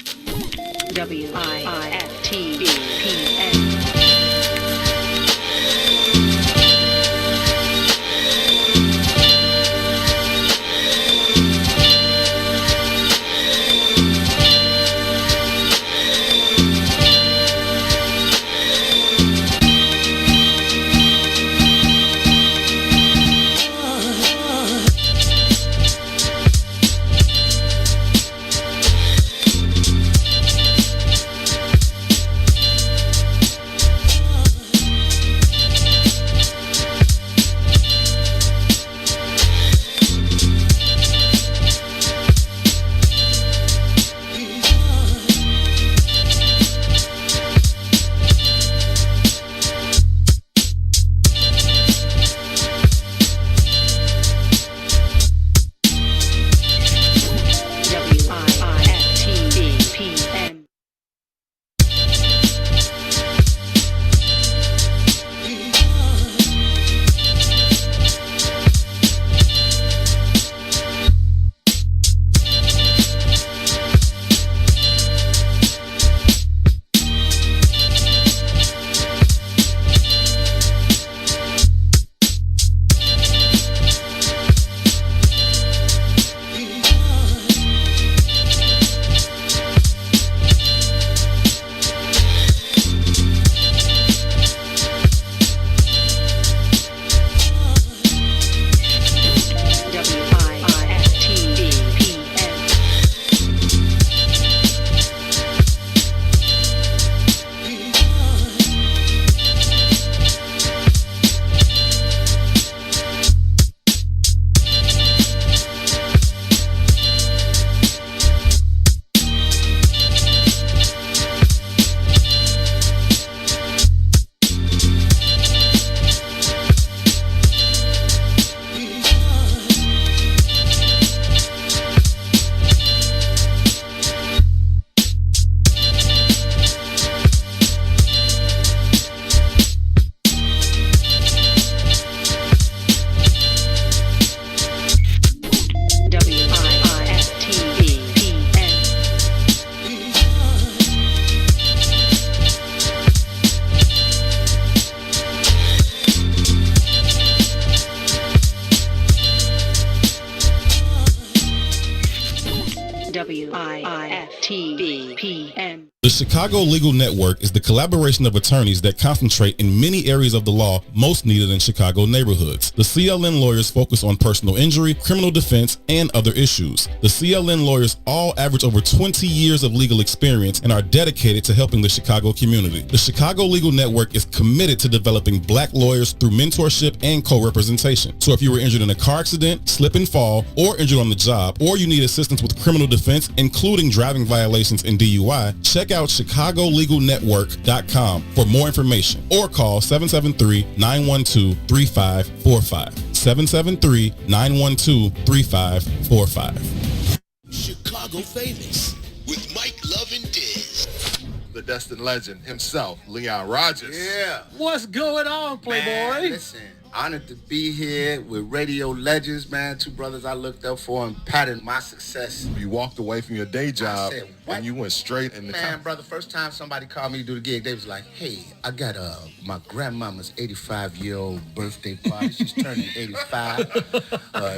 WIFTBPN. WIFTBPN. WIFTBPN. WIFTBPN. WIFTBPN. The Chicago Legal Network is the collaboration of attorneys that concentrate in many areas of the law most needed in Chicago neighborhoods. The CLN lawyers focus on personal injury, criminal defense, and other issues. The CLN lawyers all average over 20 years of legal experience and are dedicated to helping the Chicago community. The Chicago Legal Network is committed to developing black lawyers through mentorship and co-representation. So if you were injured in a car accident, slip and fall, or injured on the job, or you need assistance with criminal defense, including driving violations and DUI, check out ChicagoLegalNetwork.com for more information or call 773-912-3545. 773-912-3545. Chicago famous with Mike Love and Diz. The destined legend himself, Leon Rogers. Yeah. What's going on, Playboy? Man, listen, honored to be here with radio legends, man. Two brothers I looked up for and patted my success. You walked away from your day job said, what? and you went straight in the Man, brother, first time somebody called me to do the gig, they was like, hey, I got my grandmama's 85-year-old birthday party. She's turning 85.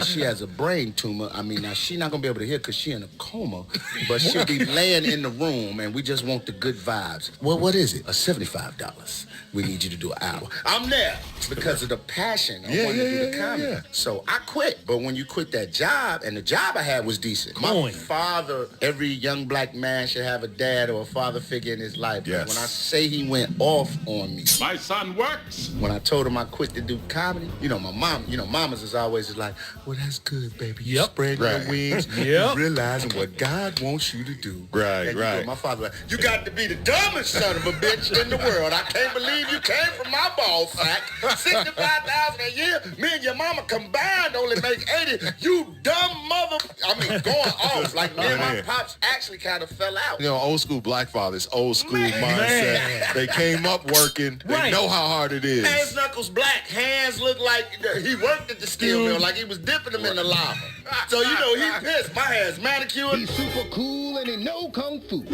She has a brain tumor. I mean, now she's not going to be able to hear because she's in a coma, but she'll be laying in the room, and we just want the good vibes. Well, what is it? $75. We need you to do an hour. I'm there because of the passion. I wanted to do the comedy. So I quit. But when you quit that job, and the job I had was decent. My father, every young black man should have a dad or a father figure in his life. Yes. When I say he went off on me. My son works. When I told him I quit to do comedy, my mom, mamas is always like, well, that's good, baby. You spread your wings. You realizing what God wants you to do. Right, and right. My father like, you got to be the dumbest son of a bitch in the world. I can't believe you came from my ball sack. $65 $100,000 a year. Me and your mama combined only make 80. You dumb mother. I mean, going off. Like, me and my pops actually kind of fell out. You know, old school black fathers, old school mindset. They came up working. They know how hard it is. Hands, knuckles, black. Hands look like he worked at the steel mill, like he was dipping them in the lava. So, you know, he pissed. My hair's manicured. He's super cool and he know kung fu.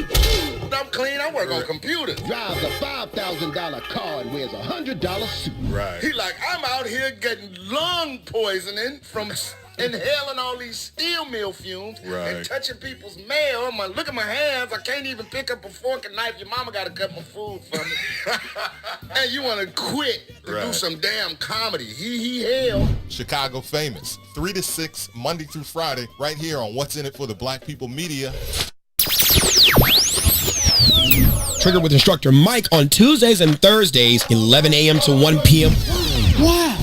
I'm clean. I work on computers. Drives a $5,000 car and wears a $100 suit. Right. He like, I'm out here getting lung poisoning from inhaling all these steel mill fumes and touching people's mail. Look at my hands. I can't even pick up a fork and knife. Your mama got to cut my food for me. And you want to quit to do some damn comedy. He hell. Chicago Famous, 3 to 6, Monday through Friday, right here on What's in It for the Black People Media. Trigger with instructor Mike on Tuesdays and Thursdays, 11 a.m. to 1 p.m. Why?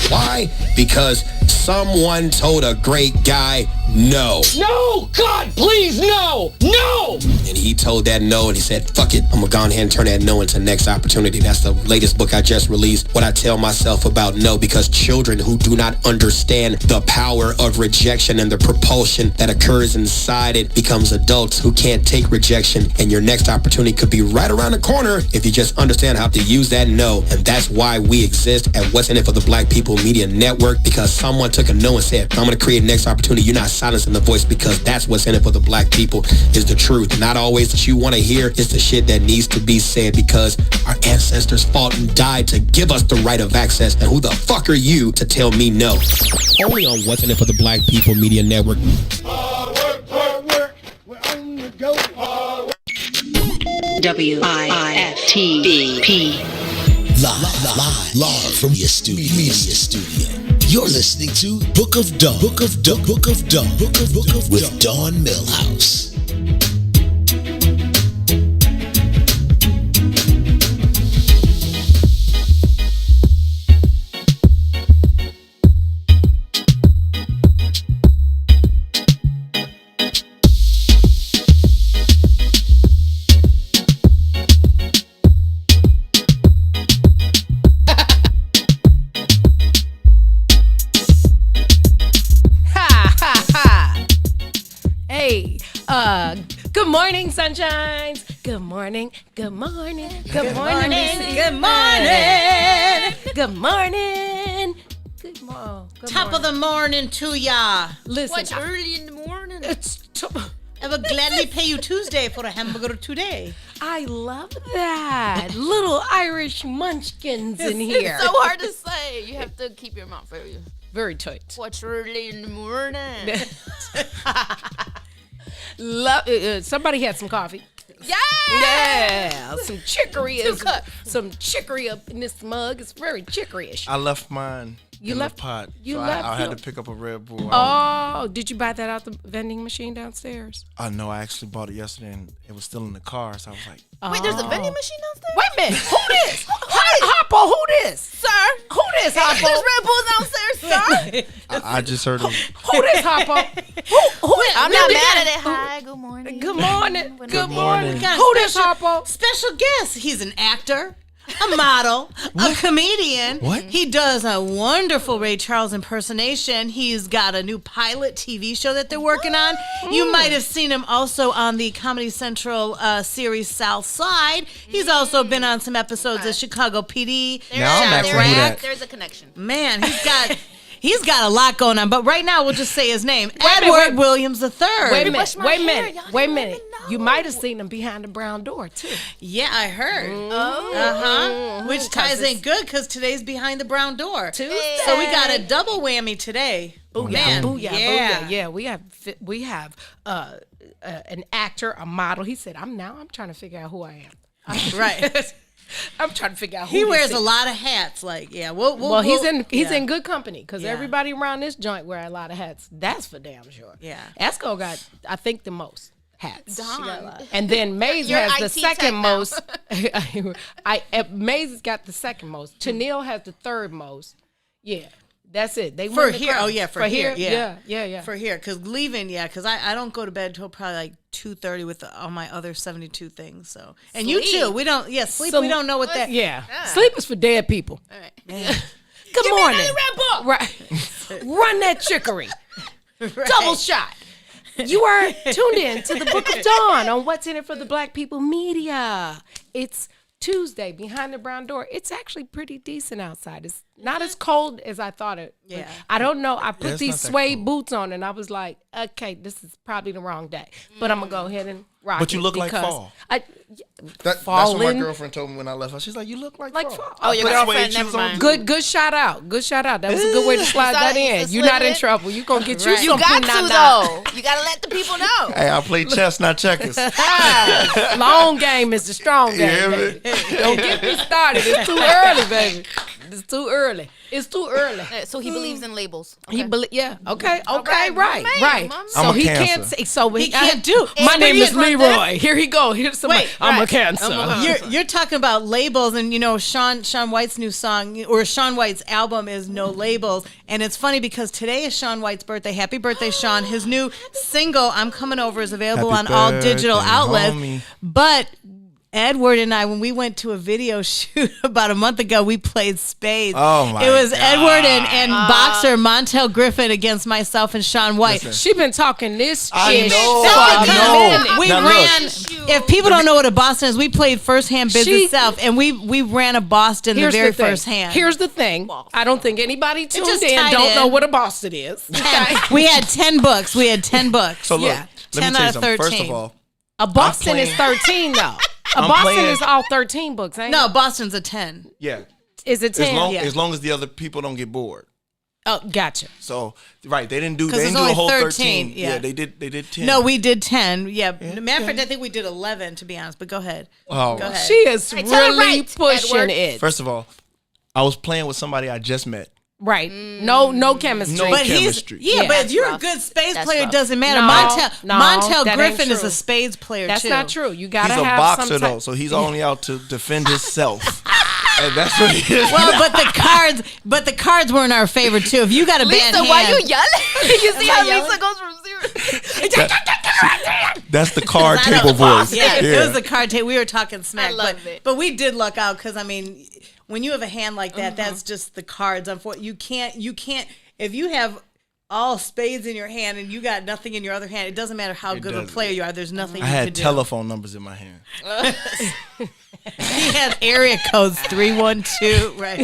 Why? Because someone told a great guy no. No! God, please, no! No! And he told that no, and he said, fuck it, I'm gonna go ahead and turn that no into next opportunity. That's the latest book I just released, What I Tell Myself About No, because children who do not understand the power of rejection and the propulsion that occurs inside it becomes adults who can't take rejection, and your next opportunity could be right around the corner if you just understand how to use that no. And that's why we exist at What's in It for the Black People Media Network, because someone took a no and said, I'm gonna create next opportunity. You're not silencing the voice, because that's what's in it for the black people, is the truth. Not always that you want to hear, it's the shit that needs to be said, because our ancestors fought and died to give us the right of access, and who the fuck are you to tell me no? Only on What's in It for the Black People Media Network. Hard work, we're on the go. Hard work. WIFTBP. Live from your studio. You're listening to Book of Dawn. Book of with Dawn Millhouse. Good morning, sunshines. Good morning. Good morning. Good morning. Good morning. Good morning. Good morning. Top of the morning to ya. Listen, What's early in the morning? I will gladly pay you Tuesday for a hamburger today. I love that. Little Irish munchkins in here. It's so hard to say. You have to keep your mouth very tight. What's early in the morning? Somebody had some coffee. Yeah, some chicory. Some chicory up in this mug. It's very chicory-ish. I left mine in the pot. I had to pick up a Red Bull. Oh, did you buy that out the vending machine downstairs? No, I actually bought it yesterday and it was still in the car, so I was like, wait, there's a vending machine downstairs? Wait a minute. Who this? Hoppo, who this? Sir. Who this, Hoppo? There's Red Bull downstairs, sir. I just heard him. Who this, Hoppo? Who I'm not mad at it. Hi, good morning. Good morning. Good morning. Who this, Hoppo? Special guest. He's an actor, a model, a comedian. What? He does a wonderful Ray Charles impersonation. He's got a new pilot TV show that they're working on. You might have seen him also on the Comedy Central series South Side. He's also been on some episodes of Chicago PD. There's a connection. Man, he's got a lot going on. But right now, we'll just say his name. Edward Williams III. Wait a minute. You might have seen him behind the brown door, too. Yeah, I heard. Which ties in good because today's behind the brown door. Tuesday. So we got a double whammy today. Booyah. Yeah, we have an actor, a model. He said, I'm trying to figure out who I am. Right. I'm trying to figure out who he wears a lot of hats. Like, yeah, he's in good company because everybody around this joint wear a lot of hats. That's for damn sure. Yeah. Esco got, I think, the most hats. She got a lot. And then Maze has the second most. Maze has got the second most. Tennille has the third most. Yeah. That's it. They for win the here. crown. Oh yeah, for here. Yeah. For here, because leaving, because I don't go to bed until probably like 2:30 with all my other 72 things. So and Sleep. you too. We don't. Yeah, sleep. So- we don't know what that. Yeah. Sleep is for dead people. All right. Good Give me morning. another Red Bull. Right. Run that chicory. Double shot. You are tuned in to the Book of Dawn on What's in It for the Black People Media. It's Tuesday behind the brown door. It's actually pretty decent outside. It's not as cold as I thought it. Yeah. I don't know. I put it's these not that suede cold. boots on and I was like, okay, this is probably the wrong day. But I'm gonna go ahead and rock But you it look like because fall. That's fall what my in- girlfriend told me when I left her. She's like, you look like fall. Oh, your Put girlfriend, suede never shoes on. mind. Good shout out. Good shout out. That was a good way to slide that in. You're not in trouble. You gonna get you You some got to, punana. though. You got to let the people know. Hey, I play chess, not checkers. Long game is the strong game. Yeah, baby. Don't get me started. It's too early, baby. It's too early. It's too early. So he believes in labels. He okay, right, right, my man, right. my man. So I'm a he Cancer. can't say. So He can't do. My name is But he- Leroy. Here he go. Here's somebody. Wait, I'm a right. Cancer. You're talking about labels, and Sean White's new song or Sean White's album is No Labels, and it's funny because today is Sean White's birthday. Happy birthday, Sean! His new single "I'm Coming Over" is available Happy on all digital birthday, outlets. homie. But Edward and I, when we went to a video shoot about a month ago, we played spades. Oh, my It was God. Edward and boxer Montel Griffin against myself and Sean White. Listen. She been talking this I shit. know, for I a know. minute. We Now, look. ran. If people don't know what a Boston is, we played first hand business South, and we ran a Boston the very thing. first hand. Here's the thing. I don't think anybody tuned just in tied don't in. know what a Boston is. Okay? We had 10 books. We had 10 books. So look, Yeah. let 10 me tell you out of something. First 13. of all, A Boston is playing- 13 though. A I'm Boston playing- is all 13 books, ain't No, it? Boston's a 10. yeah, Is it 10? as long as the other people don't get bored. Oh, gotcha. So right, they didn't do 'Cause they it's didn't do only a whole 13, 13. yeah. They did 10. No, we did 10. Yeah. Matter of fact, I think we did 11, to be honest. But go ahead. Oh. Go ahead. She is Hey, tell her really right, pushing Edward. it. First of all, I was playing with somebody I just met. Right. No chemistry. No But chemistry. yeah, but if That's you're rough. a good spades That's player, it rough. doesn't matter. No, Montel that ain't Griffin is true. a spades player That's too. not true. You gotta He's a have boxer some type- though, so he's only out to defend himself. And that's what he is. Well, but the cards were in our favor too. If you got a bad Lisa, hand, why you yelling? You see how yelling? Lisa goes from 0. That's the card I know. table voice. Yeah, it was the card table. We were talking smack. I love but, it. but we did luck out because I mean, when you have a hand like that, that's just the cards. Unfortunately, you can't. If you have all spades in your hand and you got nothing in your other hand, it doesn't matter how good of a doesn't. player you are. There's nothing I you had can do. telephone numbers in my hand. He had area codes 312. Right.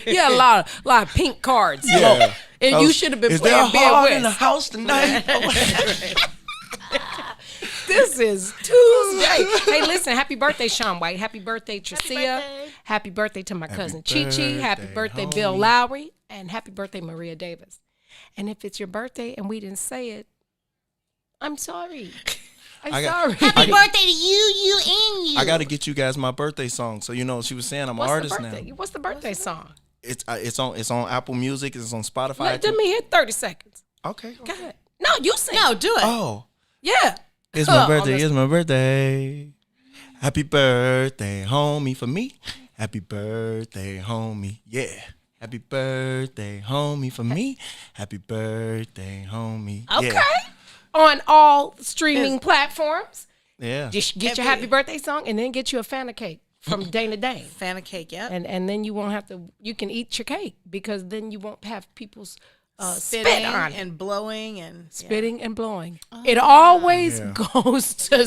Yeah, a lot of pink cards. Yeah. And you should have been Is there a playing heart Bid in the West. house tonight? This is Tuesday. Hey, listen, happy birthday, Sean White. Happy birthday, Tricia. Happy birthday to my cousin Chi Chi. Happy birthday, Bill Lowry. And happy birthday, Maria Davis. And if it's your birthday and we didn't say it, I'm sorry. Sorry. Happy birthday to you and you. I got to get you guys my birthday song. So she was saying I'm an artist now. What's the birthday song? It's on Apple Music. It's on Spotify. Let me hit 30 seconds. Okay. Go ahead. No, you sing. No, do it. Oh, Yeah. it's my birthday. It's my birthday. Happy birthday, homie, for me. Happy birthday, homie. Yeah. Happy birthday, homie, for me. Happy birthday, homie. Okay. Yeah. On all streaming platforms. Yeah. Just get your happy birthday song and then get you a fan of cake from Dana Dane. Fan of cake, yeah. And then you won't have to, you can eat your cake because then you won't have people's spitting spit on it. and blowing and Spitting and blowing. It always goes to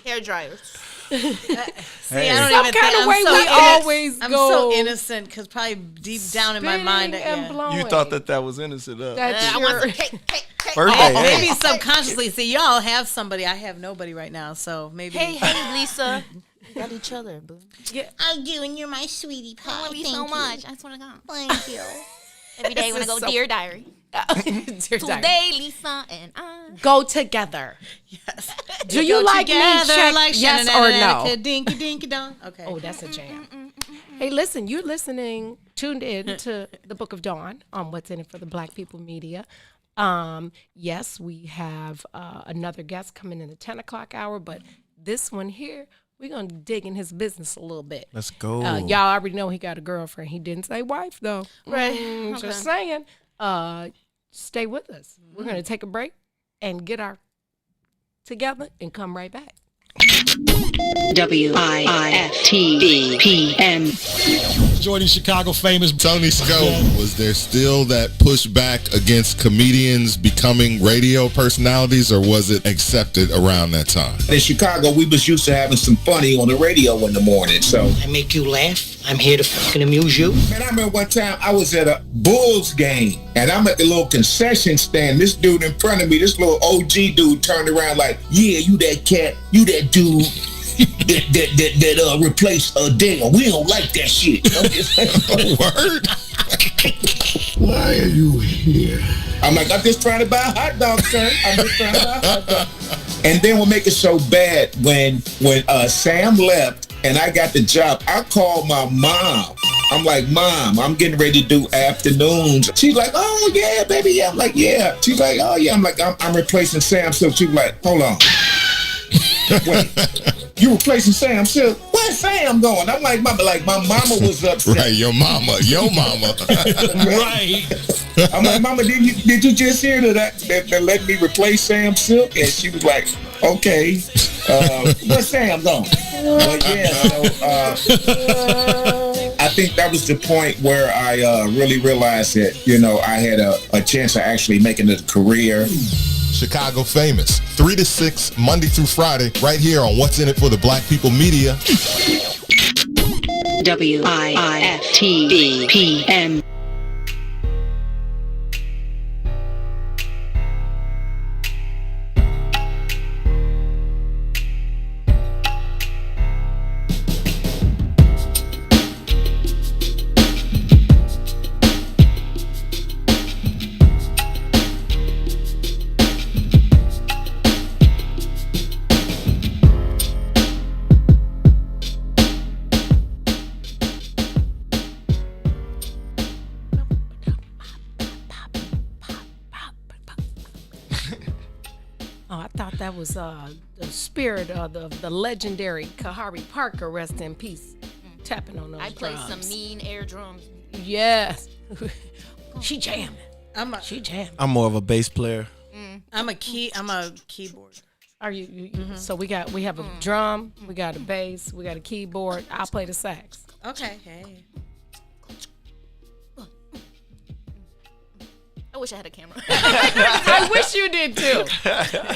Hair dryers. See, Hey. I don't Some even kind think of I'm way so we innocent. always I'm go so innocent because probably deep down in my mind, spitting and blowing. You thought that was innocent, huh? That's I your, want some cake. Birthday, hey. maybe subconsciously. See, y'all have somebody. I have nobody right now, so maybe. Hey, Lisa. We got each other, boo. I do, and you're my sweetie pie. I love you so much. I swear to God. Thank you. Every day when I go, Dear Diary. Dear Diary. Today, Lisa and I. Go together. Yes. Do you like me? Check yes or no? Dinky dinky don. Okay. Oh, that's a jam. Hey, listen, you're tuned in to the Book of Dawn on What's in It for the Black People Media. Yes, we have another guest coming in the 10 o'clock hour, but this one here, We're going to dig in his business a little bit. Let's go. Y'all already know he got a girlfriend. He didn't say wife, though. Right. Just saying. Stay with us. We're going to take a break and get our together and come right back. WIIFTV PM. Joining Chicago famous Tony Scope. Was there still that pushback against comedians becoming radio personalities, or was it accepted around that time? In Chicago, we was used to having some funny on the radio in the morning, so. I make you laugh. I'm here to fucking amuse you. Man, I remember one time I was at a Bulls game, and I'm at the little concession stand. This dude in front of me, this little OG dude turned around like, yeah, you that cat, you that dude that replaced Dale. We don't like that shit. I'm just like, Word? why are you here? I'm like, I'm just trying to buy a hot dog, sir. I'm just trying to buy a hot dog. And then what make it so bad, when Sam left and I got the job, I called my mom. I'm like, Mom, I'm getting ready to do afternoons. She's like, oh, yeah, baby. Yeah. I'm like, yeah. She's like, oh, yeah. I'm like, I'm replacing Sam. So she's like, hold on. Wait, you replacing Sam Silk? Where's Sam going? I'm like, my mama was upset. Right, your mama. Right. I'm like, Mama, did you just hear that let me replace Sam Silk? And she was like, okay. Where's Sam going? But yeah, so I think that was the point where I really realized that, I had a chance of actually making a career. Chicago famous. 3 to 6, Monday through Friday, right here on What's in It for the Black People Media. WIIFTV PM. That was the spirit of the legendary Kahari Parker, rest in peace, tapping on those I play drums. some mean air drums. Yes. She jamming. She jamming. I'm more of a bass player. I'm a keyboard. Are you So we have a drum, we got a bass, we got a keyboard. I'll play the sax. Okay. Hey. I wish I had a camera. I wish you did too.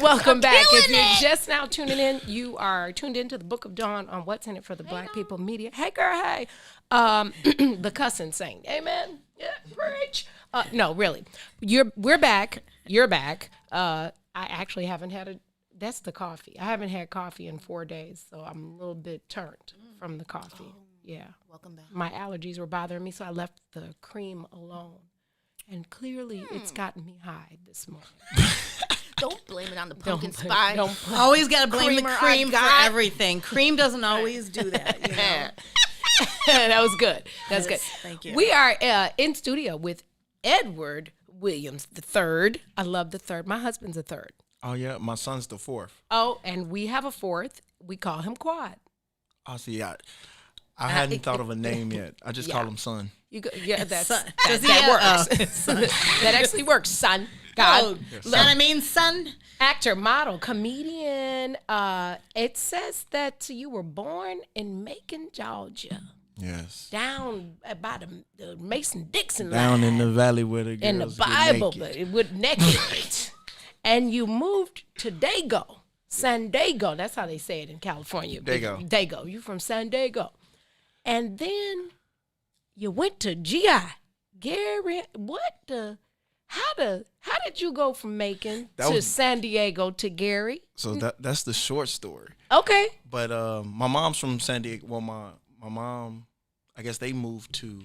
Welcome back. If you're it. just now tuning in, you are tuned into the Book of Dawn on What's in It for the Black People Media. Hey girl, hey. The cussing saint. Amen. Yeah, preach. No, really. We're back. You're back. I actually haven't had that's the coffee. I haven't had coffee in 4 days, so I'm a little bit turned from the coffee. Yeah. Welcome back. My allergies were bothering me, so I left the cream alone. And clearly, it's gotten me high this morning. Don't blame it on the pumpkin spice. Always got to blame the cream for got. everything. Cream doesn't always do that. That was good. That's good. Thank you. We are in studio with Edward Williams III. I love the third. My husband's a third. Oh, yeah. My son's the fourth. Oh, and we have a fourth. We call him Quad. Oh, see, I hadn't thought of a name yet. I just call him Son. That works. Son. That actually works, son. God. Son. Actor, model, comedian. It says that you were born in Macon, Georgia. Yes. Down by the Mason-Dixon line. Down in the valley where the girls in the Bible, get naked. but it would naked. And you moved to Dago. San Diego. That's how they say it in California. Dago. You from San Diego. And then you went to GI. Gary, how did you go from Macon to San Diego to Gary? So that's the short story. Okay. But my mom's from San Diego. Well, my mom, I guess they moved to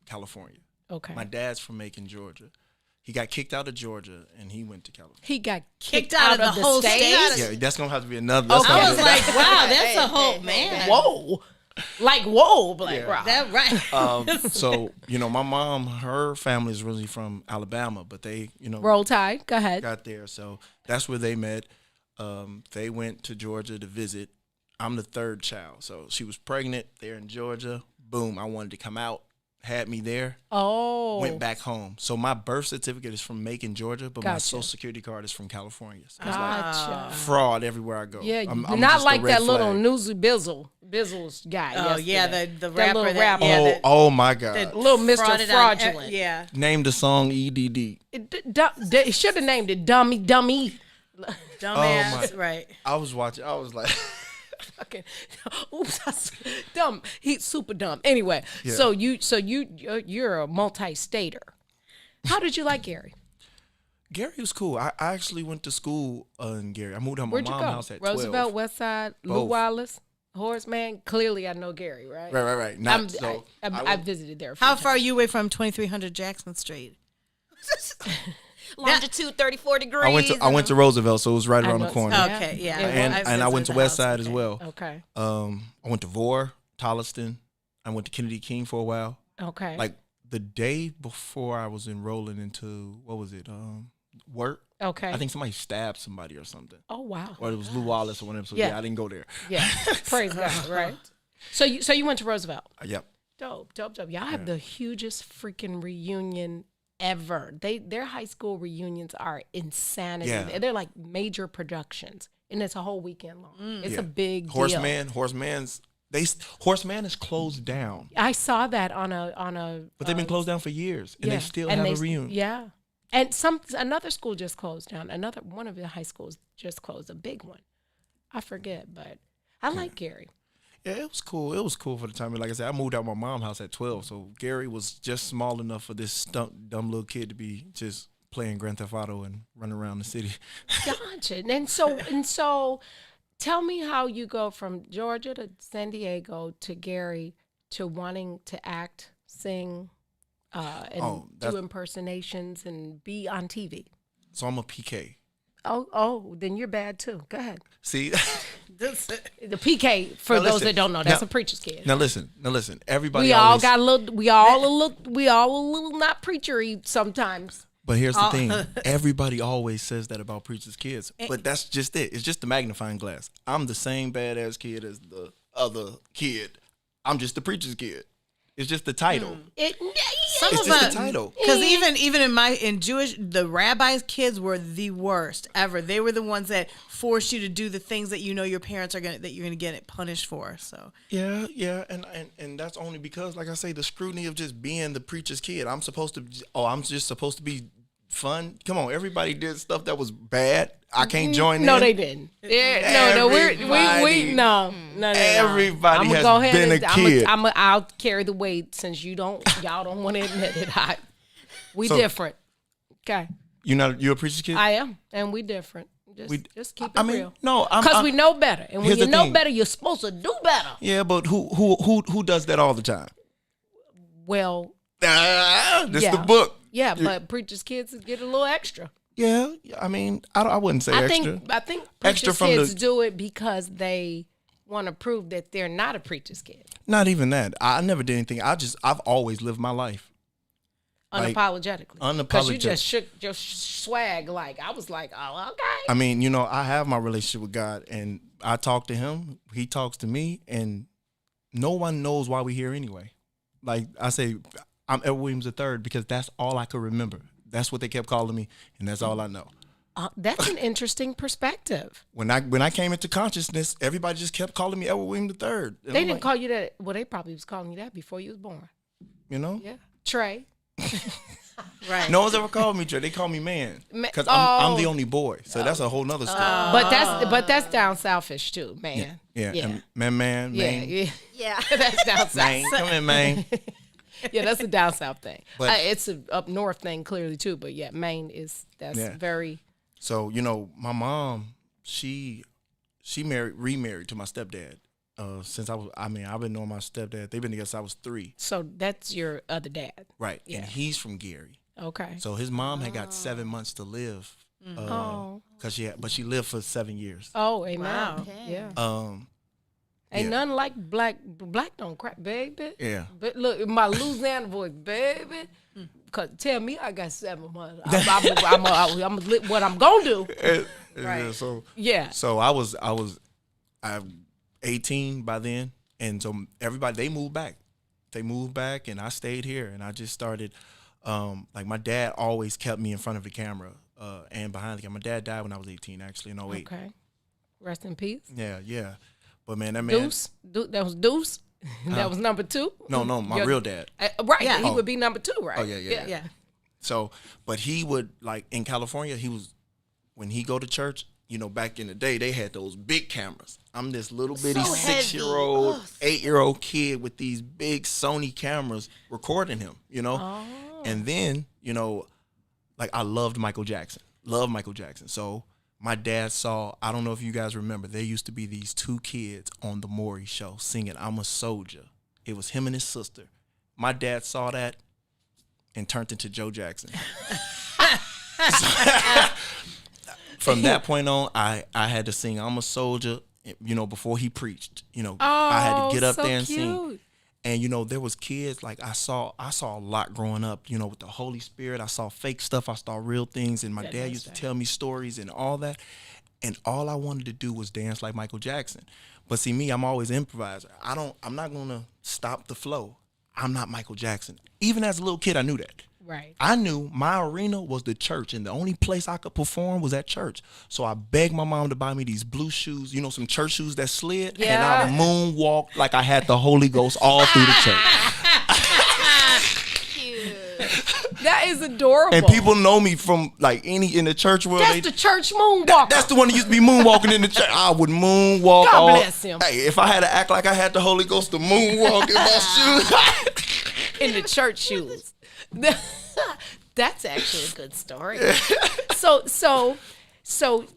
California. Okay. My dad's from Macon, Georgia. He got kicked out of Georgia, and he went to California. He got kicked out of the whole state? Yeah, that's going to have to be another. I was like, wow, that's a whole, man. Whoa. Like, whoa, Black Rock. That right. So, my mom, her family is really from Alabama, but they, Roll Tide. Go ahead. Got there. So that's where they met. They went to Georgia to visit. I'm the third child. So she was pregnant there in Georgia. Boom, I wanted to come out. Had me there. Oh. Went back home. So my birth certificate is from Macon, Georgia, but my Gotcha. social security card is from California. So it's Gotcha. like fraud everywhere I go. Yeah, I'm not just a like red that little flag. Newsy Bizzle's guy. Oh, yeah, yesterday. the That rapper. little that- rapper. yeah, Oh, that- oh my God. that Little Mr. frauded on Fraudulent. yeah. Name the song EDD. He should have named it Dummy. Dumbass, my- right. I was watching. I was like, Fucking, oops, dumb. He's super dumb. Anyway, Yeah. so you're a multi-stater. How did you like Gary? Gary was cool. I actually went to school in Gary. I moved out of my Where'd you mom's go? house at Roosevelt, 12. West Side, Lou Both. Wallace, Horace Mann. Clearly, I know Gary, right? Right. I visited there. How far are you away from 2300 Jackson Street? Longitude 34 degrees. I went to Roosevelt, so it was right around the corner. Okay, yeah. And I went to West Side as well. Okay. I went to Vore, Tolliston. I went to Kennedy King for a while. Okay. Like the day before I was enrolling into work. Okay. I think somebody stabbed somebody or something. Oh wow. Or it was Lou Wallace or whatever. So yeah, I didn't go there. Yeah. Praise God. Right. So you went to Roosevelt. Yep. Dope. Y'all have the hugest freaking reunion ever. Their high school reunions are insanity. Yeah. They're like major productions, and it's a whole weekend long. It's Yeah. a big deal. Horseman is closed down. I saw that on a. But they've been closed down for years, and they still have a reunion. Yeah, and another school just closed down. One of the high schools just closed, a big one. I forget, but I like Gary. Yeah, it was cool. It was cool for the time. Like I said, I moved out of my mom's house at 12, so Gary was just small enough for this dumb little kid to be just playing Grand Theft Auto and running around the city. Gotcha. And so, tell me how you go from Georgia to San Diego to Gary to wanting to act, sing, and do impersonations and be on TV. So I'm a PK. Oh, then you're bad too. Go ahead. See, the PK for those that don't know, that's a preacher's kid. Now listen. Everybody. We all got a little. We all a little not preachery sometimes. But here's the thing. Everybody always says that about preacher's kids. But that's just it. It's just the magnifying glass. I'm the same badass kid as the other kid. I'm just the preacher's kid. It's just the title. It's just the title. Because even in Jewish, the rabbis' kids were the worst ever. They were the ones that forced you to do the things that you know your parents you're gonna get it punished for. So Yeah, and that's only because, like I say, the scrutiny of just being the preacher's kid. I'm just supposed to be fun. Come on, everybody did stuff that was bad. I can't join No, in. they didn't. Yeah, no, no. Everybody I'm has go ahead been and, a kid. I'll carry the weight since y'all don't want to admit it. We different. Okay. You a preacher's kid? I am, and we different. Just keep it real. No, because we know better, and when here's you the know thing. better, you're supposed to do better. Yeah, but who does that all the time? Well, That's the book. Yeah, but preachers' kids get a little extra. Yeah, I mean, I wouldn't say extra. I think Extra preachers' from kids the- do it because they want to prove that they're not a preacher's kid. Not even that. I never did anything. I've always lived my life. Like, Unapologetically. Because you just shook your swag like, I was like, oh, okay. I mean, I have my relationship with God, and I talk to him. He talks to me, and no one knows why we're here anyway. Like I say, I'm Edward Williams III because that's all I could remember. That's what they kept calling me, and that's all I know. That's an interesting perspective. When I came into consciousness, everybody just kept calling me Edward Williams III. And They I'm didn't like, call you that. Well, they probably was calling you that before you was born. Yeah. Trey. Right. No one's ever called me Trey. They call me man because I'm the only boy. So that's a whole nother story. But that's down southish too, man. Yeah. And man. Yeah. That's down south. Man, come in, man. Yeah, that's a down south thing. But- it's a up north thing clearly too. But yeah, Maine that's very. So my mom, she remarried to my stepdad. Since I've been knowing my stepdad. They've been together since I was 3. So that's your other dad, right? Yeah. And he's from Gary. Okay. So his mom had got 7 months to live. Because she lived for 7 years. Oh, amen. Wow. Yeah. Ain't nothing like black don't crack, baby. Yeah. But look, my Louisiana voice, baby. Cause tell me I got 7 months. I'm what I'm gonna do. Right. So yeah. So I 18 by then, and so everybody they moved back. They moved back, and I stayed here, and I just started. Like my dad always kept me in front of the camera and behind the camera. My dad died when I was 18, actually in 08. Okay, rest in peace. Yeah. But man, that man. Deuce, that was Deuce. That was number 2. No, my real dad. Right, Yeah. he would be number 2, right? Oh yeah. So, but he would like in California. He was when he go to church. Back in the day, they had those big cameras. I'm this little bitty So 6-year-old, 8-year-old kid with these big Sony cameras recording him. Oh. And then like I loved Michael Jackson. So my dad saw. I don't know if you guys remember. There used to be these 2 kids on the Maury show singing "I'm a Soldier." It was him and his sister. My dad saw that and turned into Joe Jackson. From that point on, I had to sing "I'm a Soldier," before he preached. I had to get up so there and cute. sing. And there was kids like I saw a lot growing up. With the Holy Spirit, I saw fake stuff, I saw real things, and my dad used to tell me stories and all that. And all I wanted to do was dance like Michael Jackson. But see, me, I'm always improviser. I'm not gonna stop the flow. I'm not Michael Jackson. Even as a little kid, I knew that. Right. I knew my arena was the church, and the only place I could perform was at church. So I begged my mom to buy me these blue shoes, some church shoes that slid, and I moonwalked like I had the Holy Ghost all through the church. That is adorable. And people know me from like in the church world. That's the church moonwalker. That's the one that used to be moonwalking in the church. I would moonwalk. God bless him. Hey, if I had to act like I had the Holy Ghost to moonwalk in my shoes. In the church shoes. That's actually a good story. So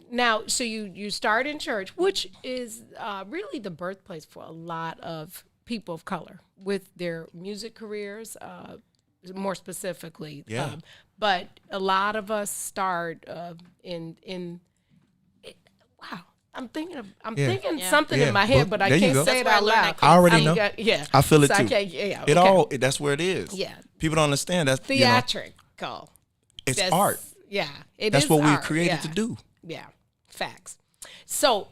now you start in church, which is really the birthplace for a lot of people of color with their music careers, more specifically. Yeah. But a lot of us start wow. I'm thinking something in my head, but I can't say it out loud. I already know. Yeah, I feel it so too. I can't, okay. That's where it is. Yeah. People don't understand that's Theatrical. It's art. Yeah, that's what we were art, created to do. Yeah, facts. So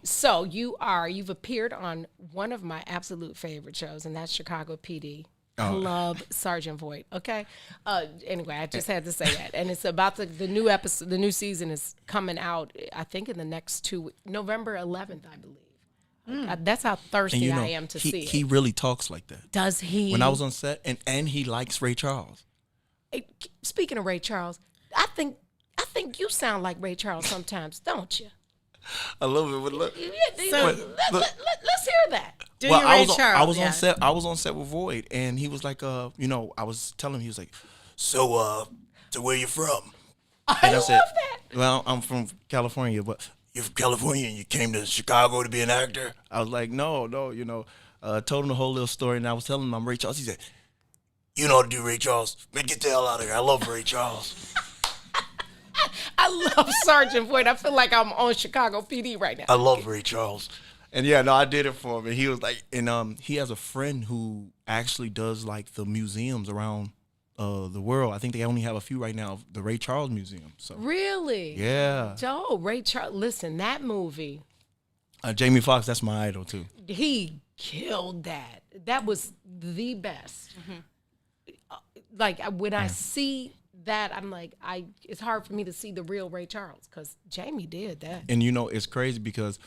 you've appeared on one of my absolute favorite shows, and that's Chicago PD. Club Sergeant Voight. Okay. Anyway, I just had to say that, and it's about the new episode. The new season is coming out. I think in the next 2 weeks, November 11th, I believe. That's how thirsty I am to see it. He really talks like that. Does he? When I was on set, and he likes Ray Charles. Hey, speaking of Ray Charles, I think you sound like Ray Charles sometimes, don't you? I love it. But look, let's hear that. I was on set with Void, and he was like, I was telling him, he was like, so where you from? I love that. Well, I'm from California, but you're from California and you came to Chicago to be an actor? I was like, no, told him the whole little story, and I was telling him I'm Ray Charles. He said, you know how to do Ray Charles. Man, get the hell out of here. I love Ray Charles. I love Sergeant Voight. I feel like I'm on Chicago PD right now. I love Ray Charles. And I did it for him. And he was like, and he has a friend who actually does like the museums around the world. I think they only have a few right now, the Ray Charles Museum. So really? Yeah. Joe, Ray Charles. Listen, that movie. Jamie Foxx, that's my idol too. He killed that. That was the best. Like when I see that, I'm like, it's hard for me to see the real Ray Charles because Jamie did that. And it's crazy because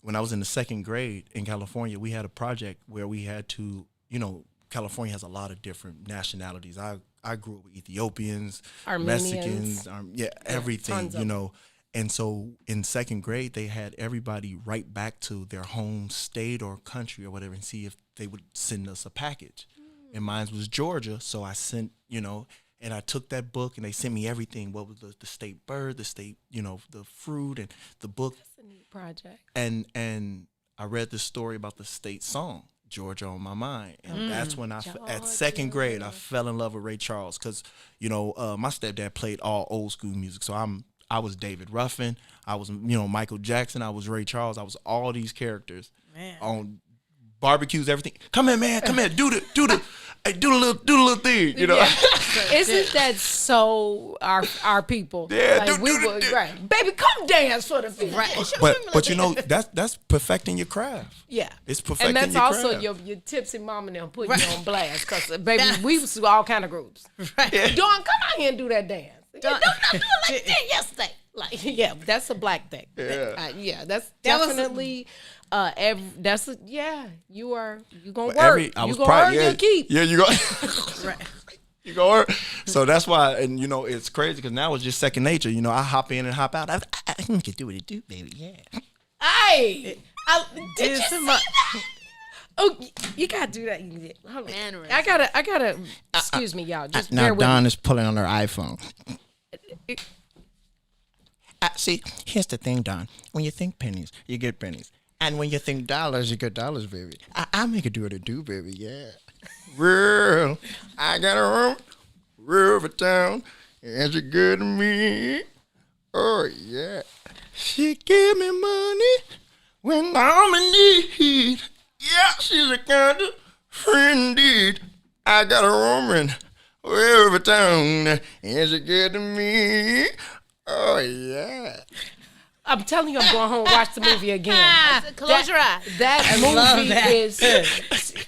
when I was in the 2nd grade in California, we had a project where we had to, California has a lot of different nationalities. I grew up with Ethiopians, Armenians, Mexicans, everything, And so in 2nd grade, they had everybody write back to their home state or country or whatever and see if they would send us a package. And mine was Georgia, so I sent, and I took that book and they sent me everything. What was the state bird, the state, the fruit and the book. That's a neat project. And I read the story about the state song, Georgia on My Mind. And that's when at 2nd grade, I fell in love with Ray Charles because, my stepdad played all old school music. So I was David Ruffin. I was, Michael Jackson. I was Ray Charles. I was all these characters on barbecues, everything. Come here, man. Come here. Do the little thing. You know. Yeah. Isn't that so our people? Yeah, like right. Baby, come dance for the people. Right. But you know that's perfecting your craft. Yeah. It's perfecting and that's your also craft. your tipsy mom and them putting you on blast because baby we was through all kind of groups. Right. Dawn, come out here and do that dance. Don't do it like that yesterday. Like yeah, that's a black thing. Yeah. That's definitely. You gonna work. You gonna earn your keep. Yeah, you go. Right. You go earn. So that's why, and you know, it's crazy because now it's just second nature. You know, I hop in and hop out. I can do what it do, baby. Yeah. Hey, did you see that? Oh, you gotta do that. Hold on. I gotta. Excuse me, y'all. Just now bear with Dawn me. is pulling on her iPhone. See, here's the thing, Dawn. When you think pennies, you get pennies. And when you think dollars, you get dollars, baby. I make it do what it do, baby, yeah. Real, I got a room, river town, and she good to me. Oh, yeah. She give me money when I'm in need. Yeah, she's a kind of friend indeed. I got a room in river town, and she good to me. Oh, yeah. I'm telling you, I'm going home and watch the movie again. Close your eyes. That movie is.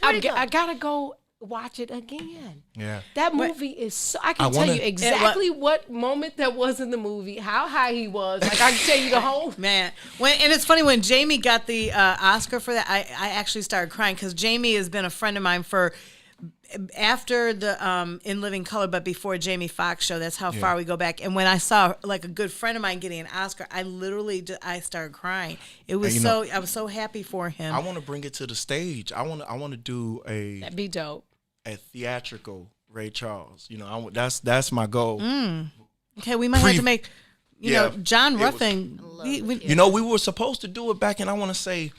I go? gotta go watch it again. Yeah. That movie is so. I can tell you exactly what moment that was in the movie, how high he was. Like I can tell you the whole man. And it's funny when Jamie got the Oscar for that. I actually started crying because Jamie has been a friend of mine for. After the In Living Color, but before Jamie Foxx show, that's how far we go back. And when I saw like a good friend of mine getting an Oscar, I literally I started crying. It was I was so happy for him. I want to bring it to the stage. I want to do that'd be dope. A theatrical Ray Charles. You know, that's my goal. Okay, we might have to make. You know, John Ruffin. You know, we were supposed to do it back in, I want to say,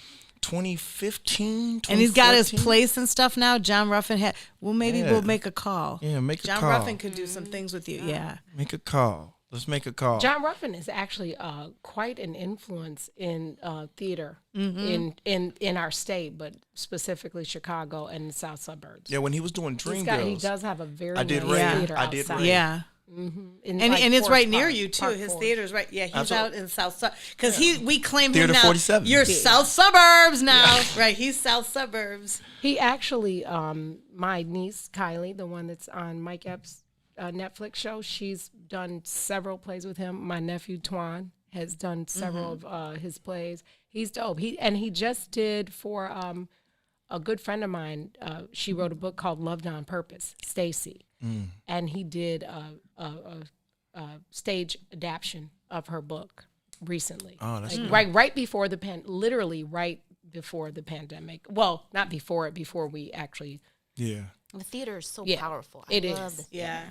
2015, and he's got his place and stuff now. John Ruffin had. Well, maybe we'll make a call. Yeah, make a call. John Ruffin could do some things with you. Yeah, make a call. Let's make a call. John Ruffin is actually quite an influence in theater in our state, but specifically Chicago and the South suburbs. Yeah, when he was doing Dreamgirls, he does have a very nice theater I outside. did Ray. Yeah. Mm-hmm. And it's right near you too. His theater's right. Yeah, he's out in South because we claim Theater him now. 47. You're South Suburbs now, right? He's South Suburbs. He actually, my niece Kylie, the one that's on Mike Epps' Netflix show, she's done several plays with him. My nephew Twan has done several of his plays. He's dope. He just did for a good friend of mine. She wrote a book called Loved on Purpose, Stacy. And he did a stage adaptation of her book recently. Oh, that's cool. right before literally right before the pandemic. Well, not before it, before we actually. Yeah. The theater is so powerful. It love is. the theater.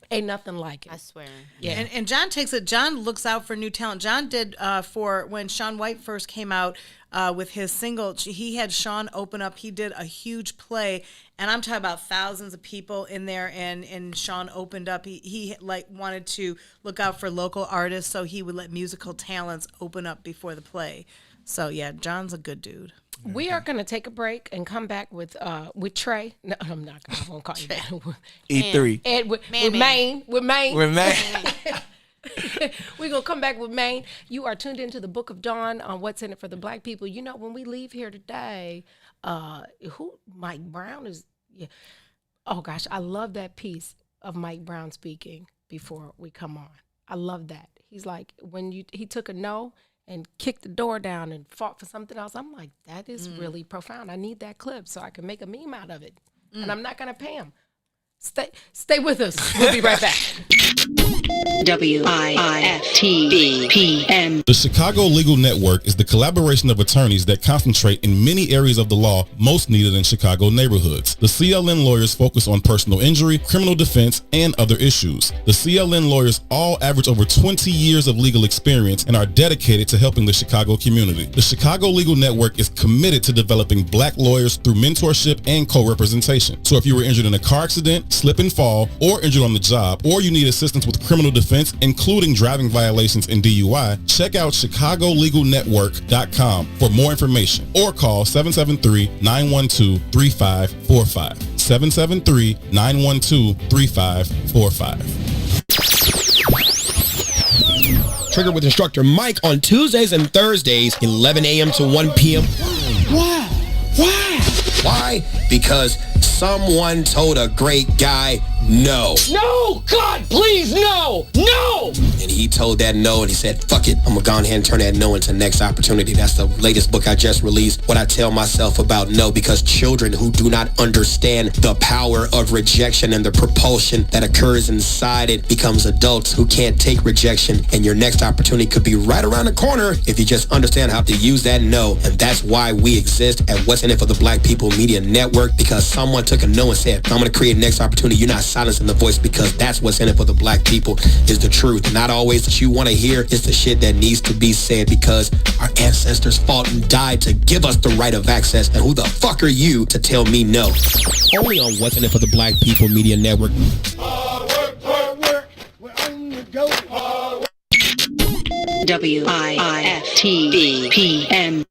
Ain't nothing like it. I swear. Yeah. And John takes it. John looks out for new talent. John did for when Shaun White first came out with his single. He had Shaun open up. He did a huge play, and I'm talking about thousands of people in there. And Shaun opened up. He like wanted to look out for local artists, so he would let musical talents open up before the play. So yeah, John's a good dude. We are going to take a break and come back with Trey. No, I'm not. I won't call you that. E3. And with Maine. With Maine. We're going to come back with Maine. You are tuned into the Book of Dawn on What's in It for the Black People. You know, when we leave here today, Mike Brown is. Yeah. Oh, gosh. I love that piece of Mike Brown speaking before we come on. I love that. He's like, he took a no and kicked the door down and fought for something else. I'm like, that is really profound. I need that clip so I can make a meme out of it. And I'm not going to pay him. Stay with us. We'll be right back. WIFTBPN. The Chicago Legal Network is the collaboration of attorneys that concentrate in many areas of the law most needed in Chicago neighborhoods. The CLN lawyers focus on personal injury, criminal defense, and other issues. The CLN lawyers all average over 20 years of legal experience and are dedicated to helping the Chicago community. The Chicago Legal Network is committed to developing black lawyers through mentorship and co-representation. So if you were injured in a car accident, slip and fall, or injured on the job, or you need assistance with criminal criminal defense, including driving violations and DUI, check out ChicagoLegalNetwork.com for more information or call 773-912-3545. 773-912-3545. Trigger with instructor Mike on Tuesdays and Thursdays, 11 a.m. to 1 p.m. Why? Why? Because someone told a great guy no. No! God, please, no! No! And he told that no, and he said, fuck it, I'm gonna go ahead and turn that no into next opportunity. That's the latest book I just released, what I tell myself about no, because children who do not understand the power of rejection and the propulsion that occurs inside it becomes adults who can't take rejection, and your next opportunity could be right around the corner if you just understand how to use that no. And that's why we exist at What's in It for the Black People Media Network, because someone took a no and said, I'm gonna create next opportunity. You're not silencing the voice, because that's what's in it for the black people, is the truth. Not always that you want to hear, it's the shit that needs to be said, because our ancestors fought and died to give us the right of access, and who the fuck are you to tell me no? Only on What's in It for the Black People Media Network. Hard work, we're on the go. Hard work. WIFTVPN.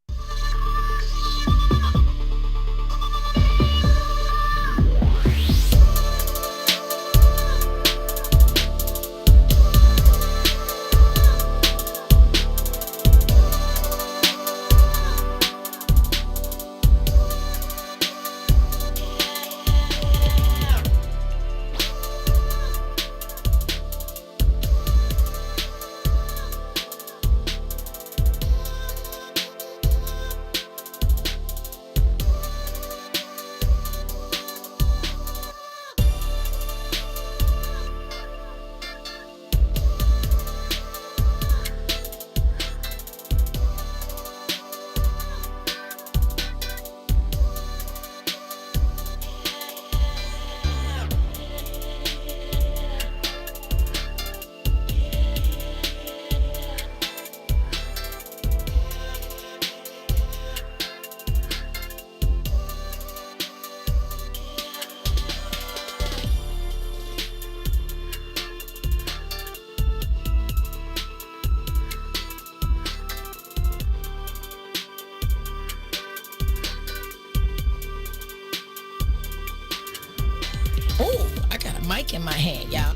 Oh, I got a mic in my hand, y'all.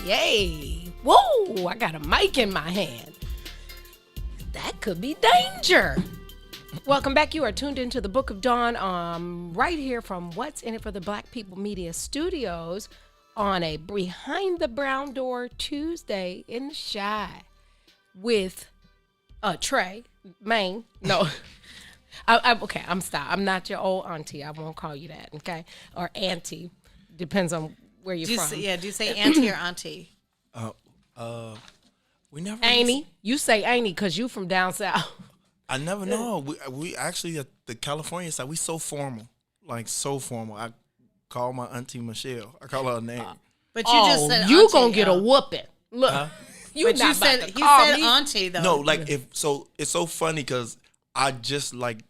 Yay. Whoa, I got a mic in my hand. That could be danger. Welcome back. You are tuned into the Book of Dawn, right here from What's in It for the Black People Media Studios on a Behind the Brown Door Tuesday in the Shy with Trey, Maine. No. Okay, I'm not your old auntie. I won't call you that, okay? Or auntie. Depends on where you're from. Do you say auntie or auntie? We never. Auntie. You say auntie because you from down south. I never know. We actually at the California side, we so formal. Like so formal. I call my auntie Michelle. I call her a name. But you just said you auntie, gonna get a whooping. Look. You said auntie though. No, like it's so funny because I just like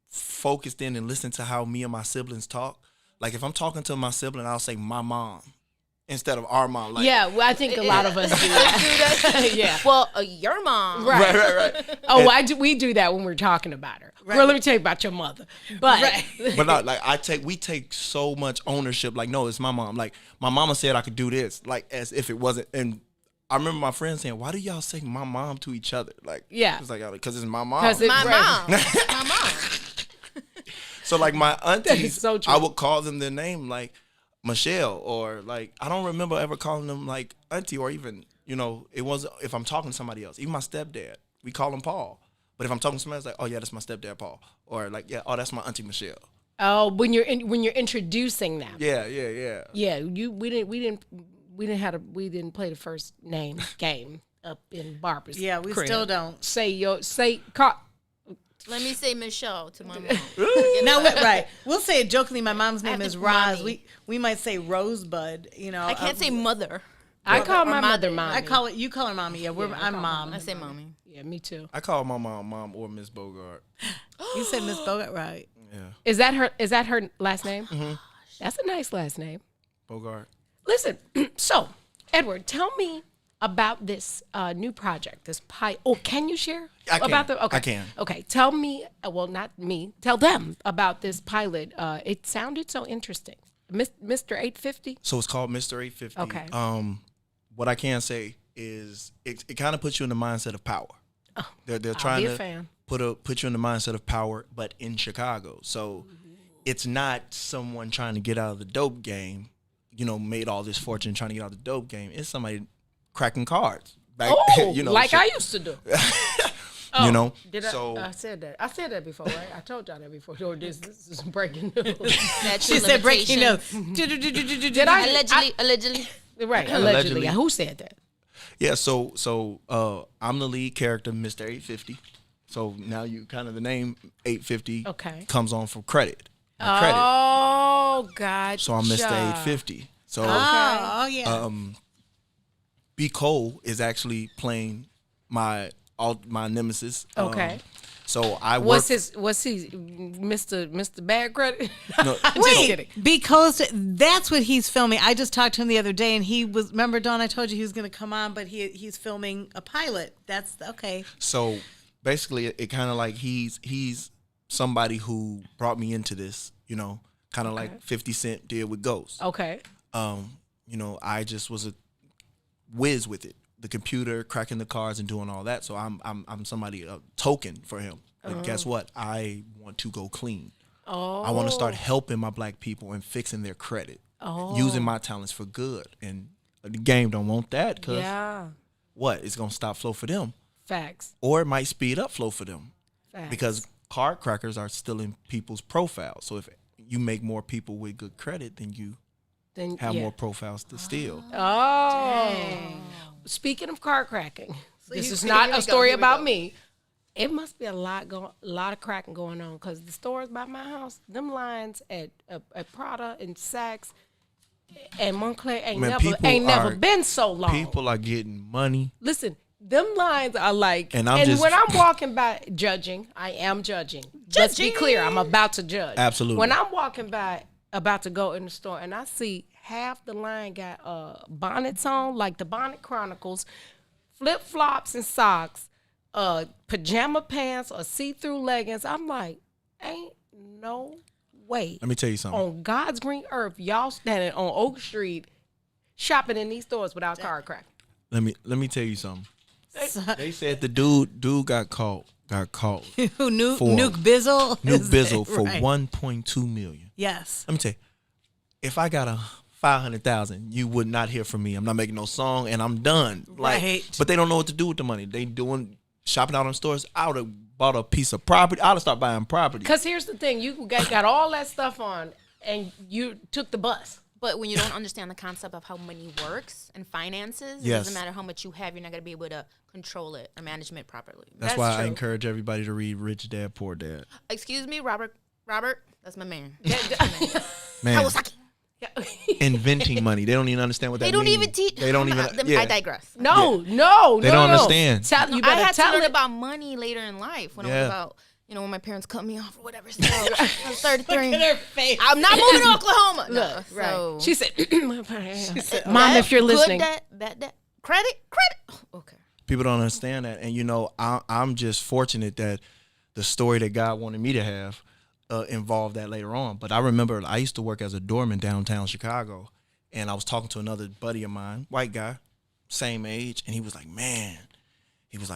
focused in and listened to how me and my siblings talk. Like if I'm talking to my sibling, I'll say my mom instead of our mom. Like, yeah, well, I think a lot of us do that. Yeah. Well, your mom. Right. Oh, we do that when we're talking about her. Right. Girl, let me tell you about your mother. But but not like we take so much ownership. Like, no, it's my mom. Like my mama said I could do this, like as if it wasn't. And I remember my friends saying, "Why do y'all say my mom to each other?" Like, yeah, it's like because it's my mom. My mom. My mom. So like my aunties, so I would call them their name like Michelle, or like I don't remember ever calling them like auntie, or even it wasn't if I'm talking to somebody else. Even my stepdad, we call him Paul. But if I'm talking to somebody else, like, oh yeah, that's my stepdad Paul, or like oh that's my auntie Michelle. Oh, when you're introducing them. Yeah. Yeah, we didn't play the first name game up in Barbara's. Yeah, we crib. still don't. Let me say Michelle to my mom. No, right. We'll say it jokingly. My mom's name is Roz. We might say Rosebud. I can't say mother. I call my mother mommy. You call her mommy. Yeah, I'm mom. I say mommy. Yeah, me too. I call my mom or Miss Bogart. You said Miss Bogart, right? Yeah. Is that her last name? Mm-hmm. That's a nice last name. Bogart. Listen, so Edward, tell me about this new project. This pie. Oh, can you share about the? Okay, I can. Okay, tell me. Well, not me. Tell them about this pilot. It sounded so interesting, Mr. 850. So it's called Mr. 850. Okay. What I can say is it kind of puts you in the mindset of power. Oh, They're I'll trying be a to fan. put you in the mindset of power, but in Chicago. So it's not someone trying to get out of the dope game. Made all this fortune trying to get out of the dope game. It's somebody cracking cards. Back, like I used to do. Did I said that? I said that before, right? I told y'all that before. This is breaking news. She said breaking news. Did I? Allegedly. Right, allegedly. Who said that? Yeah, so I'm the lead character, Mr. 850. So now you kind of the name 850 comes on for credit. Oh, God. So I'm Mr. 850. So yeah. B. Cole is actually playing my nemesis. Okay. So I work. Was he Mr. Bad Credit? No, Wait, because that's what he's filming. I just talked to him the other day, and he was. Remember, Dawn? I told you he was going to come on, but he's filming a pilot. That's okay. So basically, it kind of like he's somebody who brought me into this. Kind of like 50 Cent did with Ghost. Okay. I just was a whiz with it. The computer, cracking the cards, and doing all that. So I'm somebody, a token for him. But guess what? I want to go clean. Oh. I want to start helping my black people and fixing their credit. Using my talents for good. And the game don't want that because what? It's going to stop flow for them. Facts. Or it might speed up flow for them. Facts. Because card crackers are still in people's profiles. So if you make more people with good credit, then you have more profiles to steal. Oh. Dang. Speaking of card cracking, this is not a story about me. It must be a lot of cracking going on because the stores by my house, them lines at Prada and Saks and Moncler ain't never been so long. People are getting money. Listen, them lines are like, and when I'm walking by judging, I am judging. Let's be clear, I'm about to judge. Absolutely. When I'm walking by, about to go in the store, and I see half the line got bonnets on, like the Bonnet Chronicles, flip-flops and socks, pajama pants or see-through leggings. I'm like, ain't no way. Let me tell you something. On God's green earth, y'all standing on Oak Street shopping in these stores without card cracking. Let me tell you something. They said the dude got caught. Who Nuke Bizzle? Nuke Bizzle for $1.2 million. Yes. Let me tell you, if I got a 500,000, you would not hear from me. I'm not making no song, and I'm done. Right. But they don't know what to do with the money. They doing shopping out in stores. I would have bought a piece of property. I would have started buying property. Because here's the thing, you got all that stuff on, and you took the bus. But when you don't understand the concept of how money works and finances, it doesn't matter how much you have, you're not going to be able to control it or manage it properly. That's why I encourage everybody to read Rich Dad, Poor Dad. Excuse me, Robert, that's my man. Man. Inventing money. They don't even understand what that means. They don't even teach. They don't even. I digress. No. They don't understand. I had to learn about money later in life when I was about, when my parents cut me off or whatever. So I was 33. Look at her face. I'm not moving to Oklahoma. Look, right. So. She said, Mom, if you're listening. Good debt, bad debt. Credit. Okay. People don't understand that. And, I'm just fortunate that the story that God wanted me to have involved that later on. But I remember I used to work as a doorman downtown Chicago, and I was talking to another buddy of mine, white guy, same age, and he was like, man,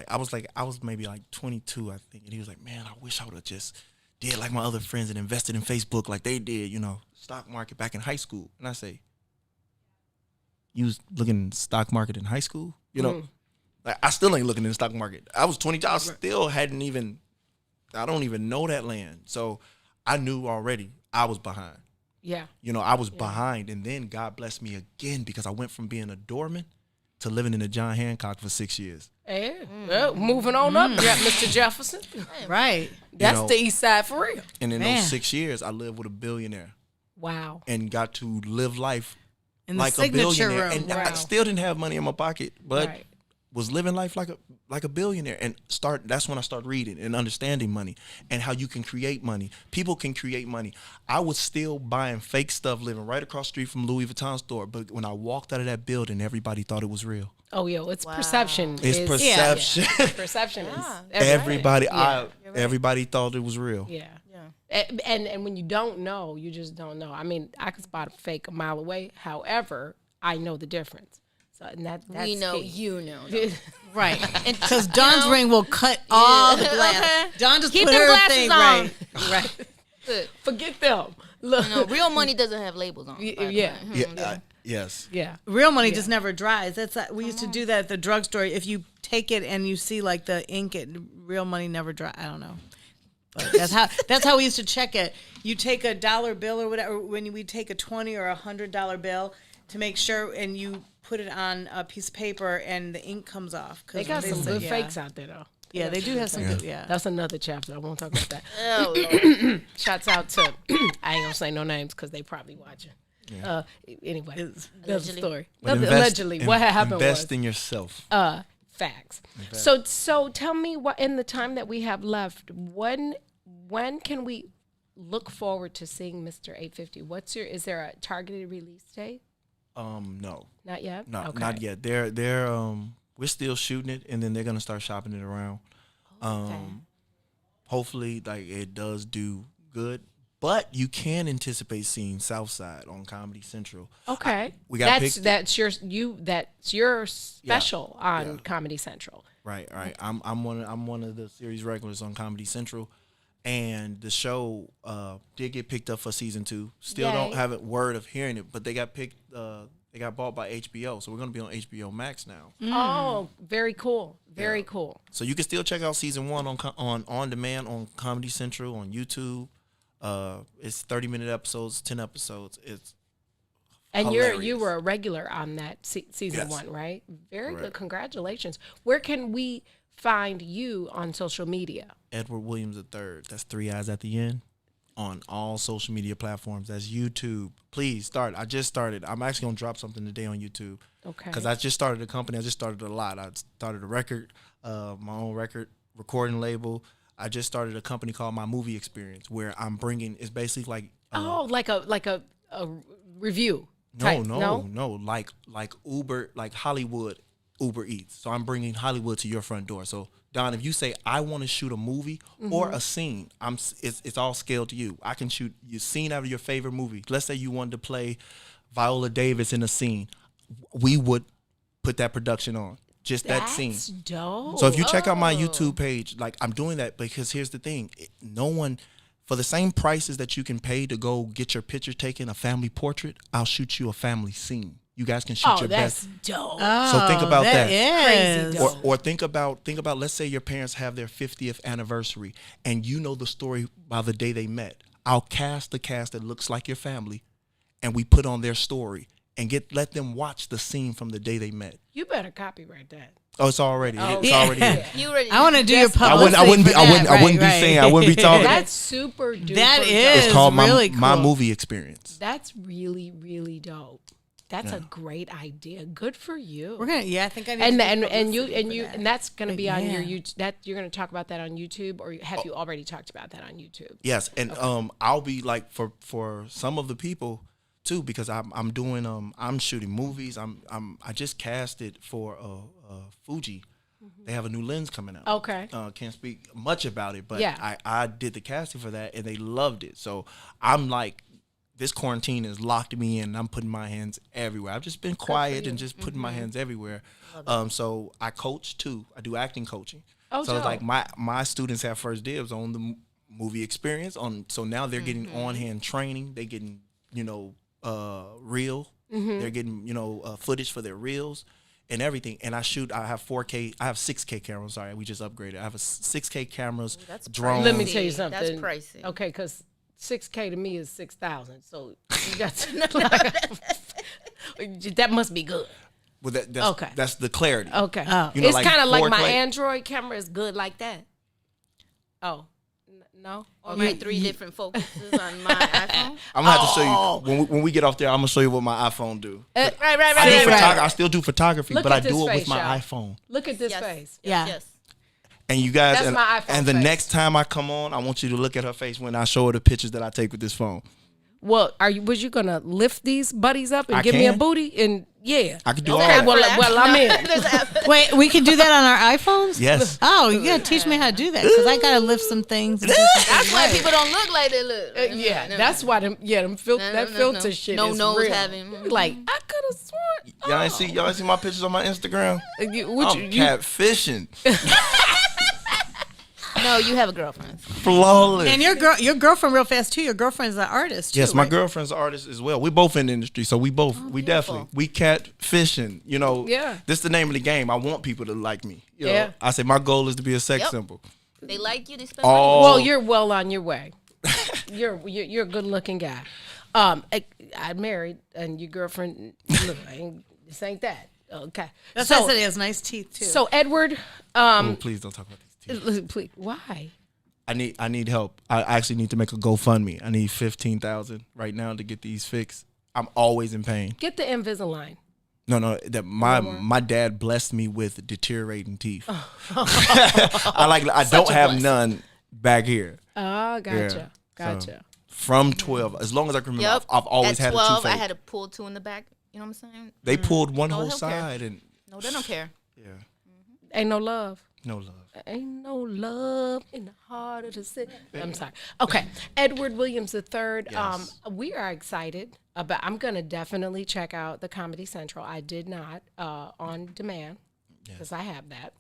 I was maybe like 22, I think, and he was like, man, I wish I would have just did like my other friends and invested in Facebook like they did, stock market back in high school. And I say, you was looking in the stock market in high school? Like I still ain't looking in the stock market. I was 22, I still I don't even know that land. So I knew already I was behind. Yeah. I was behind, and then God blessed me again because I went from being a doorman to living in the John Hancock for 6 years. Yeah. Well, moving on up, Mr. Jefferson. Right. That's the east side for real. And in those 6 years, I lived with a billionaire. Wow. And got to live life in like the a billionaire. room. And I still didn't have money in my pocket, but was living life like a billionaire, and that's when I started reading and understanding money and how you can create money. People can create money. I was still buying fake stuff, living right across the street from Louis Vuitton store, but when I walked out of that building, everybody thought it was real. Oh, it's perception. It's perception. Yeah. Perception is everybody. Right. Everybody thought it was real. Yeah. And when you don't know, you just don't know. I mean, I could spot a fake a mile away. However, I know the difference. So and that's we know key. you know. Right. Because Dawn's ring will cut all the glass. Okay. Dawn just Keep put them her glasses thing on. right. Right. Good. Forget them. Look. No, real money doesn't have labels on. Yeah. Yes. Yeah. Real money just never dries. That's we used to do that at the drugstore. If you take it and you see like the ink, real money never dry. I don't know. But that's how we used to check it. You take a dollar bill or whatever. When we take a $20 or $100 bill to make sure, and you put it on a piece of paper, and the ink comes off. They got some good fakes out there, though. Yeah, they do have some good. Yeah, that's another chapter. I won't talk about that. Oh, Lord. Shouts out to I ain't gonna say no names because they probably watching. Yeah. Anyway, that's a story. Allegedly, what happened invest in yourself. Facts. So tell me, what in the time that we have left, when can we look forward to seeing Mr. 850? Is there a targeted release date? No. Not yet? No, Okay. not yet. They're we're still shooting it, and then they're gonna start shopping it around. Hopefully, like it does do good. But you can anticipate seeing Southside on Comedy Central. Okay, we got that's your special on Comedy Central. Right. I'm one of the series regulars on Comedy Central, and the show did get picked up for season 2. Still don't have a word of hearing it, but they got picked. They got bought by HBO, so we're gonna be on HBO Max now. Oh, very cool. Very cool. So you can still check out season 1 on demand on Comedy Central on YouTube. It's 30-minute episodes, 10 episodes. It's hilarious. You were a regular on that season 1, right? Very good. Congratulations. Where can we find you on social media? Edward Williams III. That's 3 eyes at the end. On all social media platforms. That's YouTube. Please start. I just started. I'm actually gonna drop something today on YouTube. Okay. Because I just started a company. I just started a lot. I started a record, my own record recording label. I just started a company called My Movie Experience, where I'm bringing. It's basically like like a review. Type. No, like Uber, like Hollywood Uber Eats. So I'm bringing Hollywood to your front door. So Don, if you say I want to shoot a movie or a scene, it's all scaled to you. I can shoot your scene out of your favorite movie. Let's say you wanted to play Viola Davis in a scene, we would put that production on. Just that scene. That's dope. So if you check out my YouTube page, like I'm doing that because here's the thing: no one, for the same prices that you can pay to go get your picture taken, a family portrait, I'll shoot you a family scene. You guys can shoot your best. Oh, that's dope. So think about that. Crazy dope. Or think about. Let's say your parents have their 50th anniversary, and you know the story by the day they met. I'll cast the cast that looks like your family, and we put on their story and let them watch the scene from the day they met. You better copyright that. Oh, it's already. It's yeah. already. I want to do your publicity. I wouldn't be saying. I wouldn't be talking. That's super duper. That is It's called really cool. my movie experience. That's really really dope. That's a great idea. Good for you. We're gonna. Yeah, I think I need. And that's gonna be on your YouTube. That you're gonna talk about that on YouTube, or have you already talked about that on YouTube? Yes, and I'll be like for some of the people too, because I'm doing I'm shooting movies. I just casted for Fuji. They have a new lens coming out. Okay. Can't speak much about it, but yeah. I did the casting for that and they loved it. So I'm like, this quarantine has locked me in. I'm putting my hands everywhere. I've just been quiet and just putting my hands everywhere. So I coach too. I do acting coaching. Oh, so it's like my students have first dibs on the movie experience. So now they're getting on-hand training. They're getting, reel. They're getting, footage for their reels and everything. And I have 4K. I have 6K cameras. Sorry, we just upgraded. I have 6K cameras, drones. Let me tell you something. That's pricey. Okay, because 6K to me is 6,000. So you got that must be good. Well, that's the clarity. Okay. It's like kind of like my 4K. Android camera is good like that. Oh, No. Or my 3 different focuses on my iPhone. I'm gonna have to show you when we get off there. I'm gonna show you what my iPhone do. Right. I still do photography, Look but I at this do it face, with my y'all. iPhone. Look at this face. Yes. And you guys, That's my iPhone and the face. next time I come on, I want you to look at her face when I show her the pictures that I take with this phone. Well, was you gonna lift these buddies up and I give me a can. booty? And yeah, I can do all okay. that. Well, I'm in. Wait, we can do that on our iPhones? Yes. Oh, you gotta teach me how to do that because I gotta lift some things. That's why people don't look like they look. That's why them filter shit no is nose real. having. Like I could have sworn. Y'all ain't see my pictures on my Instagram? I'm catfishing. No, you have a girlfriend. Flawless. And your girlfriend real fast too. Your girlfriend's an artist too. Yes, my right? girlfriend's an artist as well. We both in the industry, so we catfishing. You know, this is the name of the game. I want people to like me. You know, I say my goal is to be a sex symbol. They like you. They spend money. Well, you're well on your way. you're a good looking guy. I'm married, and your girlfriend. Look, this ain't that. Okay, That's what I said. He has nice teeth too. So Edward, please don't talk about these teeth. Please, why? I need help. I actually need to make a GoFundMe. I need $15,000 right now to get these fixed. I'm always in pain. Get the Invisalign. No, that my dad blessed me with deteriorating teeth. I don't have none back here. Oh, gotcha. Yeah. So, from 12, as long as I can remember, I've always had a 12, toothache. I had a pull 2 in the back. You know what I'm saying? They pulled one whole they don't side, care. and no, they don't care. Yeah, ain't no love. No love. Ain't no love in the heart of the city. I'm sorry. Okay, Edward Williams III. Yes. We are excited about. I'm gonna definitely check out the Comedy Central. I did not on demand because I have that.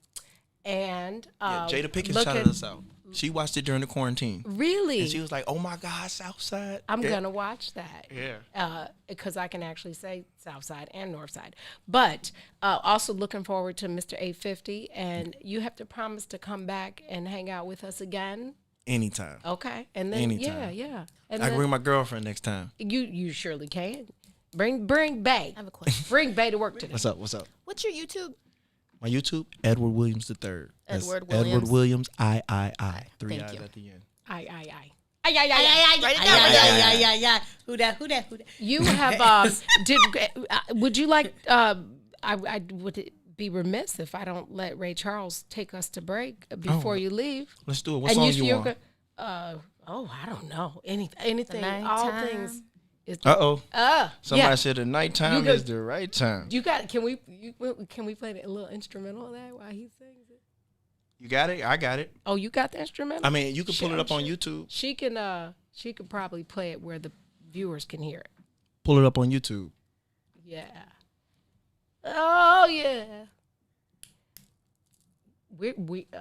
And Jada Pinkett shouted us out. She watched it during the quarantine. Really? And she was like, "Oh my God, Southside." I'm gonna watch that. Yeah. Because I can actually say Southside and Northside. But also looking forward to Mr. 850, and you have to promise to come back and hang out with us again. Anytime. Okay. And then Anytime. yeah. And I can bring my girlfriend next time. You surely can. Bring Bay. I have a question. Bring Bay to work today. What's up? What's your YouTube? My YouTube, Edward Williams III. Edward Edward Williams, I. 3 Thank I's you. at the end. I. Write it down. Yeah. Who that? You have would you like I would it be remiss if I don't let Ray Charles take us to break before you leave. Let's do it. What song you want? I don't know. Anything, all things. Somebody said the nighttime is the right time. You got? Can we play a little instrumental of that while he sings it? You got it. I got it. Oh, you got the instrumental? I mean, you can pull it up on YouTube. She can. She could probably play it where the viewers can hear it. Pull it up on YouTube. Yeah. Oh yeah. We working.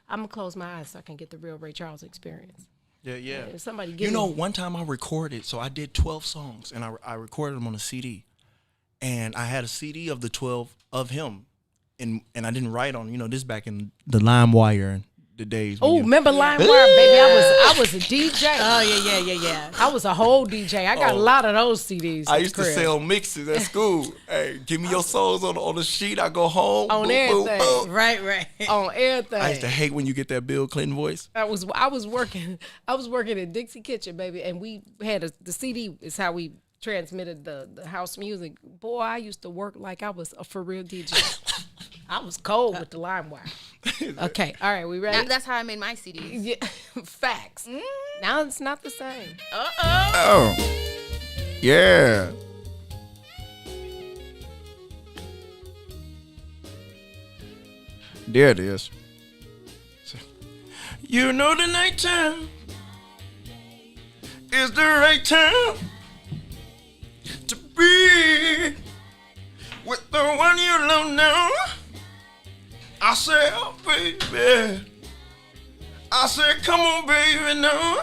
I'm gonna close my eyes so I can get the real Ray Charles experience. Yeah. If somebody one time I recorded, so I did 12 songs, and I recorded them on a CD, and I had a CD of the 12 of him, and I didn't write on, this back in the LimeWire and the days. Oh, remember LimeWire, baby? I was a DJ. Oh yeah. I was a whole DJ. I got a lot of those CDs. I used to sell mixes at school. Hey, give me your songs on the sheet. I go home on everything. Boom. Right. On everything. I used to hate when you get that Bill Clinton voice. I was working at Dixie Kitchen, baby, and we had the CD is how we transmitted the house music. Boy, I used to work like I was a for real DJ. I was cold with the LimeWire. Okay, all right, we ready? That's how I made my CDs. Yeah, facts. Now it's not the same. Oh, yeah. There it is. You know the nighttime is the right time to be with the one you love now. I say, oh, baby. I said, come on, baby, now.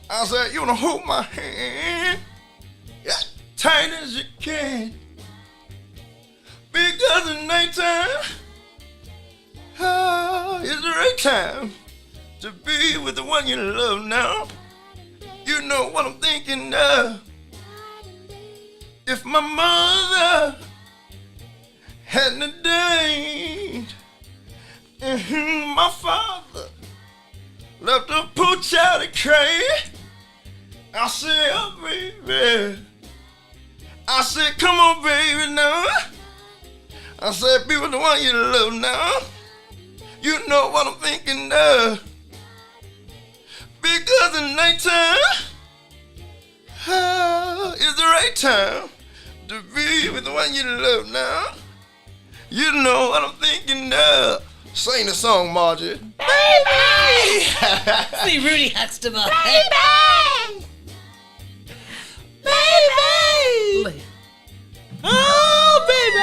I said, you wanna hold my hand tight as you can. Because at nighttime, it's the right time to be with the one you love now. You know what I'm thinking of. If my mother hadn't died, My father left a pooch out of Cray. I said, oh, baby. I said, come on, baby, now. I said, be with the one you love now. You know what I'm thinking of. Because in nighttime is the right time to be with the one you love now. You know what I'm thinking of. Sing the song, Margie. Baby! See Rudy Huxtable. Baby! Baby! Oh, baby!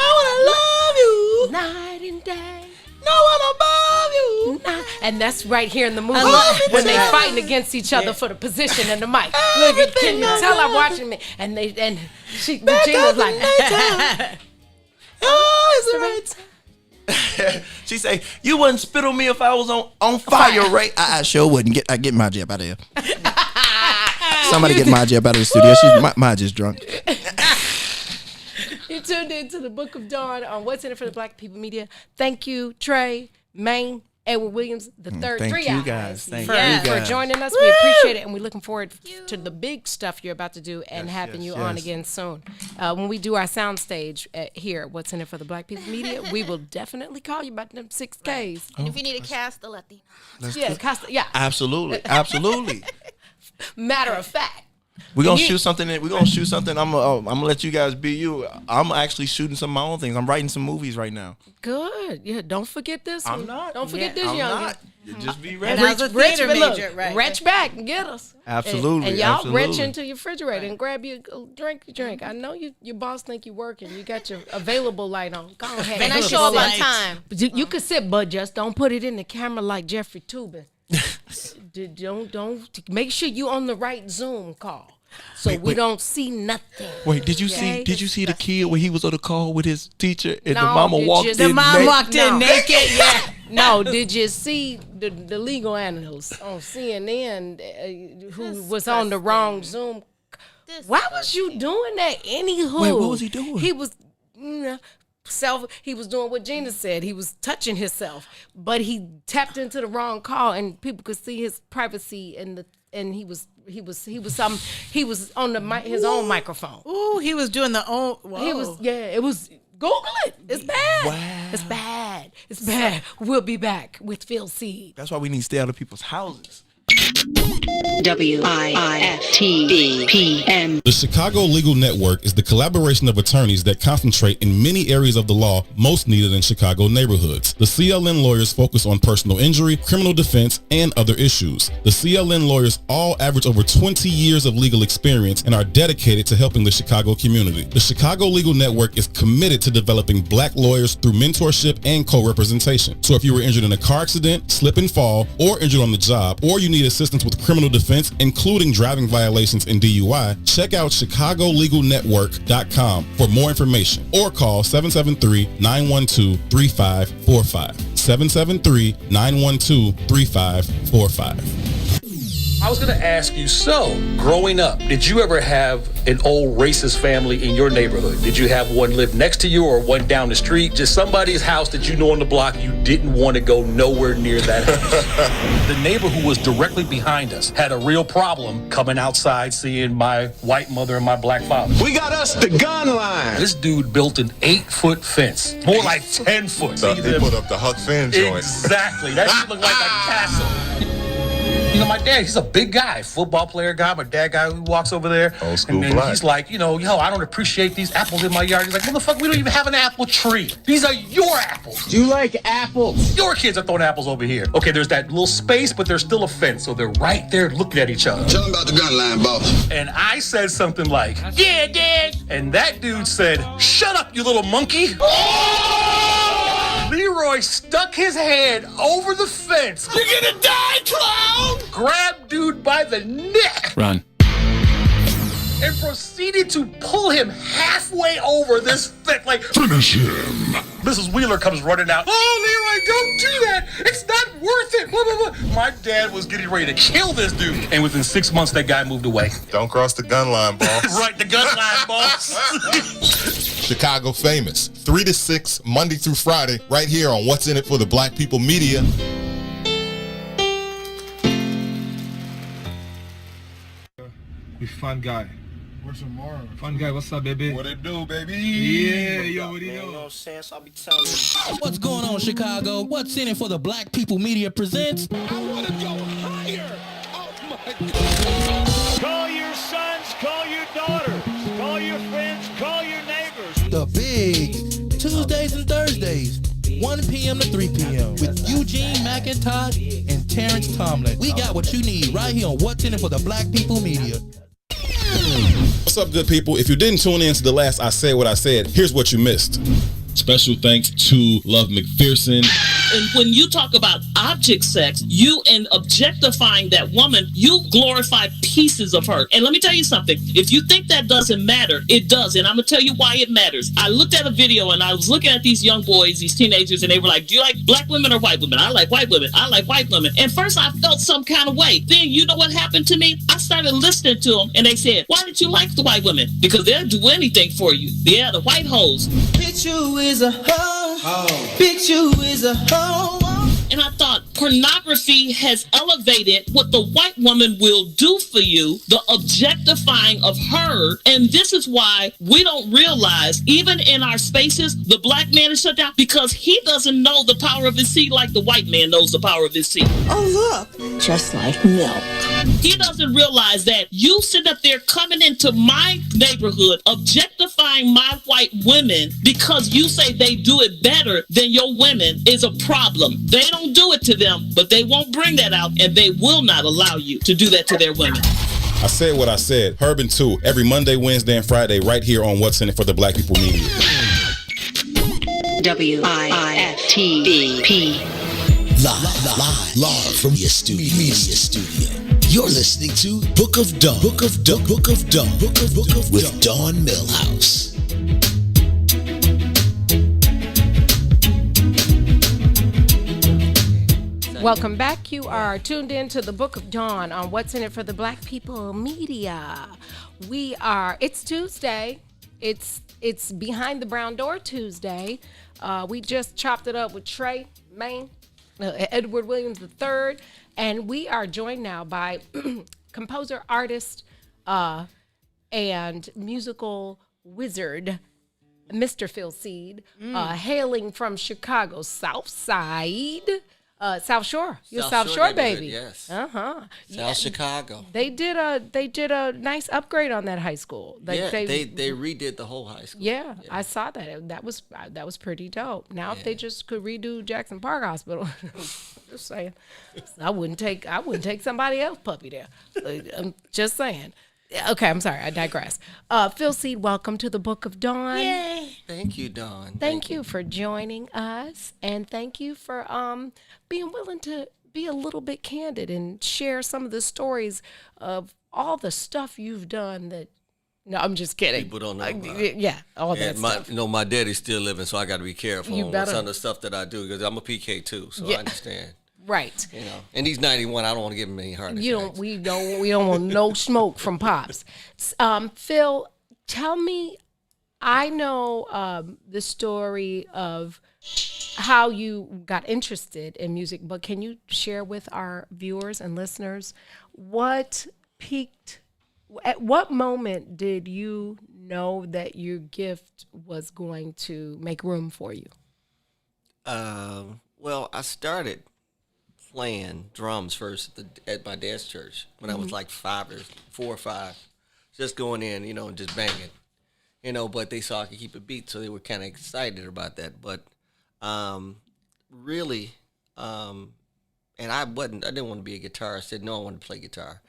I wanna love you Night and day. No one above you. And that's right here in the movie it. when they fighting against each other for the position and the mic. Look, can you tell I'm watching me? And Regina's like, oh, it's the right time. She say, you wouldn't spit on me if I was on fire, right? I sure wouldn't. Get Margie up out of here. Somebody get Margie up out of the studio. Margie's drunk. You tuned in to the Book of Dawn on What's in It for the Black People Media. Thank you, Trey, Maine, Edward Williams, the third. Thank three you eyes guys. Thank for, you for guys. joining us. We appreciate it, and we're looking forward to the big stuff you're about to do and having you on again soon. When we do our soundstage here, What's in It for the Black People Media, we will definitely call you about them 6Ks. Right. And if you need a cast, the Latino. Yeah. Absolutely. Matter of fact. We're gonna shoot something. I'm gonna let you guys be you. I'm actually shooting some of my own things. I'm writing some movies right now. Good. Yeah. Don't forget this. I'm not. Don't forget this, I'm young. not. Just be ready. And as a theater major, right? Reach back and get us. Absolutely. And y'all absolutely. reach into your refrigerator and grab you a drink. I know your boss think you working. You got your available light on. Go ahead. And I show up on time. You can sit, but just don't put it in the camera like Jeffrey Tubin. Don't make sure you on the right Zoom call. So we don't see nothing. Wait, did you see the kid when he was on the call with his teacher and No, the mama walked in? The mom walked in naked. Yeah. No, did you see the legal analyst on CNN who was on the wrong Zoom? Why was you doing that? Anywho, Wait, what was he doing? He was he was doing what Gina said. He was touching himself, but he tapped into the wrong call, and people could see his privacy and he was on his own microphone. Ooh, he was doing the own. Whoa. It was. Google it. It's bad. Wow. It's bad. It's bad. We'll be back with Phil Seed. That's why we need to stay out of people's houses. WIFTBPM. The Chicago Legal Network is the collaboration of attorneys that concentrate in many areas of the law most needed in Chicago neighborhoods. The CLN lawyers focus on personal injury, criminal defense, and other issues. The CLN lawyers all average over 20 years of legal experience and are dedicated to helping the Chicago community. The Chicago Legal Network is committed to developing black lawyers through mentorship and co-representation. So if you were injured in a car accident, slip and fall, or injured on the job, or you need assistance with criminal defense, including driving violations and DUI, check out ChicagoLegalNetwork.com for more information or call 773-912-3545. 773-912-3545. I was going to ask you, so growing up, did you ever have an old racist family in your neighborhood? Did you have one live next to you or one down the street? Just somebody's house that you know on the block you didn't want to go nowhere near that house? The neighbor who was directly behind us had a real problem coming outside seeing my white mother and my black father. We got us the gun line. This dude built an 8-foot fence, more like 10 foot. So they put up the Huck Finn joint. Exactly. That shit looked like a castle. You know, my dad, he's a big guy, football player guy, my dad guy who walks over there. Old school and then black. he's like, I don't appreciate these apples in my yard. He's like, motherfucker, we don't even have an apple tree. These are your apples. Do you like apples? Your kids are throwing apples over here. Okay, there's that little space, but there's still a fence. So they're right there looking at each other. Tell them about the gun line, boss. And I said something like, yeah, Dad. And that dude said, shut up, you little monkey. Leroy stuck his hand over the fence. You're gonna die, clown! Grabbed dude by the neck. Run. And proceeded to pull him halfway over this fence. Like, Finish him. Mrs. Wheeler comes running out. Oh, Leroy, don't do that. It's not worth it. Blah, blah, blah. My dad was getting ready to kill this dude. And within 6 months, that guy moved away. Don't cross the gun line, boss. Right, the gun line, boss. Chicago famous. 3 to 6, Monday through Friday, right here on What's in It for the Black People Media. We fun guy. Where's tomorrow? Fun guy, what's up, baby? What it do, baby? Yeah, yo, what do you know? You know what I'm saying? So I'll be telling you. What's going on, Chicago? What's in it for the Black People Media presents? I want to go higher. Oh my God. Call your sons, call your daughters, call your friends, call your neighbors. The big Tuesdays and Thursdays, 1 p.m. to 3 p.m. with Eugene McIntosh and Terrence Tomlin. We got what you need right here on What's in it for the Black People Media. What's up, good people? If you didn't tune in to the last I Said What I Said, here's what you missed. Special thanks to Love McPherson. And when you talk about object sex, you and objectifying that woman, you glorify pieces of her. And let me tell you something. If you think that doesn't matter, it does. And I'm going to tell you why it matters. I looked at a video and I was looking at these young boys, these teenagers, and they were like, do you like black women or white women? I like white women. I like white women. And first I felt some kind of way. Then you know what happened to me? I started listening to them and they said, why did you like the white women? Because they'll do anything for you. Yeah, the white hoes. Bitch, you is a hoe. Bitch, you is a hoe. And I thought pornography has elevated what the white woman will do for you, the objectifying of her. And this is why we don't realize, even in our spaces, the black man is shut down because he doesn't know the power of his seed like the white man knows the power of his seed. Oh, look, just like milk. He doesn't realize that you sit up there coming into my neighborhood, objectifying my white women because you say they do it better than your women is a problem. They don't do it to them, but they won't bring that out, and they will not allow you to do that to their women. I said what I said. Herb and 2, every Monday, Wednesday, and Friday, right here on What's in It for the Black People Media. WIFTP. Live from your media studio. You're listening to Book of Dawn. Book of Dawn. Book of Dawn. Book of with Dawn Millhouse. Welcome back. You are tuned in to the Book of Dawn on What's in It for the Black People Media. It's Tuesday. It's Behind the Brown Door Tuesday. We just chopped it up with Trey Maine, Edward Williams III, and we are joined now by composer, artist, and musical wizard, Mr. Phil Seed, hailing from Chicago's South Side. South Shore. You're South Shore baby. Yes. South Chicago. They did a nice upgrade on that high school. They redid the whole high school. Yeah, I saw that. That was pretty dope. Now if they just could redo Jackson Park Hospital, just saying, I wouldn't take somebody else's puppy there. I'm just saying. Okay, I'm sorry. I digress. Phil Seed, welcome to the Book of Dawn. Yay! Thank you, Dawn. Thank you for joining us, and thank you for being willing to be a little bit candid and share some of the stories of all the stuff you've done that. No, I'm just kidding. People don't know. All that stuff. My daddy's still living, so I got to be careful on some of the stuff that I do because I'm a PK too, so I understand. Right. And he's 91. I don't want to give him any heart attacks. We don't want no smoke from Pops. Phil, tell me, I know the story of how you got interested in music, but can you share with our viewers and listeners at what moment did you know that your gift was going to make room for you? Well, I started playing drums first at my dad's church when I was like 4 or 5, just going in, and just banging, but they saw I could keep a beat, so they were kind of excited about that. But really, and I didn't want to be a guitarist. I said, no, I wanted to play guitar.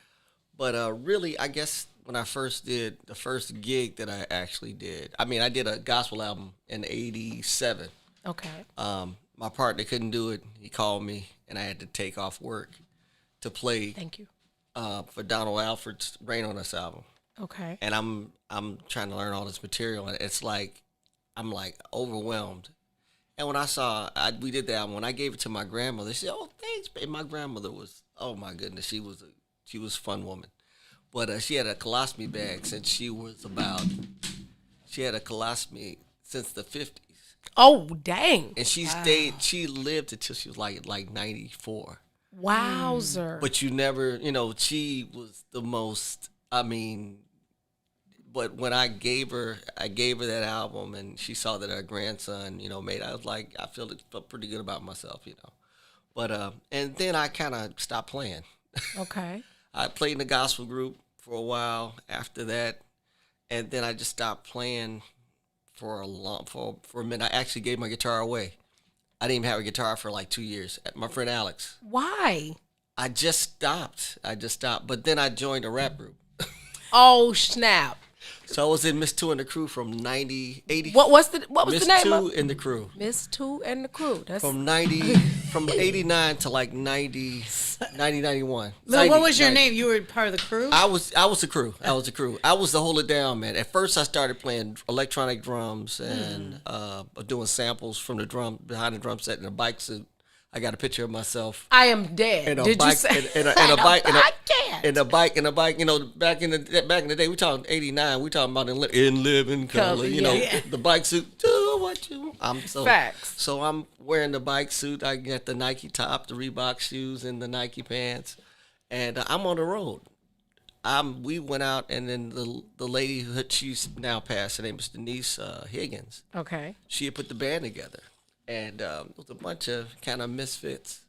But really, I guess when I first did the first gig that I actually did, I did a gospel album in '87. Okay. My partner couldn't do it. He called me, and I had to take off work to play. Thank you. For Donald Alford's Rain on Us album. Okay. And I'm trying to learn all this material, and it's like I'm like overwhelmed. And when we did the album, when I gave it to my grandmother, she said, "Oh, thanks, babe." My grandmother was, oh my goodness, she was a fun woman, but she had a colostomy bag since she had a colostomy since the 50s. Oh, dang. And she stayed. She lived until she was like 94. Wowzer. But you never, she was the most. I mean, but when I gave her that album, and she saw that her grandson, made. I was like, I felt pretty good about myself, But and then I kind of stopped playing. Okay. I played in the gospel group for a while after that, and then I just stopped playing for a minute. I actually gave my guitar away. I didn't even have a guitar for like 2 years. My friend Alex. Why? I just stopped. But then I joined a rap group. Oh, snap. So I was in Miss Two and the Crew from 80. What was the name? Miss Two and the Crew. Miss Two and the Crew. That's from 89 to like 90, 91. So what was your name? You were part of the crew? I was the crew. I was the hold it down man. At first I started playing electronic drums and doing samples from the drum behind the drum set in a bike suit. I got a picture of myself. I am dead. Did you say? In a bike. Back in the day, we talking 89. We talking about in living color. The bike suit. Do what you want. Facts. So I'm wearing the bike suit. I got the Nike top, the Reebok shoes, and the Nike pants, and I'm on the road. We went out, and then the lady who she's now passed. Her name is Denise Higgins. Okay. She had put the band together. And it was a bunch of kind of misfits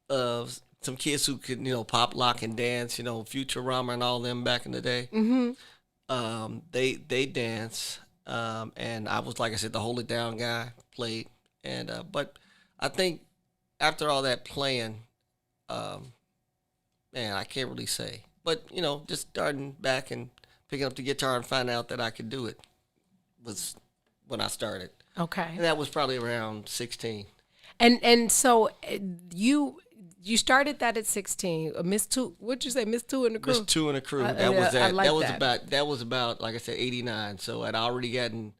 of some kids who could, pop, lock, and dance, Futurama and all them back in the day. Mm-hmm. They dance, and I was, like I said, the hold it down guy, played. And but I think after all that playing, man, I can't really say. But, just starting back and picking up the guitar and finding out that I could do it was when I started. Okay. And that was probably around 16. And so you started that at 16. Miss Two, what'd you say? Miss Two and the Crew. Miss Two and the Crew. That was about like I said 89. So I'd already gotten.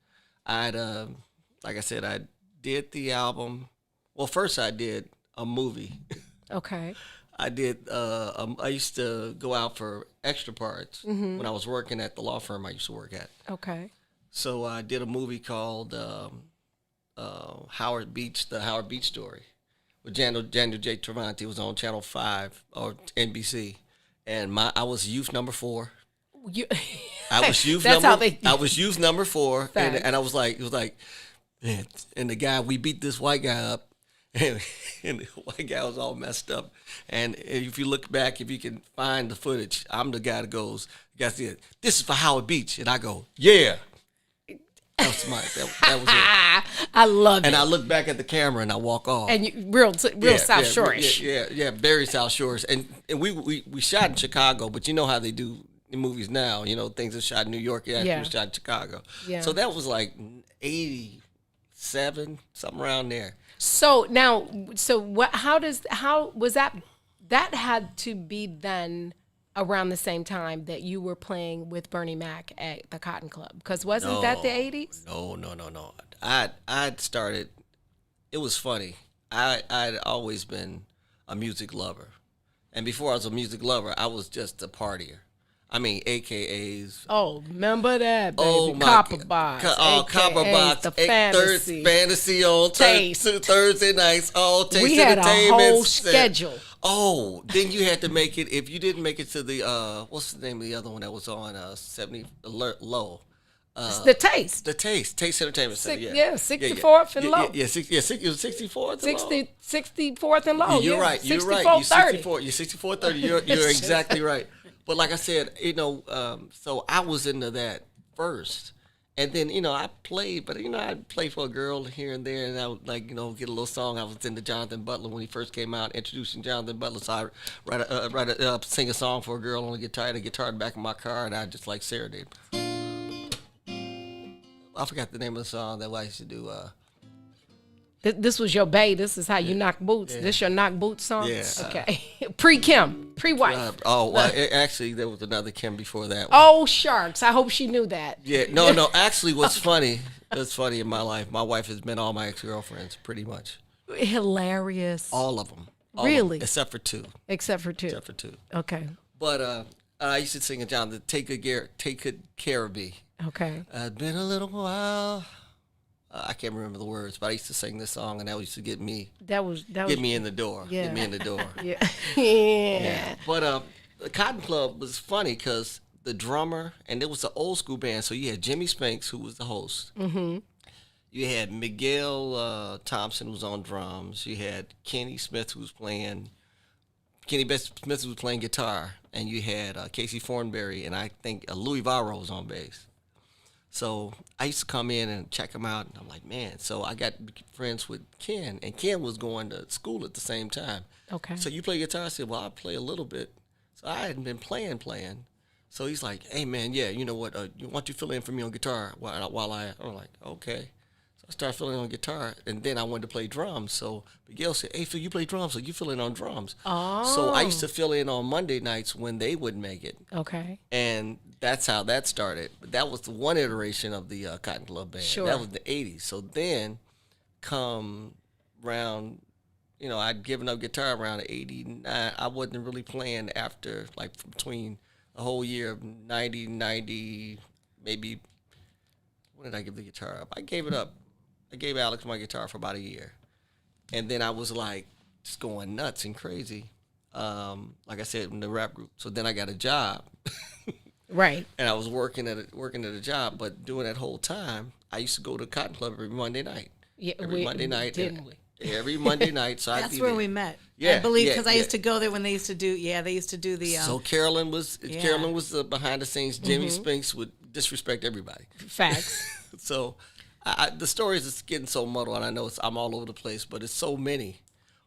Like I said, I did the album. Well, first I did a movie. Okay. I did. I used to go out for extra parts when I was working at the law firm I used to work at. Okay. So I did a movie called Howard Beach, the Howard Beach Story, with Daniel J. Travanti. It was on Channel 5 or NBC, and I was youth number 4. I was youth number 4, and I was like, it was like, man, and the guy, we beat this white guy up, and the white guy was all messed up. And if you look back, if you can find the footage, I'm the guy that goes, the guy said, "This is for Howard Beach," and I go, "Yeah." That was that was it. I love it. And I look back at the camera and I walk off. And you, real South Shore-ish. Yeah, very South Shores. And we shot in Chicago, but you know how they do in movies now. Things are shot in New York. Yeah, we shot in Chicago. Yeah. So that was like 87, something around there. So now, how was that? That had to be then around the same time that you were playing with Bernie Mac at the Cotton Club, because wasn't that the 80s? No. I'd started. It was funny. I'd always been a music lover, and before I was a music lover, I was just a partier. I mean, AKAs. Oh, remember that, baby. Oh, my Copper Box. Copper Box. The Fantasy. Fantasy on Thursday nights. All Taste We had Entertainment. a whole schedule. Oh, then you had to make it. If you didn't make it to the, what's the name of the other one that was on 70 Alert Low? The Taste. The Taste Entertainment Center, yeah. 64th and Low. It was 64th and Low. 64th and Low. You're right. You're 6430. You're exactly right. But like I said, so I was into that first. And then, I played, but, I'd play for a girl here and there, and I would, get a little song. I was into Jonathan Butler when he first came out, introducing Jonathan Butler. So I sing a song for a girl on the guitar, in the back of my car, and I just serenade. I forgot the name of the song that I used to do. This was your bae. This is how you knock boots. Yeah. This your knock boots song? Yeah. Okay. Pre-Kim. Pre-wife. Actually, there was another Kim before that one. Oh, sharks. I hope she knew that. Yeah. No. Actually, what's funny in my life, my wife has been all my ex-girlfriends, pretty much. Hilarious. All of them. Really? Except for two. Except for two. Okay. But I used to sing a John, Take Good Care of Me. Okay. Been a little while. I can't remember the words, but I used to sing this song, and that used to get me get me in the door. Yeah. Get me in the door. yeah. But the Cotton Club was funny because the drummer, and it was an old school band, so you had Jimmy Spinks, who was the host. Mm-hmm. You had Miguel Thompson, who was on drums. You had Kenny Smith, who was playing guitar, and you had Casey Thornberry, and I think Louis Varro was on bass. So I used to come in and check him out, and I'm like, man. So I got friends with Ken, and Ken was going to school at the same time. Okay. So you play guitar? I said, well, I play a little bit. So I hadn't been playing. So he's like, hey, man, yeah, you know what? Why don't you fill in for me on guitar while I'm like, okay. So I started filling in on guitar, and then I wanted to play drums. So Miguel said, hey, Phil, you play drums, so you fill in on drums. Oh. So I used to fill in on Monday nights when they wouldn't make it. Okay. And that's how that started. But that was the one iteration of the Cotton Club Band. Sure. That was the 80s. So then come around, I'd given up guitar around 89. I wasn't really playing after, like, between the whole year of 90, maybe, when did I give the guitar up? I gave it up. I gave Alex my guitar for about a year. And then I was, like, just going nuts and crazy, like I said, in the rap group. So then I got a job. Right. And I was working at a job, but during that whole time, I used to go to Cotton Club every Monday night. Yeah, every Monday night. Didn't we? Every Monday night. So that's where we met. Yeah, I believe because I yeah. used to go there when they used to do. Yeah, they used to do the. So Carolyn was behind the scenes. Jimmy Spinks would disrespect everybody. Facts. So the stories is getting so muddled, and I know I'm all over the place, but it's so many.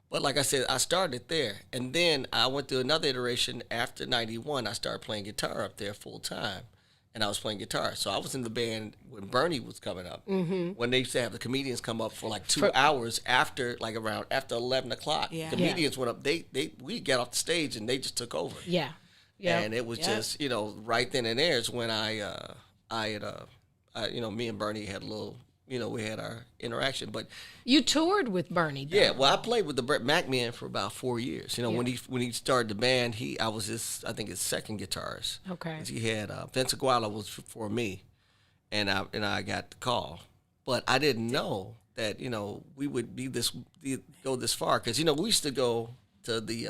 But like I said, I started there, and then I went through another iteration after 91. I started playing guitar up there full time, and I was playing guitar. So I was in the band when Bernie was coming up, when they used to have the comedians come up for like 2 hours after 11 o'clock. Yeah. Comedians went up. We got off the stage and they just took over. Yeah. Yeah. And it was just right then and there is when me and Bernie had a little. We had our interaction, but you toured with Bernie. Though. Yeah, well, I played with the Brett Mac Man for about 4 years. When he started the band, I was his second guitarist. Okay. He had Vince Aguila was for me, and I got the call, but I didn't know that we would go this far because we used to go to the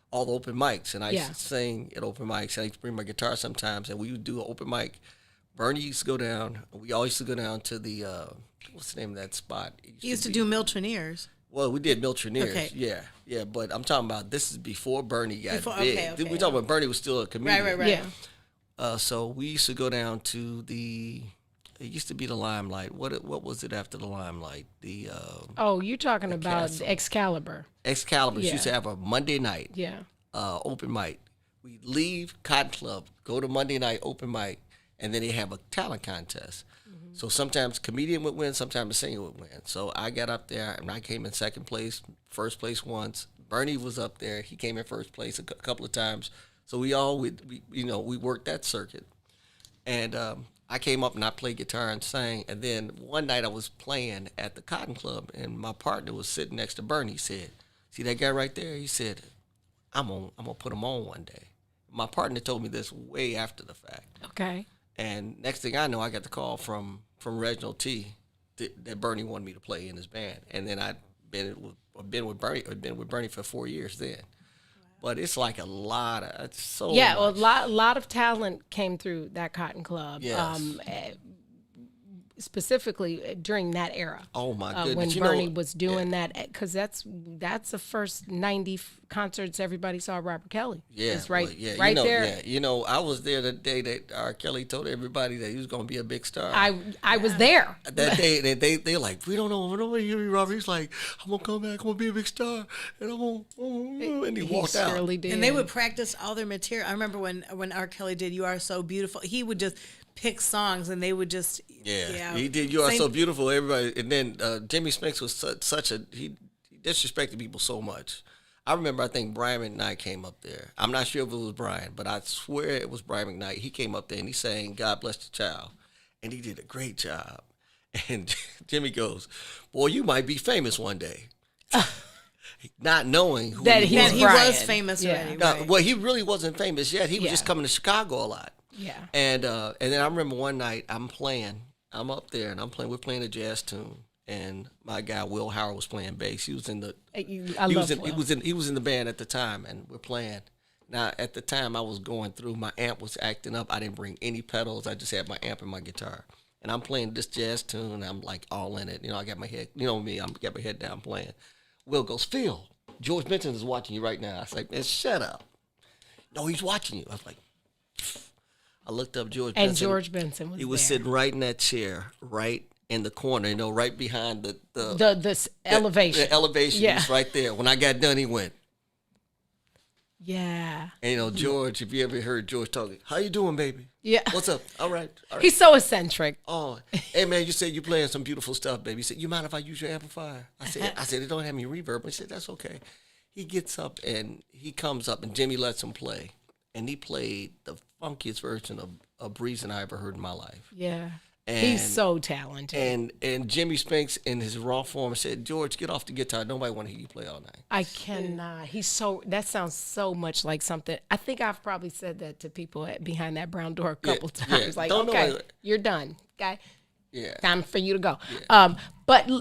all the open mics, and I used to sing at open mics. And I used to bring my guitar sometimes, and we would do an open mic. Bernie used to go down. We all used to go down to the, what's the name of that spot? He used to do Miltroneers. Well, we did Miltroneers. Okay. Yeah. But I'm talking about this is before Bernie got big. Okay. We're talking about Bernie was still a comedian. Right. Yeah. So we used to go down to it used to be the Limelight. What was it after the Limelight? You're talking about Castle. Excalibur. Excalibur. Yeah. Used to have a Monday night. Yeah. Open mic. We leave Cotton Club, go to Monday night open mic. And then they have a talent contest. Mm-hmm. So sometimes comedian would win, sometimes the singer would win. So I got up there, and I came in second place, first place once. Bernie was up there. He came in first place a couple of times. So we worked that circuit. And I came up and I played guitar and sang. And then one night I was playing at the Cotton Club, and my partner was sitting next to Bernie. He said, see that guy right there? He said, I'm gonna put him on one day. My partner told me this way after the fact. Okay. And next thing I know, I got the call from Reginald T. that Bernie wanted me to play in his band. And then I'd been with Bernie for 4 years then. But it's like a lot of a lot of talent came through that Cotton Club. Yes. Specifically during that era. Oh my goodness! When Bernie was doing that, because that's the first 90 concerts everybody saw Robert Kelly. Yeah, it's right there. Yeah, I was there the day that R. Kelly told everybody that he was going to be a big star. I was there that day. They like, we don't know when you hear me, Robert. He's like, I'm gonna come back. I'm gonna be a big star, and I'm gonna. And he walked out. Surely did. And they would practice all their material. I remember when R. Kelly did "You Are So Beautiful," he would just pick songs and they would just he did "You Are So Beautiful." Everybody, and then Jimmy Spinks was he disrespected people so much. I remember, I think Brian McKnight came up there. I'm not sure if it was Brian, but I swear it was Brian McKnight. He came up there and he sang "God Bless the Child," and he did a great job. And Jimmy goes, "Boy, you might be famous one day." Not knowing who he was famous already. Right? Well, he really wasn't famous yet. He was just coming to Chicago a lot. Yeah. And then I remember one night I'm playing I'm up there and we're playing a jazz tune, and my guy Will Howard was playing bass. He was in the he was in the band at the time, and we're playing. Now at the time I was going through, my amp was acting up. I didn't bring any pedals. I just had my amp and my guitar, and I'm playing this jazz tune. And I'm like all in it. I got my head, me. I'm got my head down playing. Will goes, Phil, George Benson is watching you right now. I was like, man, shut up. No, he's watching you. I was like, I looked up George Benson. And George Benson was He was sitting right in that chair, right in the corner, right behind the elevation. The elevation. Yeah. He was right there. When I got done, he went. Yeah. And George, if you ever heard George talking, how you doing, baby? Yeah. What's up? All right. He's so eccentric. Oh, hey man, you said you're playing some beautiful stuff, baby. He said, you mind if I use your amplifier? I said, it don't have any reverb. He said, that's okay. He gets up and he comes up and Jimmy lets him play. And he played the funkiest version of Breezing I ever heard in my life. Yeah. And, he's so talented. And Jimmy Spinks in his raw form said, George, get off the guitar. Nobody want to hear you play all night. I cannot. That sounds so much like something. I think I've probably said that to people behind that brown door a couple times. Like, don't okay, know. You're done, guy. Yeah. Time for you to go. Yeah. But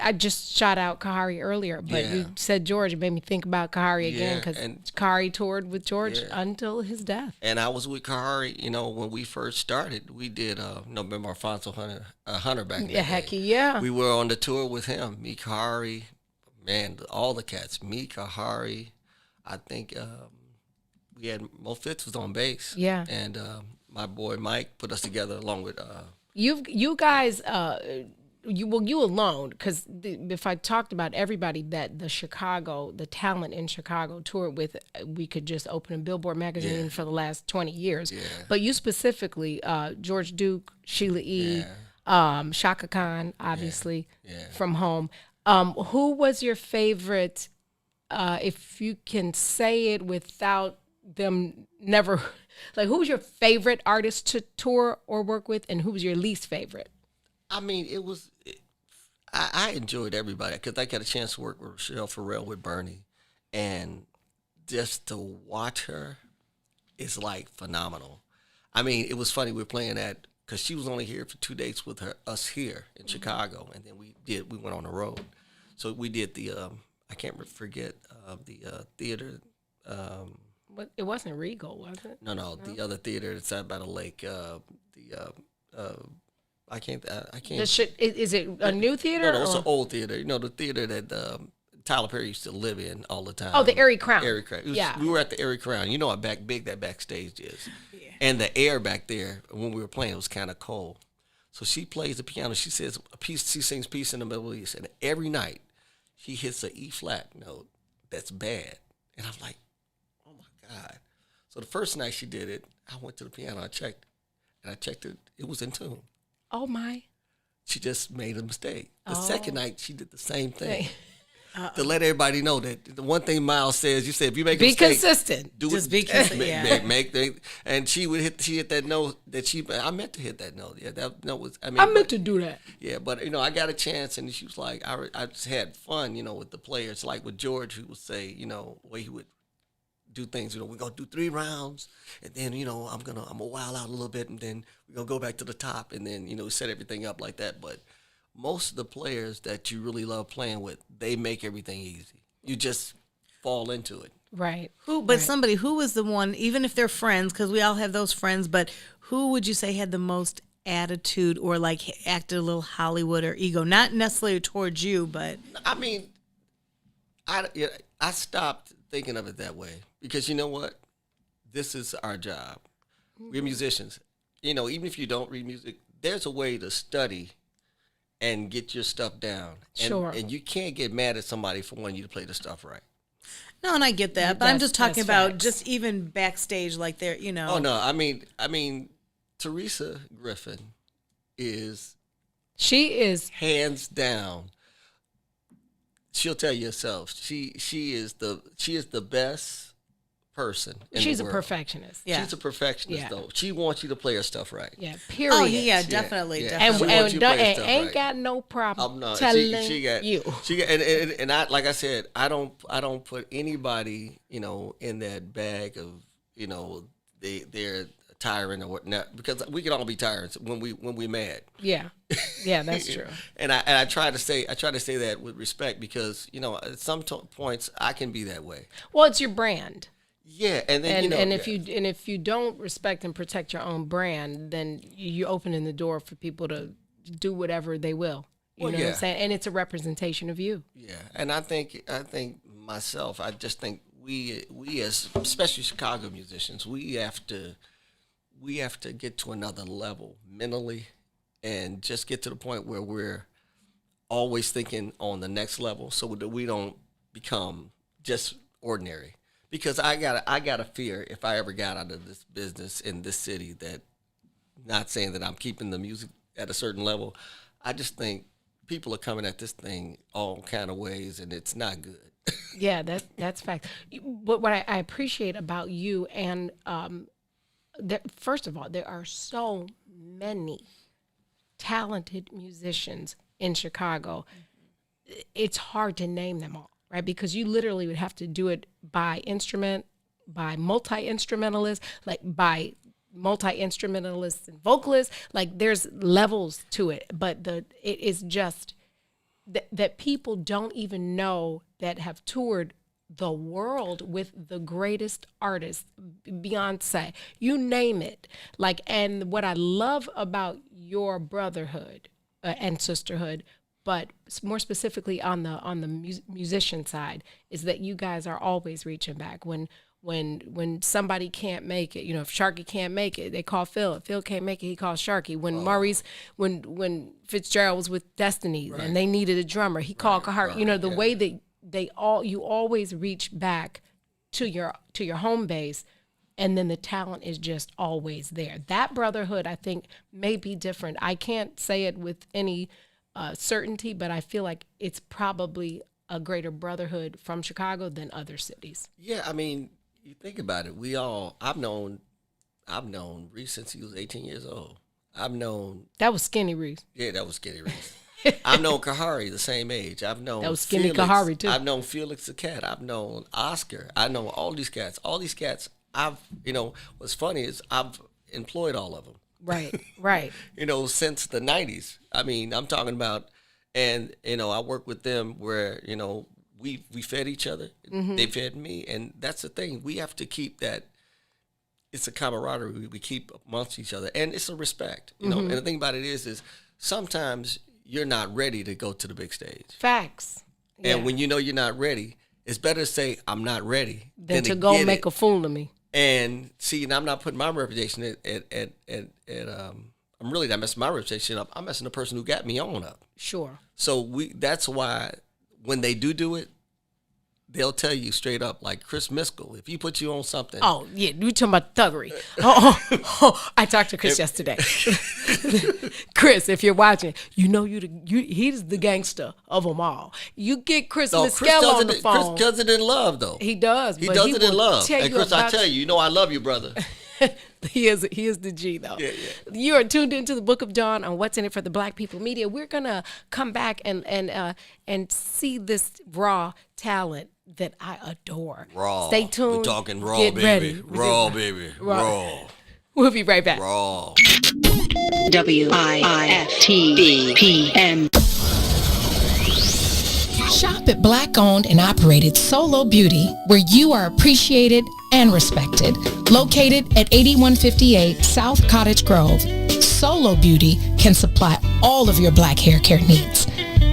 I just shot out Kahari earlier, but you said George. It made me think about Kahari again because Kahari toured with George until his death. And I was with Kahari, when we first started. We did, remember Alfonso Hunter back then. Yeah, heck yeah. We were on the tour with him. Me, Kahari, man, all the cats. Me, Kahari. I think we had Mo Fitz was on bass. Yeah. And my boy Mike put us together along with... You guys, you alone, because if I talked about everybody that the talent in Chicago toured with, we could just open a Billboard magazine for the last 20 years. Yeah. But you specifically, George Duke, Sheila E., Shaka Khan, obviously, from home. Who was your favorite, if you can say it without them never... Like, who was your favorite artist to tour or work with, and who was your least favorite? I mean, I enjoyed everybody because I got a chance to work with Rochelle Farrell with Bernie, and just to watch her is like phenomenal. I mean, it was funny. We were playing that because she was only here for 2 days with us here in Chicago, and then we went on the road. So we did the I can't forget the theater. But it wasn't Regal, was it? No, the other theater that's out by the lake. I can't. Is it a new theater? No, it's an old theater. The theater that Tyler Perry used to live in all the time. Oh, the Erie Crown. Erie Crown. Yeah. We were at the Erie Crown. You know how big that backstage is. Yeah. And the air back there when we were playing was kind of cold. So she plays the piano. She says she sings Peace in the Middle East, and every night she hits a E flat note that's bad, and I'm like, God. So the first night she did it, I went to the piano, I checked it, it was in tune. Oh my. She just made a mistake. The second night she did the same thing. To let everybody know that the one thing Miles says, you said if you make a mistake, consistent. Be consistent. And she hit that note that I meant to hit that note. Yeah, that note was I meant to do that. Yeah, but I got a chance, and she was like, I just had fun, with the players, like with George, who would say, the way he would do things, we're gonna do 3 rounds, and then I'm gonna wild out a little bit, and then we're gonna go back to the top, and then set everything up like that. But most of the players that you really love playing with, they make everything easy. You just fall into it. Right. Who was the one, even if they're friends, because we all have those friends, but who would you say had the most attitude or like acted a little Hollywood or ego? Not necessarily towards you, but I mean, I stopped thinking of it that way. Because you know what? This is our job. We're musicians. Even if you don't read music, there's a way to study and get your stuff down. Sure. And you can't get mad at somebody for wanting you to play the stuff right. No, and I get that. But I'm just talking about just even backstage like there, Oh, no. I mean, Teresa Griffin She is. Hands down. She'll tell you herself. She is the best person in She's the world. A perfectionist. Yeah. She's a perfectionist, though. She wants you to play her stuff right. Yeah, period. Oh, yeah, definitely. And ain't got no problem telling you. And I, like I said, I don't put anybody, in that bag of, they're tiring or whatnot, because we can all be tired when we mad. Yeah, yeah, that's true. And I try to say that with respect, because at some points I can be that way. Well, it's your brand. Yeah, and then if you don't respect and protect your own brand, then you're opening the door for people to do whatever they will. You know what I'm saying? And it's a representation of you. Yeah, and I think myself, I just think we as especially Chicago musicians, we have to get to another level mentally, and just get to the point where we're always thinking on the next level, so that we don't become just ordinary. Because I got a fear, if I ever got out of this business in this city, that, not saying that I'm keeping the music at a certain level, I just think people are coming at this thing all kind of ways, and it's not good. Yeah, that's fact. But what I appreciate about you, and first of all, there are so many talented musicians in Chicago. It's hard to name them all, right? Because you literally would have to do it by instrument, by multi-instrumentalists, by multi-instrumentalists and vocalists. Like, there's levels to it, but it is just that people don't even know that have toured the world with the greatest artists, Beyonce, you name it. And what I love about your brotherhood and sisterhood, but more specifically on the musician side, is that you guys are always reaching back. When somebody can't make it, if Sharky can't make it, they call Phil. If Phil can't make it, he calls Sharky. When Maurice, when Fitzgerald was with Destiny, right, and they needed a drummer, he called Kahar. Right, way that you always reach back to your home base, and then the talent is just always there. That brotherhood, I think, may be different. I can't say it with any certainty, but I feel like it's probably a greater brotherhood from Chicago than other cities. Yeah, I mean, you think about it. I've known Reese since he was 18 years old. That was Skinny Reese. Yeah, that was Skinny Reese. I've known Kahari the same age. I've known that was Skinny Kahari too. I've known Felix the Cat. I've known Oscar. I know all these cats. What's funny is I've employed all of them. Right. Since the 90s. I mean, I'm talking about, and I work with them where we fed each other. Mm-hmm. They fed me, and that's the thing. We have to keep that. It's a camaraderie we keep amongst each other, and it's a respect. Mm-hmm. And the thing about it is sometimes you're not ready to go to the big stage. Facts. And when you're not ready, it's better to say I'm not ready than to go make a fool of me. And see, and I'm not putting my reputation I'm really not messing my reputation up. I'm messing the person who got me on up. Sure. So that's why when they do it, they'll tell you straight up, like Chris Miskell, if he puts you on something. Oh, yeah, you talking about thuggery. I talked to Chris yesterday. Chris, if you're watching, he's the gangster of them all. You get Chris Miskell on the phone. Chris does it in love, though. He does. He does it in love. And Chris, I tell you, I love you, brother. He is the G, though. Yeah. You are tuned into the Book of Dawn on What's in It for the Black People Media. We're gonna come back and see this raw talent that I adore. Raw. Stay tuned. We're talking raw, Get baby. ready. Raw, baby. Raw. We'll be right back. Raw. WIFTBPM. Shop at Black-owned and operated Solo Beauty, where you are appreciated and respected. Located at 8158 South Cottage Grove, Solo Beauty can supply all of your black hair care needs.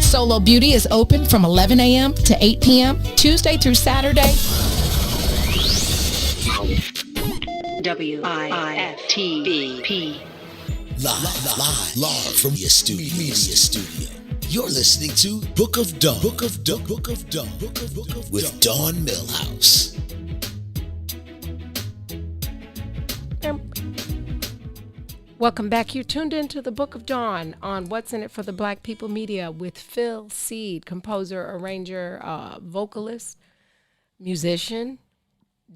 Solo Beauty is open from 11 a.m. to 8 p.m., Tuesday through Saturday. WIFTBP. Live from your studio. You're listening to Book of Dawn. With Dawn Millhouse. Welcome back. You're tuned into the Book of Dawn on What's in It for the Black People Media with Phil Seed, composer, arranger, vocalist, musician,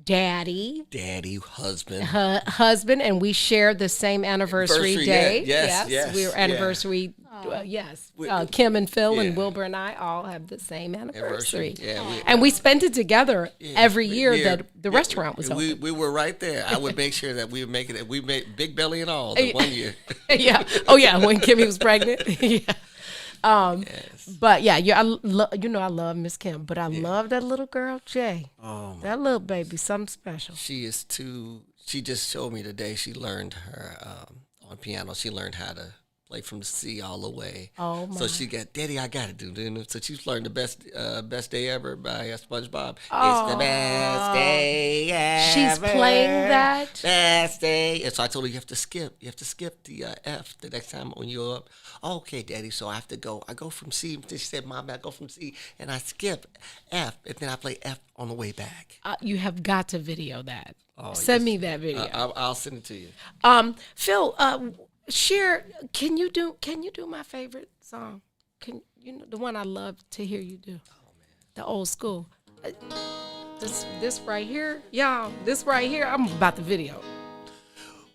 daddy, husband, and we share the same anniversary day. Yes. We were anniversary Yes. Kim and Phil and Wilbur and I all have the same anniversary. Yeah, and we spent it together every year that the restaurant was open. We were right there. I would make sure that we would make it. We made Big Belly and all the 1 year. Yeah. Oh, yeah. When Kimmy was pregnant. Yeah. But yeah, I love Miss Kim, but I love that little girl, Jay. Oh, that little baby, something special. She is too. She just showed me today. She learned her on piano. She learned how to play from the C all the way. Oh my! So she got, Daddy, I got to do this. So she's learned the best day ever by SpongeBob. Oh. It's the best day ever. She's playing that. Best day. And so I told her you have to skip. You have to skip the F the next time when you're up. Okay, Daddy. So I have to go. I go from C. She said, Mom, I go from C and I skip F, and then I play F on the way back. You have got to video that. Oh, Send me that video. I'll send it to you. Phil, share. Can you do my favorite song? Can you know the one I love to hear you do? Oh man, the old school. This right here, y'all. This right here. I'm about the video.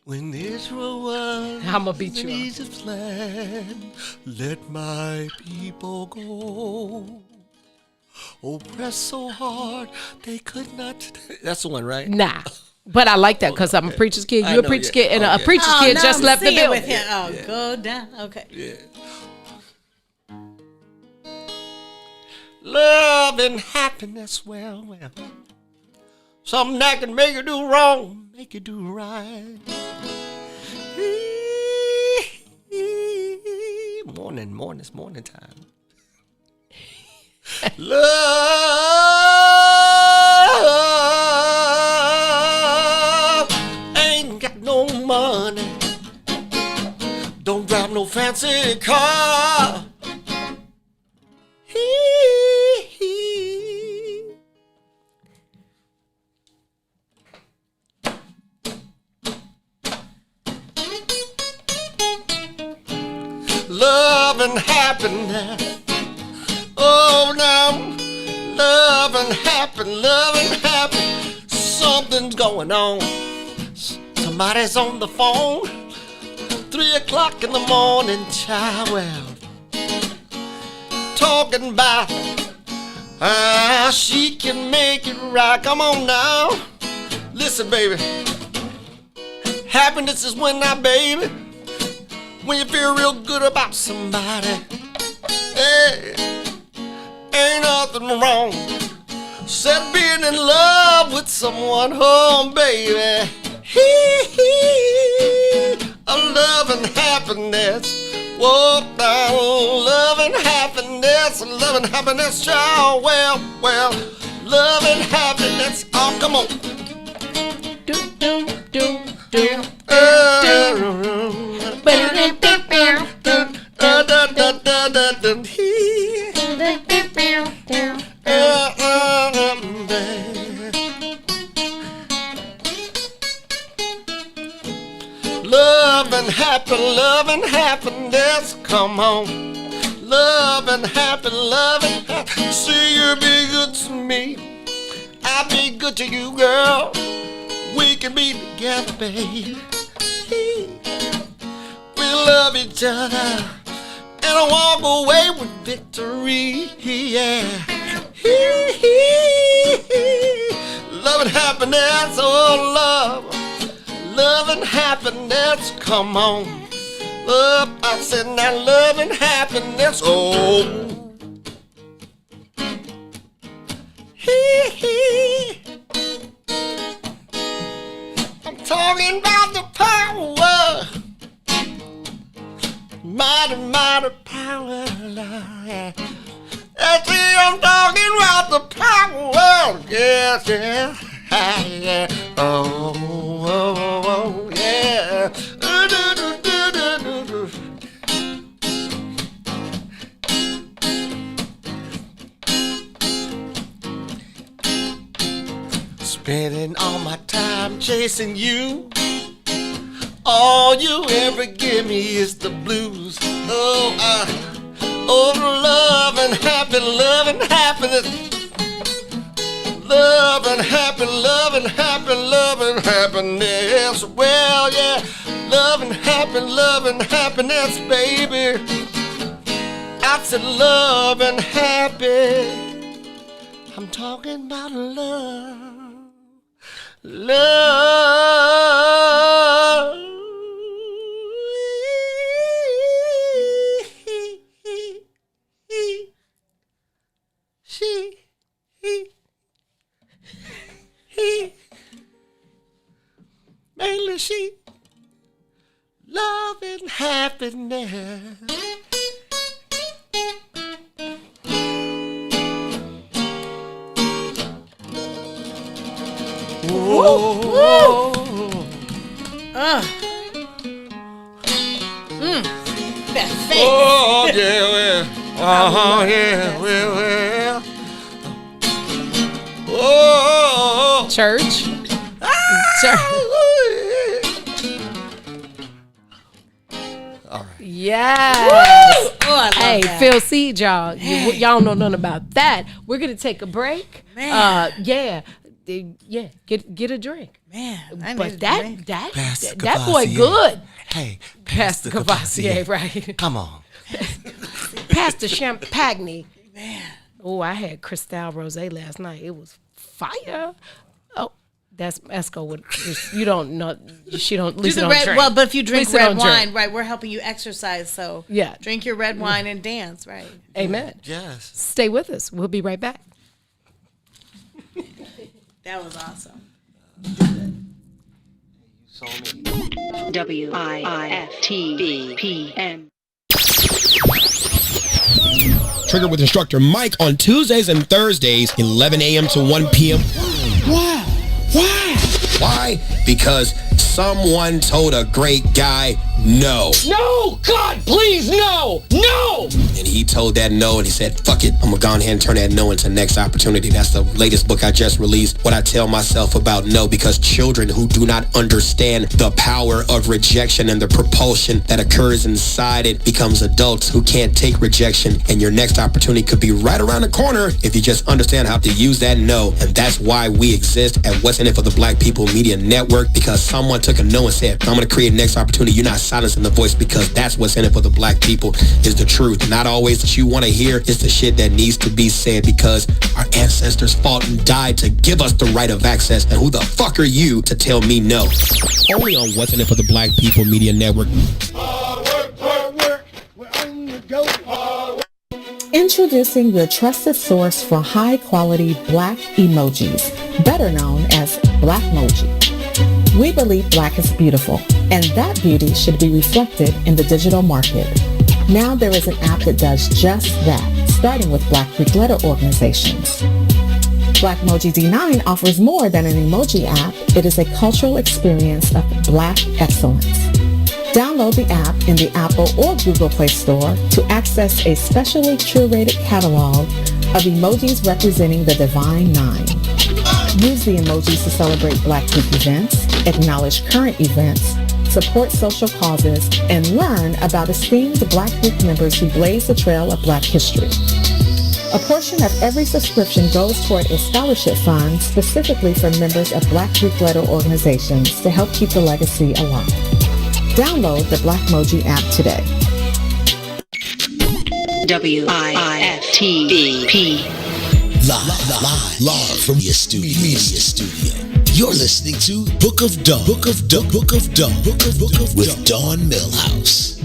When Israel was I'm gonna beat you in Egypt's land, let my people go. Oppressed so hard they could not. That's the one, right? Nah. But I like that because I'm a preacher's kid. You're a preacher's kid, and a preacher's kid just left the building. With him. Oh, go down. Okay. Yeah. Love and happiness, well. Something that can make you do wrong, make you do right. It's morning time. Love ain't got no money, don't drive no fancy car. Love and happiness. Oh, now, love and happy. Something's going on. Somebody's on the phone. 3 o'clock in the morning, child. Well, talking about how she can make it right. Come on now. Listen, baby. Happiness is when when you feel real good about somebody. Hey, ain't nothing wrong. Said being in love with someone, oh baby. Love and happiness. Whoa, down, love and happiness, child. Well, love and happiness. Oh, come on. Love and happiness, come on. Love and happy. See, you be good to me, I'll be good to you, girl. We can be together, baby. We love each other and I walk away with victory, yeah. Love and happiness, oh love and happiness, come on. Love, I said now love and happiness, oh. I'm talking about the power, mighty power, Lord. That's it, I'm talking about the power, yes, yeah. Oh, yeah. Spending all my time chasing you. All you ever give me is the blues. Oh, love and happiness. Love and happiness. Well, yeah. Love and happiness, baby. said love and happy. I'm talking about love. Love. He. Mainly she. Love and happiness. Whoa. Whoa. That face. Oh, yeah, well. Uh-huh, yeah, well. Oh. Church. All right. Yes. Oh, I love hey, that. Phil Seed, y'all. Y'all know nothing about that. We're gonna take a break. Man. Yeah. Get a drink. Man, I but need that a drink. that boy good. Hey, Pastor Cavassier, right? Come on. Pastor Champagne. Man. Oh, I had Cristal Rosé last night. It was fire. Oh, that's Esco. You don't know. She don't. Lisa don't drink. Well, but if you drink Lisa red don't wine, drink. right, we're helping you exercise. So yeah, drink your red wine and dance, right? Amen. Yes. Stay with us. We'll be right back. That was awesome. WIFTBPM. Trigger with instructor Mike on Tuesdays and Thursdays, 11 a.m. to 1 p.m. Why? Why? Because someone told a great guy no. No! God, please, no! No! And he told that no, and he said, fuck it, I'm gonna go ahead and turn that no into next opportunity. That's the latest book I just released, what I tell myself about no, because children who do not understand the power of rejection and the propulsion that occurs inside it becomes adults who can't take rejection, and your next opportunity could be right around the corner if you just understand how to use that no. And that's why we exist at What's in It for the Black People Media Network, because someone took a no and said, I'm gonna create next opportunity. You're not silencing the voice, because that's what's in it for the black people is the truth. Not always that you want to hear, it's the shit that needs to be said, because our ancestors fought and died to give us the right of access, and who the fuck are you to tell me no? Only on What's in It for the Black People Media Network. Introducing your trusted source for high-quality black emojis, better known as Blackmoji. We believe black is beautiful, and that beauty should be reflected in the digital market. Now there is an app that does just that, starting with Black Greek letter organizations. Blackmoji D9 offers more than an emoji app. It is a cultural experience of black excellence. Download the app in the Apple or Google Play Store to access a specially curated catalog of emojis representing the Divine Nine. Use the emojis to celebrate Black Greek events, acknowledge current events, support social causes, and learn about esteemed Black Greek members who blaze the trail of Black history. A portion of every subscription goes toward a scholarship fund specifically for members of Black Greek letter organizations to help keep the legacy alive. Download the Blackmoji app today. WIFTBP. Live from your media studio. You're listening to Book of Dawn. Book of Dawn with Dawn Millhouse.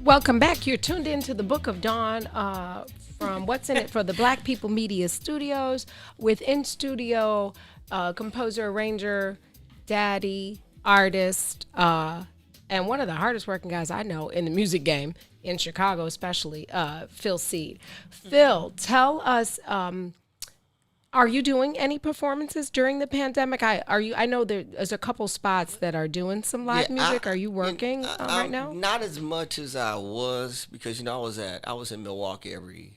Welcome back. You're tuned into the Book of Dawn from What's in It for the Black People Media Studios with in-studio composer, arranger, daddy, artist, and one of the hardest working guys I know in the music game, in Chicago especially, Phil Seed. Phil, tell us, are you doing any performances during the pandemic? I know there's a couple spots that are doing some live music. Are you working right now? Not as much as I was, because I was in Milwaukee every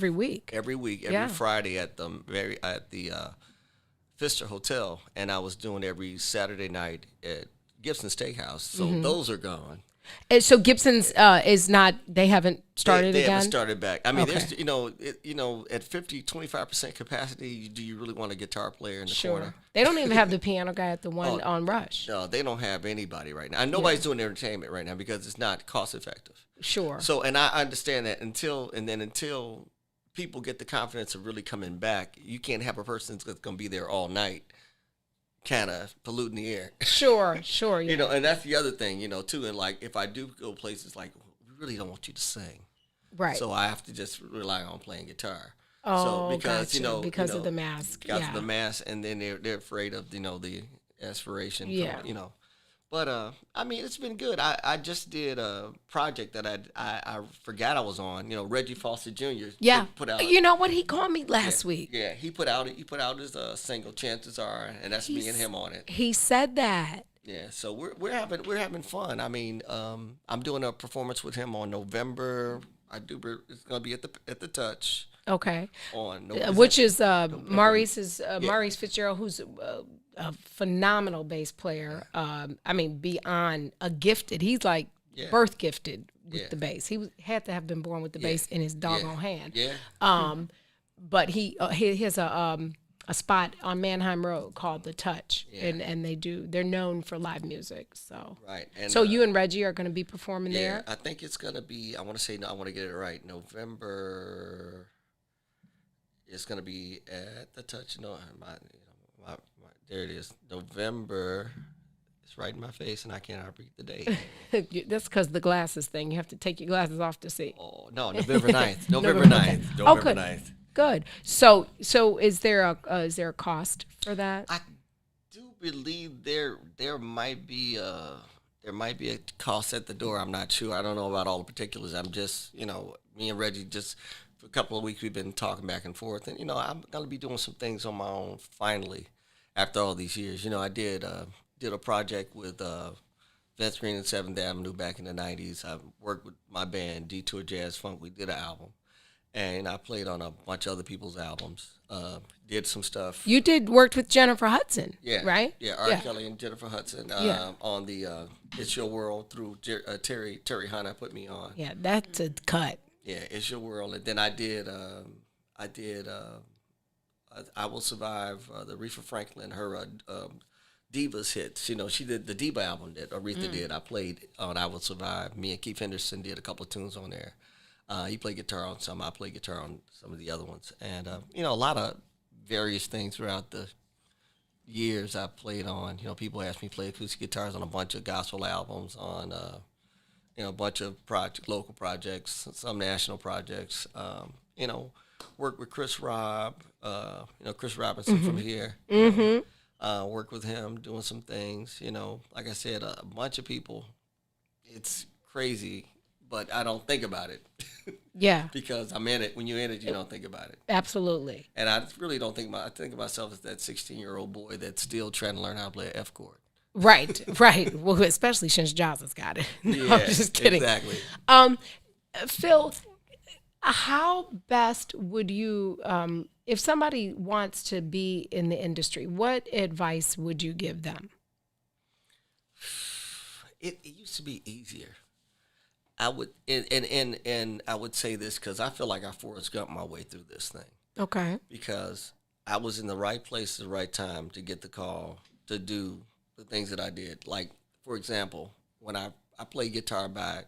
week, every Friday at the Pfister Hotel, and I was doing every Saturday night at Gibson Steakhouse. So those are gone. And so Gibson's is not. They haven't started they again. haven't started back. I mean, Okay. there's at 25% capacity, do you really want a guitar player in the Sure. corner? They don't even have the piano guy at the one on Rush. No, they don't have anybody right now. And nobody's doing entertainment right now because it's not cost effective. Sure. So, and I understand that until people get the confidence of really coming back, you can't have a person that's going to be there all night, kind of polluting the air. Sure. Yeah. And that's the other thing, too. And like, if I do go places, like, we really don't want you to sing, right? So I have to just rely on playing guitar. Oh, so because gotcha. Because of the mask. Because of the mask, and then they're afraid of the aspiration. Yeah. But I mean, it's been good. I just did a project that I forgot I was on. Reggie Foster Jr. Yeah. put out. You know what? He called me last week. Yeah, he put out his single "Chances Are," and that's me and him on it. He said that. Yeah, so we're having fun. I mean, I'm doing a performance with him on November. It's gonna be at the Touch. Okay. On November, which is Maurice Fitzgerald, who's a phenomenal bass player. I mean, beyond a gifted. He's like birth gifted with the bass. He had to have been born with the bass in his doggone hand. Yeah. But he has a spot on Mannheim Road called The Touch, and they're known for live music. So right. And, so you and Reggie are going to be performing there. I think it's going to be. I want to get it right. November. It's going to be at the Touch. No, there it is. November. It's right in my face, and I cannot read the date. That's because the glasses thing. You have to take your glasses off to see. Oh no, November 9th. November 9th. November 9th. Good. So is there a cost for that? I do believe there might be a cost at the door. I'm not sure. I don't know about all the particulars. I'm just me and Reggie just. For a couple of weeks, we've been talking back and forth, and I'm gonna be doing some things on my own finally, after all these years. I did a project with Vince Green and 7th Avenue back in the '90s. I worked with my band Detour Jazz Funk. We did an album, and I played on a bunch of other people's albums. Did some stuff. You worked with Jennifer Hudson, right? Yeah, R. Kelly and Jennifer Hudson on the It's Your World through Terry Hanna put me on. Yeah, that's a cut. Yeah, It's Your World. And then I did I Will Survive, the Aretha Franklin, her Divas hits. She did the Diva album that Aretha did. I played on I Will Survive. Me and Keith Henderson did a couple of tunes on there. He played guitar on some. I played guitar on some of the other ones. And, a lot of various things throughout the years I played on. People ask me to play acoustic guitars on a bunch of gospel albums, on a bunch of local projects, some national projects. Work with Chris Rob, Chris Robinson from here. Work with him doing some things. Like I said, a bunch of people. It's crazy, but I don't think about it. Yeah. Because I'm in it. When you're in it, you don't think about it. Absolutely. And I really don't think I think of myself as that 16-year-old boy that's still trying to learn how to play an F chord. Right. Well, especially since Giles has got it. No, I'm just kidding. Exactly. Phil, how best would you, if somebody wants to be in the industry, what advice would you give them? It used to be easier. I would, and I would say this because I feel like I Forrest Gump my way through this thing. Okay. Because I was in the right place at the right time to get the call to do the things that I did. Like, for example, when I played guitar back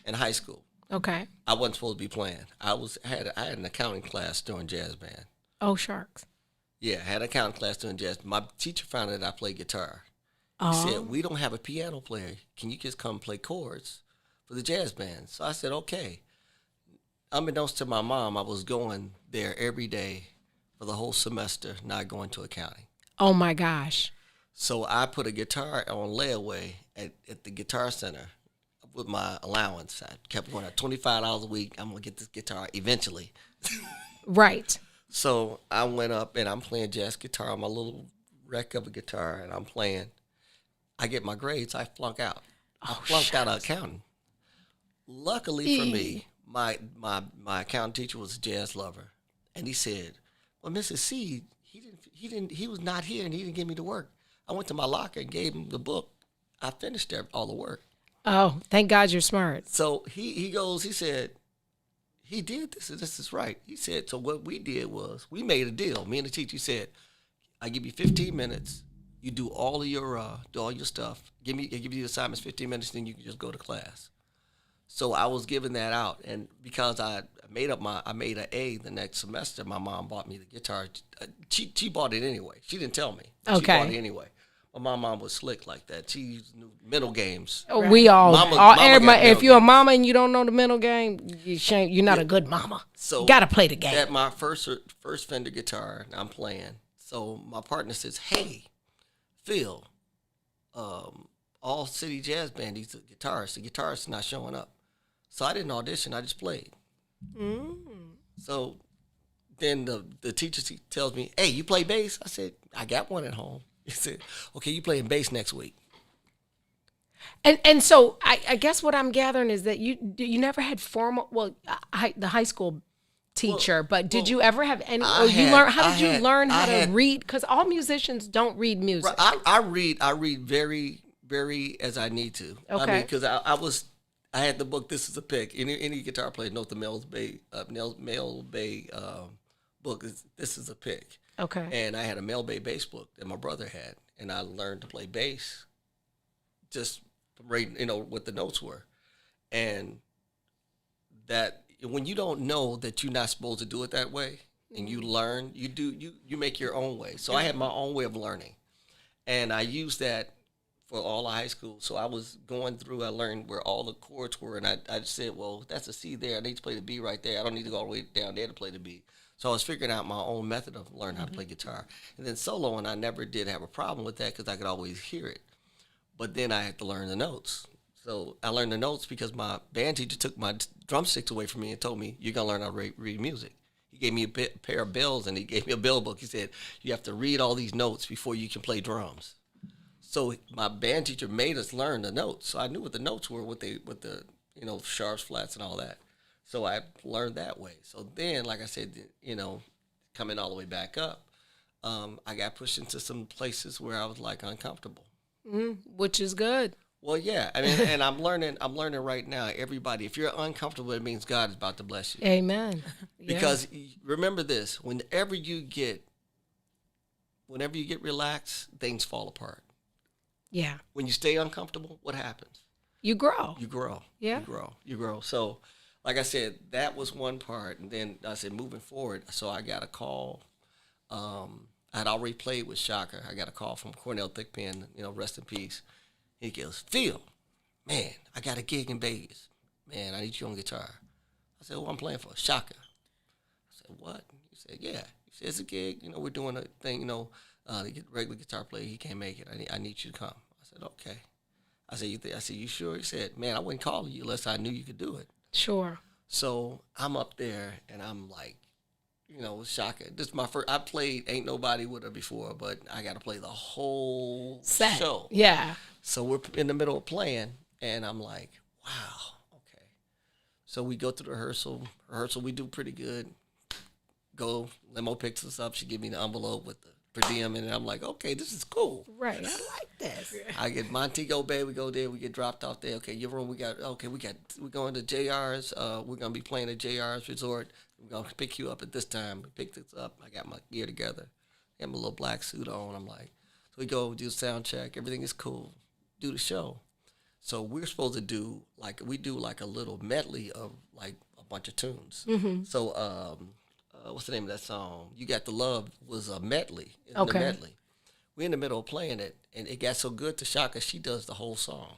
in high school. Okay. I wasn't supposed to be playing. I had an accounting class doing jazz band. Oh, sharks. Yeah, I had an accounting class doing jazz. My teacher found out that I played guitar. He said, "We don't have a piano player. Can you just come play chords for the jazz band?" So I said, "Okay." Unbeknownst to my mom, I was going there every day for the whole semester, not going to accounting. Oh my gosh. So I put a guitar on layaway at the Guitar Center with my allowance. I kept going at $25 a week. I'm going to get this guitar eventually. Right. So I went up and I'm playing jazz guitar on my little wreck of a guitar, and I'm playing. I get my grades. I flunk out. I flunked out of accounting. Luckily for me, my accounting teacher was a jazz lover, and he said, "Well, Mrs. C, he was not here, and he didn't give me the work." I went to my locker and gave him the book. I finished all the work. Oh, thank God you're smart. So he said, he did this, and this is right. He said, so what we did was, we made a deal. Me and the teacher said, I give you 15 minutes. You do all your stuff. I give you the assignments 15 minutes, then you can just go to class. So I was giving that out, and because I made an A the next semester, my mom bought me the guitar. She bought it anyway. She didn't tell me. Okay. She bought it anyway. But my mom was slick like that. She knew mental games. We all, Mama if you're a mama and you don't know the mental game, you're not a good mama. So you gotta play the game. At my first Fender guitar, I'm playing. So my partner says, "Hey, Phil, All City Jazz Band, he's a guitarist. The guitarist is not showing up." So I didn't audition. I just played. So then the teacher tells me, "Hey, you play bass?" I said, "I got one at home." He said, "Okay, you playing bass next week." And so I guess what I'm gathering is that you never had formal, the high school teacher, but did you ever have any? How did you learn how to read? Because all musicians don't read music. I read very, very as I need to. Okay. I mean, because I had the book. This is a pick. Any guitar player knows the Mel Bay book. This is a pick. Okay. And I had a Mel Bay bass book that my brother had, and I learned to play bass just from reading, what the notes were. And that when you don't know that you're not supposed to do it that way, and you learn, you make your own way. So I had my own way of learning, and I used that for all of high school. So I was going through, I learned where all the chords were, and I just said, well, that's a C there. I need to play the B right there. I don't need to go all the way down there to play the B. So I was figuring out my own method of learning how to play guitar. And then solo, and I never did have a problem with that because I could always hear it. But then I had to learn the notes. So I learned the notes because my band teacher took my drumsticks away from me and told me, you're going to learn how to read music. He gave me a pair of bells, and he gave me a bell book. He said, you have to read all these notes before you can play drums. So my band teacher made us learn the notes. So I knew what the notes were with the sharps, flats, and all that. So I learned that way. So then, like I said, coming all the way back up, I got pushed into some places where I was like uncomfortable. Which is good. Well, yeah. I mean, and I'm learning right now, everybody, if you're uncomfortable, it means God is about to bless you. Amen. Because remember this, whenever you get relaxed, things fall apart. Yeah. When you stay uncomfortable, what happens? You grow. You grow. Yeah. You grow. So, like I said, that was one part. And then I said, moving forward, so I got a call. I had already played with Shaka. I got a call from Cornell Thickpen, rest in peace. He goes, Phil, man, I got a gig in Vegas. Man, I need you on guitar. I said, who I'm playing for? Shaka. I said, what? He said, yeah. He said, it's a gig. We're doing a thing, the regular guitar player, he can't make it. I need you to come. I said, okay. I said, you sure? He said, man, I wouldn't call you unless I knew you could do it. Sure. So I'm up there, and I'm like, Shaka. This is my first. I played Ain't Nobody with her before, but I got to play the whole show. Yeah. So we're in the middle of playing, and I'm like, wow, okay. So we go to the rehearsal. We do pretty good. Go, Limo picks us up. She give me the envelope with the per diem, and I'm like, okay, this is cool. Right, I like this. I get Montego Bay. We go there. We get dropped off there. Okay, your room. We're going to JR's. We're gonna be playing at JR's Resort. We're gonna pick you up at this time. We picked this up. I got my gear together. I have my little black suit on. I'm like, so we go do sound check. Everything is cool. Do the show. So we're supposed to do like a little medley of like a bunch of tunes. Mm-hmm. So what's the name of that song? You Got the Love was a medley. Okay. The medley. We're in the middle of playing it, and it got so good to Shaka, she does the whole song.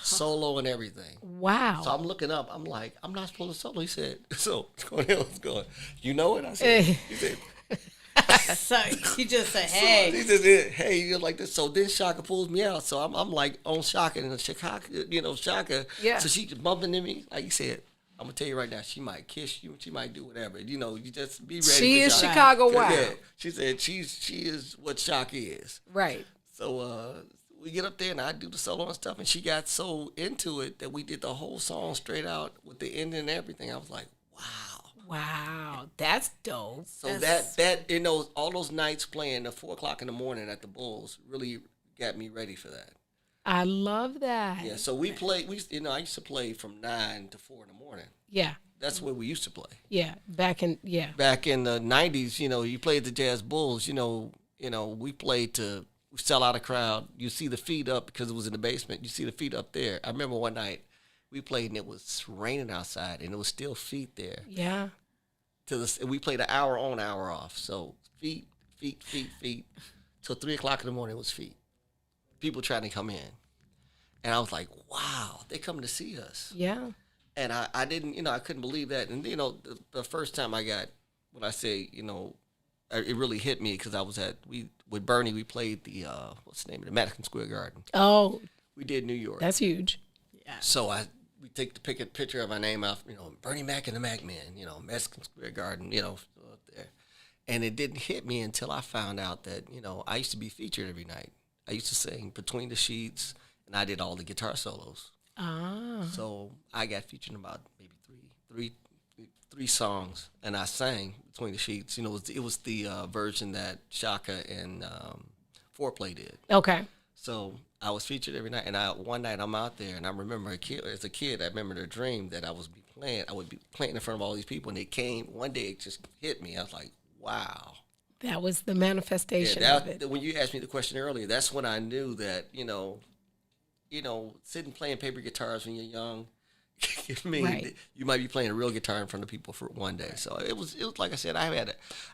Solo and everything. Wow. So I'm looking up. I'm like, I'm not supposed to solo. He said, so Cornell's going, you know it? I said, he said, so he just said, hey. So he just said, hey, you're like this. So then Shaka pulls me out. So I'm like on Shaka and Shaka. Yeah. So she's bumping into me. Like you said, I'm going to tell you right now, she might kiss you. She might do whatever. You just be ready. She is Shaka. Chicago Wild. Yeah. She said she is what Shaka is. Right. So we get up there and I do the solo and stuff. And she got so into it that we did the whole song straight out with the ending and everything. I was like, wow, that's dope. So that's... all those nights playing at 4:00 in the morning at the Bulls really got me ready for that. I love that. Yeah, so we played. I used to play from 9 to 4 in the morning. Yeah. That's where we used to play. Yeah, back in the 90s, you played the Jazz Bulls. We played to sell out a crowd. You see the feet up because it was in the basement. You see the feet up there. I remember one night we played and it was raining outside and it was still feet there. Yeah. We played an hour on, hour off. So feet. Till 3 o'clock in the morning it was feet. People trying to come in. And I was like, wow, they coming to see us. Yeah. And I didn't, I couldn't believe that. And, the first time I got, when I say, it really hit me because I was with Bernie, we played the, what's the name of it, Madison Square Garden. Oh. We did New York. That's huge. Yeah. So we take the picture of my name out, Bernie Mac and the Mac Man, Madison Square Garden, up there. And it didn't hit me until I found out that, I used to be featured every night. I used to sing Between the Sheets, and I did all the guitar solos. Ah. So I got featured in about maybe three songs, and I sang Between the Sheets. It was the version that Shaka and Foreplay did. Okay. So I was featured every night, and one night I'm out there, and I remember as a kid, I remember the dream that I would be playing in front of all these people, and it came one day, it just hit me. I was like, wow. That was the manifestation of it. When you asked me the question earlier, that's when I knew that, sitting playing paper guitars when you're young, right. You might be playing a real guitar in front of people for one day. So it was like I said, I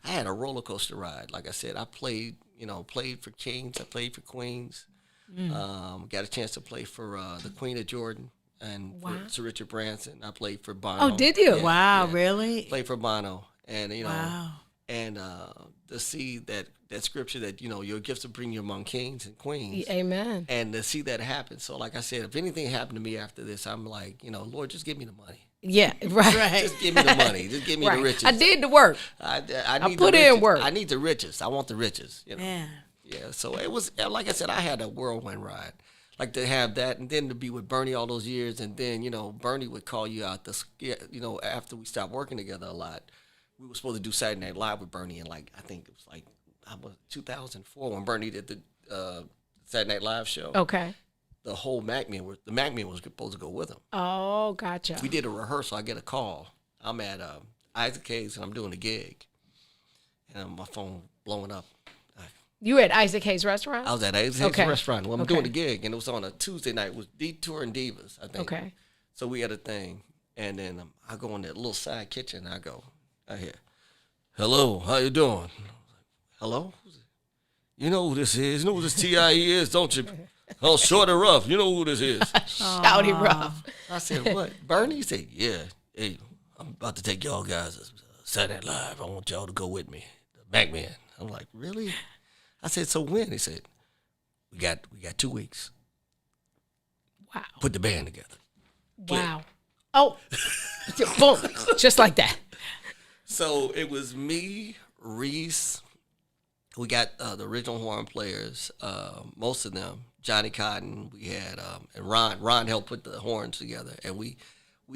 had a roller coaster ride. Like I said, I played for Kings, I played for Queens. Got a chance to play for the Queen of Jordan and for Sir Richard Branson. I played for Bono. Oh, did you? Yeah, wow, really? Played for Bono, and wow. And to see that scripture that your gifts will bring you among kings and queens. Amen. And to see that happen. So like I said, if anything happened to me after this, I'm like, Lord, just give me the money. Yeah, right. Just give me the money. Just give me the riches. I did the work. I need put the riches. in work. I need the riches. I want the riches. Yeah. Yeah. So it was, like I said, I had a whirlwind ride. Like to have that, and then to be with Bernie all those years, and then Bernie would call you out. After we stopped working together a lot, we were supposed to do Saturday Night Live with Bernie, and I think it was 2004 when Bernie did the Saturday Night Live show. Okay. The whole Mac Man was supposed to go with him. Oh, gotcha. We did a rehearsal. I get a call. I'm at Isaac Hayes, and I'm doing a gig, and my phone blowing up. You at Isaac Hayes Restaurant? I was at Isaac Hayes Restaurant. Well, I'm doing a gig, and it was on a Tuesday night. It was Detour and Divas, I think. Okay. So we had a thing, and then I go in that little side kitchen, and I hear, "Hello, how you doing?" Hello? You know who this is? You know who this T.I.E. is, don't you? Oh, Short and Rough. You know who this is. Shouty Rough. I said, what? Bernie? He said, yeah. Hey, I'm about to take y'all guys to Saturday Night Live. I want y'all to go with me. The Mac Man. I'm like, really? I said, so when? He said, we got 2 weeks. Wow. Put the band together. Wow. Oh, boom. Just like that. So it was me, Reese. We got the original horn players, most of them. Johnny Cotton. We had and Ron. Ron helped put the horns together, and we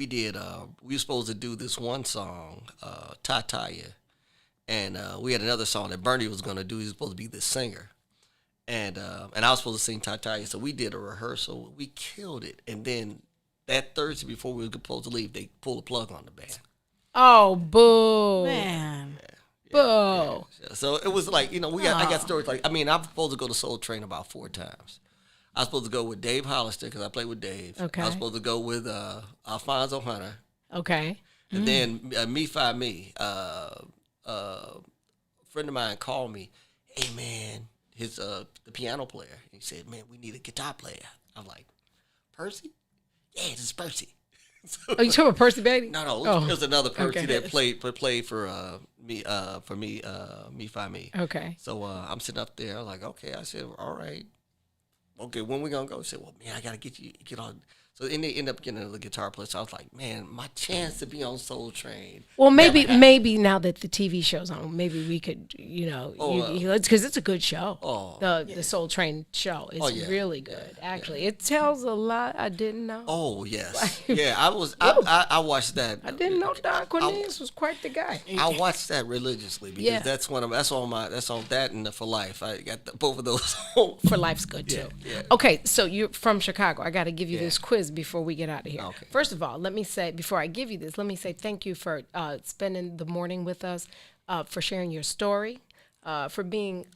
did. We were supposed to do this one song, Tataya, and we had another song that Bernie was going to do. He was supposed to be the singer, and I was supposed to sing Tataya. So we did a rehearsal. We killed it, and then that Thursday before we were supposed to leave, they pulled the plug on the band. Oh, boo, man. Boo. Yeah. So it was like, I got stories like, I'm supposed to go to Soul Train about 4 times. I was supposed to go with Dave Hollister because I played with Dave. Okay. I was supposed to go with Alfonso Hunter. Okay. And then Me Fi Me. A friend of mine called me, hey man, the piano player. He said, man, we need a guitar player. I'm like, Percy? Yeah, this is Percy. So, you talking about Percy Beatty? No, it was another Percy that played for me, Me Fi Me. Okay. So I'm sitting up there. I was like, okay. I said, all right. Okay, when we gonna go? He said, well, man, I gotta get on. So then they end up getting another guitar player. So I was like, man, my chance to be on Soul Train. Well, maybe now that the TV show's on, maybe we could, because it's a good show. The Soul Train show is really good. Actually, it tells a lot I didn't know. Oh yes, I watched that. I didn't know Don Cornelius was quite the guy. I watched that religiously because that's on that and the For Life. I got both of those. For Life's good too. Yeah. Okay, so you're from Chicago. I got to give you this quiz before we get out of here. Okay. First of all, let me say, before I give you this, let me say thank you for spending the morning with us, for sharing your story, for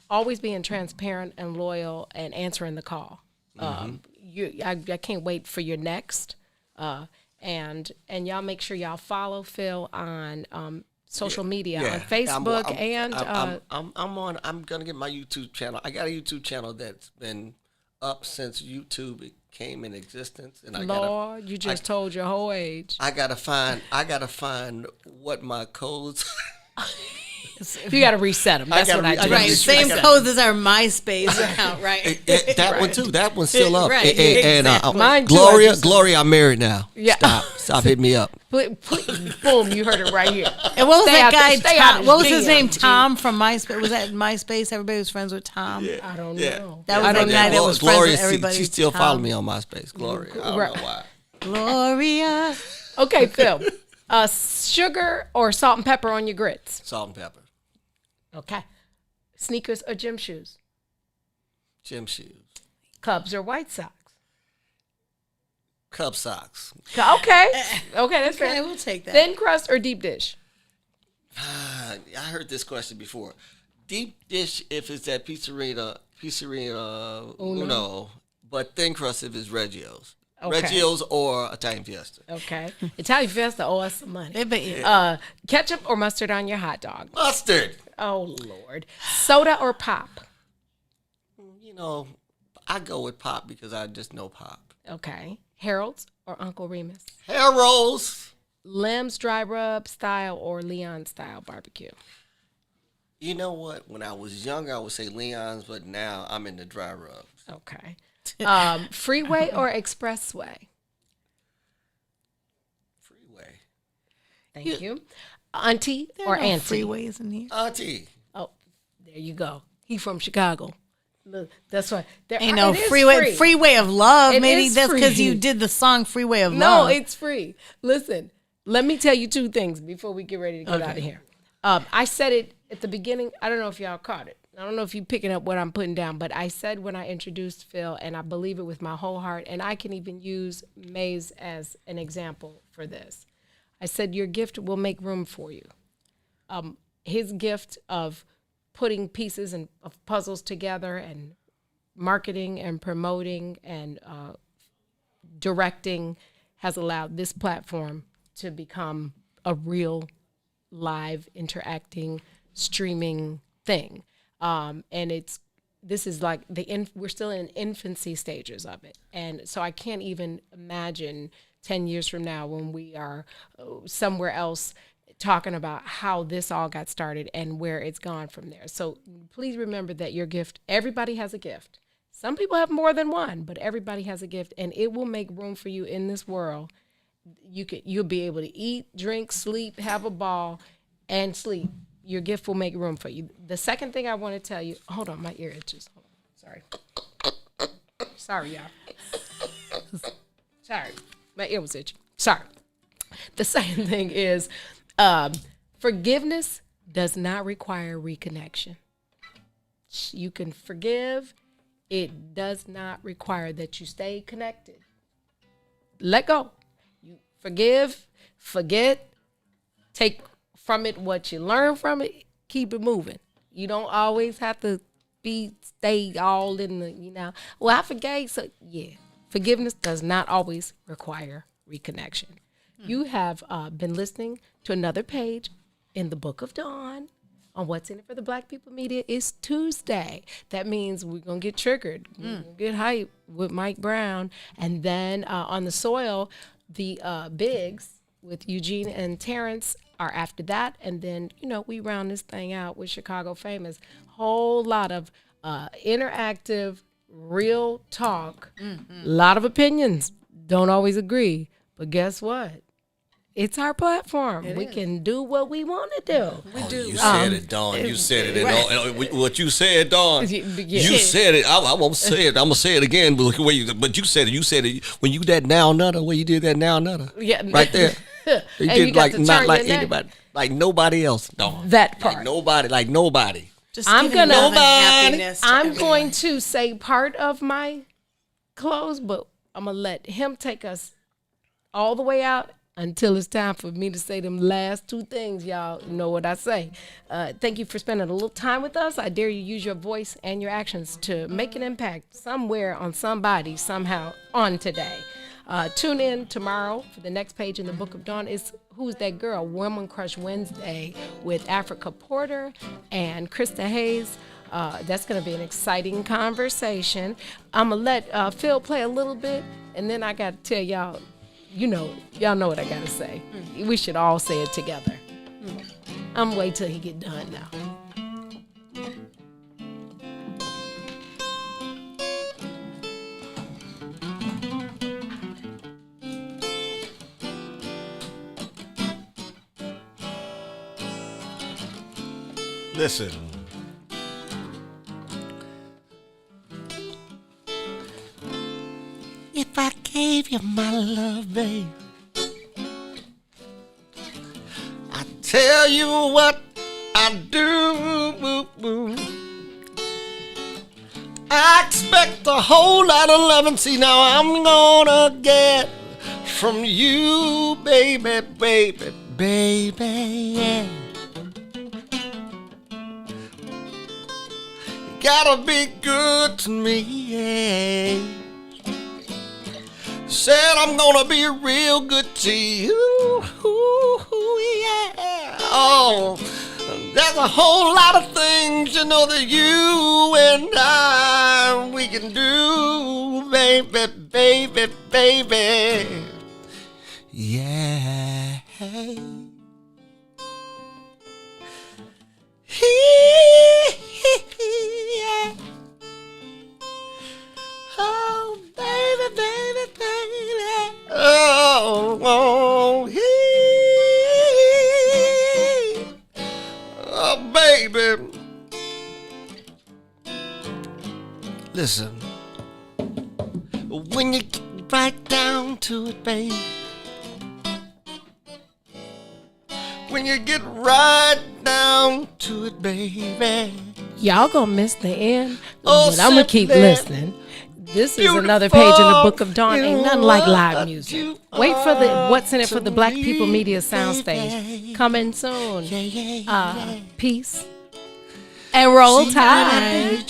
always being transparent and loyal and answering the call. I can't wait for your next. And y'all make sure y'all follow Phil on social media on Facebook I'm gonna get my YouTube channel. I got a YouTube channel that's been up since YouTube came in existence, and you just told your whole age. I gotta find what my codes. You gotta reset them. That's what I do. Right, same codes as our MySpace account, right? That one too. That one's still up. Right. And Gloria, I'm married now. Yeah. Stop hitting me up. Boom, you heard it right here. And what was that guy? Tom, what was his name? Tom from MySpace. Was that MySpace? Everybody was friends with Tom. Yeah. I don't know. That was the guy that was Gloria, friends with everybody. she still follows me on MySpace. Gloria. I don't know why. Gloria. Okay, Phil. Sugar or salt and pepper on your grits? Salt and pepper. Okay. Sneakers or gym shoes? Gym shoes. Cubs or White Sox? Cub socks. Okay. Okay, that's fair. Okay, we'll take that. Thin crust or deep dish? I heard this question before. Deep dish if it's at Pizzeria Uno, but thin crust if it's Reggio's. Okay. Reggio's or Italian Fiesta. Okay. Italian Fiesta owe us some money. Ketchup or mustard on your hot dog? Mustard. Oh, Lord. Soda or pop? I go with pop because I just know pop. Okay. Harold's or Uncle Remus? Harold's. Lem's dry rub style or Leon style barbecue? You know what? When I was younger, I would say Leon's, but now I'm in the dry rub. Okay. Freeway or expressway? Freeway. Thank you. Auntie or auntie? Freeways in here. Auntie. Oh, there you go. He from Chicago. Look, that's why. Ain't no freeway of love. Maybe that's because free. you did the song Freeway of Love. No, it's free. Listen, let me tell you two things before we get ready to get out of here. I said it at the beginning. I don't know if y'all caught it. I don't know if you're picking up what I'm putting down, but I said when I introduced Phil, and I believe it with my whole heart, and I can even use Maze as an example for this. I said your gift will make room for you. His gift of putting pieces and of puzzles together and marketing and promoting and directing has allowed this platform to become a real live interacting streaming thing. And this is like we're still in infancy stages of it. And so I can't even imagine 10 years from now when we are somewhere else talking about how this all got started and where it's gone from there. So please remember that your gift, everybody has a gift. Some people have more than one, but everybody has a gift, and it will make room for you in this world. You'll be able to eat, drink, sleep, have a ball, and sleep. Your gift will make room for you. The second thing I want to tell you, hold on, my ear itches. Hold on. Sorry, y'all. Sorry, my ear was itching. Sorry. The second thing is forgiveness does not require reconnection. You can forgive. It does not require that you stay connected. Let go. You forgive, forget, take from it what you learn from it, keep it moving. You don't always have to stay all in the, well, I forgave. So yeah, forgiveness does not always require reconnection. You have been listening to another page in the Book of Dawn on What's in It for the Black People Media. It's Tuesday. That means we're going to get triggered. We're going to get hype with Mike Brown. And then on the soil, the Bigs with Eugene and Terrence are after that. And then, we round this thing out with Chicago Famous. Whole lot of interactive, real talk, a lot of opinions. don't always agree, but guess what? It's our platform. We can do what we want to do. We do. You said it, Dawn. You said it. And what you said, Dawn. Yeah. You said it. I won't say it. I'm gonna say it again. But you said it. You said it when you that now nutter. Where you did that now nutter. Yeah. Right there. You And did you got like to not turn like your neck. anybody. Like nobody else. Dawn. That part. Like nobody. Just I'm giving love and happiness to I'm everyone. going to say part of my close, but I'm gonna let him take us all the way out until it's time for me to say them last two things. Y'all know what I say. Thank you for spending a little time with us. I dare you use your voice and your actions to make an impact somewhere on somebody somehow on today. Tune in tomorrow for the next page in the Book of Dawn. Is Who's That Girl? Woman Crush Wednesday with Africa Porter and Krista Hayes. That's going to be an exciting conversation. I'm going to let Phil play a little bit, and then I got to tell y'all, y'all know what I got to say. We should all say it together. I'm going to wait till he get done now. Listen. If I gave you my love, babe, I tell you what I do. I expect a whole lot of loving. See, now I'm gonna get from you, baby, baby, baby. Yeah. Gotta be good to me, yeah. Said I'm gonna be real good to you, yeah. Oh, there's a whole lot of things, that you and we can do, baby, baby, baby. Yeah. Oh, baby, baby, baby. Oh, baby. Listen, when you get right down to it, baby. When you get right down to it, baby. Y'all gonna miss the end, Oh, but I'm gonna keep simply listening. This is another page in the Book of Dawn. Ain't nothing like live music. Wait for the What's in It for the Black People Media soundstage. Coming soon. Peace. And roll tide.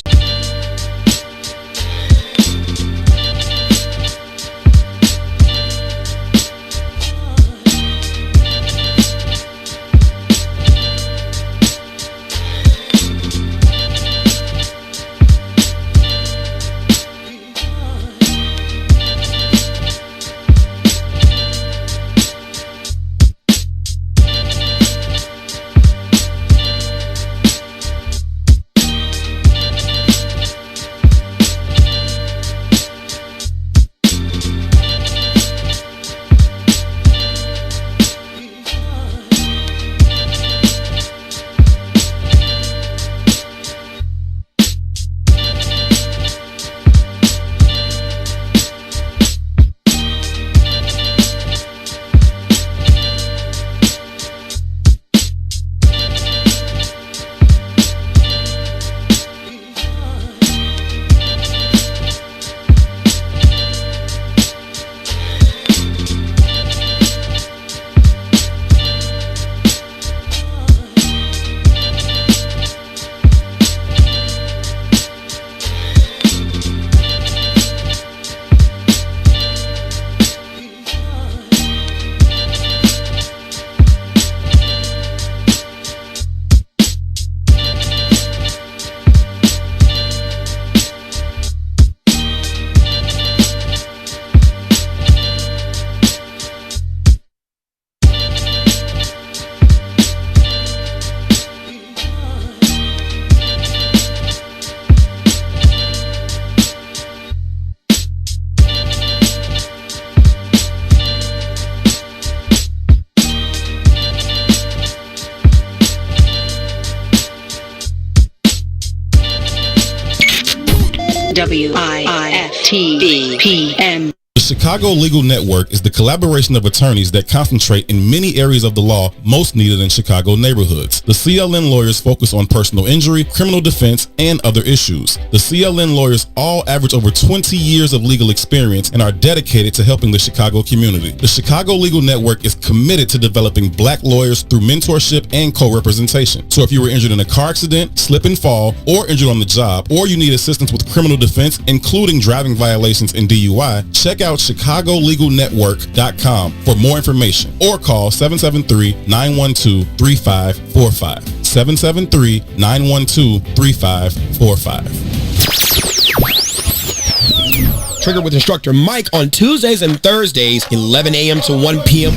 WIFTBPM. The Chicago Legal Network is the collaboration of attorneys that concentrate in many areas of the law most needed in Chicago neighborhoods. The CLN lawyers focus on personal injury, criminal defense, and other issues. The CLN lawyers all average over 20 years of legal experience and are dedicated to helping the Chicago community. The Chicago Legal Network is committed to developing black lawyers through mentorship and co-representation. So if you were injured in a car accident, slip and fall, or injured on the job, or you need assistance with criminal defense, including driving violations and DUI, check out ChicagoLegalNetwork.com for more information or call 773-912-3545. 773-912-3545. Trigger with instructor Mike on Tuesdays and Thursdays, 11 a.m. to 1 p.m.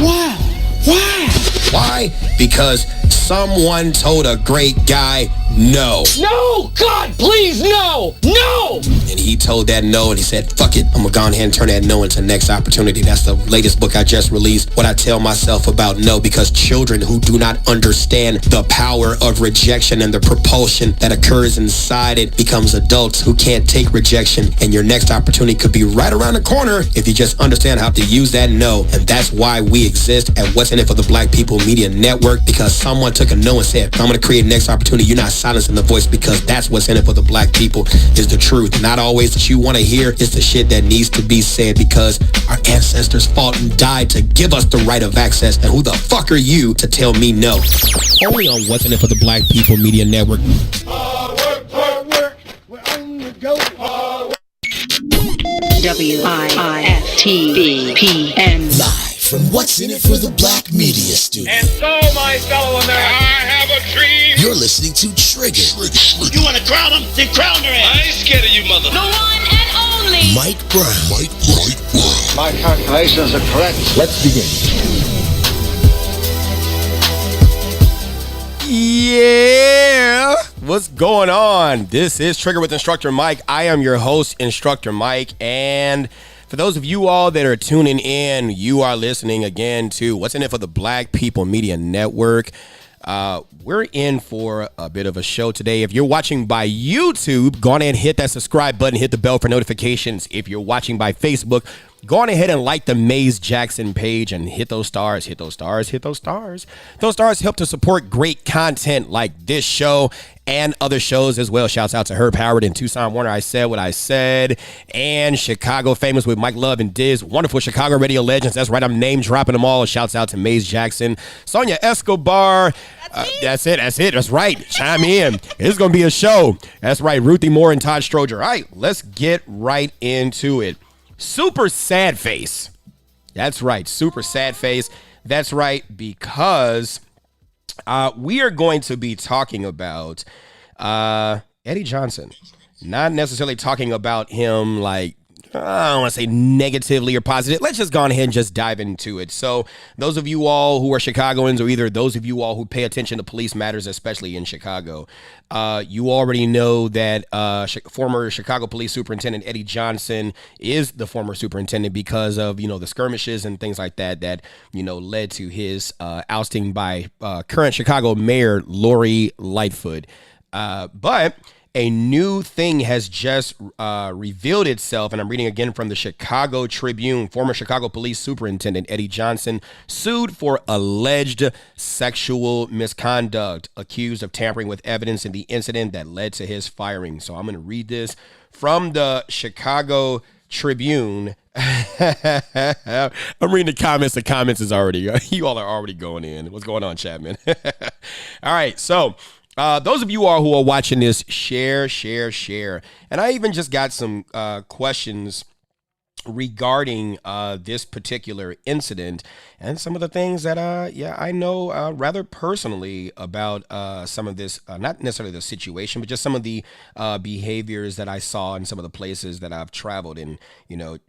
Why? Why? Because someone told a great guy no. No! God, please, no! No! And he told that no, and he said, fuck it, I'm gonna go ahead and turn that no into next opportunity. That's the latest book I just released, What I Tell Myself About No, because children who do not understand the power of rejection and the propulsion that occurs inside it becomes adults who can't take rejection, and your next opportunity could be right around the corner if you just understand how to use that no. And that's why we exist at What's in It for the Black People Media Network, because someone took a no and said, I'm gonna create next opportunity. You're not silencing the voice, because that's what's in it for the black people is the truth. Not always that you want to hear, it's the shit that needs to be said, because our ancestors fought and died to give us the right of access, and who the fuck are you to tell me no? Only on What's in It for the Black People Media Network. Hard work, we're on the go. WIFTBPM. Live from What's in It for the Black Media Studio. And so, my fellow Americans, I have a dream. You're listening to Trigger. You want to crown them? Then crown their ass. I ain't scared of you, mother. The one and only Mike Brown. My calculations are correct. Let's begin. Yeah, what's going on? This is Trigger with Instructor Mike. I am your host, Instructor Mike, and for those of you all that are tuning in, you are listening again to What's in It for the Black People Media Network. We're in for a bit of a show today. If you're watching by YouTube, go on ahead and hit that subscribe button, hit the bell for notifications. If you're watching by Facebook, go on ahead and like the Maze Jackson page and hit those stars, hit those stars, hit those stars. Those stars help to support great content like this show and other shows as well. Shouts out to Herb Howard and Tucson Warner. I Said What I Said. And Chicago Famous with Mike Love and Diz. Wonderful Chicago radio legends. That's right. I'm name dropping them all. Shouts out to Maze Jackson, Sonia Escobar. That's it. That's right. Chime in. It's going to be a show. That's right. Ruthie Moore and Todd Stroger. All right. Let's get right into it. Super sad face. That's right. Super sad face. That's right. Because we are going to be talking about Eddie Johnson. Not necessarily talking about him like, I don't want to say negatively or positive. Let's just go on ahead and just dive into it. So those of you all who are Chicagoans, or either those of you all who pay attention to police matters, especially in Chicago, you already know that former Chicago Police Superintendent Eddie Johnson is the former superintendent because of, the skirmishes and things like that, led to his ousting by current Chicago Mayor Lori Lightfoot. But a new thing has just revealed itself, and I'm reading again from the Chicago Tribune. Former Chicago Police Superintendent Eddie Johnson sued for alleged sexual misconduct, accused of tampering with evidence in the incident that led to his firing. So I'm going to read this from the Chicago Tribune. I'm reading the comments. The comments is already, you all are already going in. What's going on, Chapman? All right, so those of you all who are watching this, share. And I even just got some questions regarding this particular incident and some of the things that, I know rather personally about some of this, not necessarily the situation, but just some of the behaviors that I saw in some of the places that I've traveled in,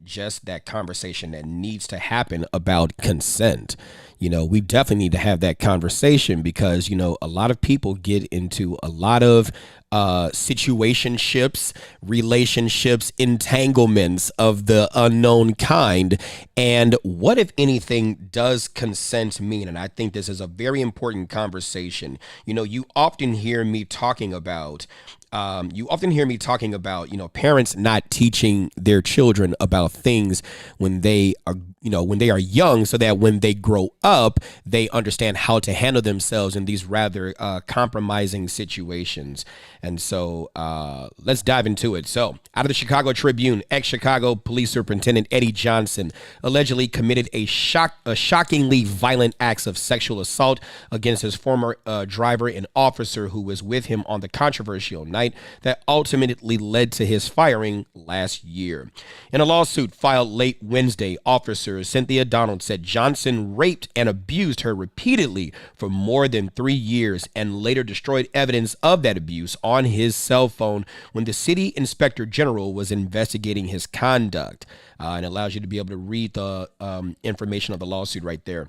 just that conversation that needs to happen about consent. We definitely need to have that conversation because, a lot of people get into a lot of situationships, relationships, entanglements of the unknown kind. And what, if anything, does consent mean? And I think this is a very important conversation. You often hear me talking about You often hear me talking about, parents not teaching their children about things when they are, when they are young, so that when they grow up, they understand how to handle themselves in these rather compromising situations. And so let's dive into it. So out of the Chicago Tribune, ex-Chicago Police Superintendent Eddie Johnson allegedly committed a shockingly violent acts of sexual assault against his former driver and officer who was with him on the controversial night that ultimately led to his firing last year. In a lawsuit filed late Wednesday, officer Cynthia Donald said Johnson raped and abused her repeatedly for more than 3 years and later destroyed evidence of that abuse on his cell phone when the city inspector general was investigating his conduct. And it allows you to be able to read the information of the lawsuit right there.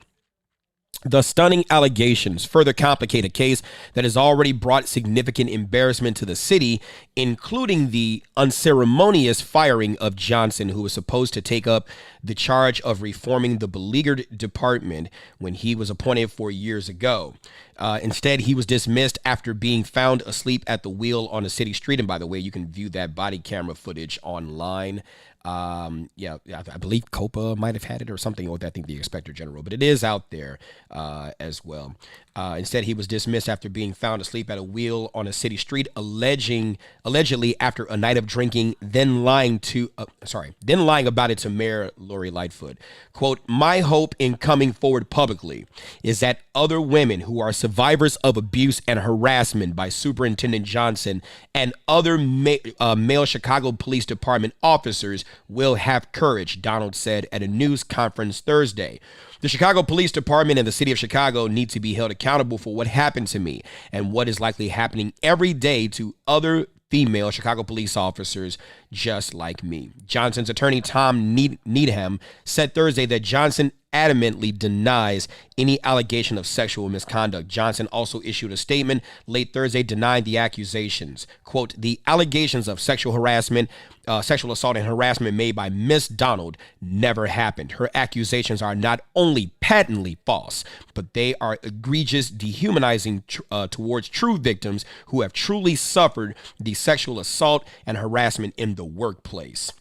The stunning allegations further complicate a case that has already brought significant embarrassment to the city, including the unceremonious firing of Johnson, who was supposed to take up the charge of reforming the beleaguered department when he was appointed 4 years ago. Instead, he was dismissed after being found asleep at the wheel on a city street. And by the way, you can view that body camera footage online. I believe COPA might have had it or something, or I think the Inspector General, but it is out there as well. Instead, he was dismissed after being found asleep at a wheel on a city street, allegedly after a night of drinking, then lying about it to Mayor Lori Lightfoot. Quote, "My hope in coming forward publicly is that other women who are survivors of abuse and harassment by Superintendent Johnson and other male Chicago Police Department officers will have courage," Donald said at a news conference Thursday. "The Chicago Police Department and the city of Chicago need to be held accountable for what happened to me and what is likely happening every day to other female Chicago police officers just like me." Johnson's attorney, Tom Needham, said Thursday that Johnson adamantly denies any allegation of sexual misconduct. Johnson also issued a statement late Thursday denying the accusations. Quote, "The allegations of sexual assault and harassment made by Miss Donald never happened. Her accusations are not only patently false, but they are egregious, dehumanizing towards true victims who have truly suffered the sexual assault and harassment in the workplace."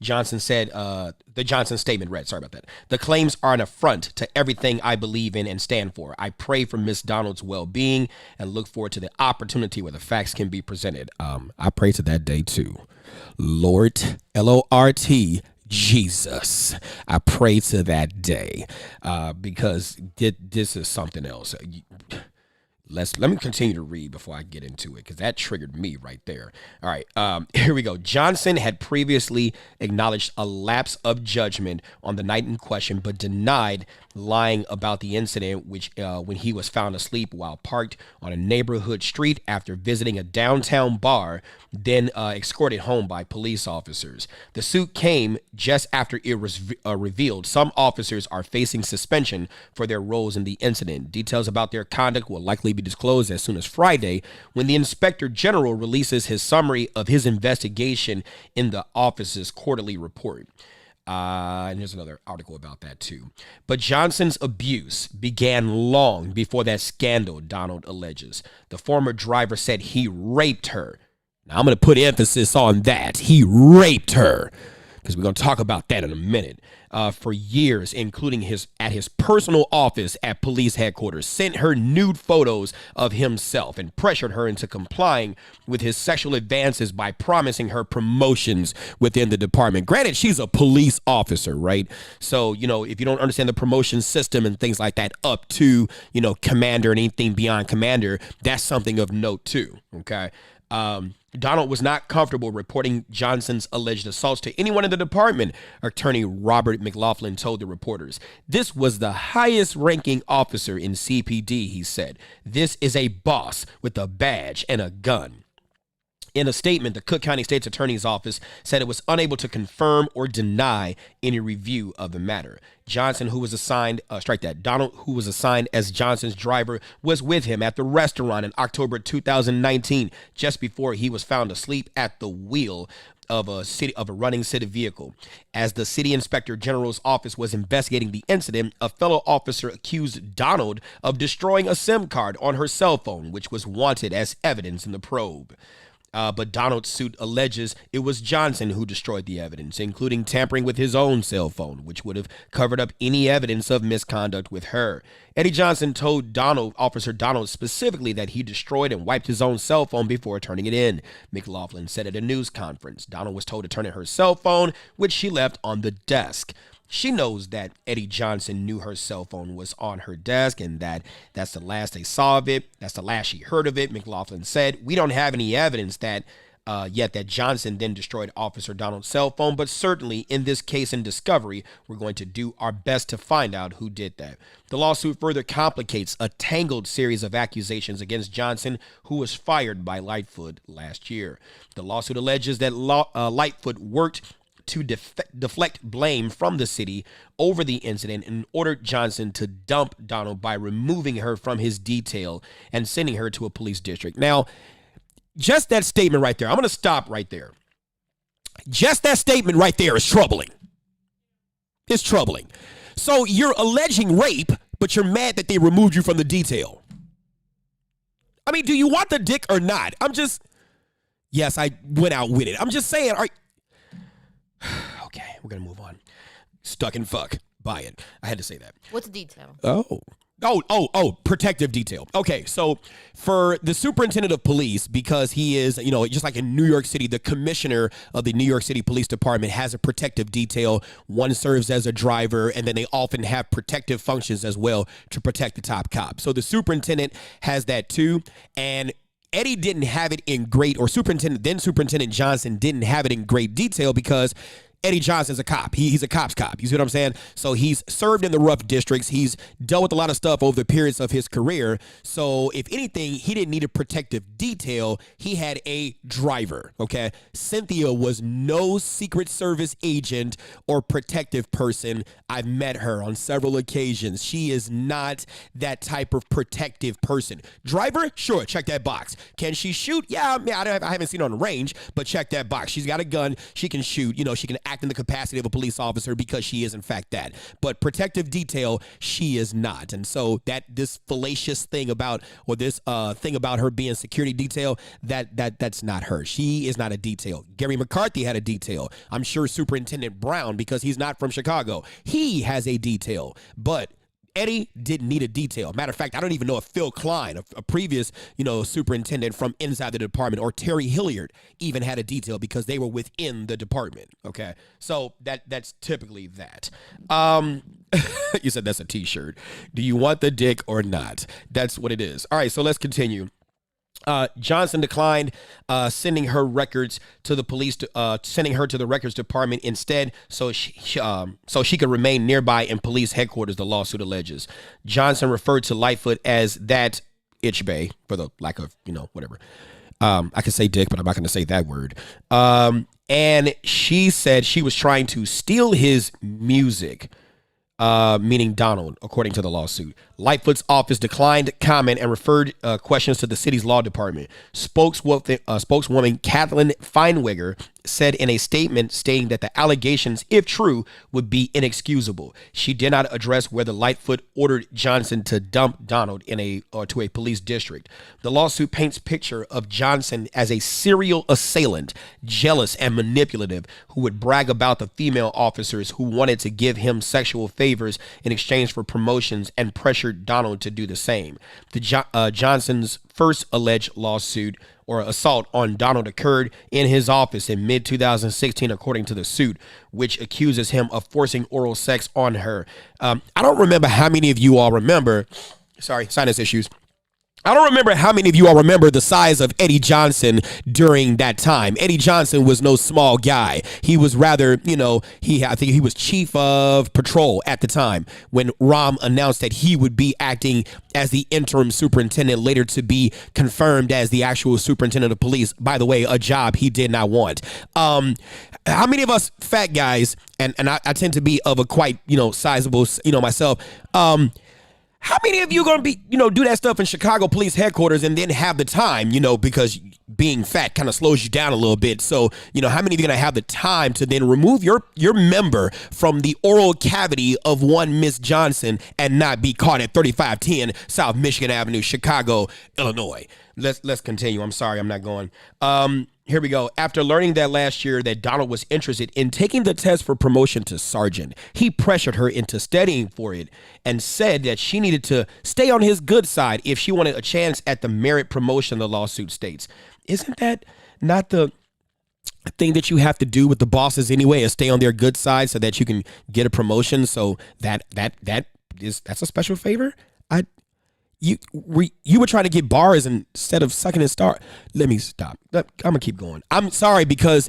Johnson said, the Johnson statement read, sorry about that. "The claims are an affront to everything I believe in and stand for. I pray for Miss Donald's well-being and look forward to the opportunity where the facts can be presented." I pray to that day too. Lord, Lord, Jesus, I pray to that day because this is something else. Let me continue to read before I get into it, because that triggered me right there. All right, here we go. Johnson had previously acknowledged a lapse of judgment on the night in question, but denied lying about the incident when he was found asleep while parked on a neighborhood street after visiting a downtown bar, then escorted home by police officers. The suit came just after it was revealed some officers are facing suspension for their roles in the incident. Details about their conduct will likely be disclosed as soon as Friday, when the Inspector General releases his summary of his investigation in the office's quarterly report. And here's another article about that too. But Johnson's abuse began long before that scandal, Donald alleges. The former driver said he raped her. Now I'm going to put emphasis on that. He raped her, because we're going to talk about that in a minute. For years, including at his personal office at police headquarters, sent her nude photos of himself and pressured her into complying with his sexual advances by promising her promotions within the department. Granted, she's a police officer, right? So, if you don't understand the promotion system and things like that, up to, commander and anything beyond commander, that's something of note too, okay? Donald was not comfortable reporting Johnson's alleged assaults to anyone in the department, attorney Robert McLaughlin told the reporters. "This was the highest ranking officer in CPD," he said. "This is a boss with a badge and a gun." In a statement, the Cook County State's Attorney's Office said it was unable to confirm or deny any review of the matter. Johnson, who was assigned, Donald, who was assigned as Johnson's driver, was with him at the restaurant in October 2019, just before he was found asleep at the wheel of a running city vehicle. As the city inspector general's office was investigating the incident, a fellow officer accused Donald of destroying a SIM card on her cell phone, which was wanted as evidence in the probe. But Donald's suit alleges it was Johnson who destroyed the evidence, including tampering with his own cell phone, which would have covered up any evidence of misconduct with her. Eddie Johnson told Officer Donald specifically that he destroyed and wiped his own cell phone before turning it in. McLaughlin said at a news conference, Donald was told to turn in her cell phone, which she left on the desk. She knows that Eddie Johnson knew her cell phone was on her desk and that's the last they saw of it. That's the last she heard of it, McLaughlin said. We don't have any evidence that yet that Johnson then destroyed Officer Donald's cell phone, but certainly in this case in discovery, we're going to do our best to find out who did that. The lawsuit further complicates a tangled series of accusations against Johnson, who was fired by Lightfoot last year. The lawsuit alleges that Lightfoot worked to deflect blame from the city over the incident and ordered Johnson to dump Donald by removing her from his detail and sending her to a police district. Now, just that statement right there, I'm going to stop right there. Just that statement right there is troubling. It's troubling. So you're alleging rape, but you're mad that they removed you from the detail. I mean, do you want the dick or not? Yes, I went out with it. I'm just saying, okay, we're going to move on. Stuck in fuck. Buy it. I had to say that. What's the detail? Protective detail. Okay, so for the superintendent of police, because he is, just like in New York City, the commissioner of the New York City Police Department has a protective detail. One serves as a driver, and then they often have protective functions as well to protect the top cop. So the superintendent has that too, and Eddie didn't have it in great, or Superintendent Johnson didn't have it in great detail because Eddie Johnson's a cop. He's a cop's cop. You see what I'm saying? So he's served in the rough districts. He's dealt with a lot of stuff over the periods of his career. So if anything, he didn't need a protective detail. He had a driver, okay? Cynthia was no Secret Service agent or protective person. I've met her on several occasions. She is not that type of protective person. Driver? Sure, check that box. Can she shoot? Yeah, I haven't seen her on the range, but check that box. She's got a gun. She can shoot. She can act in the capacity of a police officer because she is in fact that. But protective detail, she is not. And so this fallacious thing about, or this thing about her being security detail, that's not her. She is not a detail. Gary McCarthy had a detail. I'm sure Superintendent Brown, because he's not from Chicago, he has a detail. But Eddie didn't need a detail. Matter of fact, I don't even know if Phil Klein, a previous, superintendent from inside the department, or Terry Hilliard even had a detail because they were within the department. Okay, so that's typically that. You said that's a T-shirt. Do you want the dick or not? That's what it is. All right, so let's continue. Johnson declined sending her records to the police, sending her to the records department instead, so she could remain nearby in police headquarters, the lawsuit alleges. Johnson referred to Lightfoot as that itch bay, for the lack of, whatever. I could say dick, but I'm not going to say that word. And she said she was trying to steal his music. Meaning Donald, according to the lawsuit. Lightfoot's office declined comment and referred questions to the city's law department. Spokeswoman Kathleen Feinweger said in a statement stating that the allegations, if true, would be inexcusable. She did not address whether Lightfoot ordered Johnson to dump Donald to a police district. The lawsuit paints a picture of Johnson as a serial assailant, jealous and manipulative, who would brag about the female officers who wanted to give him sexual favors in exchange for promotions and pressured Donald to do the same. Johnson's first alleged lawsuit or assault on Donald occurred in his office in mid-2016, according to the suit, which accuses him of forcing oral sex on her. I don't remember how many of you all remember, sorry, sinus issues. I don't remember how many of you all remember the size of Eddie Johnson during that time. Eddie Johnson was no small guy. He was rather, I think he was chief of patrol at the time when Rahm announced that he would be acting as the interim superintendent, later to be confirmed as the actual superintendent of police. By the way, a job he did not want. How many of us fat guys, and I tend to be of a quite, sizable, myself, how many of you gonna be, do that stuff in Chicago police headquarters and then have the time, because being fat kind of slows you down a little bit. So, how many of you gonna have the time to then remove your member from the oral cavity of one Miss Johnson and not be caught at 3510 South Michigan Avenue, Chicago, Illinois? Let's continue. I'm sorry, I'm not going. Here we go. After learning that last year that Donald was interested in taking the test for promotion to sergeant, he pressured her into studying for it and said that she needed to stay on his good side if she wanted a chance at the merit promotion, the lawsuit states. Isn't that not the thing that you have to do with the bosses anyway, is stay on their good side so that you can get a promotion? So that's a special favor? You were trying to get bars instead of sucking his star. Let me stop. I'm going to keep going. I'm sorry because,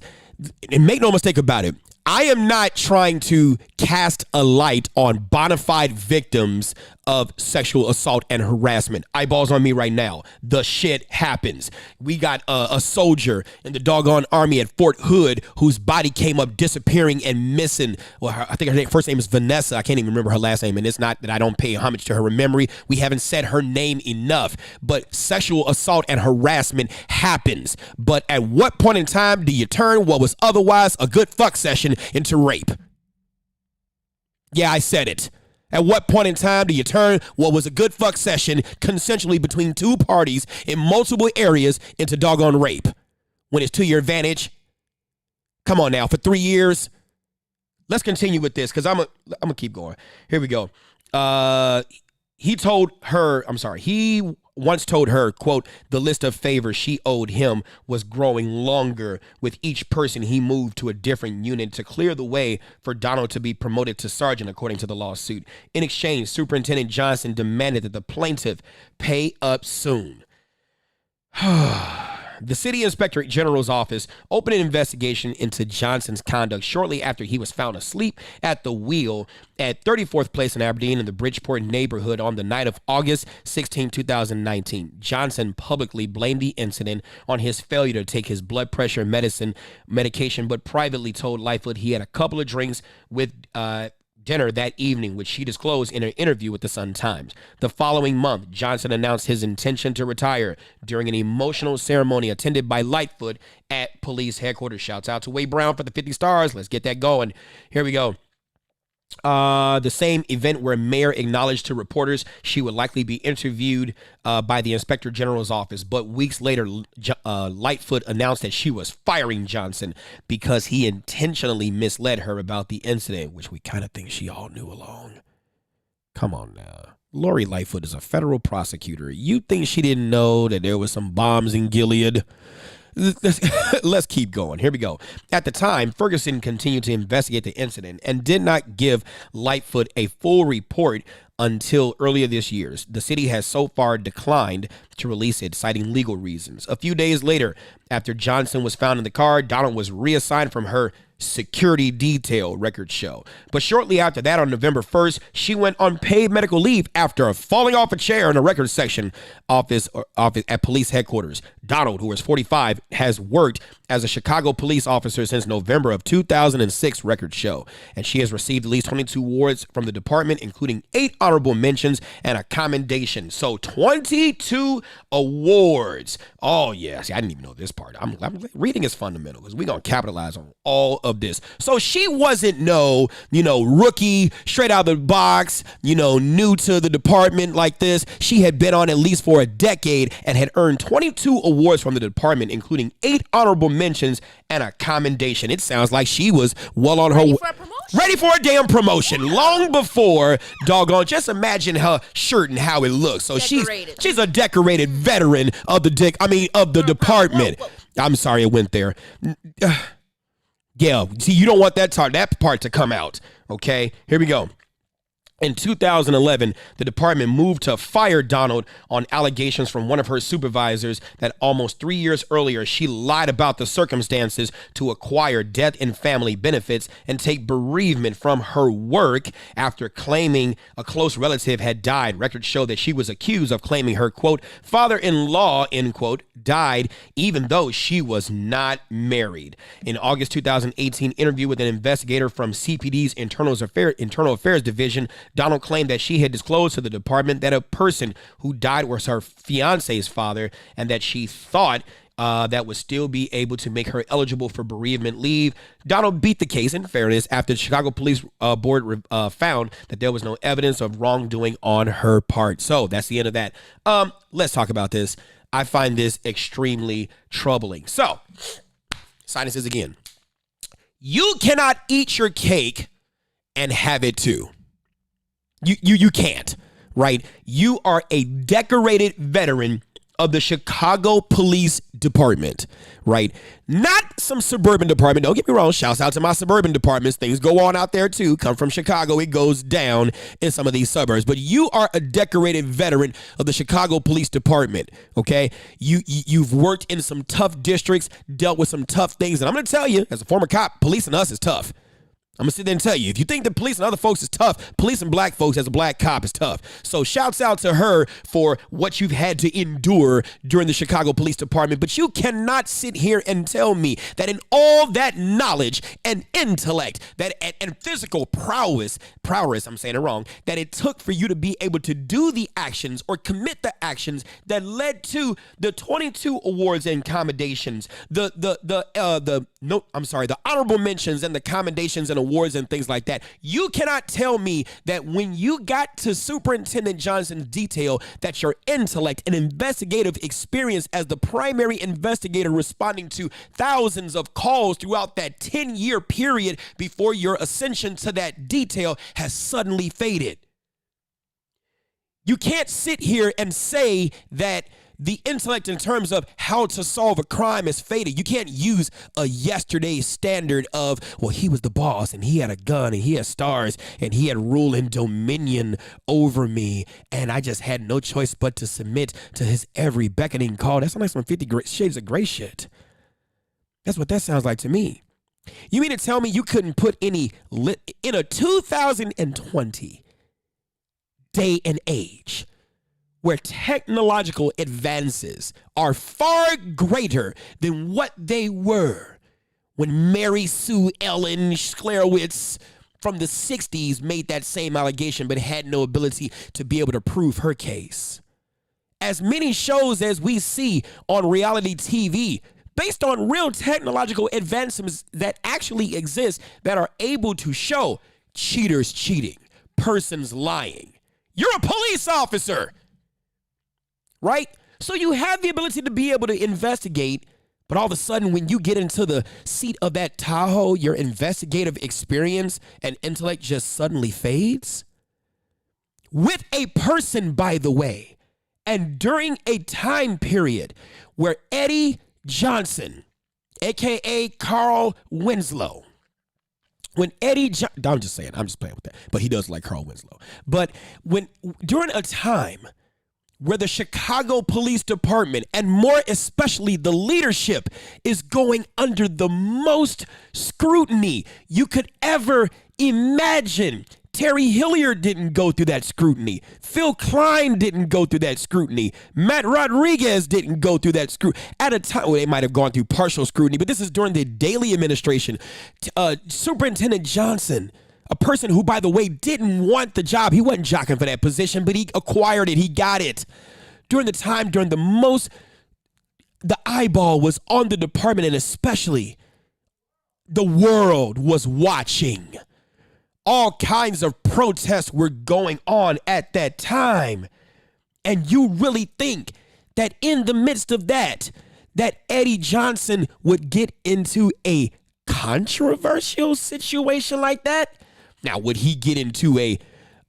and make no mistake about it, I am not trying to cast a light on bona fide victims of sexual assault and harassment. Eyeballs on me right now. The shit happens. We got a soldier in the doggone army at Fort Hood whose body came up disappearing and missing. Well, I think her first name is Vanessa. I can't even remember her last name, and it's not that I don't pay homage to her memory. We haven't said her name enough, but sexual assault and harassment happens. But at what point in time do you turn what was otherwise a good fuck session into rape? Yeah, I said it. At what point in time do you turn what was a good fuck session consensually between two parties in multiple areas into doggone rape? When it's to your advantage? Come on now, for 3 years. Let's continue with this because I'm gonna keep going. Here we go. He once told her, quote, the list of favors she owed him was growing longer with each person he moved to a different unit to clear the way for Donald to be promoted to sergeant, according to the lawsuit. In exchange, Superintendent Johnson demanded that the plaintiff pay up soon. The city inspector general's office opened an investigation into Johnson's conduct shortly after he was found asleep at the wheel at 34th Place in Aberdeen in the Bridgeport neighborhood on the night of August 16, 2019. Johnson publicly blamed the incident on his failure to take his blood pressure medication, but privately told Lightfoot he had a couple of drinks with dinner that evening, which she disclosed in an interview with the Sun-Times. The following month, Johnson announced his intention to retire during an emotional ceremony attended by Lightfoot at police headquarters. Shouts out to Wade Brown for the 50 stars. Let's get that going. Here we go. The same event where Mayor acknowledged to reporters she would likely be interviewed by the Inspector General's office. But weeks later, Lightfoot announced that she was firing Johnson because he intentionally misled her about the incident, which we kind of think she all knew along. Come on now. Lori Lightfoot is a federal prosecutor. You think she didn't know that there was some bombs in Gilead? Let's keep going. Here we go. At the time, Ferguson continued to investigate the incident and did not give Lightfoot a full report until earlier this year. The city has so far declined to release it, citing legal reasons. A few days later, after Johnson was found in the car, Donald was reassigned from her security detail, records show. But shortly after that, on November 1st, she went on paid medical leave after falling off a chair in a records section office at police headquarters. Donald, who is 45, has worked as a Chicago police officer since November of 2006, records show. And she has received at least 22 awards from the department, including 8 honorable mentions and a commendation. So 22 awards. Oh, yeah. See, I didn't even know this part. I'm reading is fundamental because we're going to capitalize on all of this. So she wasn't rookie, straight out of the box, new to the department like this. She had been on at least for a decade and had earned 22 awards from the department, including 8 honorable mentions and a commendation. It sounds like she was well on her way. Ready for a damn promotion long before doggone. Just imagine her shirt and how it looks. So she's a decorated veteran of the department. I'm sorry, it went there. Yeah, see, you don't want that part to come out. Okay, here we go. In 2011, the department moved to fire Donald on allegations from one of her supervisors that almost 3 years earlier, she lied about the circumstances to acquire death and family benefits and take bereavement from her work after claiming a close relative had died. Records show that she was accused of claiming her, quote, father-in-law, end quote, died even though she was not married. In August 2018 interview with an investigator from CPD's Internal Affairs Division, Donald claimed that she had disclosed to the department that a person who died was her fiance's father and that she thought that would still be able to make her eligible for bereavement leave. Donald beat the case, in fairness, after the Chicago Police Board found that there was no evidence of wrongdoing on her part. So that's the end of that. Let's talk about this. I find this extremely troubling. So, sinuses again. You cannot eat your cake and have it too. You can't, right? You are a decorated veteran of the Chicago Police Department, right? Not some suburban department. Don't get me wrong. Shouts out to my suburban departments. Things go on out there too. Come from Chicago. It goes down in some of these suburbs. But you are a decorated veteran of the Chicago Police Department, okay? You've worked in some tough districts, dealt with some tough things. And I'm going to tell you, as a former cop, policing us is tough. I'm going to sit there and tell you, if you think the police and other folks is tough, policing black folks as a black cop is tough. So shouts out to her for what you've had to endure during the Chicago Police Department. But you cannot sit here and tell me that in all that knowledge and intellect that and physical prowess, I'm saying it wrong, that it took for you to be able to do the actions or commit the actions that led to the 22 awards and commendations, the honorable mentions and the commendations and awards and things like that. You cannot tell me that when you got to Superintendent Johnson's detail that your intellect and investigative experience as the primary investigator responding to thousands of calls throughout that 10-year period before your ascension to that detail has suddenly faded. You can't sit here and say that the intellect in terms of how to solve a crime is faded. You can't use a yesterday standard of, well, he was the boss and he had a gun and he had stars and he had rule and dominion over me and I just had no choice but to submit to his every beckoning call. That sounds like some 50 Shades of Grey shit. That's what that sounds like to me. You mean to tell me you couldn't put any in a 2020 day and age where technological advances are far greater than what they were when Mary Sue Ellen Sklarowitz from the 60s made that same allegation but had no ability to be able to prove her case. As many shows as we see on reality TV, based on real technological advancements that actually exist that are able to show cheaters cheating, persons lying. You're a police officer. Right? So you have the ability to be able to investigate, but all of a sudden when you get into the seat of that Tahoe, your investigative experience and intellect just suddenly fades? With a person, by the way, and during a time period where Eddie Johnson, a.k.a. Carl Winslow, I'm just saying, I'm just playing with that, but he does like Carl Winslow. But during a time where the Chicago Police Department, and more especially the leadership, is going under the most scrutiny you could ever imagine. Terry Hilliard didn't go through that scrutiny. Phil Klein didn't go through that scrutiny. Matt Rodriguez didn't go through that scrutiny. At a time, well, they might have gone through partial scrutiny, but this is during the Daley administration. Superintendent Johnson, a person who, by the way, didn't want the job. He wasn't jockeying for that position, but he acquired it. He got it. During the eyeball was on the department, and especially the world was watching. All kinds of protests were going on at that time. And you really think that in the midst of that Eddie Johnson would get into a controversial situation like that? Now, would he get into a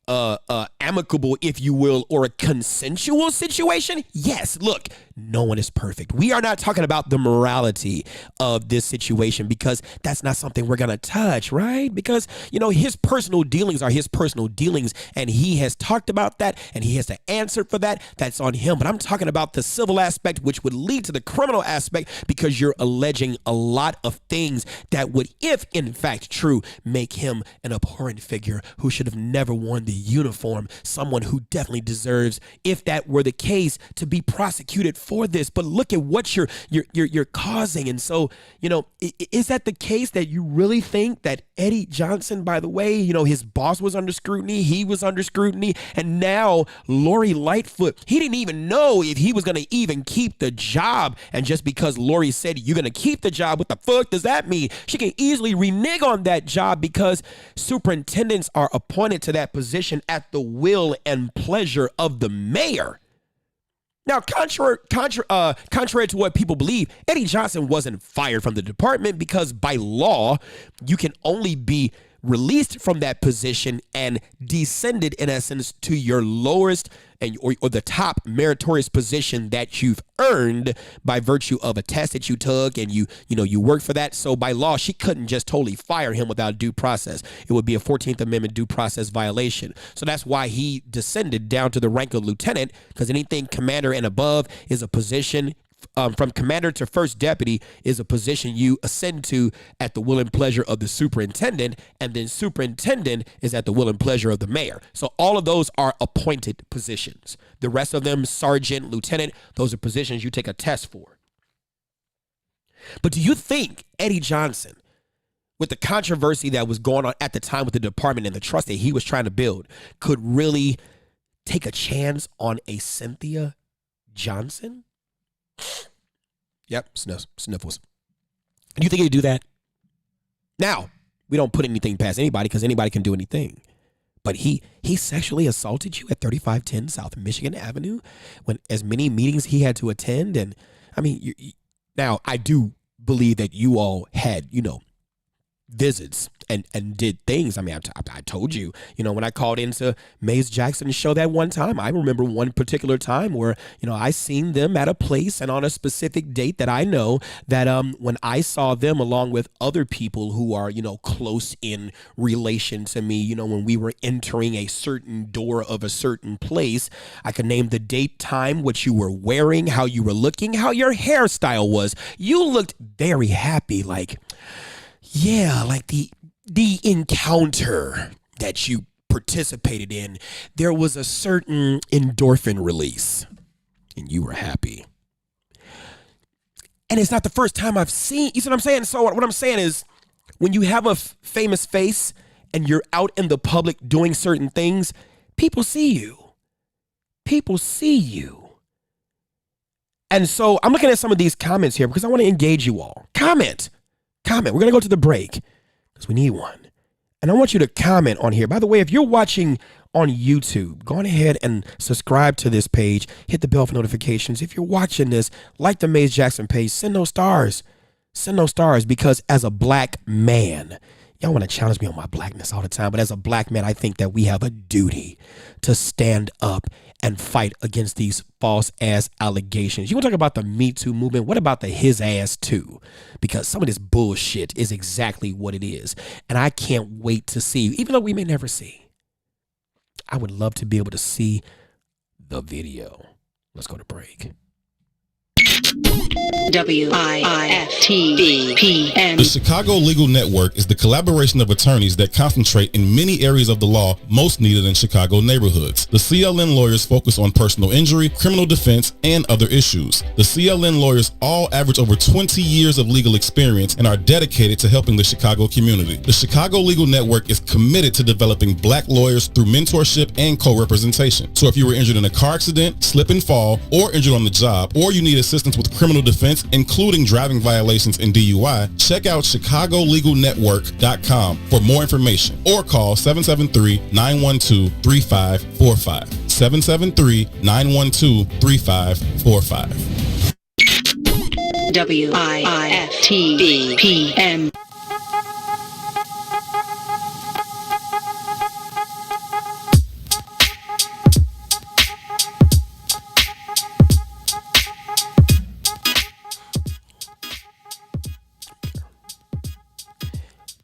amicable, if you will, or a consensual situation, yes, look, no one is perfect. We are not talking about the morality of this situation because that's not something we're going to touch, right? Because, his personal dealings are his personal dealings, and he has talked about that, and he has to answer for that. That's on him. But I'm talking about the civil aspect, which would lead to the criminal aspect, because you're alleging a lot of things that would, if in fact true, make him an abhorrent figure who should have never worn the uniform, someone who definitely deserves, if that were the case, to be prosecuted for this. But look at what you're causing. And so, is that the case, that you really think that Eddie Johnson, by the way, his boss was under scrutiny, he was under scrutiny, and now Lori Lightfoot, he didn't even know if he was going to even keep the job. And just because Lori said you're going to keep the job, what the fuck does that mean? She can easily renege on that job because superintendents are appointed to that position at the will and pleasure of the mayor. Now, contrary to what people believe, Eddie Johnson wasn't fired from the department because by law, you can only be released from that position and descended, in essence, to your lowest or the top meritorious position that you've earned by virtue of a test that you took, and you worked for that. So by law, she couldn't just totally fire him without due process. It would be a 14th Amendment due process violation. So that's why he descended down to the rank of lieutenant, because anything commander and above is a position. From commander to first deputy is a position you ascend to at the will and pleasure of the superintendent, and then superintendent is at the will and pleasure of the mayor. So all of those are appointed positions. The rest of them, sergeant, lieutenant, those are positions you take a test for. But do you think Eddie Johnson, with the controversy that was going on at the time with the department and the trust that he was trying to build, could really take a chance on a Cynthia Johnson? Yep, sniffles. Do you think he'd do that? Now, we don't put anything past anybody because anybody can do anything. But he sexually assaulted you at 3510 South Michigan Avenue, when as many meetings he had to attend. And I mean, now I do believe that you all had, visits and did things. I mean, I told you, when I called into Maze Jackson's show that one time, I remember one particular time where, I seen them at a place and on a specific date that I know that when I saw them along with other people who are, close in relation to me, when we were entering a certain door of a certain place, I could name the date, time, what you were wearing, how you were looking, how your hairstyle was. You looked very happy, like the encounter that you participated in, there was a certain endorphin release and you were happy. And it's not the first time I've seen, you see what I'm saying? So what I'm saying is, when you have a famous face and you're out in the public doing certain things, people see you. People see you. And so I'm looking at some of these comments here because I want to engage you all. Comment. We're going to go to the break because we need one. And I want you to comment on here. By the way, if you're watching on YouTube, go on ahead and subscribe to this page. Hit the bell for notifications. If you're watching this, like the Maze Jackson page. Send those stars. Send those stars, because as a black man, y'all want to challenge me on my blackness all the time, but as a black man, I think that we have a duty to stand up and fight against these false ass allegations. You want to talk about the Me Too movement? What about the his ass too? Because some of this bullshit is exactly what it is. And I can't wait to see, even though we may never see, I would love to be able to see the video. Let's go to break. WIFTBPM. The Chicago Legal Network is the collaboration of attorneys that concentrate in many areas of the law most needed in Chicago neighborhoods. The CLN lawyers focus on personal injury, criminal defense, and other issues. The CLN lawyers all average over 20 years of legal experience and are dedicated to helping the Chicago community. The Chicago Legal Network is committed to developing black lawyers through mentorship and co-representation. So if you were injured in a car accident, slip and fall, or injured on the job, or you need assistance with criminal defense, including driving violations and DUI, check out ChicagoLegalNetwork.com for more information, or call 773-912-3545. 773-912-3545. WIFTBPM.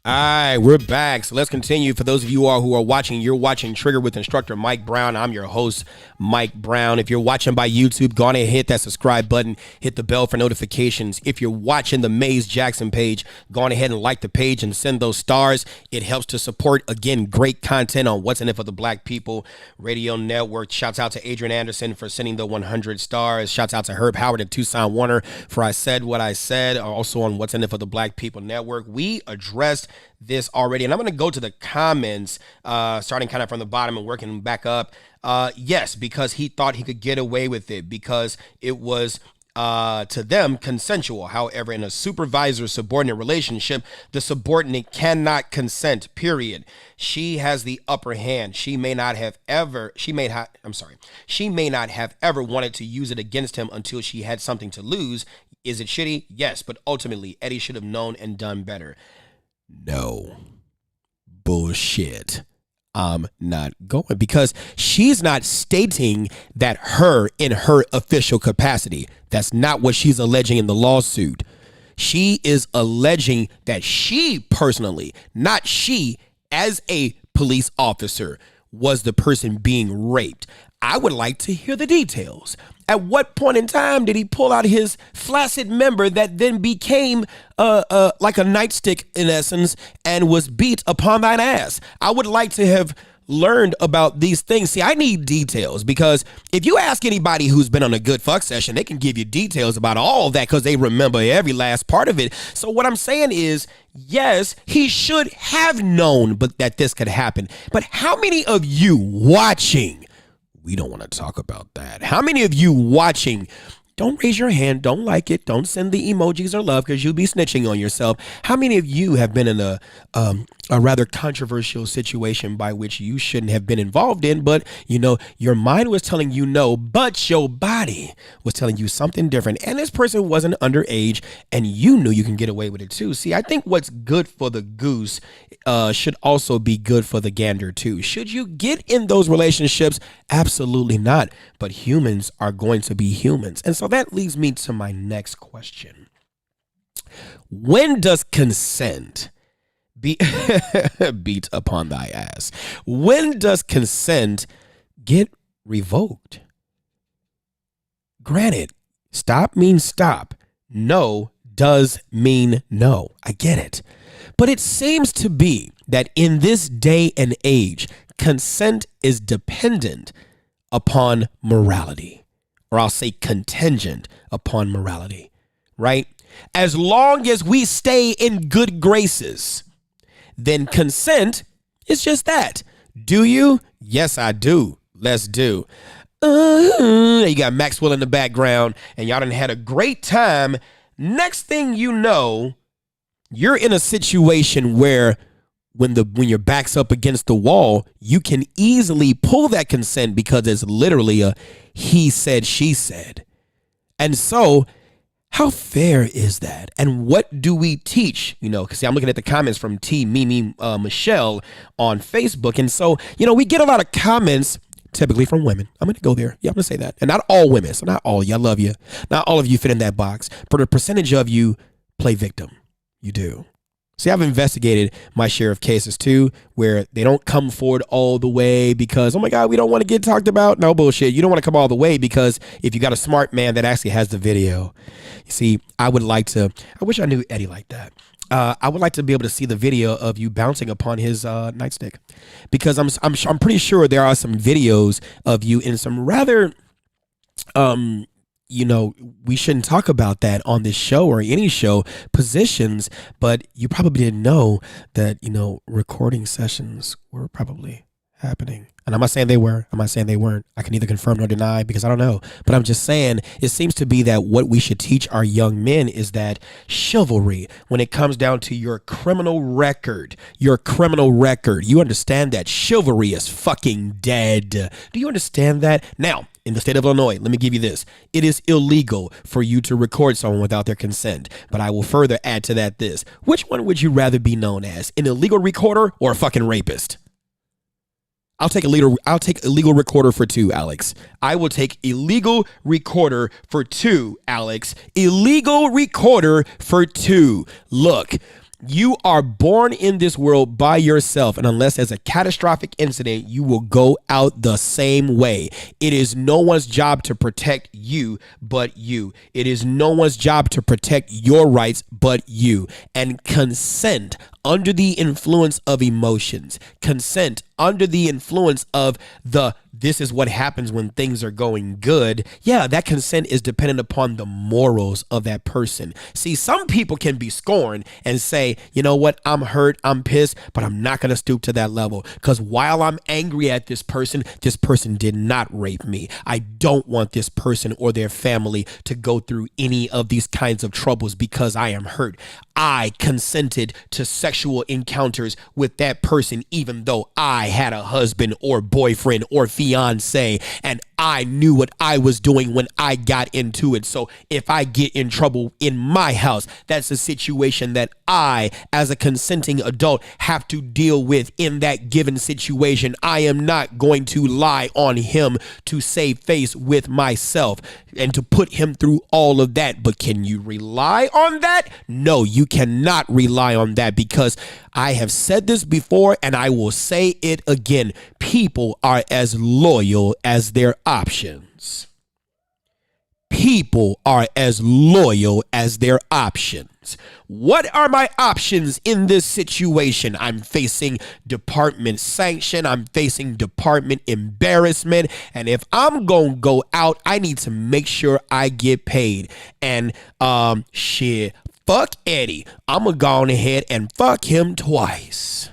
All right, we're back. So let's continue. For those of you who are watching, you're watching Trigger with instructor Mike Brown. I'm your host, Mike Brown. If you're watching by YouTube, go on and hit that subscribe button. Hit the bell for notifications. If you're watching the Maze Jackson page, go on ahead and like the page and send those stars. It helps to support, again, great content on What's in It for the Black People Radio Network. Shouts out to Adrian Anderson for sending the 100 stars. Shouts out to Herb Howard and Tucson Warner for I Said What I Said. Also on What's in It for the Black People Network. We addressed this already, and I'm going to go to the comments, starting kind of from the bottom and working back up. Yes, because he thought he could get away with it because it was to them consensual. However, in a supervisor-subordinate relationship, the subordinate cannot consent, period. She has the upper hand. She may not have ever wanted to use it against him until she had something to lose. Is it shitty? Yes, but ultimately, Eddie should have known and done better. No. Bullshit. I'm not going because she's not stating that her in her official capacity. That's not what she's alleging in the lawsuit. She is alleging that she personally, not she as a police officer, was the person being raped. I would like to hear the details. At what point in time did he pull out his flaccid member that then became like a nightstick in essence and was beat upon thine ass? I would like to have learned about these things. See, I need details because if you ask anybody who's been on a good fuck session, they can give you details about all of that because they remember every last part of it. So what I'm saying is, yes, he should have known but that this could happen. But how many of you watching, we don't want to talk about that. How many of you watching, don't raise your hand, don't like it, don't send the emojis or love because you'll be snitching on yourself. How many of you have been in a rather controversial situation by which you shouldn't have been involved in, but you know, your mind was telling you no, but your body was telling you something different, and this person wasn't underage and you knew you can get away with it too. See, I think what's good for the goose should also be good for the gander too. Should you get in those relationships? Absolutely not, but humans are going to be humans. And so that leads me to my next question. When does consent beat upon thy ass? When does consent get revoked? Granted, stop means stop. No does mean no. I get it. But it seems to be that in this day and age, consent is dependent upon morality, or I'll say contingent upon morality, right? As long as we stay in good graces, then consent is just that. Do you? Yes, I do. Let's do. You got Maxwell in the background, and y'all done had a great time. Next thing you know, you're in a situation where when your back's up against the wall, you can easily pull that consent because it's literally a he said, she said. And so how fair is that? And what do we teach? You know, because I'm looking at the comments from Mimi Michelle on Facebook. And so, you know, we get a lot of comments typically from women. I'm going to go there. Yeah, I'm going to say that. And not all women. So not all of you. I love you. Not all of you fit in that box. But a percentage of you play victim. You do. See, I've investigated my share of cases too, where they don't come forward all the way because, oh my God, we don't want to get talked about. No bullshit. You don't want to come all the way because if you got a smart man that actually has the video, you see, I wish I knew Eddie like that. I would like to be able to see the video of you bouncing upon his nightstick because I'm pretty sure there are some videos of you in some rather, you know, we shouldn't talk about that on this show or any show positions, but you probably didn't know that, you know, recording sessions were probably happening. And I'm not saying they were. I'm not saying they weren't. I can neither confirm nor deny because I don't know. But I'm just saying it seems to be that what we should teach our young men is that chivalry when it comes down to your criminal record, you understand that chivalry is fucking dead. Do you understand that? Now, in the state of Illinois, let me give you this. It is illegal for you to record someone without their consent. But I will further add to that this. Which one would you rather be known as? An illegal recorder or a fucking rapist? I'll take illegal recorder for 2, Alex. I will take illegal recorder for 2, Alex. Illegal recorder for 2. Look, You are born in this world by yourself, and unless there's a catastrophic incident, you will go out the same way. It is no one's job to protect you but you. It is no one's job to protect your rights but you. And consent under the influence of emotions, consent under the influence of this is what happens when things are going good. Yeah, that consent is dependent upon the morals of that person. See, some people can be scorned and say, you know what, I'm hurt, I'm pissed, but I'm not going to stoop to that level because while I'm angry at this person did not rape me. I don't want this person or their family to go through any of these kinds of troubles because I am hurt. I consented to sexual encounters with that person even though I had a husband or boyfriend or fiance, and I knew what I was doing when I got into it. So if I get in trouble in my house, that's a situation that I, as a consenting adult, have to deal with in that given situation. I am not going to lie on him to save face with myself and to put him through all of that. But can you rely on that? No, you cannot rely on that, because I have said this before and I will say it again. People are as loyal as their options. People are as loyal as their options. What are my options in this situation? I'm facing department sanction. I'm facing department embarrassment. And if I'm going to go out, I need to make sure I get paid. And shit, fuck Eddie. I'm going to go on ahead and fuck him twice.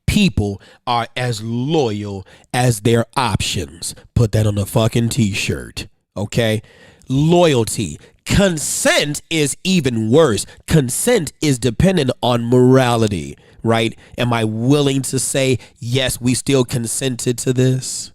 People are as loyal as their options. Put that on the fucking t-shirt. Okay? Loyalty. Consent is even worse. Consent is dependent on morality, right? Am I willing to say, yes, we still consented to this?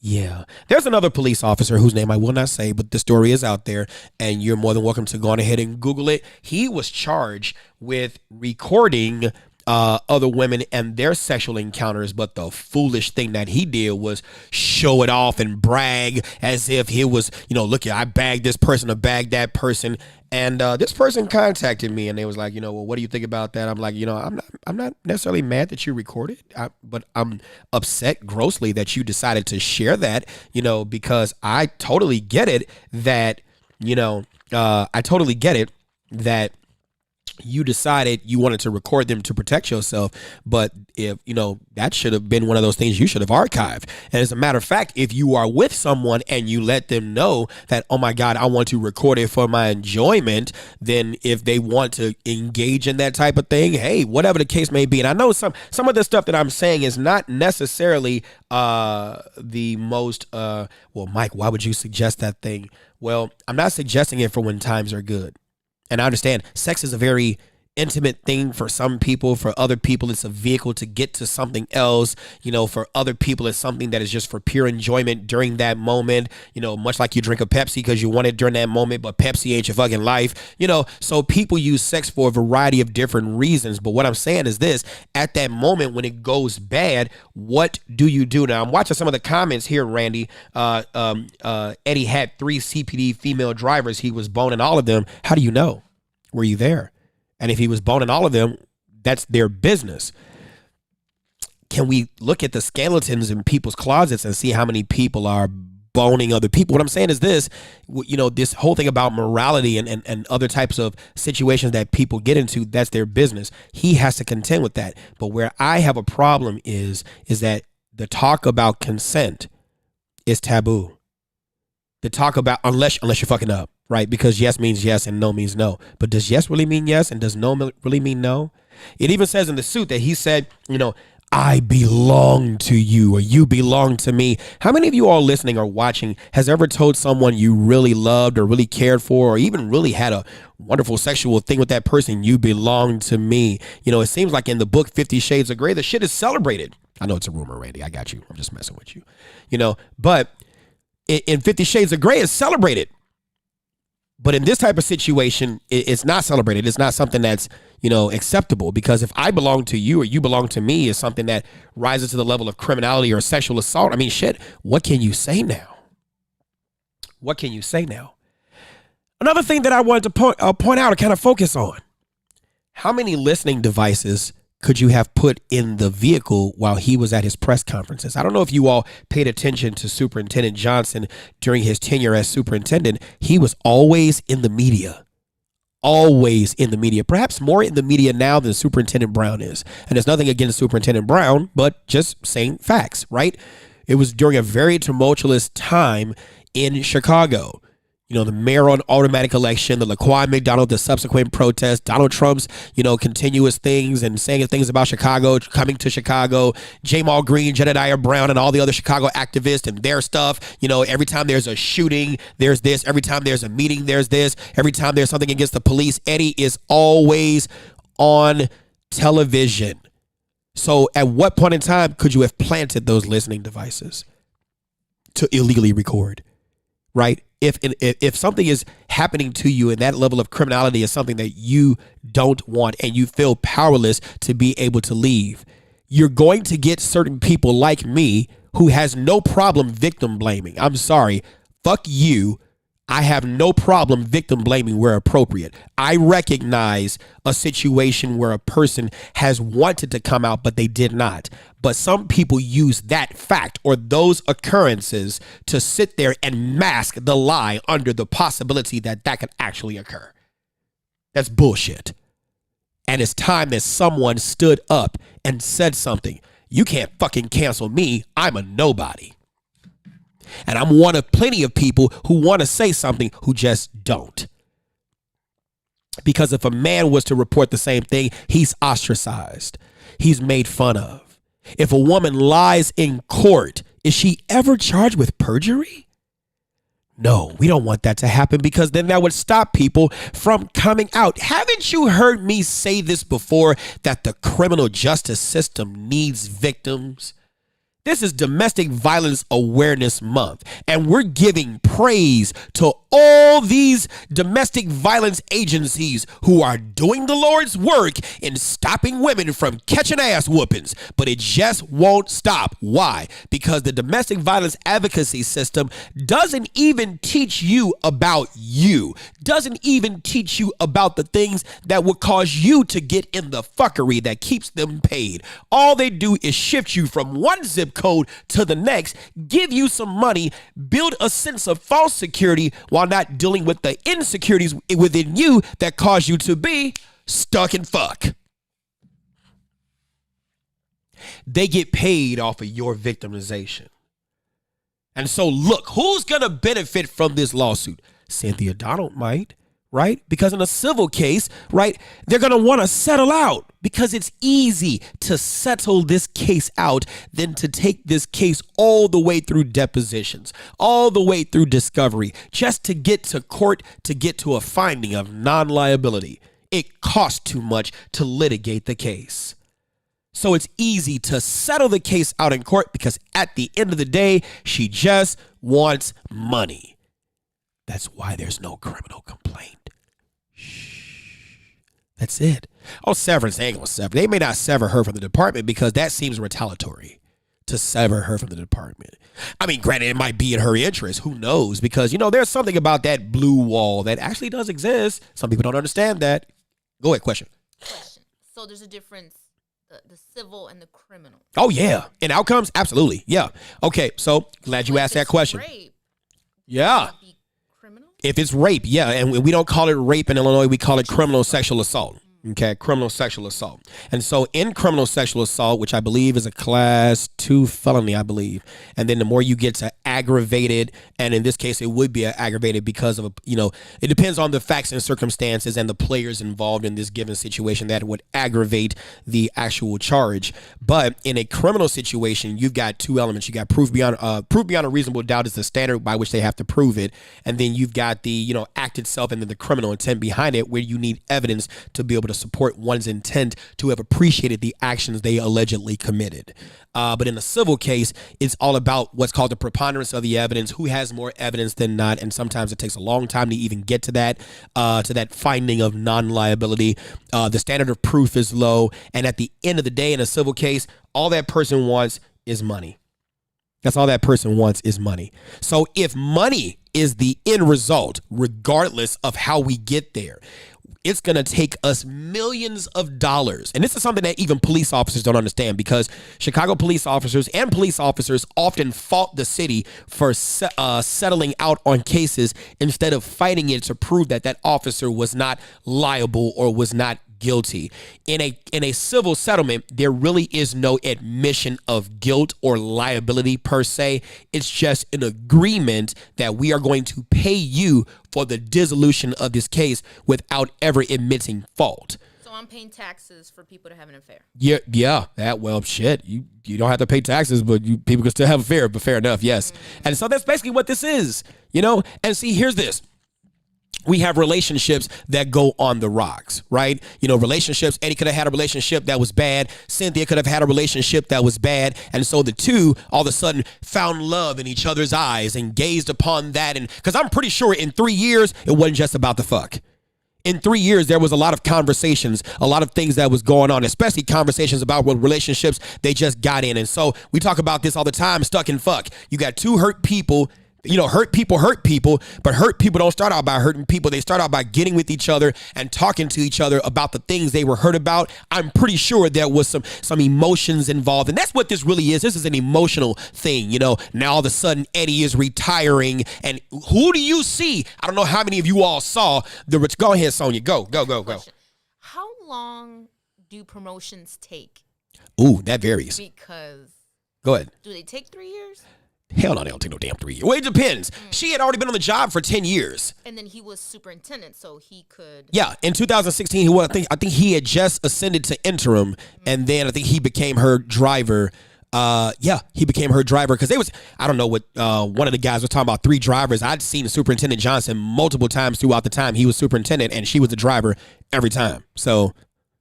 Yeah. There's another police officer whose name I will not say, but the story is out there and you're more than welcome to go on ahead and Google it. He was charged with recording other women and their sexual encounters, but the foolish thing that he did was show it off and brag as if he was, look, I bagged this person or bagged that person. And this person contacted me and they was like, well, what do you think about that? I'm like, I'm not necessarily mad that you recorded, but I'm upset grossly that you decided to share that, because I totally get it that, you decided you wanted to record them to protect yourself, but if that should have been one of those things you should have archived. And as a matter of fact, if you are with someone and you let them know that, oh my God, I want to record it for my enjoyment, then if they want to engage in that type of thing, hey, whatever the case may be. And I know some of the stuff that I'm saying is not necessarily the most well, Mike, why would you suggest that thing? Well, I'm not suggesting it for when times are good. And I understand sex is a very intimate thing for some people. For other people, it's a vehicle to get to something else. For other people, it's something that is just for pure enjoyment during that moment. Much like you drink a Pepsi because you want it during that moment, but Pepsi ain't your fucking life. So people use sex for a variety of different reasons. But what I'm saying is this: at that moment when it goes bad, what do you do? Now I'm watching some of the comments here, Randy. Eddie had 3 CPD female drivers. He was boning all of them. How do you know? Were you there? And if he was boning all of them, that's their business. Can we look at the skeletons in people's closets and see how many people are boning other people? What I'm saying is this, this whole thing about morality and other types of situations that people get into, that's their business. He has to contend with that. But where I have a problem is that the talk about consent is taboo. The talk about, unless you're fucking up. Right? Because yes means yes and no means no. But does yes really mean yes and does no really mean no? It even says in the suit that he said, I belong to you or you belong to me. How many of you all listening or watching has ever told someone you really loved or really cared for or even really had a wonderful sexual thing with that person, you belong to me? It seems like in the book 50 Shades of Grey, the shit is celebrated. I know it's a rumor, Randy. I got you. I'm just messing with you. But in 50 Shades of Grey, it's celebrated. But in this type of situation, it's not celebrated. It's not something that's, acceptable, because if I belong to you or you belong to me is something that rises to the level of criminality or sexual assault. I mean, shit, what can you say now? What can you say now? Another thing that I wanted to point out or kind of focus on, How many listening devices could you have put in the vehicle while he was at his press conferences? I don't know if you all paid attention to Superintendent Johnson during his tenure as superintendent. He was always in the media. Always in the media, perhaps more in the media now than Superintendent Brown is. And there's nothing against Superintendent Brown, but just saying facts, right? It was during a very tumultuous time in Chicago. You know, the mayor on automatic election, the Laquan McDonald, the subsequent protests, Donald Trump's, continuous things and saying things about Chicago, coming to Chicago, Jamal Green, Jedediah Brown, and all the other Chicago activists and their stuff. Every time there's a shooting, there's this. Every time there's a meeting, there's this. Every time there's something against the police, Eddie is always on television. So at what point in time could you have planted those listening devices to illegally record, right? If something is happening to you and that level of criminality is something that you don't want and you feel powerless to be able to leave, you're going to get certain people like me who has no problem victim blaming. I'm sorry. Fuck you. I have no problem victim blaming where appropriate. I recognize a situation where a person has wanted to come out, but they did not. But some people use that fact or those occurrences to sit there and mask the lie under the possibility that that could actually occur. That's bullshit. And it's time that someone stood up and said something. You can't fucking cancel me. I'm a nobody. And I'm one of plenty of people who want to say something who just don't. Because if a man was to report the same thing, he's ostracized. He's made fun of. If a woman lies in court, is she ever charged with perjury? No, we don't want that to happen because then that would stop people from coming out. Haven't you heard me say this before, that the criminal justice system needs victims? This is Domestic Violence Awareness Month, and we're giving praise to all these domestic violence agencies who are doing the Lord's work in stopping women from catching ass whoopings, but it just won't stop. Why? Because the domestic violence advocacy system doesn't even teach you about you, doesn't even teach you about the things that would cause you to get in the fuckery that keeps them paid. All they do is shift you from one zip code to the next, give you some money, build a sense of false security while not dealing with the insecurities within you that cause you to be stuck in fuck. They get paid off of your victimization. And so look, who's going to benefit from this lawsuit? Cynthia Donald might, right? Because in a civil case, right, they're going to want to settle out because it's easy to settle this case out than to take this case all the way through depositions, all the way through discovery, just to get to court, to get to a finding of non-liability. It costs too much to litigate the case. So it's easy to settle the case out in court because at the end of the day, she just wants money. That's why there's no criminal complaint. That's it. Oh, severance, they ain't gonna sever. They may not sever her from the department because that seems retaliatory to sever her from the department. I mean, granted, it might be in her interest. Who knows? Because, there's something about that blue wall that actually does exist. Some people don't understand that. Go ahead, question. So there's a difference, the civil and the criminal. Oh, yeah. In outcomes? Absolutely. Yeah. Okay, so glad you asked that question. Rape, yeah. If it's rape, yeah, and we don't call it rape in Illinois, we call it criminal sexual assault. Okay, criminal sexual assault. And so in criminal sexual assault, which I believe is a class 2 felony, I believe. And then the more you get to aggravated, and in this case, it would be aggravated because of, it depends on the facts and circumstances and the players involved in this given situation that would aggravate the actual charge. But in a criminal situation, you've got two elements. You got proof beyond a reasonable doubt is the standard by which they have to prove it. And then you've got the, act itself and then the criminal intent behind it, where you need evidence to be able to support one's intent to have appreciated the actions they allegedly committed. But in a civil case, it's all about what's called the preponderance of the evidence, who has more evidence than not. And sometimes it takes a long time to even get to that finding of non-liability. The standard of proof is low. And at the end of the day, in a civil case, all that person wants is money. That's all that person wants is money. So if money is the end result, regardless of how we get there, it's going to take us millions of dollars. And this is something that even police officers don't understand, because Chicago police officers often fault the city for settling out on cases instead of fighting it to prove that that officer was not liable or was not guilty. In a civil settlement, there really is no admission of guilt or liability per se. It's just an agreement that we are going to pay you for the dissolution of this case without ever admitting fault. So I'm paying taxes for people to have an affair. Yeah. That, well, shit. You don't have to pay taxes, but people can still have an affair. But fair enough, yes. And so that's basically what this is, And see, here's this. We have relationships that go on the rocks, right? Relationships. Eddie could have had a relationship that was bad. Cynthia could have had a relationship that was bad. And so the two all of a sudden found love in each other's eyes and gazed upon that. And because I'm pretty sure in 3 years, it wasn't just about the fuck. In 3 years, there was a lot of conversations, a lot of things that was going on, especially conversations about what relationships they just got in. And so we talk about this all the time, stuck in fuck. You got two hurt people. Hurt people, but hurt people don't start out by hurting people. They start out by getting with each other and talking to each other about the things they were hurt about. I'm pretty sure there was some emotions involved, and that's what this really is. This is an emotional thing, Now all of a sudden Eddie is retiring, and who do you see? I don't know how many of you all saw the. Go ahead, Sonia. Go. How long do promotions take? Ooh, that varies. Because. Go ahead. Do they take 3 years? Hell no, they don't take no damn 3 years. Well, it depends. She had already been on the job for 10 years. And then he was superintendent, so he could. Yeah, in 2016, I think he had just ascended to interim, and then I think he became her driver. He became her driver because I don't know what, one of the guys was talking about 3 drivers. I'd seen Superintendent Johnson multiple times throughout the time he was superintendent, and she was the driver every time. So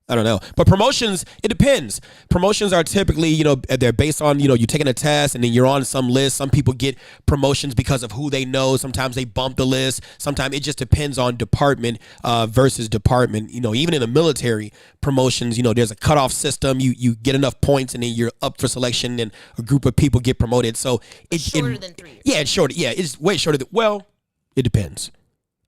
I don't know. But promotions, it depends. Promotions are typically, they're based on, you taking a test and then you're on some list. Some people get promotions because of who they know. Sometimes they bump the list. Sometimes it just depends on department versus department. Even in the military, promotions, there's a cutoff system. You get enough points and then you're up for selection and a group of people get promoted. So it's shorter than 3 years. Yeah, it's shorter. Yeah, it's way shorter it depends.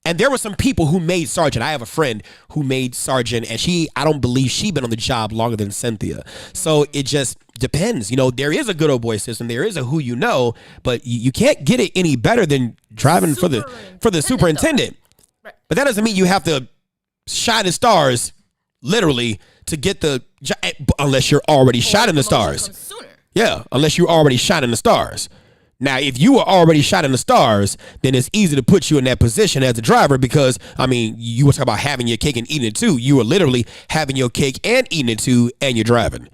And there were some people who made sergeant. I have a friend who made sergeant, and I don't believe she'd been on the job longer than Cynthia. So it just depends. There is a good old boy system. There is a who you know, but you can't get it any better than driving for the superintendent. Right. But that doesn't mean you have to shine the stars, literally, to get unless you're already shining the stars. Yeah, unless you're already shining the stars. Now, if you were already shot in the stars, then it's easy to put you in that position as a driver because, you were talking about having your cake and eating it too. You were literally having your cake and eating it too, and you're driving.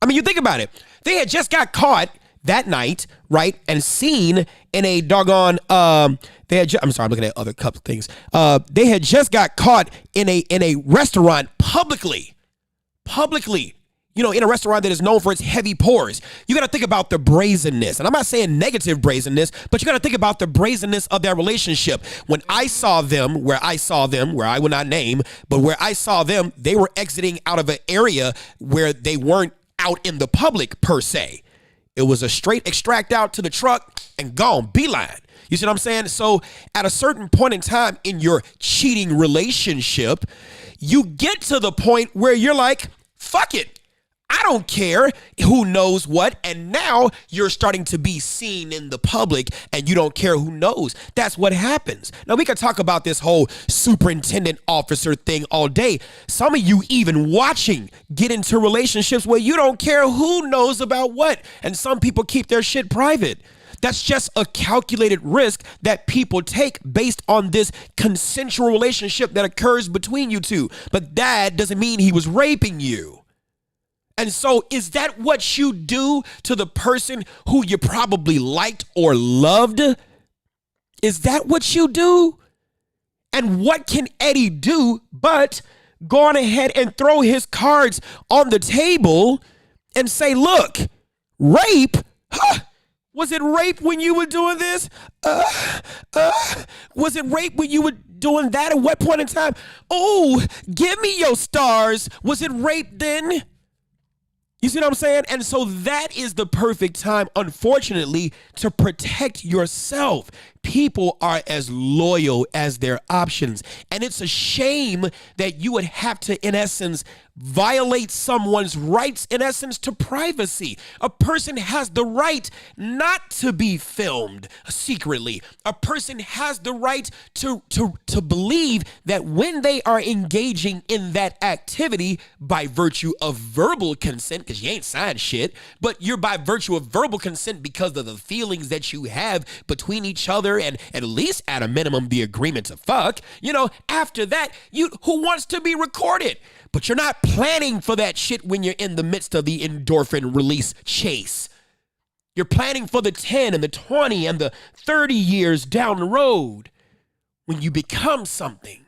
You think about it. They had just got caught that night, right, and seen in a doggone, I'm sorry, I'm looking at other couple things. They had just got caught in a restaurant publicly. In a restaurant that is known for its heavy pours. You got to think about the brazenness. And I'm not saying negative brazenness, but you got to think about the brazenness of their relationship. When I saw them, where I will not name, but where I saw them, they were exiting out of an area where they weren't out in the public per se. It was a straight extract out to the truck and gone, beeline. You see what I'm saying? So at a certain point in time in your cheating relationship, you get to the point where you're like, fuck it. I don't care who knows what. And now you're starting to be seen in the public and you don't care who knows. That's what happens. Now, we could talk about this whole superintendent officer thing all day. Some of you even watching get into relationships where you don't care who knows about what. And some people keep their shit private. That's just a calculated risk that people take based on this consensual relationship that occurs between you two. But that doesn't mean he was raping you. And so is that what you do to the person who you probably liked or loved? Is that what you do? And what can Eddie do but go on ahead and throw his cards on the table and say, look, rape? Huh? Was it rape when you were doing this? Was it rape when you were doing that? At what point in time? Oh, give me your stars. Was it rape then? You see what I'm saying? And so that is the perfect time, unfortunately, to protect yourself. people are as loyal as their options. And it's a shame that you would have to, in essence, violate someone's rights, in essence, to privacy. A person has the right not to be filmed secretly. A person has the right to believe that when they are engaging in that activity by virtue of verbal consent, because you ain't signed shit, but you're by virtue of verbal consent because of the feelings that you have between each other, and at least at a minimum the agreement to fuck. After that, who wants to be recorded? But you're not planning for that shit when you're in the midst of the endorphin release chase. You're planning for the 10 and the 20 and the 30 years down the road when you become something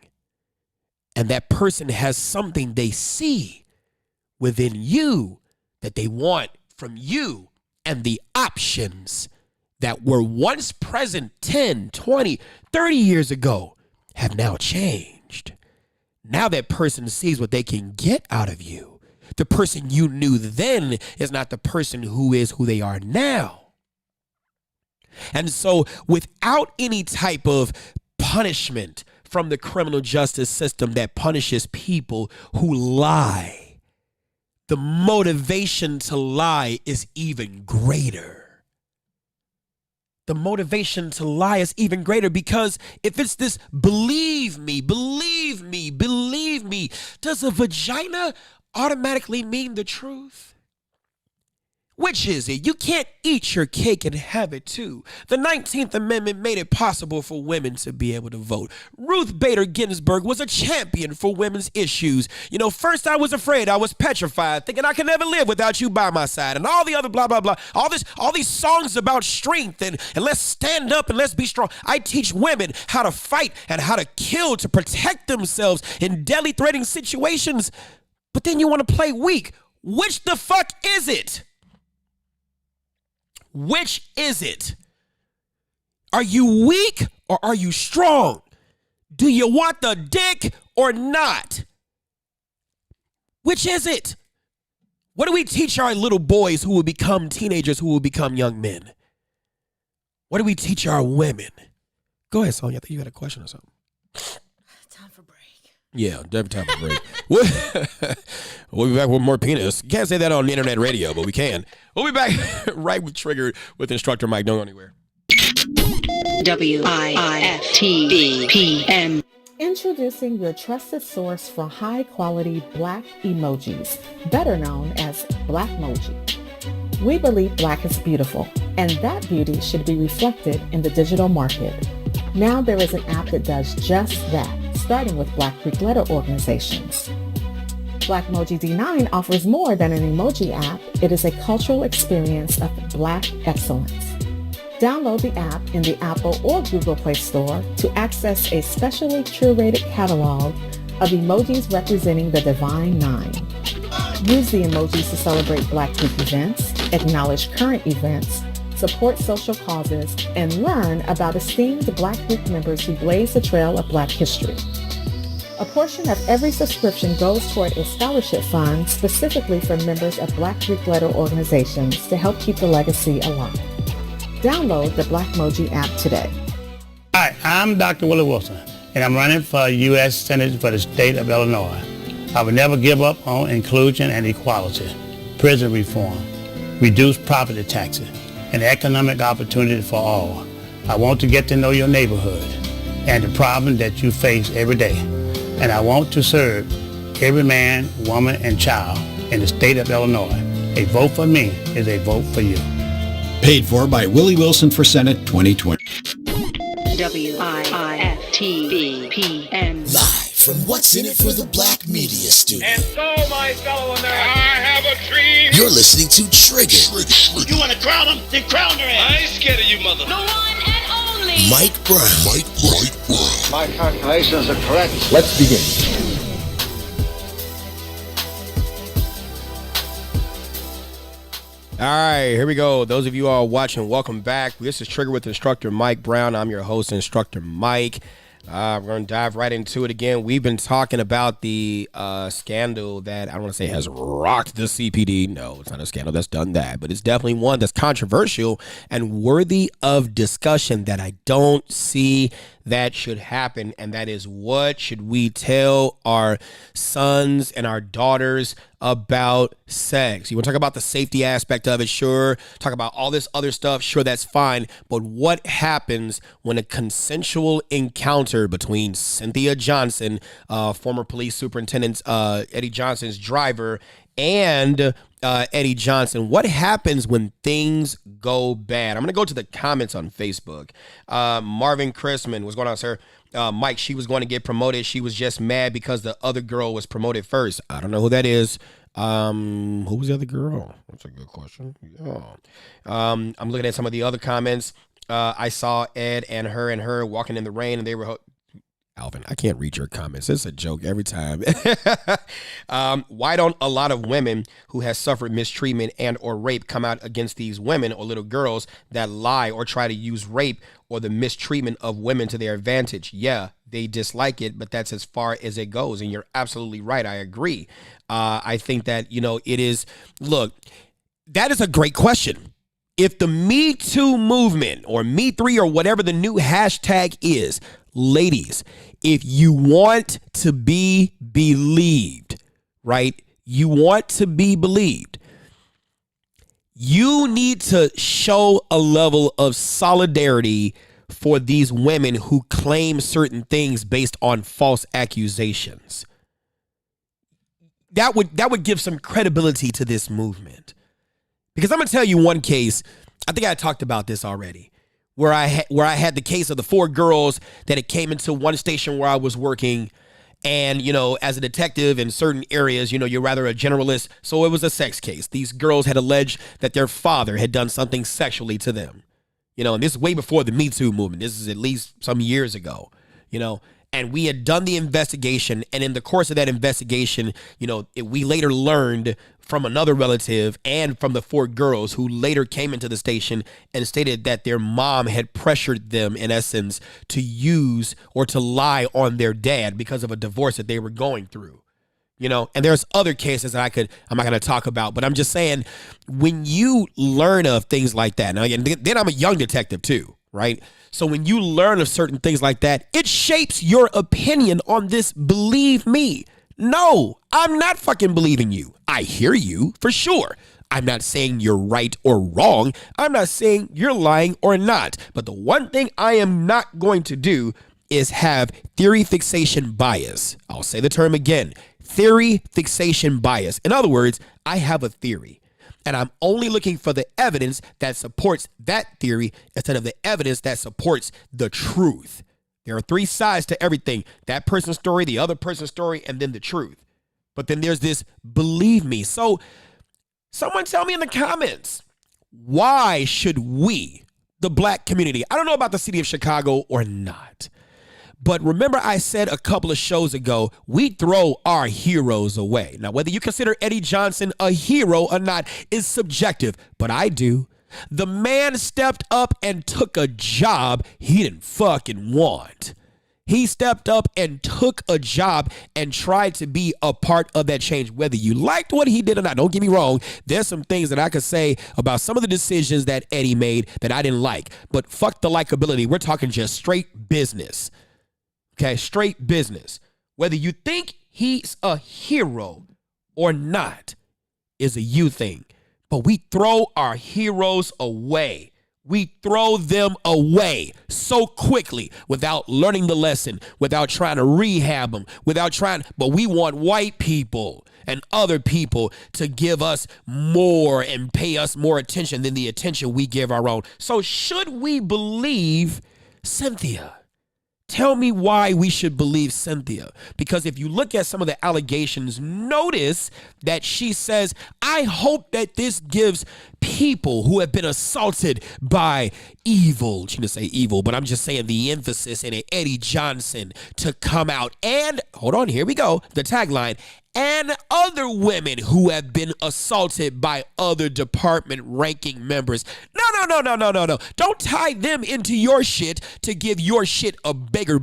and that person has something they see within you that they want from you, and the options that were once present 10, 20, 30 years ago have now changed. Now that person sees what they can get out of you. The person you knew then is not the person who is who they are now. And so without any type of punishment from the criminal justice system that punishes people who lie, the motivation to lie is even greater. The motivation to lie is even greater, because if it's this believe me, does a vagina automatically mean the truth? Which is it? You can't eat your cake and have it too. The 19th Amendment made it possible for women to be able to vote. Ruth Bader Ginsburg was a champion for women's issues. First I was afraid, I was petrified, thinking I could never live without you by my side, and all the other blah, blah, blah. All these songs about strength and let's stand up and let's be strong. I teach women how to fight and how to kill to protect themselves in deadly threatening situations. But then you want to play weak. Which the fuck is it? Which is it? Are you weak or are you strong? Do you want the dick or not? Which is it? What do we teach our little boys who will become teenagers, who will become young men? What do we teach our women? Go ahead, Sonia. I think you had a question or something. Time for break. Yeah, definitely time for break. We'll be back with more penis. Can't say that on the internet radio, but we can. We'll be back right with Triggered with Instructor Mike. Don't go anywhere. WIFTBPM. Introducing your trusted source for high-quality black emojis, better known as Blackmoji. We believe black is beautiful, and that beauty should be reflected in the digital market. Now there is an app that does just that, starting with Black Greek letter organizations. Blackmoji D9 offers more than an emoji app. It is a cultural experience of black excellence. Download the app in the Apple or Google Play Store to access a specially curated catalog of emojis representing the Divine Nine. Use the emojis to celebrate Black Greek events, acknowledge current events, support social causes, and learn about esteemed Black Greek members who blaze the trail of Black history. A portion of every subscription goes toward a scholarship fund specifically for members of Black Greek letter organizations to help keep the legacy alive. Download the Blackmoji app today. Hi, I'm Dr. Willie Wilson, and I'm running for U.S. Senate for the state of Illinois. I will never give up on inclusion and equality, prison reform, reduced property taxes, and economic opportunity for all. I want to get to know your neighborhood and the problem that you face every day. And I want to serve every man, woman, and child in the state of Illinois. A vote for me is a vote for you. Paid for by Willie Wilson for Senate 2020. WIFTBPM. Live from What's in It for the Black Media Studio. And so, my fellow Americans, I have a dream. You're listening to Trigger. You want to crown them? Then crown their ass. I ain't scared of you, mother. The one and only. Mike Brown. My calculations are correct. Let's begin. All right, here we go. Those of you all watching, welcome back. This is Trigger with Instructor Mike Brown. I'm your host, Instructor Mike. We're going to dive right into it again. We've been talking about the scandal that I don't want to say has rocked the CPD. No, it's not a scandal that's done that, but it's definitely one that's controversial and worthy of discussion that I don't see that should happen, and that is, what should we tell our sons and our daughters about sex? You want to talk about the safety aspect of it? Sure. Talk about all this other stuff? Sure, that's fine. But what happens when a consensual encounter between Cynthia Johnson, former police superintendent Eddie Johnson's driver, and Eddie Johnson? What happens when things go bad? I'm going to go to the comments on Facebook. Marvin Chrisman, what's going on, sir? Mike, she was going to get promoted. She was just mad because the other girl was promoted first. I don't know who that is. Who was the other girl? That's a good question. Yeah. I'm looking at some of the other comments. I saw Ed and her walking in the rain, and they were... Alvin, I can't read your comments. It's a joke every time. Why don't a lot of women who have suffered mistreatment and or rape come out against these women or little girls that lie or try to use rape or the mistreatment of women to their advantage? Yeah, they dislike it, but that's as far as it goes. And you're absolutely right. I agree. I think that, it is, look, that is a great question. If the Me Too movement or Me3 or whatever the new hashtag is, ladies, if you want to be believed, right? You want to be believed. You need to show a level of solidarity for these women who claim certain things based on false accusations. That would give some credibility to this movement. Because I'm going to tell you one case. I think I talked about this already, where I had the case of the 4 girls that it came into one station where I was working. And, as a detective in certain areas, you're rather a generalist. So it was a sex case. These girls had alleged that their father had done something sexually to them. And this is way before the Me Too movement. This is at least some years ago, And we had done the investigation. And in the course of that investigation, we later learned from another relative and from the 4 girls who later came into the station and stated that their mom had pressured them, in essence, to use or to lie on their dad because of a divorce that they were going through. And there's other cases that I'm not going to talk about, but I'm just saying, when you learn of things like that, now again, then I'm a young detective too, right? So when you learn of certain things like that, it shapes your opinion on this. Believe me. No, I'm not fucking believing you. I hear you for sure. I'm not saying you're right or wrong. I'm not saying you're lying or not. But the one thing I am not going to do is have theory fixation bias. I'll say the term again, theory fixation bias. In other words, I have a theory, and I'm only looking for the evidence that supports that theory instead of the evidence that supports the truth. There are 3 sides to everything: that person's story, the other person's story, and then the truth. But then there's this believe me. So someone tell me in the comments, why should we, the black community, I don't know about the city of Chicago or not, but remember I said a couple of shows ago, we throw our heroes away. Now, whether you consider Eddie Johnson a hero or not is subjective, but I do. The man stepped up and took a job he didn't fucking want. He stepped up and took a job and tried to be a part of that change. Whether you liked what he did or not, don't get me wrong. There's some things that I could say about some of the decisions that Eddie made that I didn't like. But fuck the likability. We're talking just straight business. Okay, straight business. Whether you think he's a hero or not is a you thing. But we throw our heroes away. We throw them away so quickly without learning the lesson, without trying to rehab them, but we want white people and other people to give us more and pay us more attention than the attention we give our own. So should we believe Cynthia? Tell me why we should believe Cynthia. Because if you look at some of the allegations, notice that she says, I hope that this gives people who have been assaulted by evil, she didn't say evil, but I'm just saying the emphasis in it, Eddie Johnson, to come out and, hold on, here we go, the tagline, and other women who have been assaulted by other department ranking members. No. Don't tie them into your shit to give your shit a bigger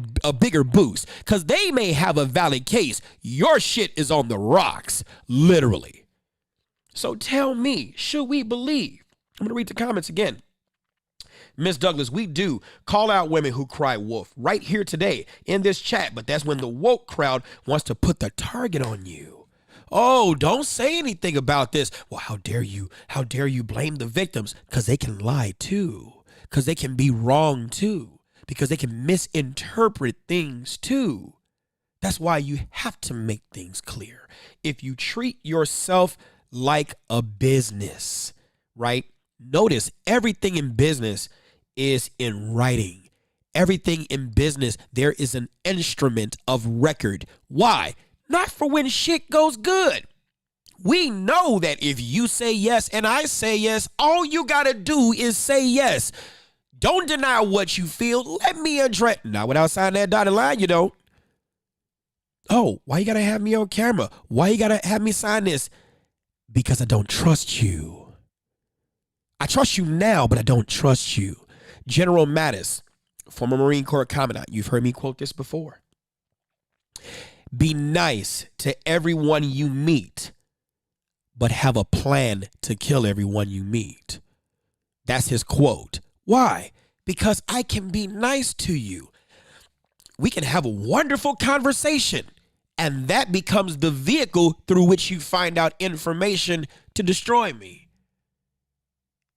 boost, because they may have a valid case. Your shit is on the rocks, literally. So tell me, should we believe? I'm going to read the comments again. Miss Douglas, we do call out women who cry wolf right here today in this chat, but that's when the woke crowd wants to put the target on you. Oh, don't say anything about this. Well, how dare you blame the victims? Because they can lie too, because they can be wrong too, because they can misinterpret things too. That's why you have to make things clear. If you treat yourself like a business, right? Notice everything in business is in writing. Everything in business, there is an instrument of record. Why? Not for when shit goes good. We know that if you say yes and I say yes, all you gotta do is say yes. Don't deny what you feel. Let me address. Not without signing that dotted line, you don't. Oh, why you gotta have me on camera? Why you gotta have me sign this? Because I don't trust you. I trust you now, but I don't trust you. General Mattis, former Marine Corps Commandant, you've heard me quote this before. Be nice to everyone you meet, but have a plan to kill everyone you meet. That's his quote. Why? Because I can be nice to you. We can have a wonderful conversation, and that becomes the vehicle through which you find out information to destroy me.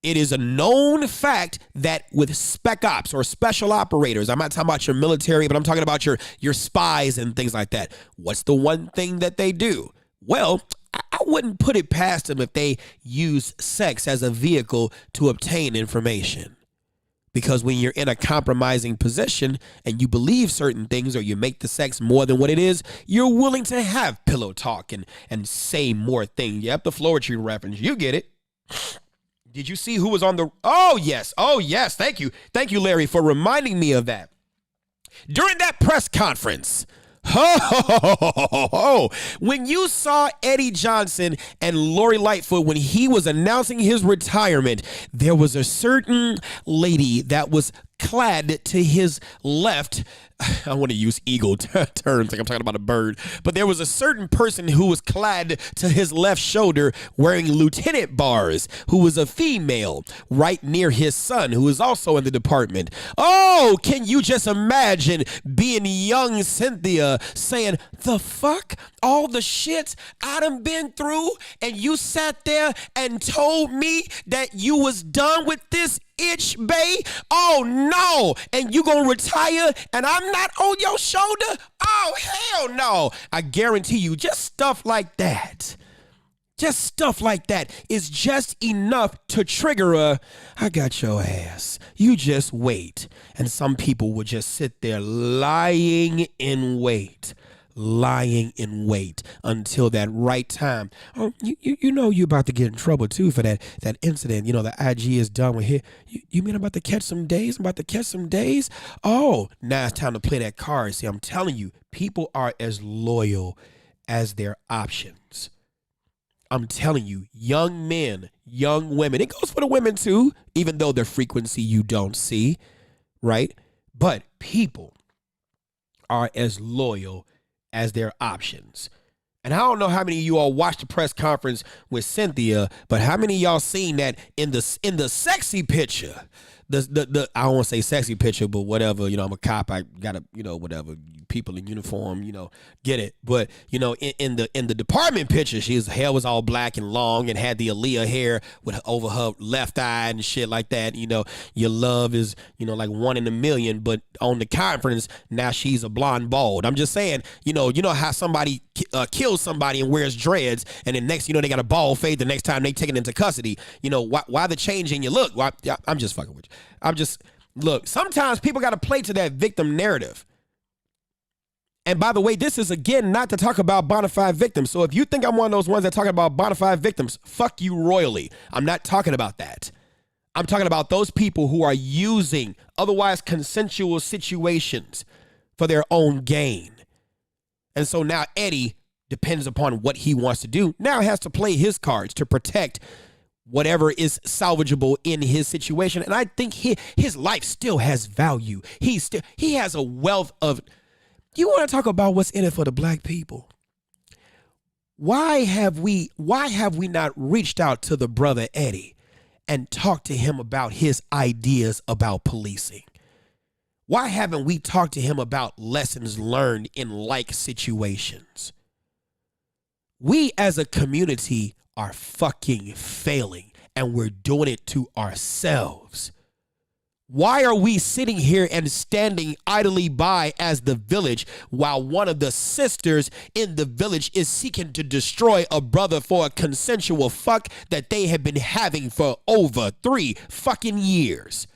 It is a known fact that with spec ops or special operators, I'm not talking about your military, but I'm talking about your spies and things like that. What's the one thing that they do? Well, I wouldn't put it past them if they use sex as a vehicle to obtain information. Because when you're in a compromising position and you believe certain things, or you make the sex more than what it is, you're willing to have pillow talk and say more things. Yep, the Florida reference. You get it. Did you see who was on the... Oh, yes. Thank you. Thank you, Larry, for reminding me of that. During that press conference, when you saw Eddie Johnson and Lori Lightfoot, when he was announcing his retirement, there was a certain lady that was clad to his left. I want to use eagle terms like I'm talking about a bird, but there was a certain person who was clad to his left shoulder wearing lieutenant bars, who was a female, right near his son, who is also in the department. Oh, can you just imagine being young Cynthia saying, the fuck? All the shit I done been through, and you sat there and told me that you was done with this itch, bae? Oh no, and you gonna retire and I'm not on your shoulder? Oh hell no. I guarantee you, just stuff like that is just enough to trigger I got your ass. You just wait. And some people will just sit there lying in wait until that right time. Oh, you know you about to get in trouble too for that incident. You know, the IG is done with here. You mean I'm about to catch some days? Oh, now it's time to play that card. See, I'm telling you, people are as loyal as their options. I'm telling you, young men, young women, it goes for the women too, even though their frequency you don't see, right? But people are as loyal as their options. And I don't know how many of you all watched the press conference with Cynthia, but how many of y'all seen that in the sexy picture? The I don't want to say sexy picture, but whatever, you know, I'm a cop, I gotta, you know, whatever, people in uniform, you know, get it. But you know, in the department picture, her hair was all black and long and had the Aaliyah hair with over her left eye and shit like that. You know, your love is, you know, like 1 in a million, but on the conference now she's a blonde bald. I'm just saying, you know how somebody kills somebody and wears dreads, and then next, you know, they got a bald fade the next time they take it into custody. You know, why the change in your look? Why? I'm just fucking with you. Look, sometimes people got to play to that victim narrative. And by the way, this is, again, not to talk about bona fide victims. So if you think I'm one of those ones that talking about bona fide victims, fuck you royally. I'm not talking about that. I'm talking about those people who are using otherwise consensual situations for their own gain. And so now Eddie depends upon what he wants to do, now has to play his cards to protect whatever is salvageable in his situation. And I think his life still has value. He has a wealth of. You want to talk about what's in it for the black people? Why have we not reached out to the brother Eddie and talked to him about his ideas about policing? Why haven't we talked to him about lessons learned in like situations? We as a community are fucking failing, and we're doing it to ourselves. Why are we sitting here and standing idly by as the village while one of the sisters in the village is seeking to destroy a brother for a consensual fuck that they have been having for over 3 fucking years?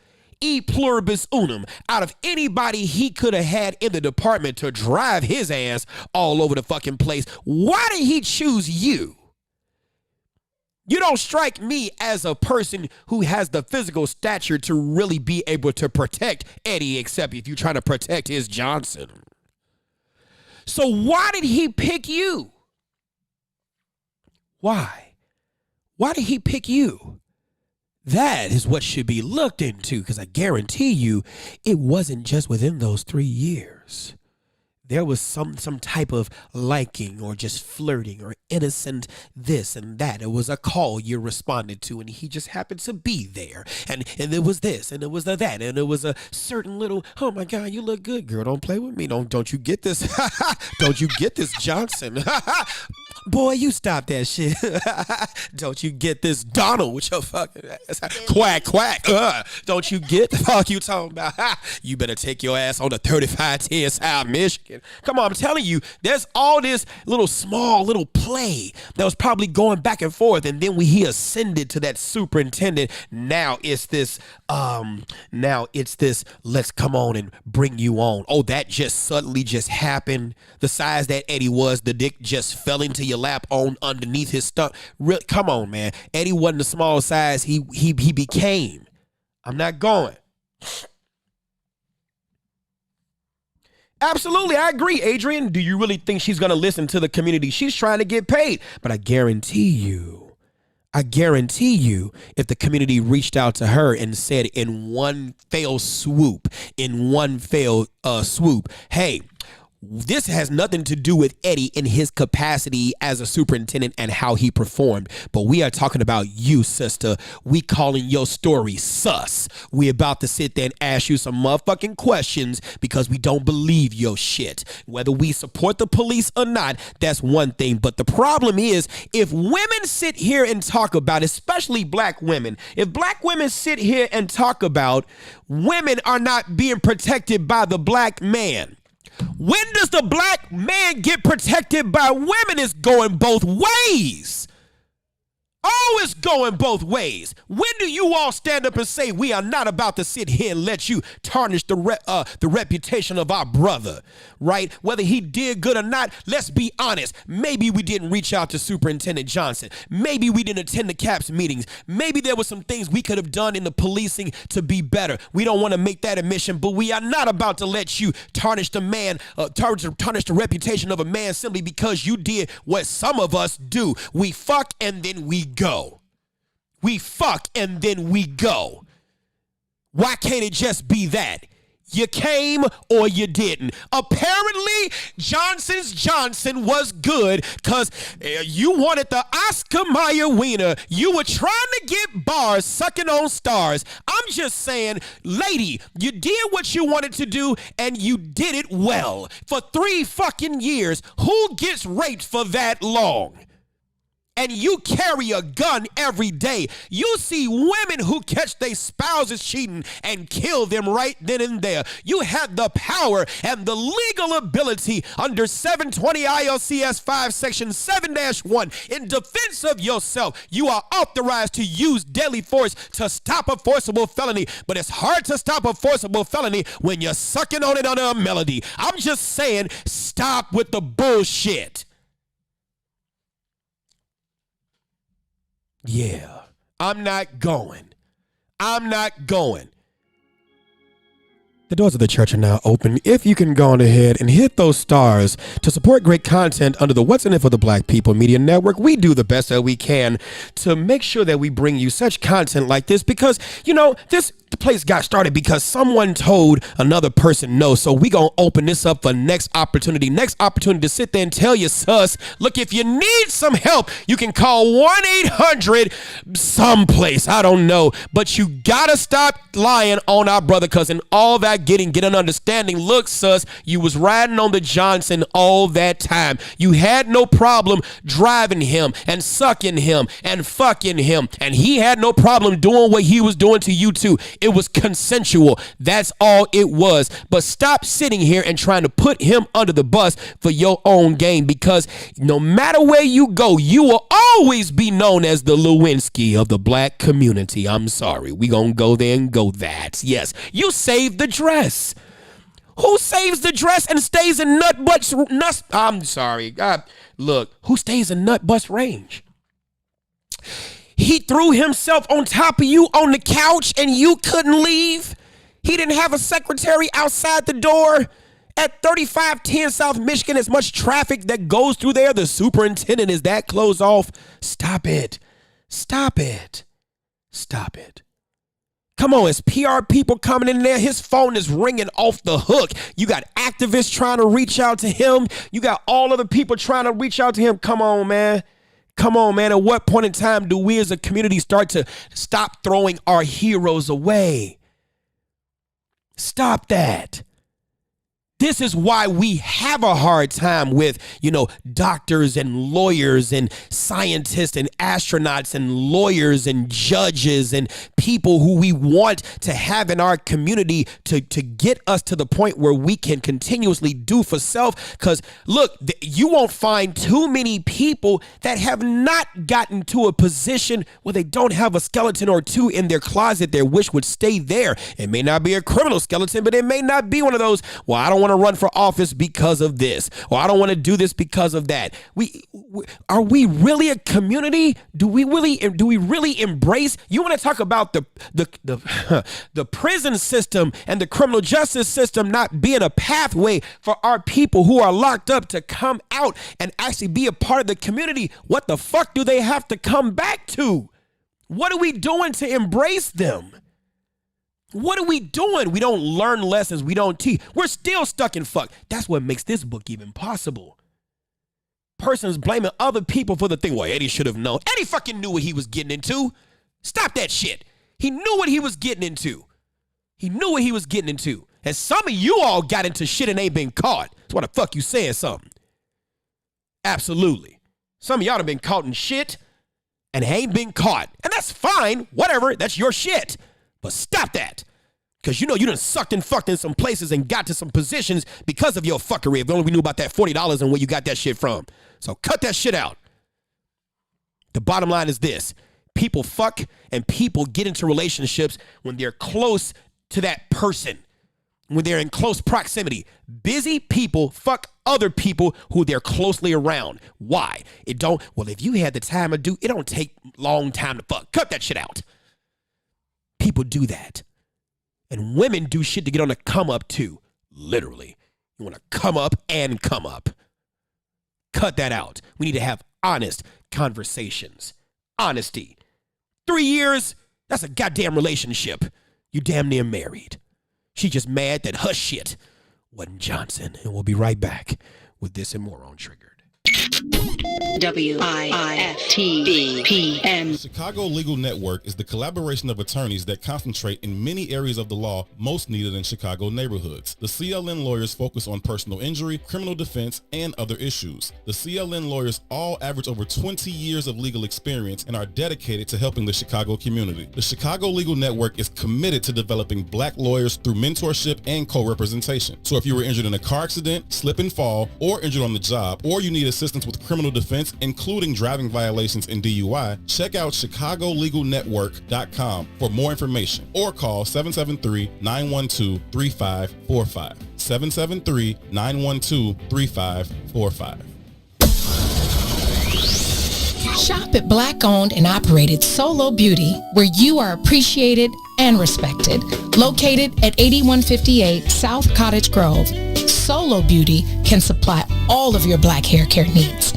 E pluribus unum, out of anybody he could have had in the department to drive his ass all over the fucking place, why did he choose you? You don't strike me as a person who has the physical stature to really be able to protect Eddie, except if you're trying to protect his Johnson. So why did he pick you? Why? Why did he pick you? That is what should be looked into, because I guarantee you it wasn't just within those 3 years. There was some type of liking or just flirting or innocent this and that. It was a call you responded to, and he just happened to be there. And there was this, and it was that, and it was a certain little, oh my God, you look good, girl. Don't play with me. Don't you get this? Don't you get this, Johnson? Boy, you stop that shit. Don't you get this, Donald, with your fucking ass? Quack, quack. Don't you get the fuck you talking about? You better take your ass on the 3510 South Michigan. Come on, I'm telling you, there's all this small little play that was probably going back and forth, and then he ascended to that superintendent. Now it's this, let's come on and bring you on. Oh, that just suddenly just happened. The size that Eddie was, the dick just fell into your lap on underneath his stomach. Come on, man. Eddie wasn't the small size he became. I'm not going. Absolutely, I agree, Adrian. Do you really think she's going to listen to the community? She's trying to get paid. But I guarantee you, if the community reached out to her and said in one fell swoop, hey, this has nothing to do with Eddie in his capacity as a superintendent and how he performed. But we are talking about you, sister. We calling your story sus. We about to sit there and ask you some motherfucking questions because we don't believe your shit. Whether we support the police or not, that's one thing. But the problem is, if women sit here and talk about, especially black women, if black women sit here and talk about women are not being protected by the black man, when does the black man get protected by women? It's going both ways. Oh, it's going both ways. When do you all stand up and say we are not about to sit here and let you tarnish the reputation of our brother, right? Whether he did good or not, let's be honest. Maybe we didn't reach out to Superintendent Johnson. Maybe we didn't attend the CAPS meetings. Maybe there were some things we could have done in the policing to be better. We don't want to make that admission, but we are not about to let you tarnish the man, tarnish the reputation of a man simply because you did what some of us do. We fuck and then we go. We fuck and then we go. Why can't it just be that? You came or you didn't. Apparently, Johnson was good because you wanted the Oscar Mayer wiener. You were trying to get bars sucking on stars. I'm just saying, lady, you did what you wanted to do and you did it well. For 3 fucking years, who gets raped for that long? And you carry a gun every day. You see women who catch their spouses cheating and kill them right then and there. You have the power and the legal ability under 720 ILCS 5 section 7-1 in defense of yourself. You are authorized to use deadly force to stop a forcible felony, but it's hard to stop a forcible felony when you're sucking on it under a melody. I'm just saying, stop with the bullshit. Yeah, I'm not going. The The doors of the church are now open. If you can go on ahead and hit those stars to support great content under the What's in It for the Black People Media Network, we do the best that we can to make sure that we bring you such content like this because, you know, this place got started because someone told another person no. So we gonna open this up for next opportunity to sit there and tell you, sus, look, if you need some help, you can call 1-800 someplace. I don't know, but you gotta stop lying on our brother, cause in all that get an understanding. Look, sus, you was riding on the Johnson all that time. You had no problem driving him and sucking him and fucking him, and he had no problem doing what he was doing to you too. It was consensual. That's all it was. But stop sitting here and trying to put him under the bus for your own game, because no matter where you go, you will always be known as the Lewinsky of the black community. I'm sorry. We gonna go there and go that. Yes, you saved the dress. Who saves the dress and stays in nuts? I'm sorry. Look, who stays in nut bus range? He threw himself on top of you on the couch and you couldn't leave. He didn't have a secretary outside the door. At 3510 South Michigan, as much traffic that goes through there, the superintendent is that closed off. Stop it. Stop it. Stop it. Come on, it's PR people coming in there. His phone is ringing off the hook. You got activists trying to reach out to him. You got all other people trying to reach out to him. Come on, man. Come on, man. At what point in time do we as a community start to stop throwing our heroes away? Stop that. This is why we have a hard time with, doctors and lawyers and scientists and astronauts and lawyers and judges and people who we want to have in our community to get us to the point where we can continuously do for self. Because look, you won't find too many people that have not gotten to a position where they don't have a skeleton or two in their closet their wish would stay there. It may not be a criminal skeleton, but it may not be one of those, well, I don't want to run for office because of this, or I don't want to do this because of that. Are we really a community? Do we really embrace? You want to talk about the prison system and the criminal justice system not being a pathway for our people who are locked up to come out and actually be a part of the community? What the fuck do they have to come back to? What are we doing to embrace them? What are we doing? We don't learn lessons. We don't teach. We're still stuck in fuck. That's what makes this book even possible. Persons blaming other people for the thing. Well, Eddie should have known. Eddie fucking knew what he was getting into. Stop that shit. He knew what he was getting into. He knew what he was getting into. And some of you all got into shit and ain't been caught. That's why the fuck you saying something. Absolutely. Some of y'all have been caught in shit and ain't been caught. And that's fine. Whatever. That's your shit. But stop that, because you done sucked and fucked in some places and got to some positions because of your fuckery. If only we knew about that $40 and where you got that shit from. So cut that shit out. The bottom line is this. People fuck and people get into relationships when they're close to that person, when they're in close proximity. Busy people fuck other people who they're closely around. Why? Well, if you had the time to do, it don't take long time to fuck. Cut that shit out. People do that. And women do shit to get on the come up too. Literally. You want to come up and come up. Cut that out. We need to have honest conversations. Honesty. 3 years, that's a goddamn relationship. You damn near married. She just mad that her shit wasn't Johnson. And we'll be right back with this and more on Triggered. WIFTBPM. The Chicago Legal Network is the collaboration of attorneys that concentrate in many areas of the law most needed in Chicago neighborhoods. The CLN lawyers focus on personal injury, criminal defense, and other issues. The CLN lawyers all average over 20 years of legal experience and are dedicated to helping the Chicago community. The Chicago Legal Network is committed to developing black lawyers through mentorship and co-representation. So if you were injured in a car accident, slip and fall, or injured on the job, or you need assistance with criminal defense, including driving violations and DUI, check out ChicagoLegalNetwork.com for more information or call 773-912-3545. 773-912-3545. Shop at Black-owned and operated Solo Beauty, where you are appreciated and respected. Located at 8158 South Cottage Grove, Solo Beauty can supply all of your black hair care needs.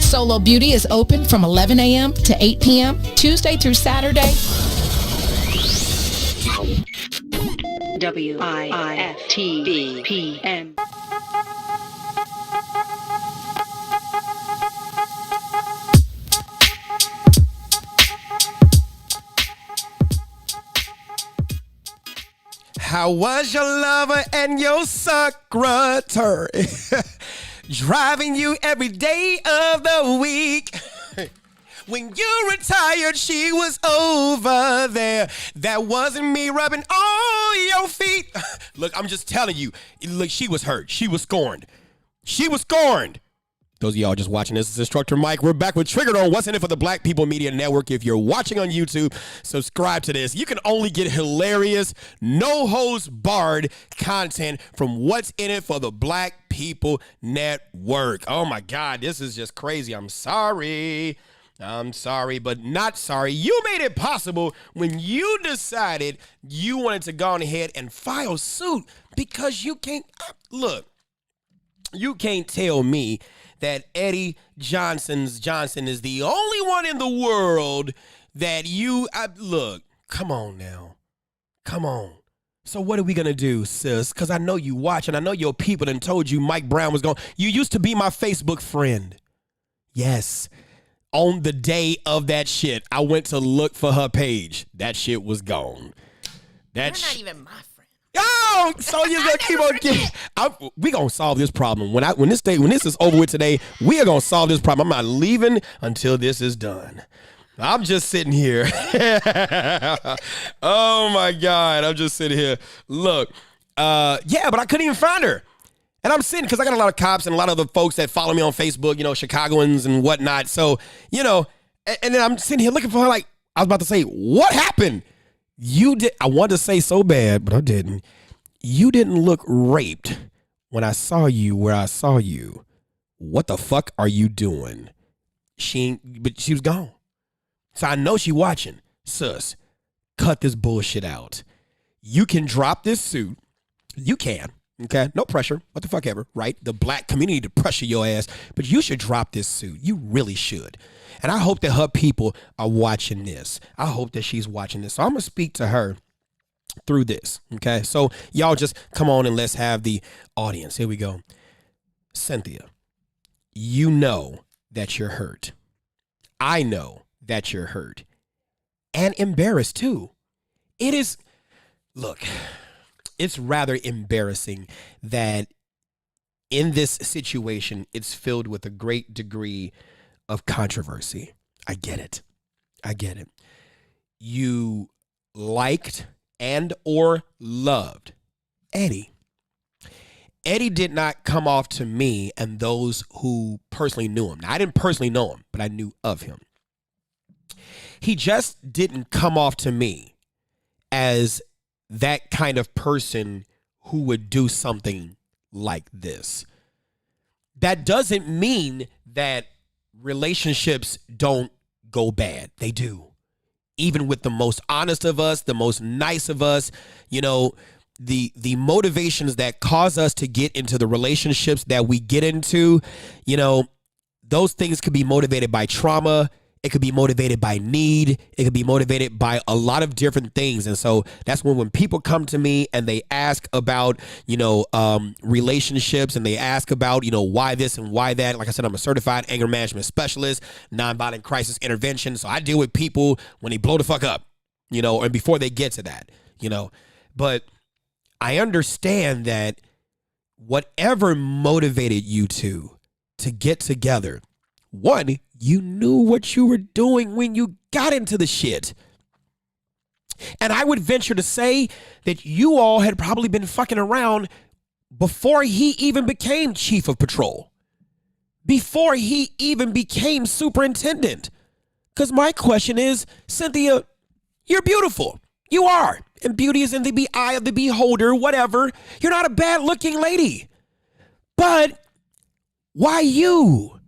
Solo Beauty is open from 11 a.m. to 8 p.m. Tuesday through Saturday. WIFTBPM. How was your lover and your secretary driving you every day of the week? When you retired, she was over there. That wasn't me rubbing all your feet. Look, I'm just telling you. Look, she was hurt. She was scorned. She was scorned. Those of y'all just watching this is Instructor Mike. We're back with Triggered on What's in It for the Black People Media Network. If you're watching on YouTube, subscribe to this. You can only get hilarious, no holds barred content from What's in It for the Black People Network. Oh my God, this is just crazy. I'm sorry, but not sorry. You made it possible when you decided you wanted to go on ahead and file suit because you can't, look, you can't tell me that Eddie Johnson is the only one in the world that look, come on now. Come on. So what are we going to do, sis? Because I know you watch and I know your people done told you Mike Brown was going. You used to be my Facebook friend. Yes. On the day of that shit, I went to look for her page. That shit was gone. You're not even my friend. Oh, so you're gonna keep on getting. We gonna solve this problem when this is over with today. We are gonna solve this problem. I'm not leaving until this is done. I'm just sitting here. Oh my God, I'm just sitting here. Look, yeah, but I couldn't even find her. And I'm sitting because I got a lot of cops and a lot of the folks that follow me on Facebook, Chicagoans and whatnot. So, and then I'm sitting here looking for her like, I was about to say, what happened? I wanted to say so bad, but I didn't. You didn't look raped when I saw you where I saw you. What the fuck are you doing? But she was gone. So I know she watching. Sus, cut this bullshit out. You can drop this suit. You can. Okay, no pressure. What the fuck ever, right? The black community to pressure your ass, but you should drop this suit. You really should. And I hope that her people are watching this. I hope that she's watching this. So I'm going to speak to her through this. Okay, so y'all just come on and let's have the audience. Here we go. Cynthia, you know that you're hurt. I know that you're hurt and embarrassed too. It is, look, it's rather embarrassing that in this situation, it's filled with a great degree of controversy. I get it. You liked and or loved Eddie. Eddie did not come off to me and those who personally knew him. Now, I didn't personally know him, but I knew of him. He just didn't come off to me as that kind of person who would do something like this. That doesn't mean that relationships don't go bad. They do. Even with the most honest of us, the most nice of us, the motivations that cause us to get into the relationships that we get into, those things could be motivated by trauma. It could be motivated by need. It could be motivated by a lot of different things. And so that's when people come to me and they ask about, relationships and they ask about, why this and why that. Like I said, I'm a certified anger management specialist, nonviolent crisis intervention. So I deal with people when they blow the fuck up, and before they get to that, But I understand that whatever motivated you to get together, one, you knew what you were doing when you got into the shit. And I would venture to say that you all had probably been fucking around before he even became chief of patrol, before he even became superintendent. Because my question is, Cynthia, you're beautiful. You are. And beauty is in the eye of the beholder, whatever. You're not a bad looking lady. But why you?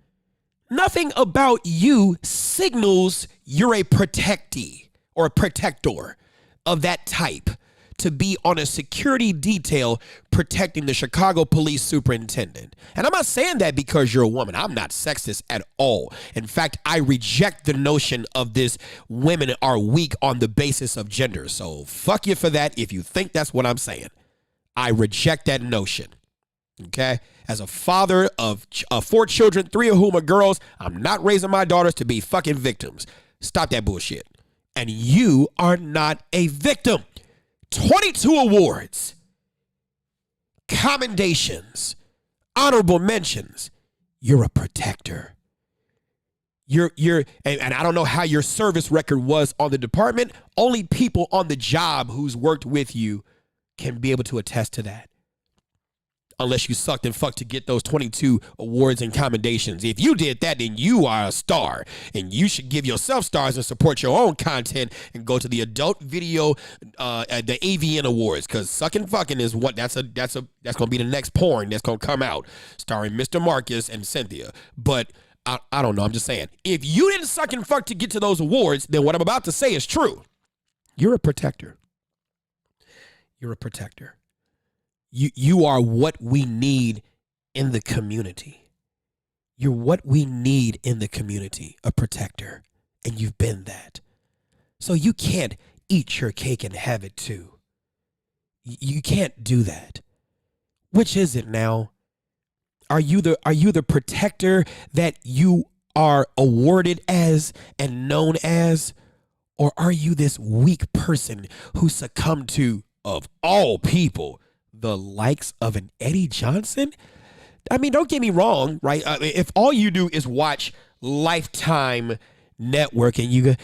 Nothing about you signals you're a protectee or a protector. of that type to be on a security detail protecting the Chicago police superintendent. And I'm not saying that because you're a woman. I'm not sexist at all. In fact, I reject the notion of this women are weak on the basis of gender. So fuck you for that if you think that's what I'm saying. I reject that notion. Okay? As a father of 4 children, 3 of whom are girls, I'm not raising my daughters to be fucking victims. Stop that bullshit. And you are not a victim. 22 awards, commendations, honorable mentions. You're a protector. And I don't know how your service record was on the department. Only people on the job who's worked with you can be able to attest to that. Unless you sucked and fucked to get those 22 awards and commendations. If you did that, then you are a star. And you should give yourself stars and support your own content and go to the adult video, the AVN awards. Because sucking fucking is what that's gonna be the next porn that's gonna come out. Starring Mr. Marcus and Cynthia. But I don't know. I'm just saying. If you didn't suck and fuck to get to those awards, then what I'm about to say is true. You're a protector. You're a protector. You are what we need in the community. You're what we need in the community, a protector. And you've been that. So you can't eat your cake and have it too. You can't do that. Which is it now? Are you the protector that you are awarded as and known as? Or are you this weak person who succumbed to, of all people, the likes of an Eddie Johnson? I mean, don't get me wrong, right? If all you do is watch Lifetime Network and you go,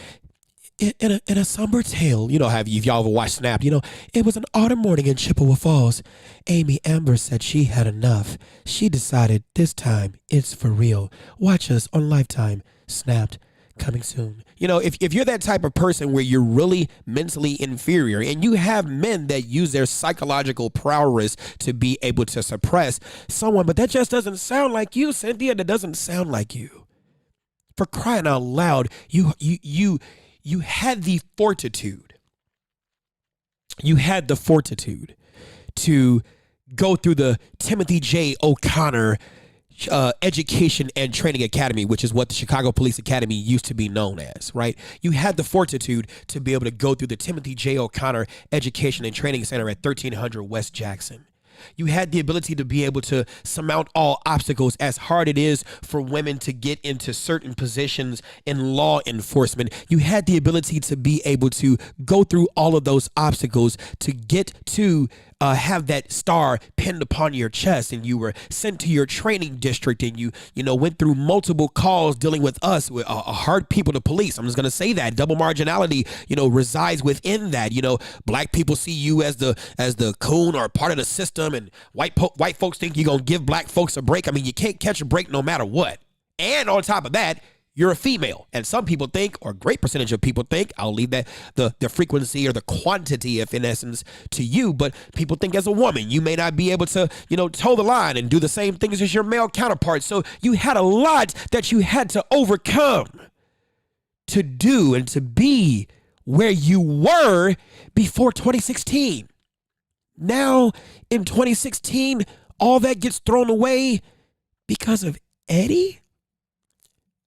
in a somber tale, if y'all ever watched Snapped, it was an autumn morning in Chippewa Falls. Amy Amber said she had enough. She decided this time it's for real. Watch us on Lifetime. Snapped. Coming soon. If you're that type of person where you're really mentally inferior and you have men that use their psychological prowess to be able to suppress someone, but that just doesn't sound like you, Cynthia. That doesn't sound like you. For crying out loud, you had the fortitude. You had the fortitude to go through the Timothy J. O'Connor Education and Training Academy, which is what the Chicago Police Academy used to be known as, right? You had the fortitude to be able to go through the Timothy J. O'Connor Education and Training Center at 1300 West Jackson. You had the ability to be able to surmount all obstacles, as hard it is for women to get into certain positions in law enforcement. You had the ability to be able to go through all of those obstacles to get to have that star pinned upon your chest, and you were sent to your training district, and you went through multiple calls dealing with us, with hard people to police. I'm just going to say that double marginality, resides within that. Black people see you as the coon or part of the system, and white folks think you're going to give black folks a break. I mean, you can't catch a break no matter what. And on top of that, you're a female. And some people think, or a great percentage of people think, I'll leave that the frequency or the quantity, if in essence, to you, but people think as a woman, you may not be able to, toe the line and do the same things as your male counterparts. So you had a lot that you had to overcome to do and to be where you were before 2016. Now, in 2016, all that gets thrown away because of Eddie?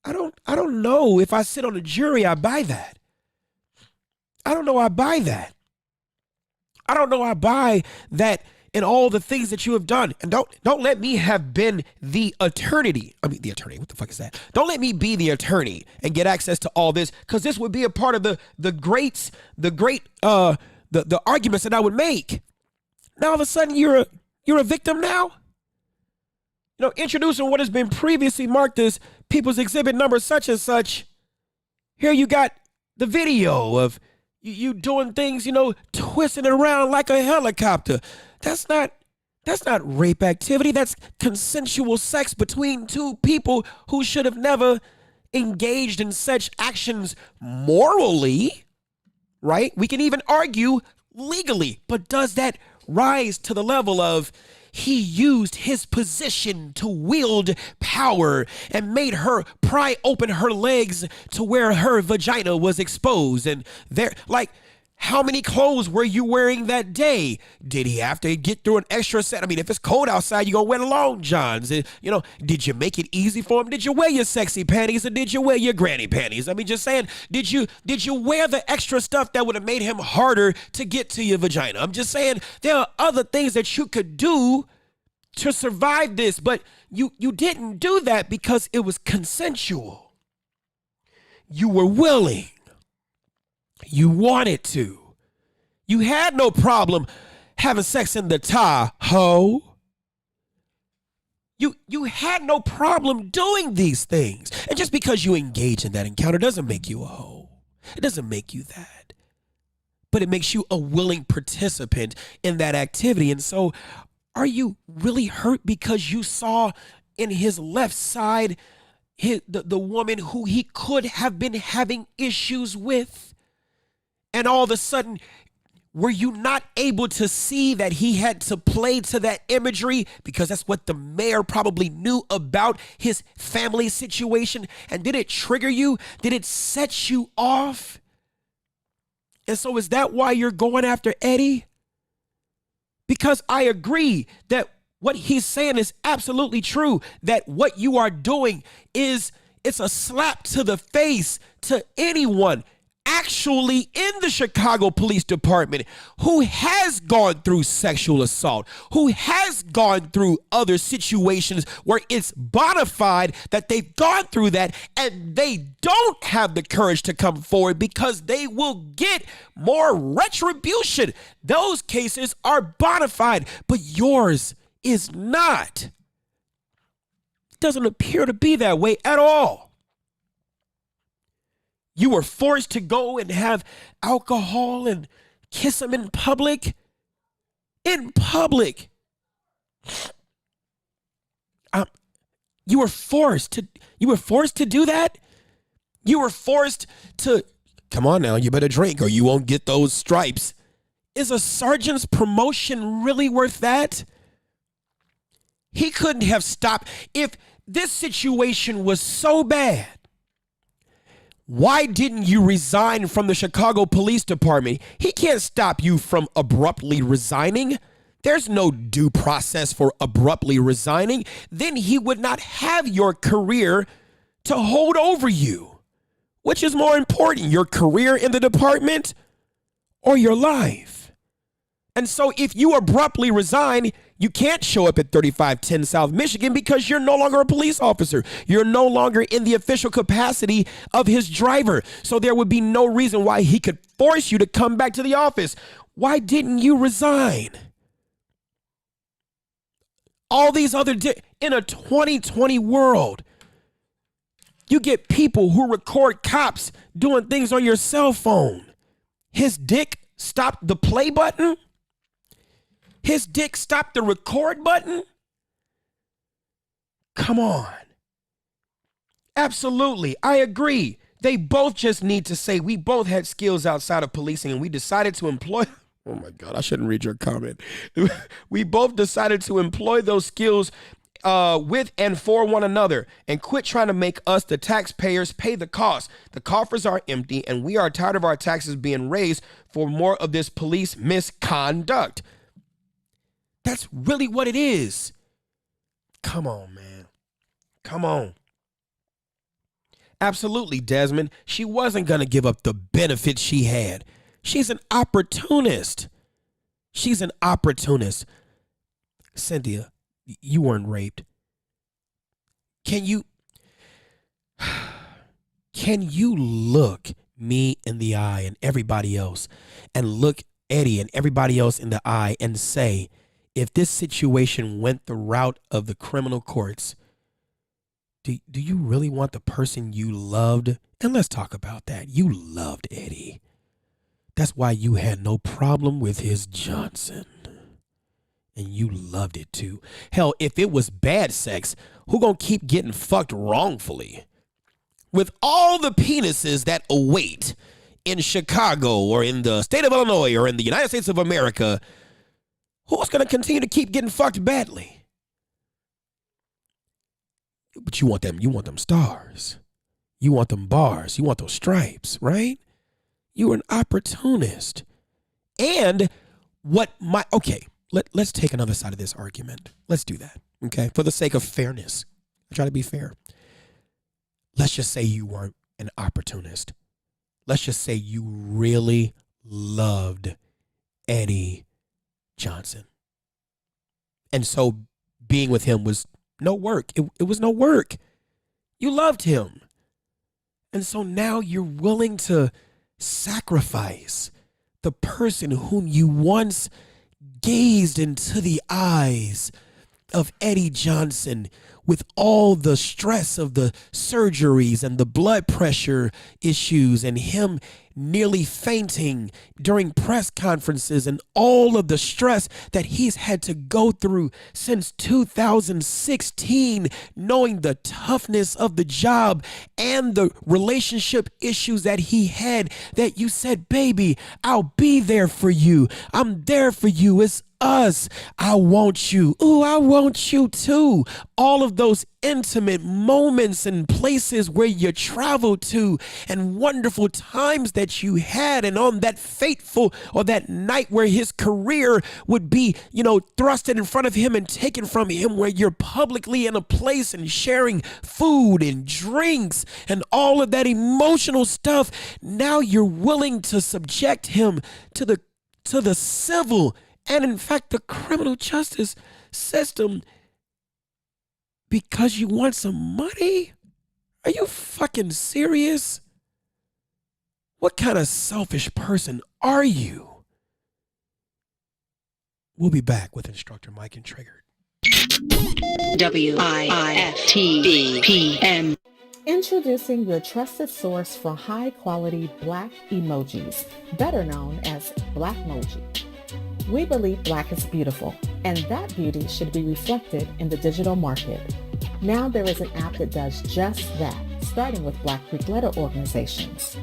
I don't know if I sit on a jury, I buy that. I don't know I buy that. I don't know I buy that in all the things that you have done. And don't let me have been the attorney. What the fuck is that? Don't let me be the attorney and get access to all this, because this would be a part of the great arguments that I would make. Now all of a sudden you're a victim now? Introducing what has been previously marked as People's Exhibit number such and such. Here you got the video of you doing things, twisting it around like a helicopter. That's not rape activity. That's consensual sex between two people who should have never engaged in such actions morally, right? We can even argue legally, but does that rise to the level of he used his position to wield power and made her pry open her legs to where her vagina was exposed? And there, How many clothes were you wearing that day? Did he have to get through an extra set? I mean, if it's cold outside, you're going to wear the long johns. Did you make it easy for him? Did you wear your sexy panties or did you wear your granny panties? I mean, just saying, did you wear the extra stuff that would have made him harder to get to your vagina? I'm just saying, there are other things that you could do to survive this, but you didn't do that because it was consensual. You were willing. You wanted to. You had no problem having sex in the Tahoe. You had no problem doing these things. And just because you engage in that encounter doesn't make you a hoe. It doesn't make you that. But it makes you a willing participant in that activity. And so are you really hurt because you saw in his left side the woman who he could have been having issues with? And all of a sudden, were you not able to see that he had to play to that imagery because that's what the mayor probably knew about his family situation? And did it trigger you? Did it set you off? And so is that why you're going after Eddie? Because I agree that what he's saying is absolutely true, that what you are doing it's a slap to the face to anyone actually in the Chicago Police Department who has gone through sexual assault, who has gone through other situations where it's bona fide that they've gone through that, and they don't have the courage to come forward because they will get more retribution. Those cases are bona fide, but yours is not. It doesn't appear to be that way at all. You were forced to go and have alcohol and kiss him in public. In public. You were forced to do that? You were forced to, come on now, you better drink or you won't get those stripes. Is a sergeant's promotion really worth that? He couldn't have stopped. If this situation was so bad, why didn't you resign from the Chicago Police Department? He can't stop you from abruptly resigning. There's no due process for abruptly resigning. Then he would not have your career to hold over you. Which is more important, your career in the department or your life? And so if you abruptly resign, you can't show up at 3510 South Michigan because you're no longer a police officer. You're no longer in the official capacity of his driver. So there would be no reason why he could force you to come back to the office. Why didn't you resign? All these other, in a 2020 world, you get people who record cops doing things on your cell phone. His dick stopped the play button? His dick stopped the record button? Come on. Absolutely. I agree. They both just need to say we both had skills outside of policing and we decided to employ. Oh my God, I shouldn't read your comment. We both decided to employ those skills with and for one another and quit trying to make us, the taxpayers, pay the cost. The coffers are empty and we are tired of our taxes being raised for more of this police misconduct. That's really what it is. Come on, man. Come on. Absolutely, Desmond. She wasn't going to give up the benefits she had. She's an opportunist. She's an opportunist. Cynthia, you weren't raped. Can you look me in the eye and everybody else and look Eddie and everybody else in the eye and say, if this situation went the route of the criminal courts, do you really want the person you loved? And let's talk about that. You loved Eddie. That's why you had no problem with his Johnson. And you loved it too. Hell, if it was bad sex, who gonna keep getting fucked wrongfully? With all the penises that await in Chicago or in the state of Illinois or in the United States of America, who's going to continue to keep getting fucked badly? But you want them stars. You want them bars. You want those stripes, right? You were an opportunist. And let's take another side of this argument. Let's do that, okay? For the sake of fairness. I try to be fair. Let's just say you weren't an opportunist. Let's just say you really loved Eddie Johnson. And so being with him was no work. It was no work. You loved him. And so now you're willing to sacrifice the person whom you once gazed into the eyes of Eddie Johnson with all the stress of the surgeries and the blood pressure issues and him nearly fainting during press conferences and all of the stress that he's had to go through since 2016, knowing the toughness of the job and the relationship issues that he had, that you said, baby, I'll be there for you. I'm there for you. It's us. I want you. Ooh, I want you too. All of those intimate moments and places where you traveled to and wonderful times that you had, and on that fateful or that night where his career would be, thrusted in front of him and taken from him, where you're publicly in a place and sharing food and drinks and all of that emotional stuff. Now you're willing to subject him to the civil and, in fact, the criminal justice system because you want some money? Are you fucking serious? What kind of selfish person are you? We'll be back with Instructor Mike and Triggered. WIFTBPM. Introducing your trusted source for high-quality Black emojis, better known as Blackmoji. We believe Black is beautiful, and that beauty should be reflected in the digital market. Now there is an app that does just that, starting with Black Greek letter organizations.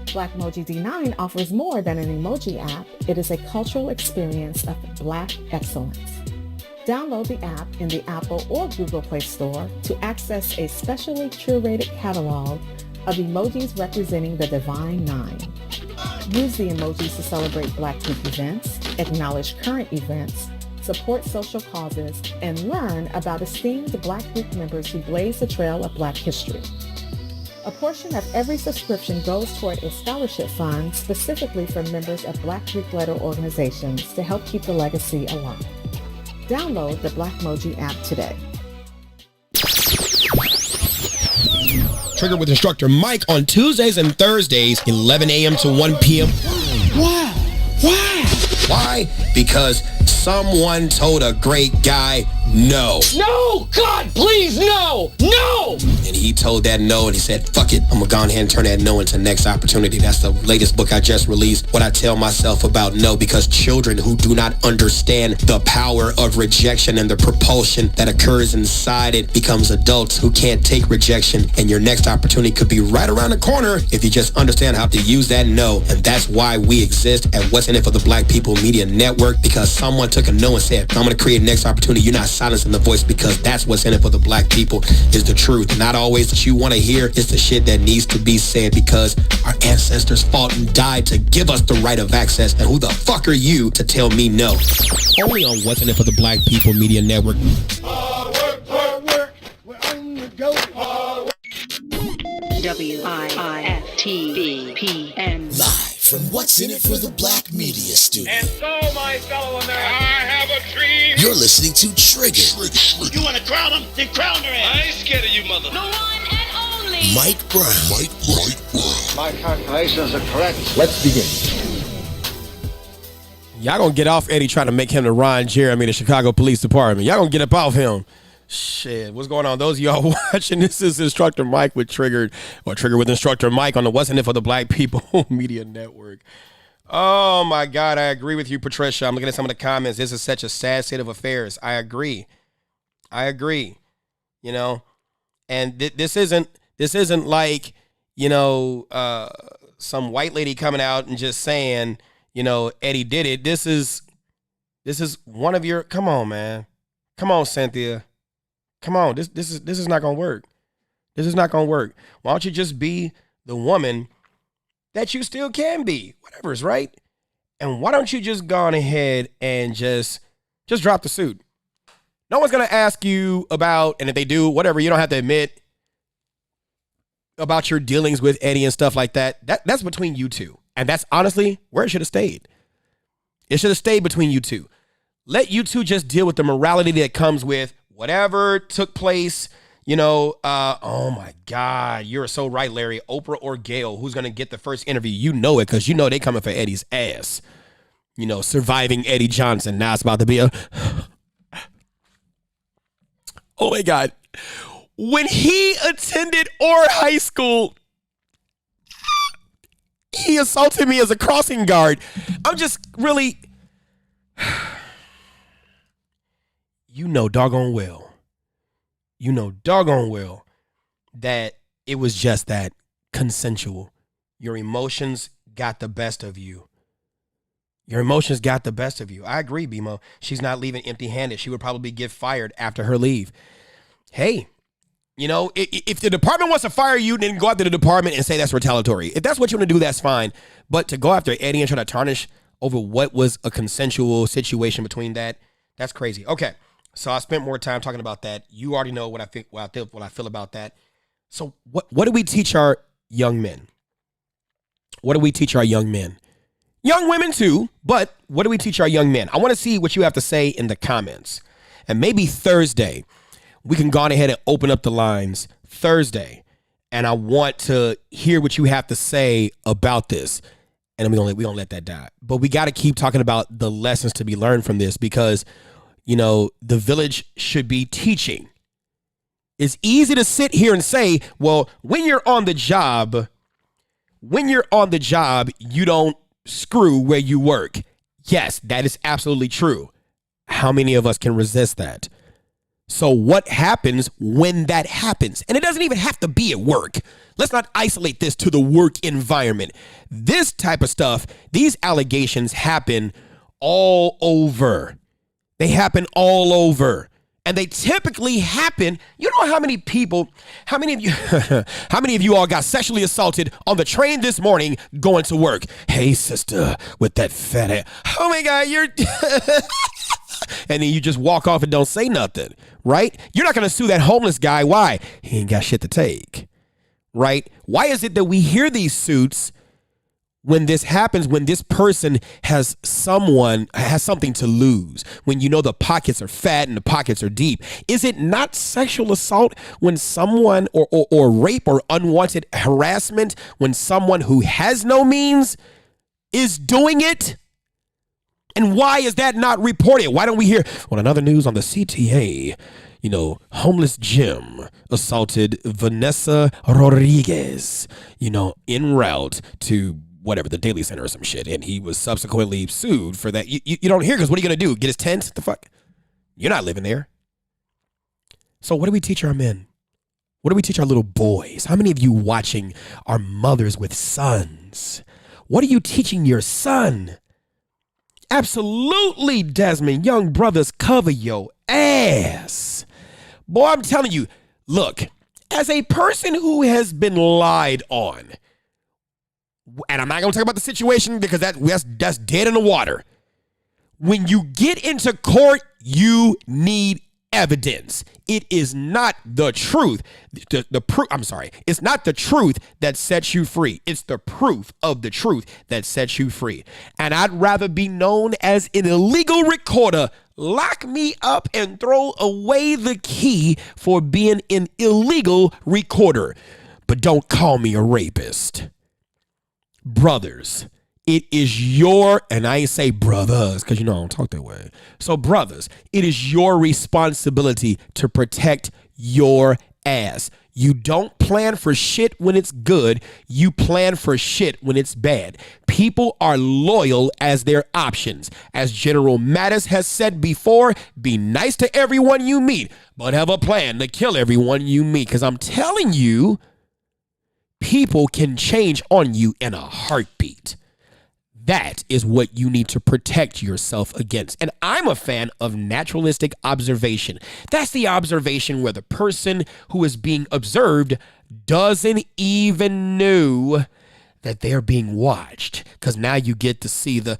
Blackmoji D9 offers more than an emoji app. It is a cultural experience of Black excellence. Download the app in the Apple or Google Play Store to access a specially curated catalog of emojis representing the Divine Nine. Use the emojis to celebrate Black Greek events, acknowledge current events, support social causes, and learn about esteemed Black Greek members who blaze the trail of Black history. A portion of every subscription goes toward a scholarship fund specifically for members of Black Greek letter organizations to help keep the legacy alive. Download the Blackmoji app today. Trigger with Instructor Mike on Tuesdays and Thursdays, 11 a.m. to 1 p.m. Why? Why? Because someone told a great guy no. No! God, please, no! No! And he told that no, and he said, fuck it. I'm going to go ahead and turn that no into next opportunity. That's the latest book I just released, what I tell myself about no, because children who do not understand the power of rejection and the propulsion that occurs inside it becomes adults who can't take rejection, and your next opportunity could be right around the corner if you just understand how to use that no. And that's why we exist at What's in It for the Black People Media Network, because someone took a no and said, I'm going to create next opportunity. You're not silencing the voice, because that's what's in it for the Black people, is the truth. Not always that you want to hear. It's the shit that needs to be said, because our ancestors fought and died to give us the right of access. And who the fuck are you to tell me no? Only on What's in It for the Black People Media Network. Work. We're on the go. WIFTBPM. Live from What's in It for the Black Media Studio. And so, my fellow Americans, I have a dream. You're listening to Trigger. You want to crown them? Then crown their ass. I ain't scared of you, mother. The one and only Mike Brown. My calculations are correct. Let's begin. Y'all gonna get off Eddie trying to make him the Ron Jeremy of the Chicago Police Department. Y'all gonna get up off him. Shit, what's going on? Those of y'all watching, this is Instructor Mike with Trigger with Instructor Mike on the What's in It for the Black People Media Network. Oh my God, I agree with you, Patricia. I'm looking at some of the comments. This is such a sad state of affairs. I agree. And this isn't like, some white lady coming out and just saying, Eddie did it. This is one of your, come on, man. Come on, Cynthia. Come on, this is not gonna work. This is not gonna work. Why don't you just be the woman that you still can be. Whatever's right. And why don't you just go on ahead and just drop the suit? No one's going to ask you about, and if they do, whatever, you don't have to admit about your dealings with Eddie and stuff like that. That's between you two. And that's honestly where it should have stayed. It should have stayed between you two. Let you two just deal with the morality that comes with whatever took place. Oh my God, you're so right, Larry. Oprah or Gail, who's going to get the first interview? You know it because you know they coming for Eddie's ass. Surviving Eddie Johnson. Now it's about to be a... Oh my God. When he attended Orr High School, he assaulted me as a crossing guard. I'm just really... doggone well that it was just that consensual. Your emotions got the best of you. I agree, BMO. She's not leaving empty-handed. She would probably get fired after her leave. Hey, if the department wants to fire you, then go after the department and say that's retaliatory. If that's what you want to do, that's fine. But to go after Eddie and try to tarnish over what was a consensual situation between that's crazy. Okay, so I spent more time talking about that. You already know what I feel about that. So what do we teach our young men? What do we teach our young men? Young women too, but what do we teach our young men? I want to see what you have to say in the comments. And maybe Thursday, we can go on ahead and open up the lines Thursday. And I want to hear what you have to say about this. And we don't let that die. But we got to keep talking about the lessons to be learned from this because, the village should be teaching. It's easy to sit here and say, well, when you're on the job, you don't screw where you work. Yes, that is absolutely true. How many of us can resist that? So what happens when that happens? And it doesn't even have to be at work. Let's not isolate this to the work environment. This type of stuff, these allegations happen all over. They happen all over. And they typically happen. You know how many of you all got sexually assaulted on the train this morning going to work? Hey, sister, with that fat ass. Oh my God, you're... And then you just walk off and don't say nothing, right? You're not going to sue that homeless guy. Why? He ain't got shit to take, right? Why is it that we hear these suits when this happens, when this person has something to lose, when the pockets are fat and the pockets are deep? Is it not sexual assault when someone or rape or unwanted harassment when someone who has no means is doing it? And why is that not reported? Why don't we hear, well, another news on the CTA, homeless Jim assaulted Vanessa Rodriguez, en route to whatever, the Daily Center or some shit. And he was subsequently sued for that. You don't hear, because what are you going to do? Get his tent? The fuck? You're not living there. So what do we teach our men? What do we teach our little boys? How many of you watching are mothers with sons? What are you teaching your son? Absolutely, Desmond. Young brothers, cover your ass. Boy, I'm telling you, look, as a person who has been lied on, and I'm not going to talk about the situation because that's dead in the water. When you get into court, you need evidence. It is not the truth. It's not the truth that sets you free. It's the proof of the truth that sets you free. And I'd rather be known as an illegal recorder. Lock me up and throw away the key for being an illegal recorder. But don't call me a rapist. Brothers, it is your, and I ain't say brothers because I don't talk that way. So brothers, it is your responsibility to protect your ass. You don't plan for shit when it's good. You plan for shit when it's bad. People are loyal as their options. As General Mattis has said before, be nice to everyone you meet, but have a plan to kill everyone you meet. Because I'm telling you, people can change on you in a heartbeat. That is what you need to protect yourself against. And I'm a fan of naturalistic observation. That's the observation where the person who is being observed doesn't even know that they're being watched, because now you get to see the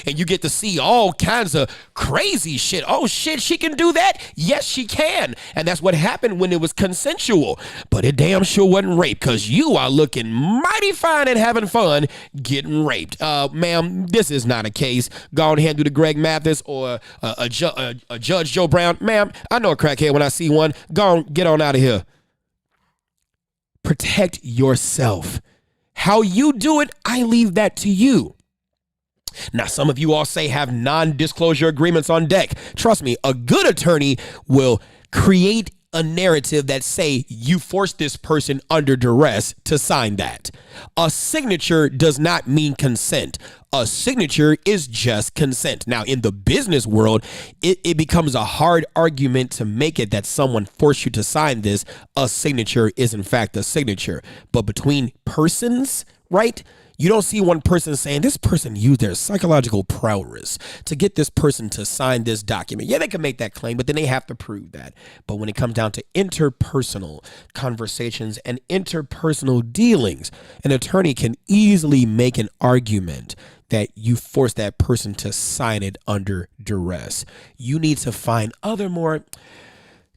and you get to see all kinds of crazy shit. Oh shit, she can do that? Yes, she can. And that's what happened when it was consensual. But it damn sure wasn't rape, because you are looking mighty fine and having fun getting raped. Ma'am, this is not a case. Go on ahead and do the Greg Mathis or a Judge Joe Brown. Ma'am, I know a crackhead when I see one. Go on, get on out of here. Protect yourself. How you do it, I leave that to you. Now, some of you all say have non-disclosure agreements on deck. Trust me, a good attorney will create a narrative that say you forced this person under duress to sign that. A signature does not mean consent. A signature is just consent. Now, in the business world, it becomes a hard argument to make it that someone forced you to sign this. A signature is in fact a signature. But between persons, right? You don't see one person saying this person used their psychological prowess to get this person to sign this document. Yeah, they can make that claim, but then they have to prove that. But when it comes down to interpersonal conversations and interpersonal dealings, an attorney can easily make an argument that you force that person to sign it under duress. You need to find other more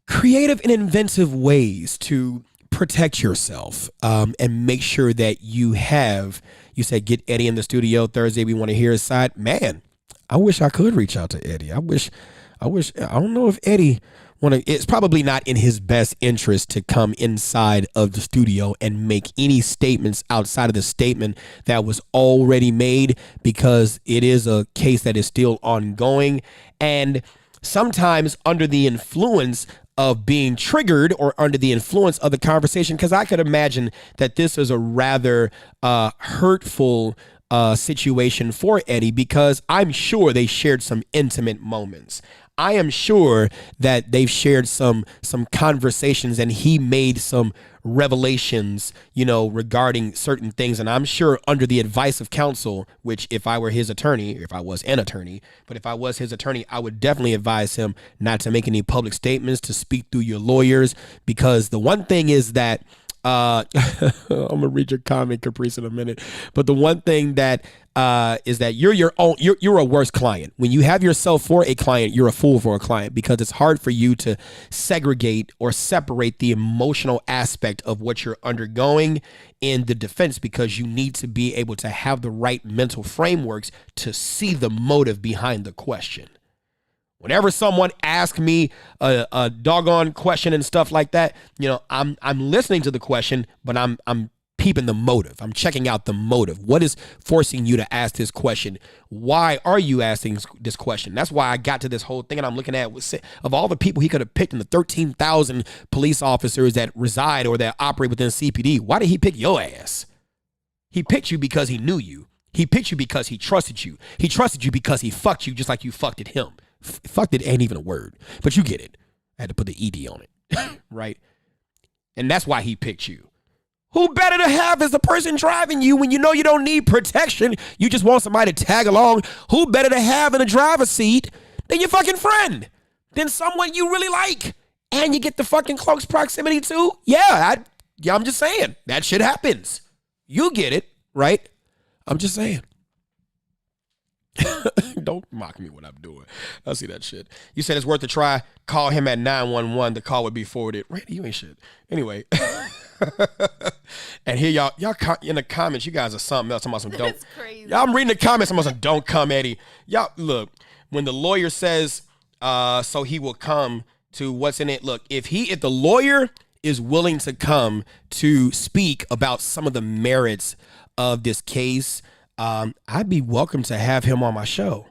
creative and inventive ways to protect yourself and make sure that you have. You said get Eddie in the studio Thursday. We want to hear his side. Man, I wish I could reach out to Eddie. I don't know if Eddie it's probably not in his best interest to come inside of the studio and make any statements outside of the statement that was already made, because it is a case that is still ongoing. And sometimes under the influence of being triggered or under the influence of the conversation, because I could imagine that this is a rather hurtful situation for Eddie, because I'm sure they shared some intimate moments. I am sure that they've shared some conversations and he made some revelations, regarding certain things. And I'm sure under the advice of counsel, which if I were his attorney, if I was an attorney, but if I was his attorney, I would definitely advise him not to make any public statements, to speak through your lawyers, because the one thing is that I'm gonna read your comment, Caprice, in a minute. But the one thing that is that you're a worse client. When you have yourself for a client, you're a fool for a client, because it's hard for you to segregate or separate the emotional aspect of what you're undergoing in the defense, because you need to be able to have the right mental frameworks to see the motive behind the question. Whenever someone asks me a doggone question and stuff like that, I'm listening to the question, but I'm peeping the motive. I'm checking out the motive. What is forcing you to ask this question? Why are you asking this question? That's why I got to this whole thing, and I'm looking at of all the people he could have picked in the 13,000 police officers that reside or that operate within CPD. Why did he pick your ass? He picked you because he knew you. He picked you because he trusted you. He trusted you because he fucked you just like you fucked at him. Fucked it ain't even a word, but you get it. I had to put the ED on it, right? And that's why he picked you. Who better to have as the person driving you when you know you don't need protection? You just want somebody to tag along. Who better to have in the driver's seat than your fucking friend? Than someone you really like and you get the fucking close proximity to? Yeah, I'm just saying. That shit happens. You get it, right? I'm just saying. Don't mock me when I'm doing. I see that shit. You said it's worth a try. Call him at 911. The call would be forwarded. Randy, you ain't shit. Anyway. And here y'all in the comments, you guys are something else. Talking about some don't. That's crazy. Y'all, I'm reading the comments. I'm about some don't come, Eddie. Y'all look, when the lawyer says so he will come to what's in it. Look, if the lawyer is willing to come to speak about some of the merits of this case, I'd be welcome to have him on my show.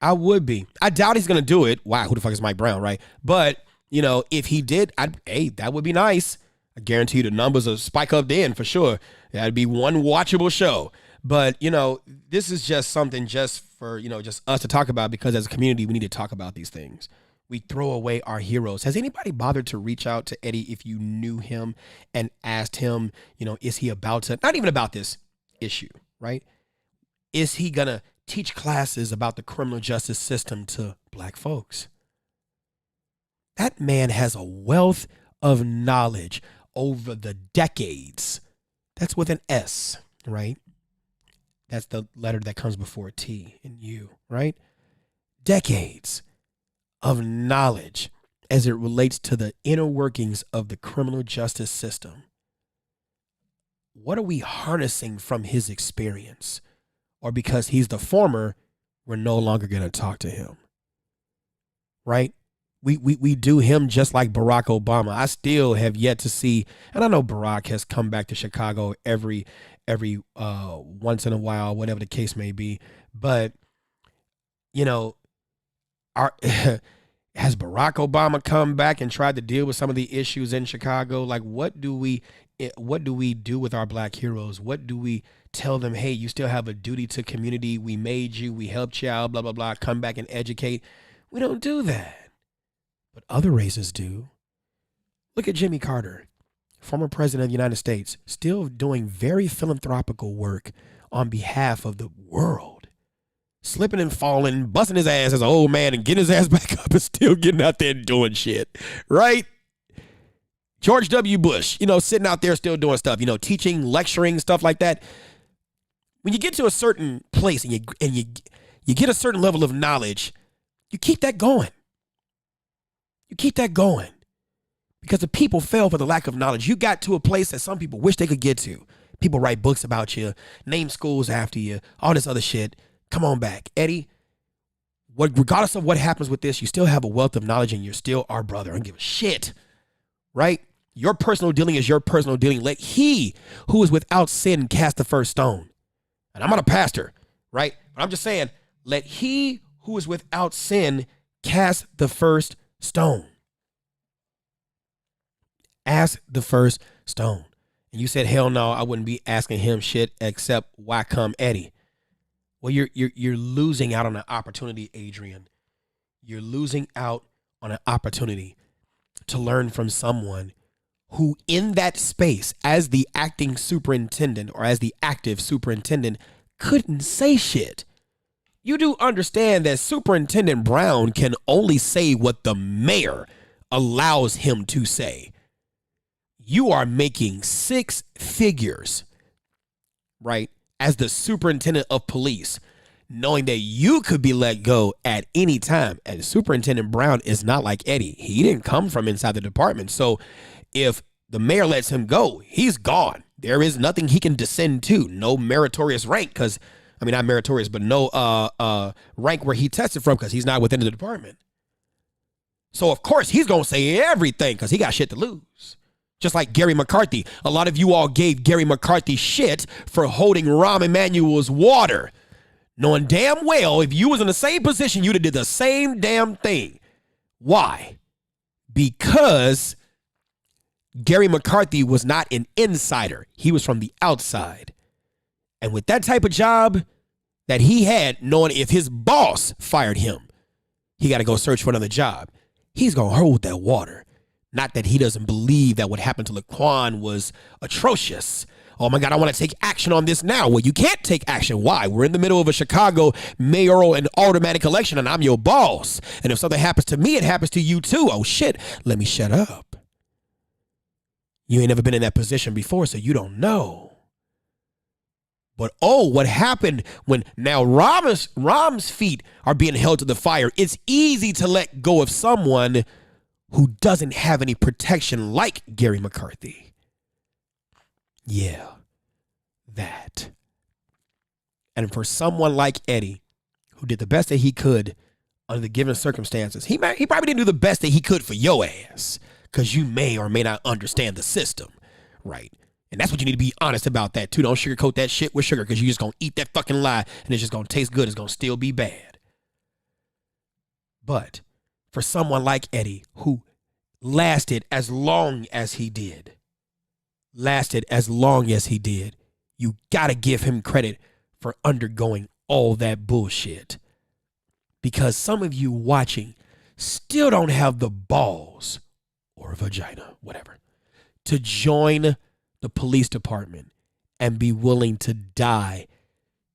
I would be. I doubt he's gonna do it. Wow, who the fuck is Mike Brown, right? But if he did, that would be nice. I guarantee you the numbers will spike up then for sure. That'd be one watchable show. But this is just something just for just us to talk about, because as a community we need to talk about these things. We throw away our heroes. Has anybody bothered to reach out to Eddie if you knew him and asked him, is he about to, not even about this issue, right? Is he going to teach classes about the criminal justice system to black folks? That man has a wealth of knowledge over the decades That's with an S, right? That's the letter that comes before T in U, right? Decades of knowledge as it relates to the inner workings of the criminal justice system. What are we harnessing from his experience? Or because he's the former, we're no longer going to talk to him, right? We do him just like Barack Obama. I still have yet to see, and I know Barack has come back to Chicago every once in a while, whatever the case may be. But, you know, has Barack Obama come back and tried to deal with some of the issues in Chicago? Like, what do we do with our black heroes? What do we tell them? Hey, you still have a duty to community. We made you. We helped you out, blah, blah, blah. Come back and educate. We don't do that. But other races do. Look at Jimmy Carter, former president of the United States, still doing very philanthropical work on behalf of the world. Slipping and falling, busting his ass as an old man and getting his ass back up and still getting out there and doing shit, right? George W. Bush, sitting out there still doing stuff, teaching, lecturing, stuff like that. When you get to a certain place and you get a certain level of knowledge, you keep that going. You keep that going because the people fell for the lack of knowledge. You got to a place that some people wish they could get to. People write books about you, name schools after you, all this other shit. Come on back. Eddie, regardless of what happens with this, you still have a wealth of knowledge and you're still our brother. I don't give a shit, right? Your personal dealing is your personal dealing. Let he who is without sin cast the first stone. And I'm not a pastor, right? But I'm just saying, let he who is without sin cast the first stone. Ask the first stone. And you said, hell no, I wouldn't be asking him shit except why come Eddie? Well, you're losing out on an opportunity, Adrian. You're losing out on an opportunity to learn from someone who in that space as the acting superintendent or as the active superintendent couldn't say shit. You do understand that Superintendent Brown can only say what the mayor allows him to say. You are making 6 figures, right, as the superintendent of police, knowing that you could be let go at any time. And Superintendent Brown is not like Eddie. He didn't come from inside the department. So if the mayor lets him go, he's gone. There is nothing he can descend to. No meritorious rank because, not meritorious, but no rank where he tested from because he's not within the department. So, of course, he's going to say everything because he got shit to lose. Just like Gary McCarthy. A lot of you all gave Gary McCarthy shit for holding Rahm Emanuel's water, knowing damn well if you was in the same position, you'd have did the same damn thing. Why? Because Gary McCarthy was not an insider. He was from the outside. And with that type of job that he had, knowing if his boss fired him, he got to go search for another job. He's going to hold that water. Not that he doesn't believe that what happened to Laquan was atrocious. Oh my God, I want to take action on this now. Well, you can't take action. Why? We're in the middle of a Chicago mayoral and automatic election and I'm your boss. And if something happens to me, it happens to you too. Oh shit, let me shut up. You ain't never been in that position before, so you don't know. But what happened when now Rahm's feet are being held to the fire? It's easy to let go of someone who doesn't have any protection like Gary McCarthy. Yeah, that. And for someone like Eddie, who did the best that he could under the given circumstances, he probably didn't do the best that he could for your ass because you may or may not understand the system, right? And that's what you need to be honest about that too. Don't sugarcoat that shit with sugar because you're just going to eat that fucking lie and it's just going to taste good. It's going to still be bad. But for someone like Eddie who lasted as long as he did, you got to give him credit for undergoing all that bullshit. Because some of you watching still don't have the balls or a vagina, whatever, to join the police department and be willing to die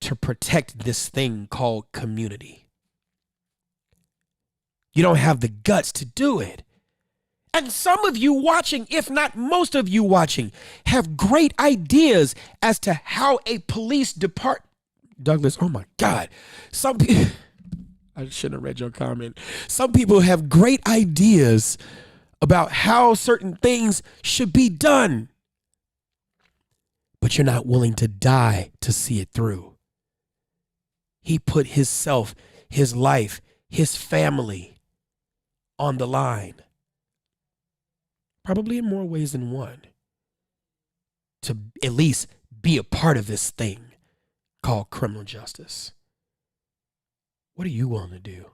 to protect this thing called community. You don't have the guts to do it. And some of you watching, if not most of you watching, have great ideas as to how a police department. Douglas, oh my God. Some people, I shouldn't have read your comment. Some people have great ideas about how certain things should be done, but you're not willing to die to see it through. He put himself, his life, his family on the line, probably in more ways than one, to at least be a part of this thing called criminal justice. What are you willing to do?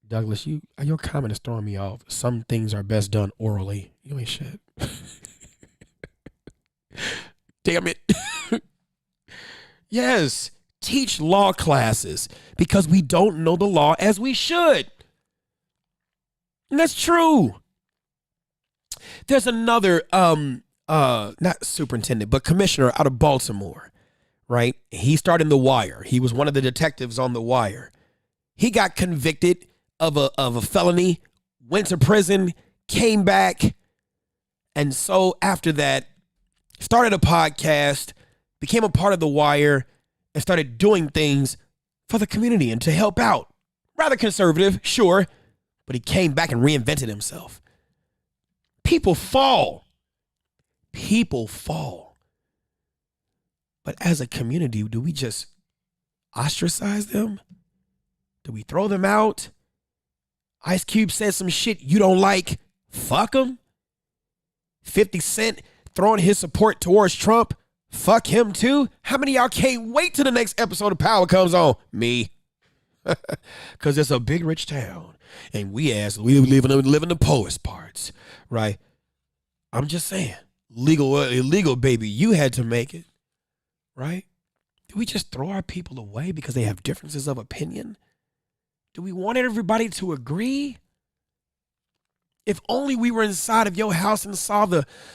Douglas, your comment is throwing me off. Some things are best done orally. You ain't shit. Damn it. Yes, teach law classes because we don't know the law as we should. And that's true. There's another, not superintendent, but commissioner out of Baltimore, right? He starred in The Wire. He was one of the detectives on The Wire. He got convicted of a felony, went to prison, came back, and so after that, started a podcast, became a part of The Wire, and started doing things for the community and to help out. Rather conservative, sure, but he came back and reinvented himself. People fall. People fall. But as a community, do we just ostracize them? Do we throw them out? Ice Cube said some shit you don't like. Fuck him. 50 Cent throwing his support towards Trump. Fuck him too. How many of y'all can't wait till the next episode of Power comes on? Me. Because it's a big rich town. And we live in the poorest parts. Right? I'm just saying. Legal, illegal, baby. You had to make it. Right? Do we just throw our people away because they have differences of opinion? Do we want everybody to agree? If only we were inside of your house and saw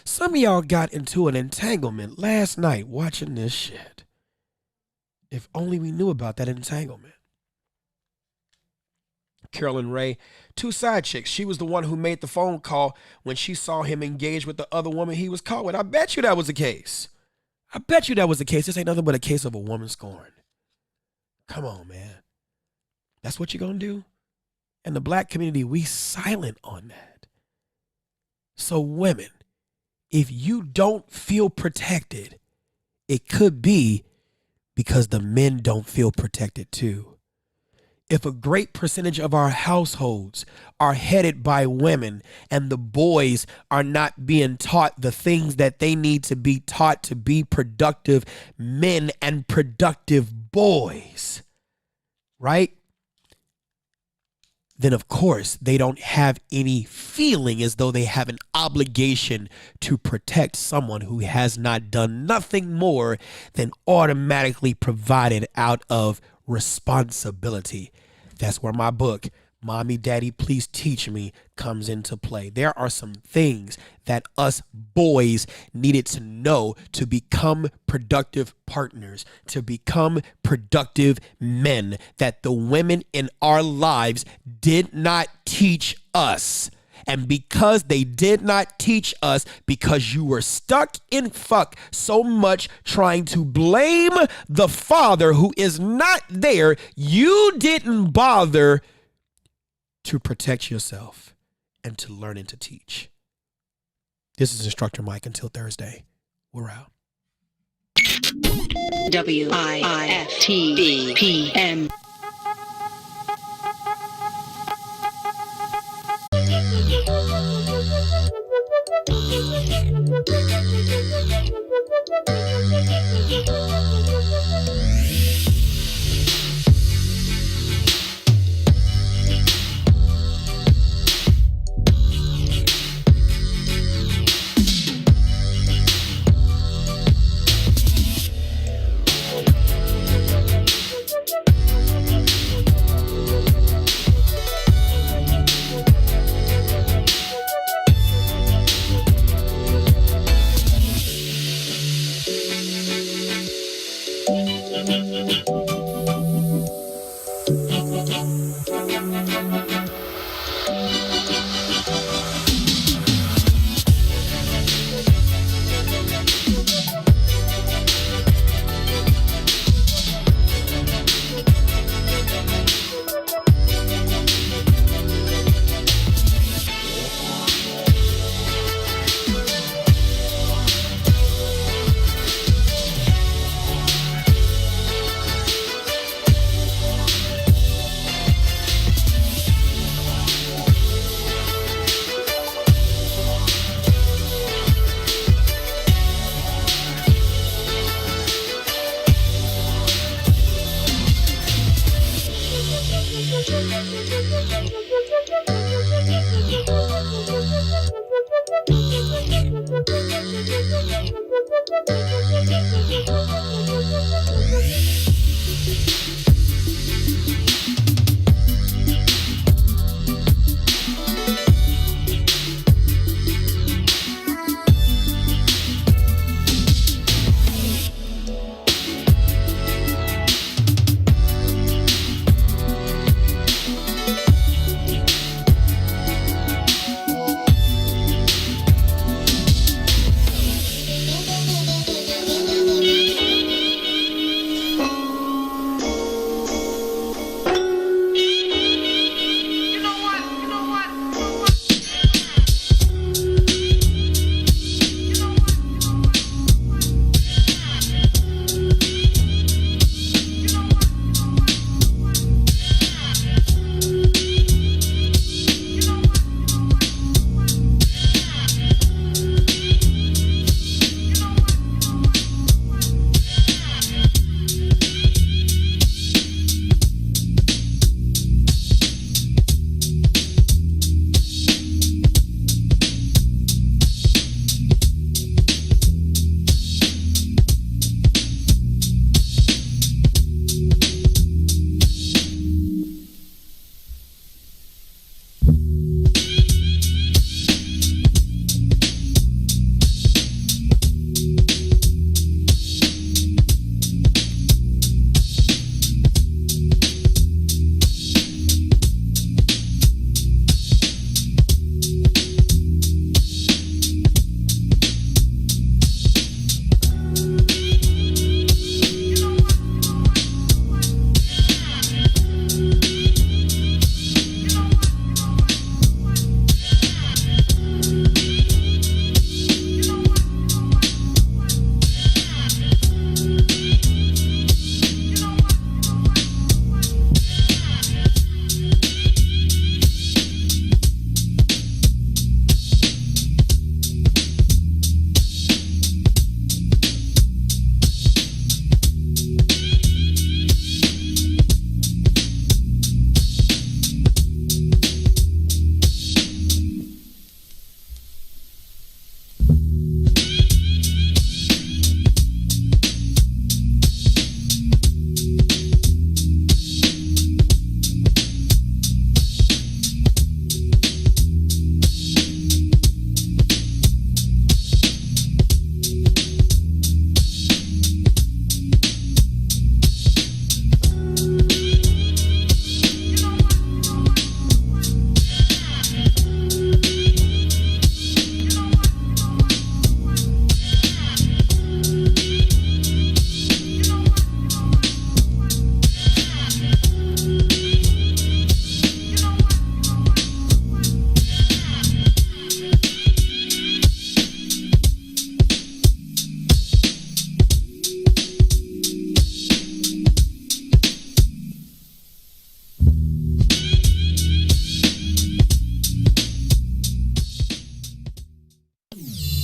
some of y'all got into an entanglement last night watching this shit. If only we knew about that entanglement. Carolyn Ray, 2 side chicks. She was the one who made the phone call when she saw him engage with the other woman he was caught with. I bet you that was the case. I bet you that was the case. This ain't nothing but a case of a woman scorned. Come on, man. That's what you're going to do? In the black community, we silent on that. So women, if you don't feel protected, it could be because the men don't feel protected too. If a great percentage of our households are headed by women and the boys are not being taught the things that they need to be taught to be productive men and productive boys, right? Then of course they don't have any feeling as though they have an obligation to protect someone who has not done nothing more than automatically provided out of responsibility. That's where my book, Mommy, Daddy, Please Teach Me, comes into play. There are some things that us boys needed to know to become productive partners, to become productive men, that the women in our lives did not teach us. And because they did not teach us, because you were stuck in fuck so much trying to blame the father who is not there, you didn't bother to protect yourself and to learn and to teach. This is Instructor Mike. Until Thursday, we're out. WIFTBPM.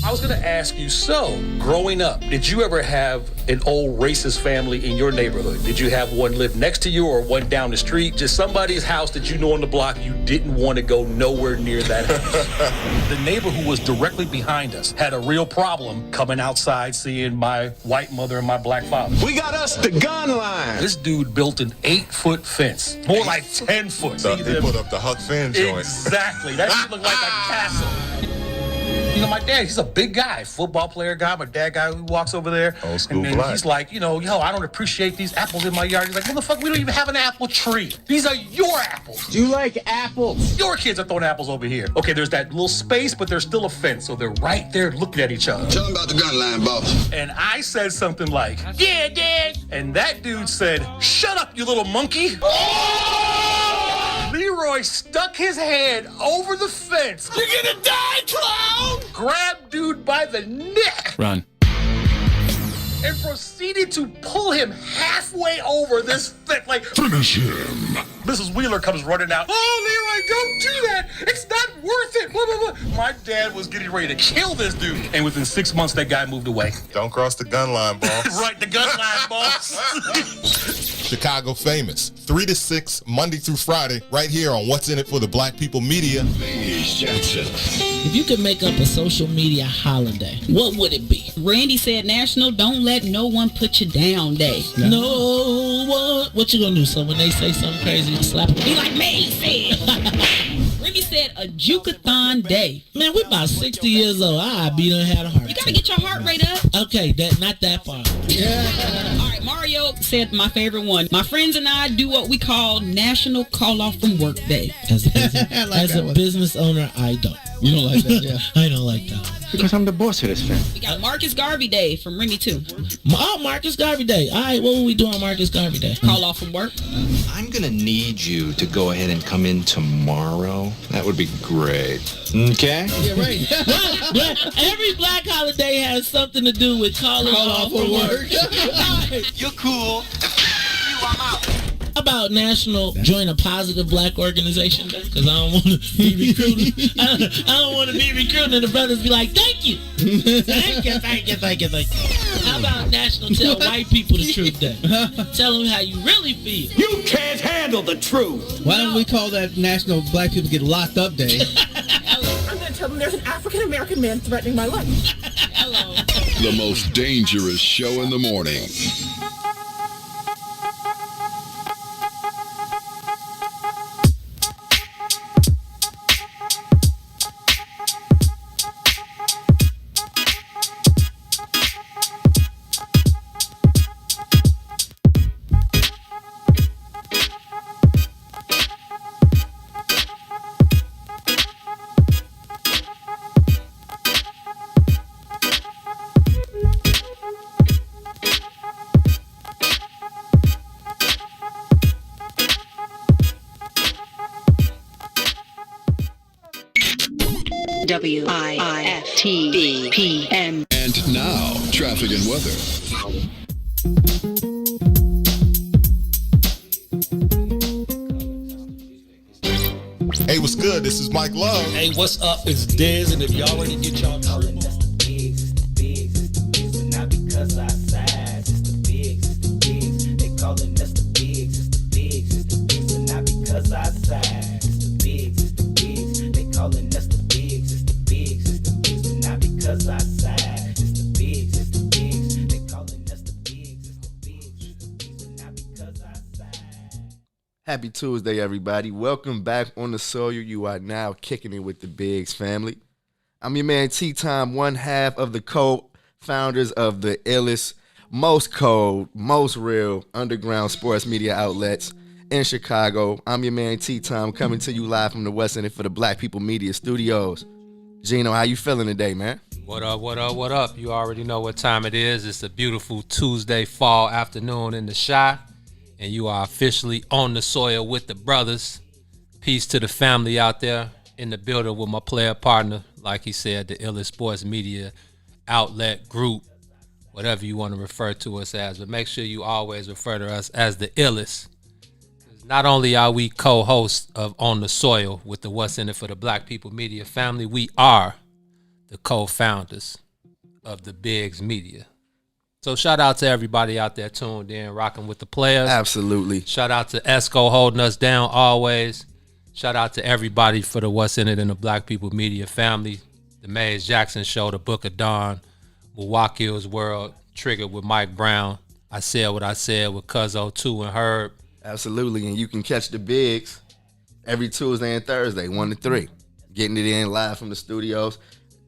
I was going to ask you, so, growing up, did you ever have an old racist family in your neighborhood? Did you have one live next to you or one down the street? Just somebody's house that you know on the block, you didn't want to go nowhere near that house. The neighbor who was directly behind us had a real problem coming outside seeing my white mother and my black father. We got us the gun line. This dude built an 8-foot fence, more like 10 foot. So he put up the Huck Finn joint. Exactly. That shit looked like a castle. You know, my dad, he's a big guy, football player guy. My dad guy who walks over there. Old school and then black. he's like, you know, yo, I don't appreciate these apples in my yard. He's like, motherfucker, we don't even have an apple tree. These are your apples. Do you like apples? Your kids are throwing apples over here. Okay, there's that little space, but there's still a fence. So they're right there looking at each other. Tell him about the gun line, boss. And I said something like, yeah, Dad. And that dude said, shut up, you little monkey. Leroy stuck his hand over the fence. You're gonna die, clown! Grabbed dude by the neck. Run. And proceeded to pull him halfway over this fence. Like, finish him. Mrs. Wheeler comes running out. Oh, Leroy, don't do that. It's not worth it. Blah, blah, blah. My dad was getting ready to kill this dude. And within 6 months, that guy moved away. Don't cross the gun line, boss. Right, the gun line, boss. Chicago Famous, 3 to 6, Monday through Friday, right here on What's in It for the Black People Media. If you could make up a social media holiday, what would it be? Randy said National Don't Let No One Put You Down Day. No one. What you gonna do? So when they say something crazy, you slap them? Be like me said. Remy said a Juke-a-thon Day. Man, we're about 60 years old. I be done had a heart. You gotta get your heart rate up. Okay, not that far. All right, Mario said my favorite one. My friends and I do what we call National Call Off from Work Day. As a business owner, I don't. You don't like that, yeah? I don't like that one. Because I'm the boss of this family. We got Marcus Garvey Day from Remy too. Oh, Marcus Garvey Day. All right, what will we do on Marcus Garvey Day? Call off from work. I'm going to need you to go ahead and come in tomorrow. That would be great. Okay? Yeah, right. Every black holiday has something to do with calling off from work. You're cool. I'm out. About National Join a Positive Black Organization Day? Because I don't want to be recruited. I don't want to be recruited and the brothers be like, thank you. Thank you. How about National Tell White People the Truth Day? Tell them how you really feel. You can't handle the truth. Why don't we call that National Black People Get Locked Up Day? I'm going to tell them there's an African-American man threatening my life. Hello. The most dangerous show in the morning. WIFTBPM. And now, traffic and weather. Hey, what's good? This is Mike Love. Hey, what's up? It's Diz, and if y'all ready to get y'all calling, that's the bigs, but not because I size. It's the bigs. They calling us the bigs, but not because I size. It's the bigs. They calling us the bigs, but not because I size. It's the bigs. They calling us the bigs, but not because I size. Happy Tuesday, everybody. Welcome back on the soil. You are now kicking it with the Biggs family. I'm your man T-Time, one half of the co-founders of the illest, most cold, most real underground sports media outlets in Chicago. I'm your man T-Time, coming to you live from the West End for the Black People Media Studios. Gino, how you feeling today, man? What up? You already know what time it is. It's a beautiful Tuesday fall afternoon in the Chi, and you are officially on the soil with the brothers. Peace to the family out there in the building with my player partner, like he said, the illest sports media outlet group, whatever you want to refer to us as. But make sure you always refer to us as the illest. Not only are we co-hosts of On the Soil with the What's in It for the Black People Media family, we are the co-founders of the Biggs Media. So shout out to everybody out there tuned in, rocking with the players. Absolutely. Shout out to Esco holding us down always. Shout out to everybody for the What's in It in the Black People Media family. The Mays Jackson Show, the Book of Dawn, Milwaukee's World, Triggered with Mike Brown. I said what I said with Cuzzo 2 and Herb. Absolutely, and you can catch the Biggs every Tuesday and Thursday, 1 to 3. Getting it in live from the studios.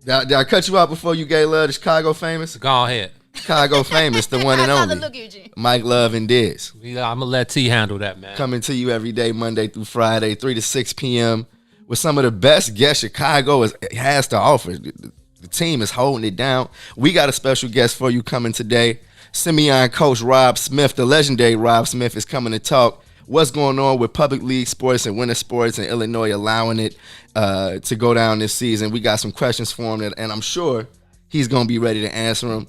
Did I cut you out before you gave love to Chicago Famous? Go ahead. Chicago Famous, the one and only. Mike Love and Diz. I'm going to let T handle that, man. Coming to you every day, Monday through Friday, 3 to 6 p.m. with some of the best guests Chicago has to offer. The team is holding it down. We got a special guest for you coming today. Simeon coach Rob Smith, the legendary Rob Smith, is coming to talk what's going on with public league sports and winter sports in Illinois, allowing it to go down this season. We got some questions for him, and I'm sure he's going to be ready to answer them.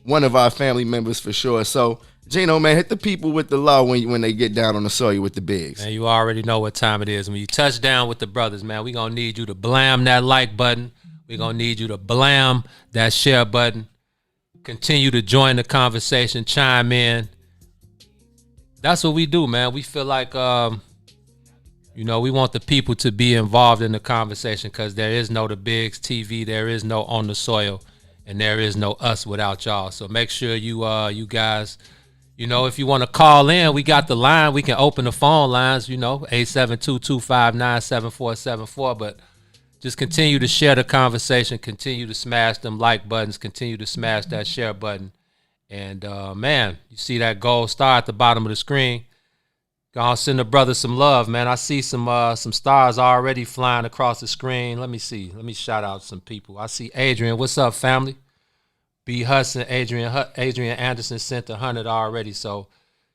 One of our family members for sure. So, Gino, man, hit the people with the law when they get down on the soil with the Biggs. Man, you already know what time it is. When you touch down with the brothers, man, we're going to need you to blam that like button. We're going to need you to blam that share button. Continue to join the conversation, chime in. that's what we do, man. We feel like, you know, we want the people to be involved in the conversation because there is no The Bigs TV, there is no On the Soil, and there is no us without y'all. So make sure you guys, you know, if you want to call in, we got the line. We can open the phone lines, you know, 872-259-7474. But just continue to share the conversation, continue to smash them like buttons, continue to smash that share button. And, man, you see that gold star at the bottom of the screen. Gonna send the brother some love, man. I see some stars already flying across the screen. Let me see. Let me shout out some people. I see Adrian. What's up, family? B. Hudson, Adrian Anderson sent 100 already. So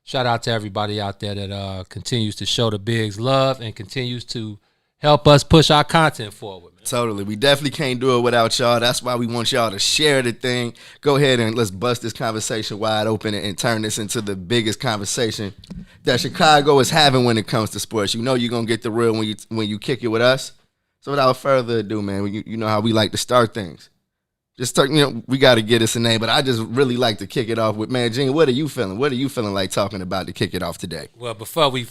shout out to everybody out there that continues to show the Bigs love and continues to help us push our content forward, man. Totally. We definitely can't do it without y'all. That's why we want y'all to share the thing. Go ahead and let's bust this conversation wide open and turn this into the biggest conversation that Chicago is having when it comes to sports. You know you're going to get the real when you kick it with us. So without further ado, man, you know how we like to start things. Just start, you know, we got to get us a name, but I just really like to kick it off with, man, Gene, what are you feeling? What are you feeling like talking about to kick it off today? Well, before we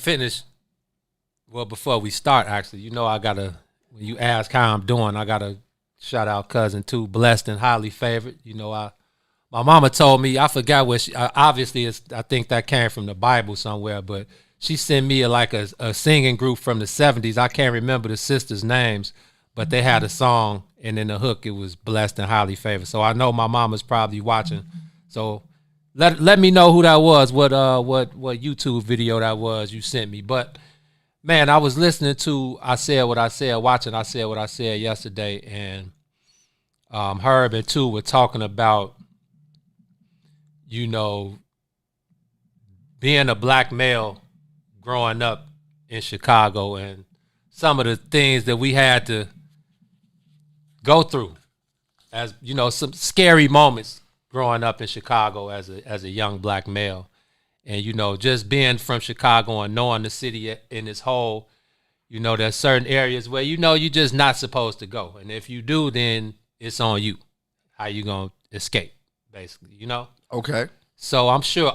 start, actually, you know, when you ask how I'm doing, I got to shout out cousin too, blessed and highly favored. You know, my mama told me, I forgot what obviously I think that came from the Bible somewhere, but she sent me a singing group from the 70s. I can't remember the sisters' names, but they had a song, and in the hook, it was blessed and highly favored. So I know my mama's probably watching. So let me know who that was, what YouTube video that was you sent me. But man, I was listening to I Said What I Said, watching I Said What I Said yesterday, and Herb and two were talking about, you know, being a black male growing up in Chicago and some of the things that we had to go through, as you know, some scary moments growing up in Chicago as a young black male. And, you know, just being from Chicago and knowing the city in its whole, you know, there's certain areas where, you know, you're just not supposed to go. And if you do, then it's on you. How you going to escape, basically, you know? Okay. So I'm sure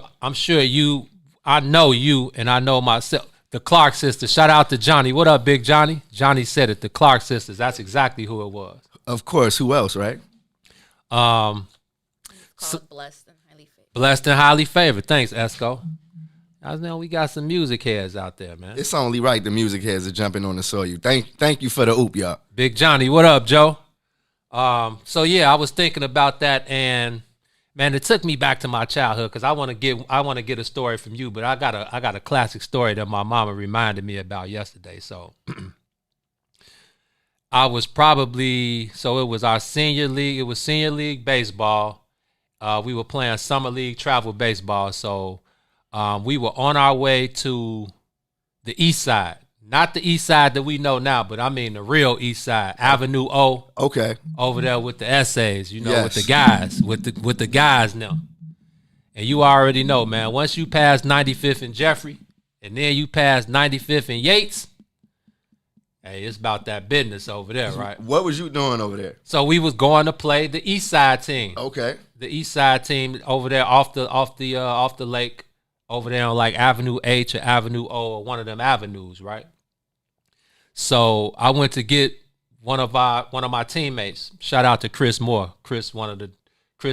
I know you and I know myself. The Clark sisters. Shout out to Johnny. What up, Big Johnny? Johnny said it. The Clark sisters. That's exactly who it was. Of course. Who else, right? Blessed and highly favored. Blessed and highly favored. Thanks, Esco. I know we got some music heads out there, man. It's only right the music heads are jumping on the soil. Thank you for the oop, y'all. Big Johnny. What up, Joe? So yeah, I was thinking about that, and man, it took me back to my childhood because I want to get a story from you, but I got a classic story that my mama reminded me about yesterday. So I was it was our senior league. It was senior league baseball. We were playing summer league travel baseball. So we were on our way to the east side. Not the east side that we know now, but I mean the real east side, Avenue O. Okay. Over there with the essays, you know, Yes. with the guys, with the guys now. And you already know, man, once you pass 95th and Jeffrey, and then you pass 95th and Yates, hey, it's about that business over there, right? What was you doing over there? So we was going to play the east side team. Okay. The east side team over there off the lake, over there on like Avenue H or Avenue O or one of them avenues, right? So I went to get one of my teammates. Shout out to Chris Moore. Chris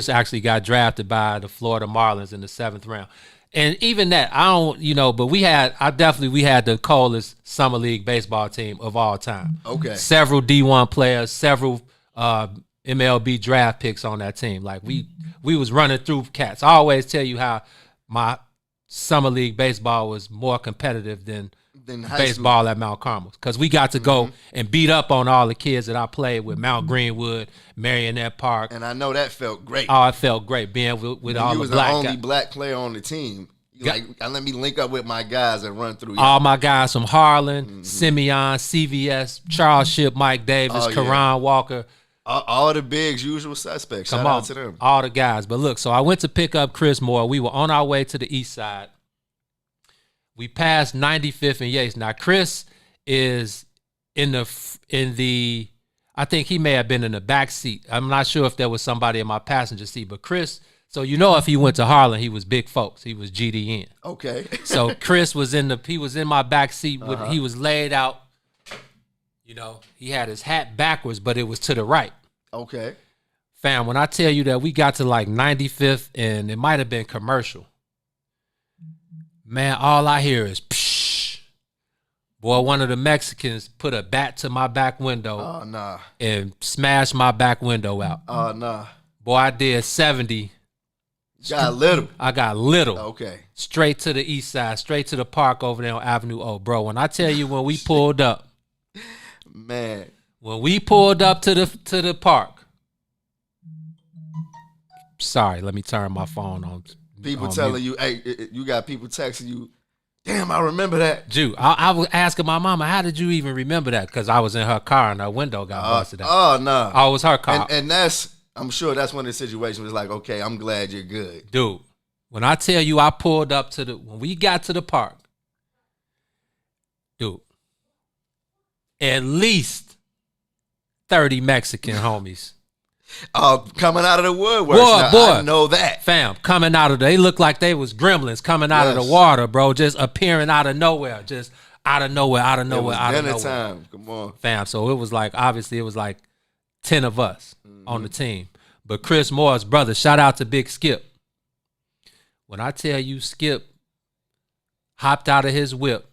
actually got drafted by the Florida Marlins in the 7th round. And even that, but we had the coldest summer league baseball team of all time. Okay. Several D1 players, several MLB draft picks on that team. Like we was running through cats. I always tell you how my summer league baseball was more competitive than baseball at Mount Carmel, because we got to go and beat up on all the kids that I played with, Mount Greenwood, Marionette Park. And I know that felt great. Oh, it felt great being with all the black guys. You was the only black player on the team. Let me link up with my guys and run through. All my guys from Harlan, Simeon, CVS, Charles Ship, Mike Davis, Karan Walker. All the bigs, usual suspects. Shout out to them. All the guys. But look, so I went to pick up Chris Moore. We were on our way to the east side. We passed 95th and Yates. Now, Chris is in the I think he may have been in the back seat. I'm not sure if there was somebody in my passenger seat, but Chris So if he went to Harlem, he was big folks. He was GDN. Okay. So Chris was in my back seat. He was laid out. He had his hat backwards, but it was to the right. Okay. Fam, when I tell you that we got to like 95th and it might have been commercial, man, all I hear is psh. Boy, one of the Mexicans put a bat to my back window. Oh, nah. And smashed my back window out. Oh, nah. Boy, I did 70. Got little. I got little. Okay. Straight to the east side, straight to the park over there on Avenue O. Bro, when I tell you when we pulled up, man. When we pulled up to the park. Sorry, let me turn my phone on. People telling you, hey, you got people texting you, damn, I remember that. Jew, I was asking my mama, how did you even remember that? Because I was in her car and her window got busted out. Oh, no. I was her car. And I'm sure that's one of the situations was like, okay, I'm glad you're good. Dude, when I tell you I pulled up when we got to the park, dude, at least 30 Mexican homies. Oh, coming out of the woodwork. Boy, I know that. Fam, coming out of they looked like they was gremlins coming out of the water, bro, just appearing out of nowhere, just out of nowhere. Dinner time. Come on. Fam, so it was like, obviously it was like 10 of us on the team. But Chris Moore's brother, shout out to Big Skip. When I tell you Skip hopped out of his whip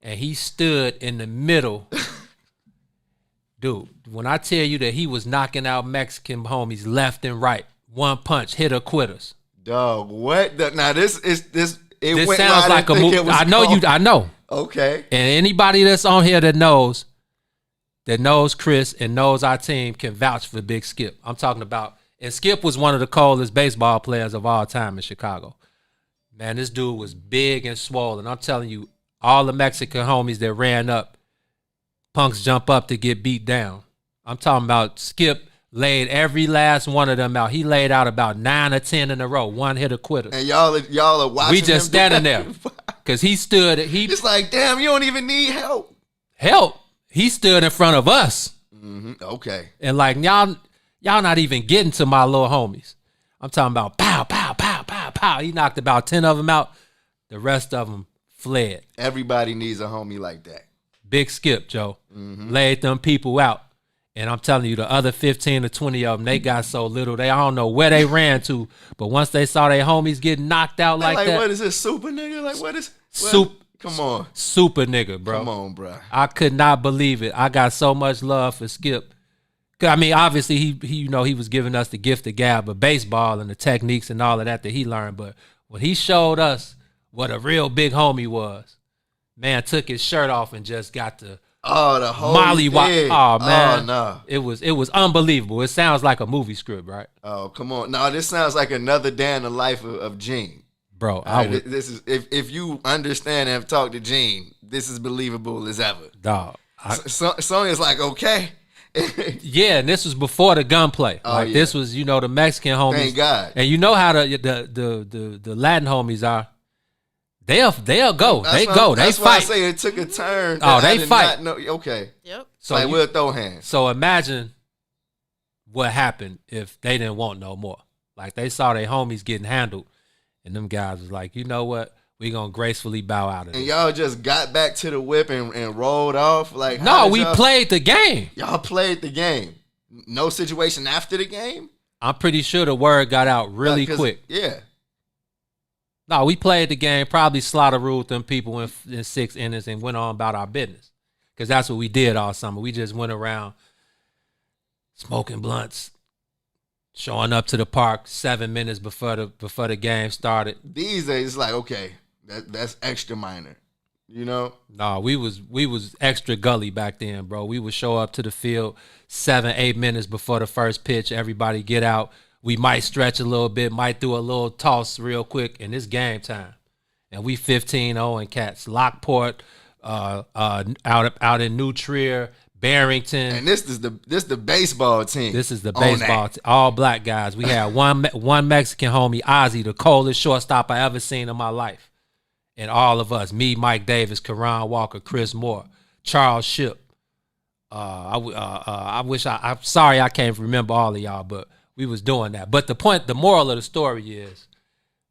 and he stood in the middle. Dude, when I tell you that he was knocking out Mexican homies left and right, one punch, hitter quitters. Dog, what? Now this sounds like a movie. I know. Okay. And anybody that's on here that knows Chris and knows our team can vouch for Big Skip. I'm talking about, and Skip was one of the coldest baseball players of all time in Chicago. Man, this dude was big and swollen. I'm telling you, all the Mexican homies that ran up, punks jump up to get beat down. I'm talking about Skip laid every last one of them out. He laid out about 9 or 10 in a row, one hitter quitter. And y'all are watching. We just standing there because he stood. It's like, damn, you don't even need help. Help. He stood in front of us. Mm-hmm. Okay. And like y'all not even getting to my little homies. I'm talking about pow, pow, pow, pow, pow. He knocked about 10 of them out. The rest of them fled. Everybody needs a homie like that. Big Skip, Joe. Mm-hmm. Laid them people out. And I'm telling you, the other 15 or 20 of them, they got so little, I don't know where they ran to. But once they saw their homies getting knocked out like that. What is this, super nigga? Like, what is? Come on. Super nigga, bro. Come on, bro. I could not believe it. I got so much love for Skip. I mean, obviously, he was giving us the gift of gab, but baseball and the techniques and all of that he learned. But when he showed us what a real big homie was, man took his shirt off and just got to the whole Molly. Oh man, no. It was unbelievable. It sounds like a movie script, right? Oh come on, no, this sounds like another day in the life of Gene, bro. This is if you understand and have talked to Gene, this is believable as ever, dog. Sonya's like okay. Yeah, and this was before the gunplay. This was the Mexican homies. Thank God. And you know how the Latin homies are. They'll go. They go. They that's fight. Why I say it took a turn. Oh, they fight. Okay. Yep. So like we'll throw hands. So imagine what happened if they didn't want no more. Like they saw their homies getting handled, and them guys was like, you know what? We gonna gracefully bow out of it. And y'all just got back to the whip and rolled off. Like no, we played the game. Y'all played the game. No situation after the game. I'm pretty sure the word got out really quick. Yeah. No, we played the game, probably slaughter ruled them people in 6 innings and went on about our business. Because that's what we did all summer. We just went around smoking blunts, showing up to the park 7 minutes before the game started. These days, it's like, okay, that's extra minor, you know? No, we was extra gully back then, bro. We would show up to the field 7-8 minutes before the first pitch. Everybody get out. We might stretch a little bit, might do a little toss real quick, and it's game time. And we 15-0 in cats. Lockport, out in New Trier, Barrington. And this is the baseball team. This is the baseball team. All black guys. We had one Mexican homie, Ozzy, the coldest shortstop I ever seen in my life. And all of us, me, Mike Davis, Karan Walker, Chris Moore, Charles Shipp. I'm sorry I can't remember all of y'all, but we was doing that. But the moral of the story is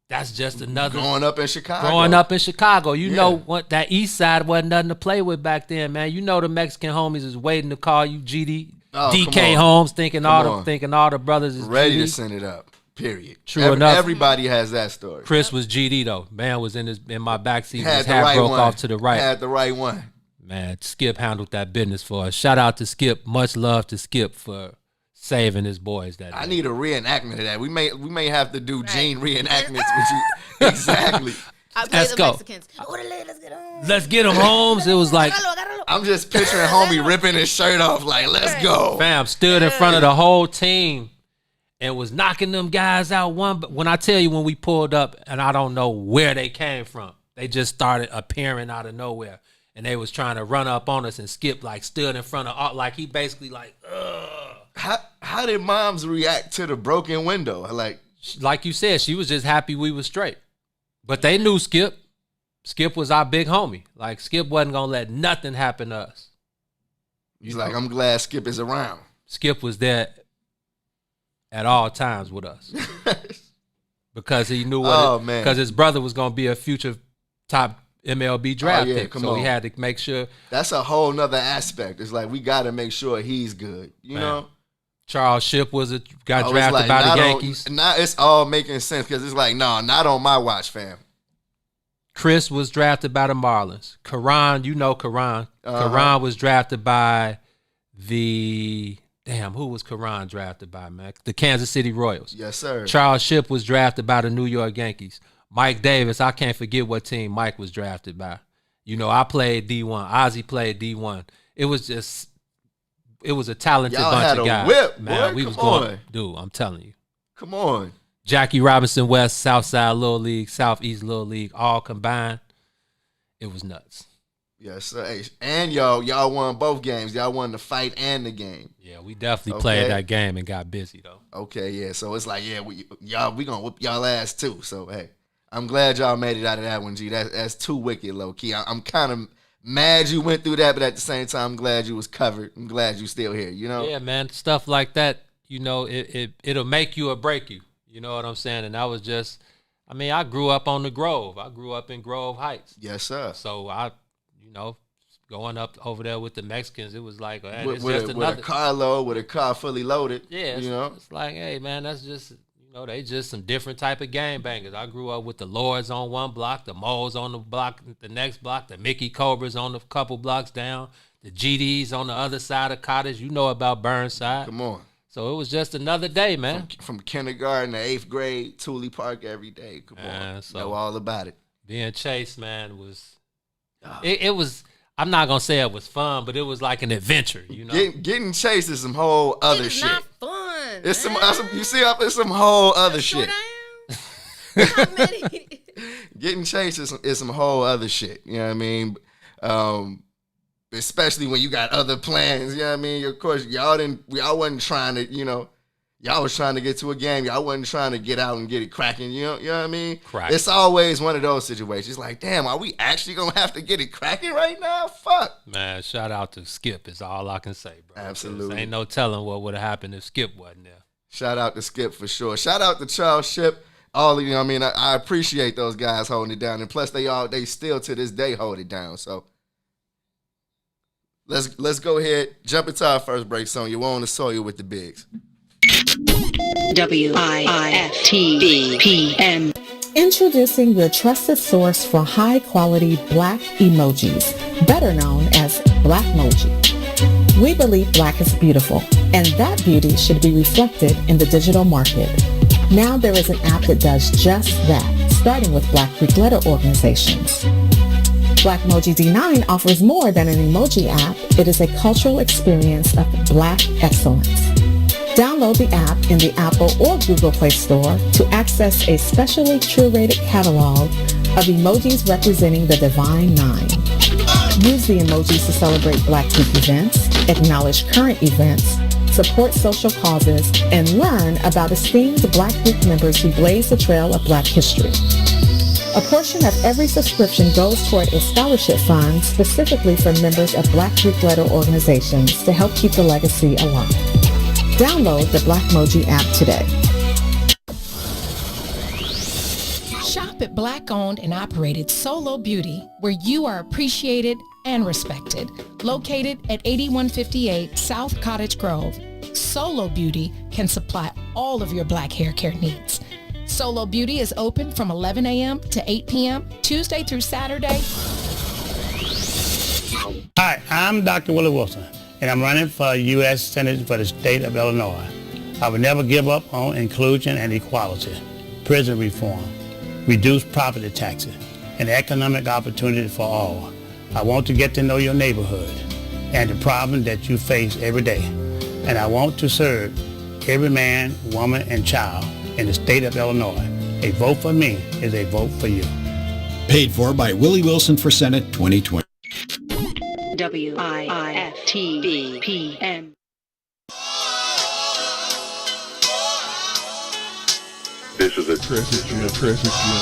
that's just another growing up in Chicago. You know what, that east side wasn't nothing to play with back then, man. You know the Mexican homies is waiting to call you DK Holmes, thinking all the brothers is ready GD. to send it up. Period. True enough. Everybody has that story. Chris was GD though. Man was in my backseat. Had His the hat right broke one. off to the right. Had the right one. Man, Skip handled that business for us. Shout out to Skip. Much love to Skip for saving his boys that day. I need a reenactment of that. We may have to do Gene reenactments with you. Exactly. Let's go. Let's get him, Holmes. It was like I'm just picturing homie ripping his shirt off like, let's go. Fam stood in front of the whole team and was knocking them guys out one. But when I tell you, when we pulled up, and I don't know where they came from, they just started appearing out of nowhere. And they was trying to run up on us, and Skip like stood in front of, like he basically like, ugh. How did moms react to the broken window? Like you said, she was just happy we was straight. But they knew Skip. Skip was our big homie. Like Skip wasn't gonna let nothing happen to us. He's like, I'm glad Skip is around. Skip was there at all times with us. Because he knew because his brother was gonna be a future top MLB draft pick. So he had to make sure. That's a whole nother aspect. It's like we gotta make sure he's good. You know? Charles Shipp got drafted by the Yankees. Now it's all making sense because it's like, no, not on my watch, fam. Chris was drafted by the Marlins. Karan, you know Karan. Karan was drafted by who was Karan drafted by, man? The Kansas City Royals. Yes, sir. Charles Shipp was drafted by the New York Yankees. Mike Davis, I can't forget what team Mike was drafted by. You know, I played D1. Ozzie played D1. It was a talented bunch of guys. Whip, man. Boy, We was going, dude, I'm telling you. Come on. Jackie Robinson West, Southside Little League, Southeast Little League, all combined. It was nuts. Yes, sir. Hey, and y'all won both games. Y'all won the fight and the game. Yeah, we definitely played that game and got busy though. Okay, yeah. So it's like, yeah, we gonna whoop y'all ass too. So hey, I'm glad y'all made it out of that one, G. That's too wicked, low key. I'm kind of mad you went through that, but at the same time, I'm glad you was covered. I'm glad you still here. You know? Yeah, man. Stuff like that. You know, it'll make you or break you. You know what I'm saying? And I was just, I grew up on the Grove. I grew up in Grove Heights. Yes, sir. So going up over there with the Mexicans, it was like, hey, with a carload, with a car fully loaded. Yeah, it's like, hey, man, that's just, they just some different type of game bangers. I grew up with the Lords on one block, the Moles on the block, the next block, the Mickey Cobras on the couple blocks down, the GDs on the other side of Cottage. You know about Burnside. Come on. So it was just another day, man. From kindergarten to 8th grade, Thule Park every day. Come on, so know all about it. Being chased, man, was it was. I'm not gonna say it was fun, but it was like an adventure. You know, getting chased is some whole other shit. Not fun. It's it's some whole other shit. Getting chased is some whole other shit. You know what I mean? Especially when you got other plans, you know what I mean? Of course, y'all wasn't trying to, y'all was trying to get to a game. Y'all wasn't trying to get out and get it cracking, you know what I mean? Correct. It's always one of those situations. Like, damn, are we actually going to have to get it cracking right now? Fuck. Man, shout out to Skip is all I can say, bro. Absolutely. Ain't no telling what would have happened if Skip wasn't there. Shout out to Skip for sure. Shout out to Charles Shipp. All of you know what I mean? I appreciate those guys holding it down. And plus, they still to this day hold it down, so. Let's go ahead, jump into our first break song. You're on the soil with the bigs. WIFTBPM. Introducing your trusted source for high-quality black emojis, better known as Blackmoji. We believe black is beautiful, and that beauty should be reflected in the digital market. Now there is an app that does just that, starting with Black Greek letter organizations. Blackmoji D9 offers more than an emoji app. It is a cultural experience of black excellence. Download the app in the Apple or Google Play Store to access a specially curated catalog of emojis representing the Divine Nine. Use the emojis to celebrate Black Greek events, acknowledge current events, support social causes, and learn about esteemed Black Greek members who blaze the trail of Black history. A portion of every subscription goes toward a scholarship fund specifically for members of Black Greek letter organizations to help keep the legacy alive. Download the Blackmoji app today. Shop at Black-owned and operated Solo Beauty, where you are appreciated and respected. Located at 8158 South Cottage Grove, Solo Beauty can supply all of your black hair care needs. Solo Beauty is open from 11 a.m. to 8 p.m., Tuesday through Saturday. Hi, I'm Dr. Willie Wilson, and I'm running for U.S. Senate for the state of Illinois. I will never give up on inclusion and equality, prison reform, reduced property taxes, and economic opportunity for all. I want to get to know your neighborhood and the problem that you face every day. And I want to serve every man, woman, and child in the state of Illinois. A vote for me is a vote for you. Paid for by Willie Wilson for Senate 2020. WIFTBPM. This is a traffic jam. Traffic jam.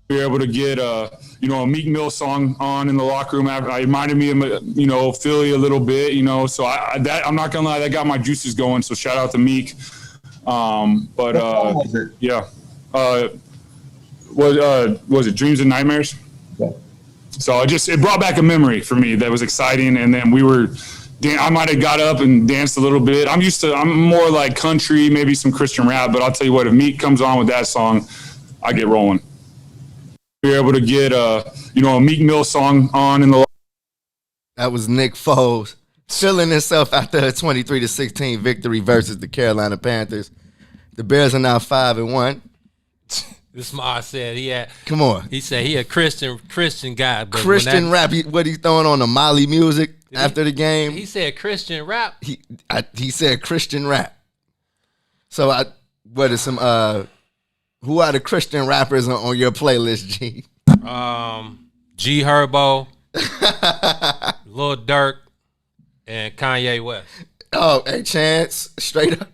We were able to get a Meek Mill song on in the locker room. I reminded me of Philly a little bit, so I'm not gonna lie, that got my juices going. So shout out to Meek. Yeah. Was it Dreams and Nightmares? Yeah. So it brought back a memory for me that was exciting. And then I might have got up and danced a little bit. I'm more like country, maybe some Christian rap, but I'll tell you what, if Meek comes on with that song, I get rolling. We were able to get a Meek Mill song on in the. That was Nick Foles feeling himself after a 23-16 victory versus the Carolina Panthers. The Bears are now 5-1. This Ma said he had. Come on. He said he a Christian guy. But Christian rap. What he's throwing on the Molly music after the game. He said Christian rap. He said Christian rap. So who are the Christian rappers on your playlist, G? G Herbo, Lil Durk, and Kanye West. Oh, hey, Chance, straight up.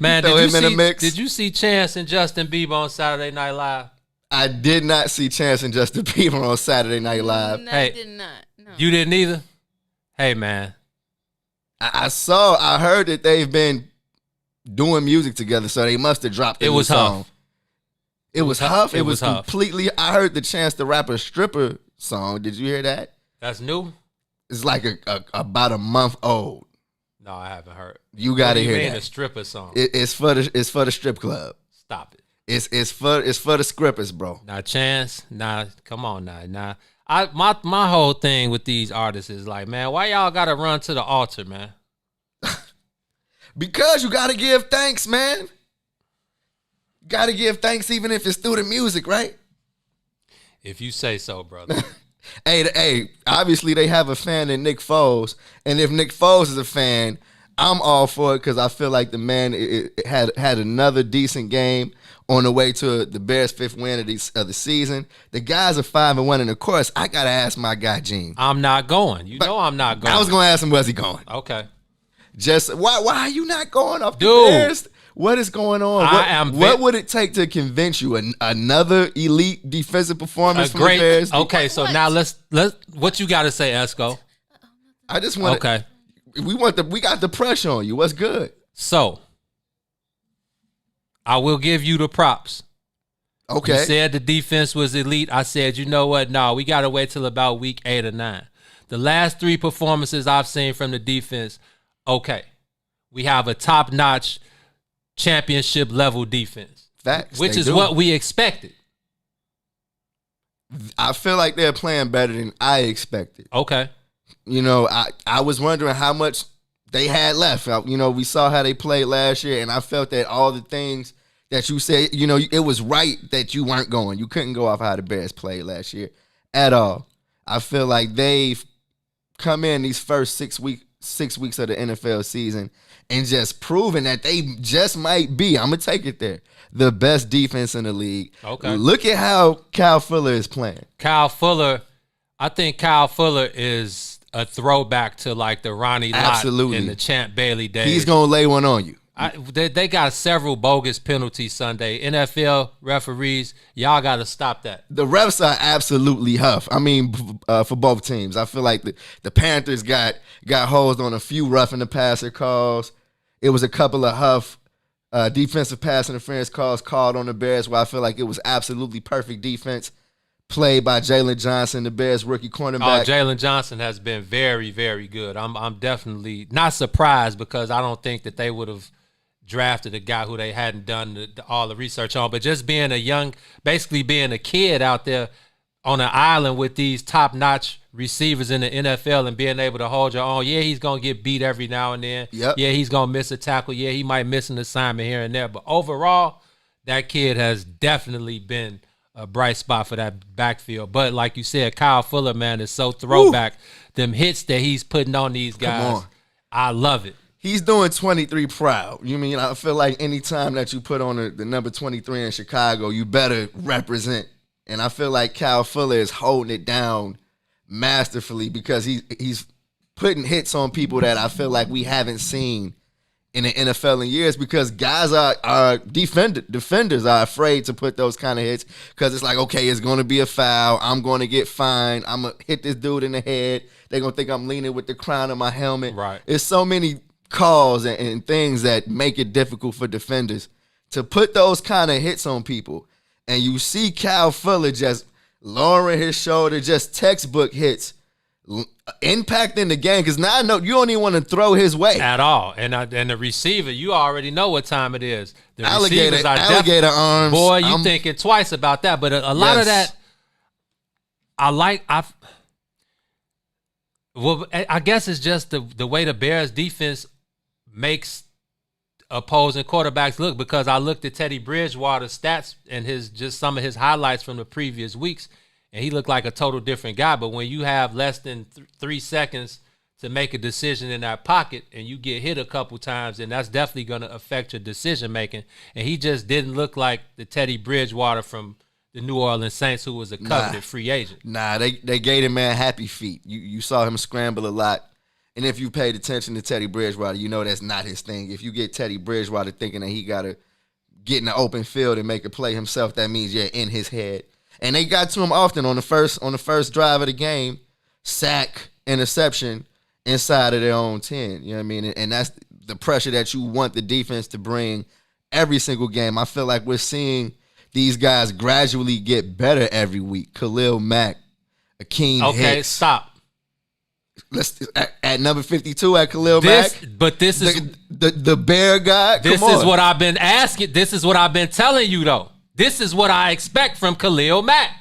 Man, throw him in the mix. Did you see Chance and Justin Bieber on Saturday Night Live? I did not see Chance and Justin Bieber on Saturday Night Live. No, I did not. No. You didn't either? Hey, man. I heard that they've been doing music together, so they must have dropped a new song. It was Huff. It was completely. I heard the Chance the Rapper stripper song. Did you hear that? That's new. It's like about a month old. No, I haven't heard. You got to hear that. You mean a stripper song? It's for the strip club. Stop it. It's for the scrippers, bro. Now Chance. Nah, come on now. My whole thing with these artists is like, man, why y'all got to run to the altar, man? Because you got to give thanks, man. Got to give thanks even if it's through the music, right? If you say so, brother. Hey, obviously they have a fan in Nick Foles, and if Nick Foles is a fan, I'm all for it because I feel like the man had another decent game on the way to the Bears' 5th win of the season. The guys are 5-1, and of course, I got to ask my guy, Gene. I'm not going. I'm not going. I was going to ask him, was he going? Okay. Just why are you not going off the Dude. Bears? What is going on? What would it take to convince you another elite defensive performance from the Bears? Okay, so now let's what you got to say, Esco? I just want we got the pressure on you. What's good? So I will give you the props. Okay. You said the defense was elite. I said, you know what? No, we got to wait till about week 8 or 9. The last 3 performances I've seen from the defense, okay. We have a top-notch championship level defense. Facts. Which is what we expected. I feel like they're playing better than I expected. Okay. You know, I was wondering how much they had left. You know, we saw how they played last year, and I felt that all the things that you said, you know, it was right that you weren't going. You couldn't go off how the Bears played last year at all. I feel like they've come in these first 6 weeks of the NFL season and just proven that they just might be, I'm going to take it there, the best defense in the league. Okay. Look at how Kyle Fuller is playing. I think Kyle Fuller is a throwback to like the Ronnie Lott and the Champ Bailey days. He's going to lay one on you. They got several bogus penalties Sunday. NFL referees, y'all got to stop that. The refs are absolutely huff. I mean, for both teams. I feel like the Panthers got hosed on a few roughing the passer calls. It was a couple of huff defensive pass interference calls called on the Bears where I feel like it was absolutely perfect defense played by Jalen Johnson, the Bears rookie cornerback. Jalen Johnson has been very, very good. I'm definitely not surprised because I don't think that they would have drafted a guy who they hadn't done all the research on, but just being basically being a kid out there on an island with these top-notch receivers in the NFL and being able to hold your own. Yeah, he's going to get beat every now and then. Yep. Yeah, he's going to miss a tackle. Yeah, he might miss an assignment here and there, but overall, that kid has definitely been a bright spot for that backfield. But like you said, Kyle Fuller, man, is so throwback. Them hits that he's putting on these guys, I love it. He's doing 23 proud. You mean I feel like any time that you put on the number 23 in Chicago, you better represent. And I feel like Kyle Fuller is holding it down masterfully because he's putting hits on people that I feel like we haven't seen in the NFL in years because guys are defenders are afraid to put those kind of hits because it's like, okay, it's going to be a foul. I'm going to get fined. I'm going to hit this dude in the head. They're going to think I'm leaning with the crown of my helmet. Right. It's so many calls and things that make it difficult for defenders to put those kind of hits on people. And you see Kyle Fuller just lowering his shoulder, just textbook hits, impacting the game. Because now I know you don't even want to throw his way. At all. And the receiver, you already know what time it is. The alligator receivers are alligator arms. Boy, you thinking twice about that. But a lot of that, I guess it's just the way the Bears defense makes opposing quarterbacks look because I looked at Teddy Bridgewater's stats and some of his highlights from the previous weeks, and he looked like a total different guy. But when you have less than 3 seconds to make a decision in that pocket and you get hit a couple times, then that's definitely going to affect your decision making. And he just didn't look like the Teddy Bridgewater from the New Orleans Saints who was a coveted free agent. They gave him man happy feet. You saw him scramble a lot. And if you paid attention to Teddy Bridgewater, you know that's not his thing. If you get Teddy Bridgewater thinking that he got to get in the open field and make a play himself, that means you're in his head. And they got to him often on the first drive of the game, sack, interception inside of their own 10. You know what I mean? And that's the pressure that you want the defense to bring every single game. I feel like we're seeing these guys gradually get better every week. Khalil Mack, Akeem Hicks. Okay, stop. Let's at number 52 at Khalil Mack. But this is the bear guy. This is what I've been asking. This is what I've been telling you though. This is what I expect from Khalil Mack.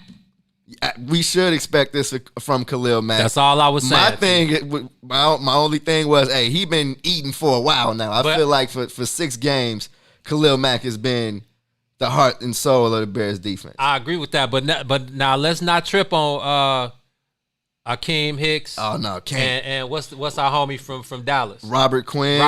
We should expect this from Khalil Mack. That's all I was saying. My only thing was, hey, he been eating for a while now. I feel like for 6 games, Khalil Mack has been the heart and soul of the Bears defense. I agree with that, but now let's not trip on Akeem Hicks. Oh no, can't. And what's our homie from Dallas? Robert Quinn.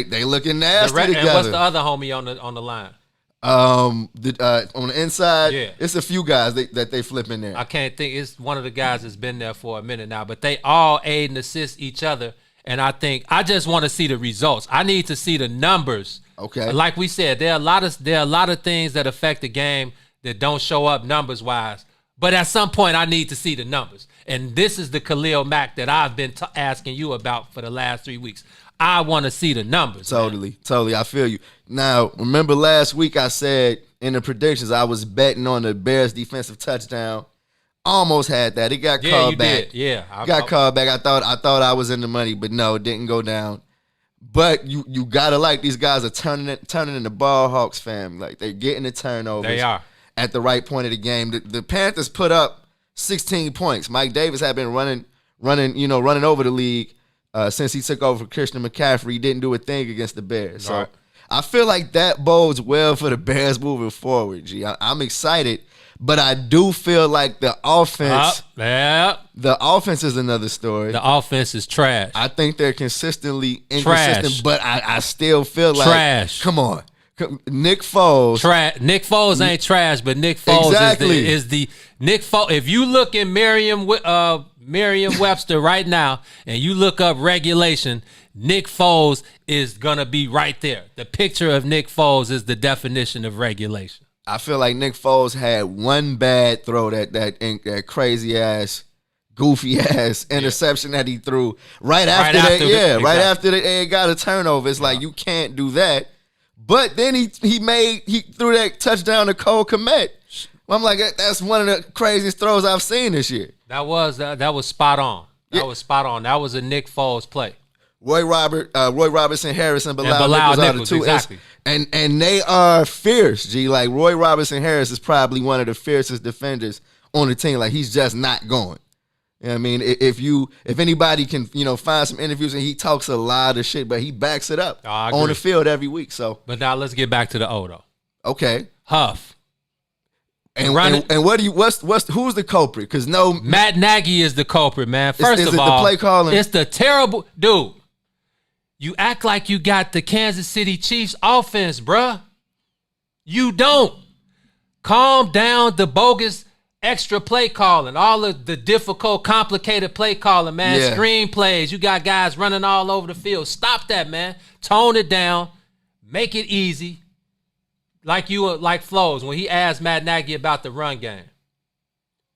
They looking nasty together. And what's the other homie on the line? On the inside, yeah. It's a few guys that they flip in there. I can't think. It's one of the guys that's been there for a minute now, but they all aid and assist each other. And I think I just want to see the results. I need to see the numbers. Okay. Like we said, there are a lot of things that affect the game that don't show up numbers wise. But at some point, I need to see the numbers. And this is the Khalil Mack that I've been asking you about for the last 3 weeks. I want to see the numbers. Totally. I feel you. Now, remember last week I said in the predictions I was betting on the Bears defensive touchdown. Almost had that. It got called back. Did. Yeah, got called back. I thought I was in the money, but no, it didn't go down. But you gotta like these guys are turning in the ball hawks, fam. Like they're getting the turnovers. They are at the right point of the game. The Panthers put up 16 points. Mike Davis had been running over the league since he took over for Christian McCaffrey. He didn't do a thing against the Bears. So I feel like that bodes well for the Bears moving forward. G, I'm excited. But I do feel like the offense, the offense is another story. The offense is trash. I think they're consistently inconsistent, but I still feel like trash. Come on, Nick Foles. Nick Foles ain't trash, but Nick Foles is the Nick Foles. If you look in Merriam-Webster right now and you look up regulation, Nick Foles is gonna be right there. The picture of Nick Foles is the definition of regulation. I feel like Nick Foles had one bad throw, that crazy ass, goofy ass interception that he threw right after after they got a turnover. It's like you can't do that. But then he threw that touchdown to Cole Kmet. I'm like, that's one of the craziest throws I've seen this year. That was spot on. That was spot on. That was a Nick Foles play. Roy Robertson, Harris, and Bilal Nichols are the two. Exactly. And they are fierce, G. Like Roy Robertson Harris is probably one of the fiercest defenders on the team. Like he's just not going. You know what I mean? If anybody can, find some interviews, and he talks a lot of shit, but he backs it up on the field every week. So, but now let's get back to the O though. Okay. Huff. And who's the culprit? Because Matt Nagy is the culprit, man. First is of all, the play calling? It's the terrible dude. You act like you got the Kansas City Chiefs offense, bruh. You don't. Calm down the bogus extra play calling, all of the difficult, complicated play calling, man. Yeah. Screen plays. You got guys running all over the field. Stop that, man. Tone it down. Make it easy. Like Flows when he asked Matt Nagy about the run game.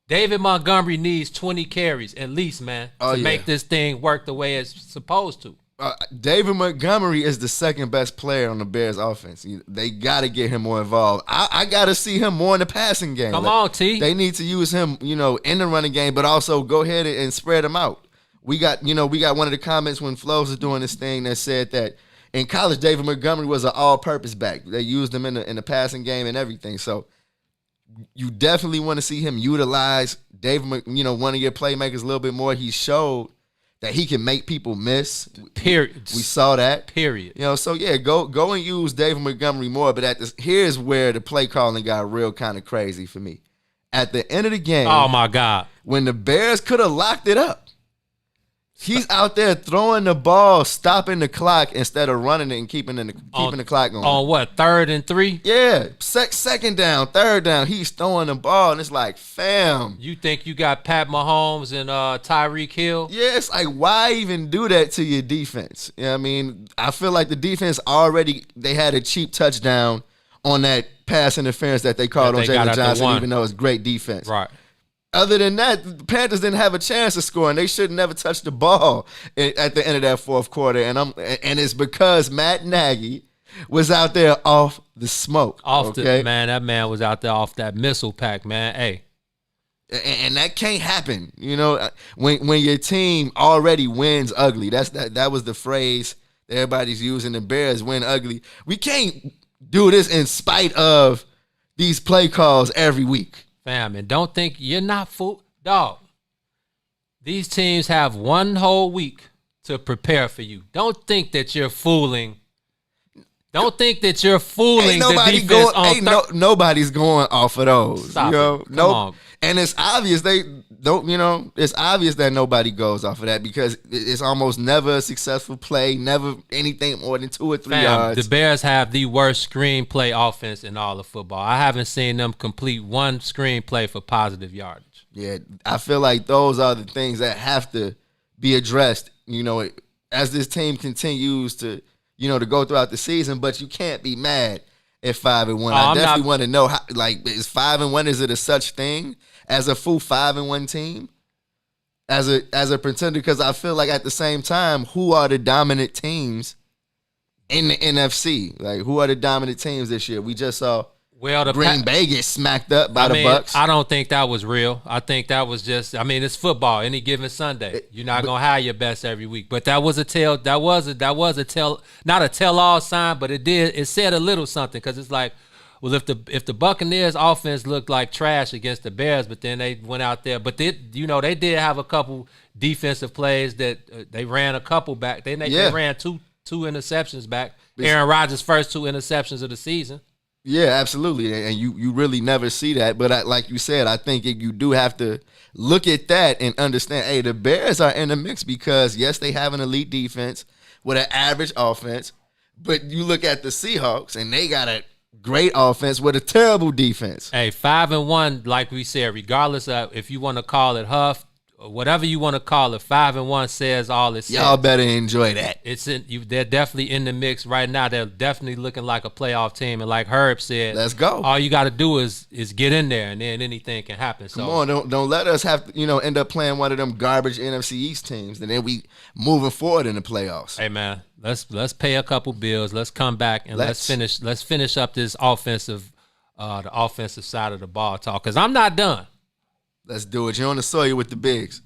David Montgomery needs 20 carries at least, man, to make this thing work the way it's supposed to. David Montgomery is the second best player on the Bears offense. They got to get him more involved. I got to see him more in the passing game. Come on, T. They need to use him, in the running game, but also go ahead and spread him out. We got one of the comments when Flows was doing this thing that said that in college, David Montgomery was an all-purpose back. They used him in the passing game and everything. So you definitely want to see him utilize David, one of your playmakers a little bit more. He showed that he can make people miss. Period. We saw that. Period. So yeah, go and use David Montgomery more. But here's where the play calling got real kind of crazy for me. At the end of the game, oh my God, when the Bears could have locked it up, he's out there throwing the ball, stopping the clock instead of running it and keeping the clock going. On what, 3rd and 3? Yeah, second down, third down, he's throwing the ball, and it's like, fam. You think you got Pat Mahomes and Tyreek Hill? Yeah, it's like, why even do that to your defense? You know what I mean? I feel like the defense they had a cheap touchdown on that pass interference that they called on Jalen Johnson, even though it's great defense. Right. Other than that, the Panthers didn't have a chance of scoring. They should never touch the ball at the end of that fourth quarter. And it's because Matt Nagy was out there off the smoke. That man was out there off that missile pack, man. Hey. And that can't happen. When your team already wins ugly. That was the phrase that everybody's using. The Bears win ugly. We can't do this in spite of these play calls every week. Fam, and don't think you're not fool. Dog, these teams have one whole week to prepare for you. Don't think that you're fooling. Don't think that you're fooling the defense on nobody's going off of those. Stop it. Come on. And it's obvious it's obvious that nobody goes off of that because it's almost never a successful play, never anything more than 2 or 3 yards. The Bears have the worst screenplay offense in all of football. I haven't seen them complete one screenplay for positive yardage. Yeah, I feel like those are the things that have to be addressed, as this team continues to, to go throughout the season. But you can't be mad at 5-1. I definitely want to know how. Like, is 5-1? Is it a such thing as a full 5-1 team, as a pretender? Because I feel like at the same time, who are the dominant teams in the NFC? Like, who are the dominant teams this year? We just saw Green Bay get smacked up by the Bucks. I don't think that was real. I think that was just. I mean, it's football. Any given Sunday, you're not gonna have your best every week. But that was a tell. That was a tell. Not a tell-all sign, but it said a little something, because it's like, well, if the Buccaneers offense looked like trash against the Bears, but then they went out there, but they did have a couple defensive plays that they ran a couple back. They ran two interceptions back. Aaron Rodgers' first 2 interceptions of the season. Yeah, absolutely, and you really never see that. But like you said, I think you do have to look at that and understand, hey, the Bears are in the mix because, yes, they have an elite defense with an average offense, but you look at the Seahawks, and they got a great offense with a terrible defense. Hey, 5-1, like we said, regardless of if you want to call it Huff, whatever you want to call it, 5-1 says all it says. Y'all better enjoy that. They're definitely in the mix right now. They're definitely looking like a playoff team. And like Herb said, let's go. All you got to do is get in there, and then anything can happen. Come on, don't let us have to, end up playing one of them garbage NFC East teams, and then we moving forward in the playoffs. Hey man, let's pay a couple bills. Let's come back and let's finish up this offensive, the offensive side of the ball talk, because I'm not done. Let's do it. You're on the soil with the bigs.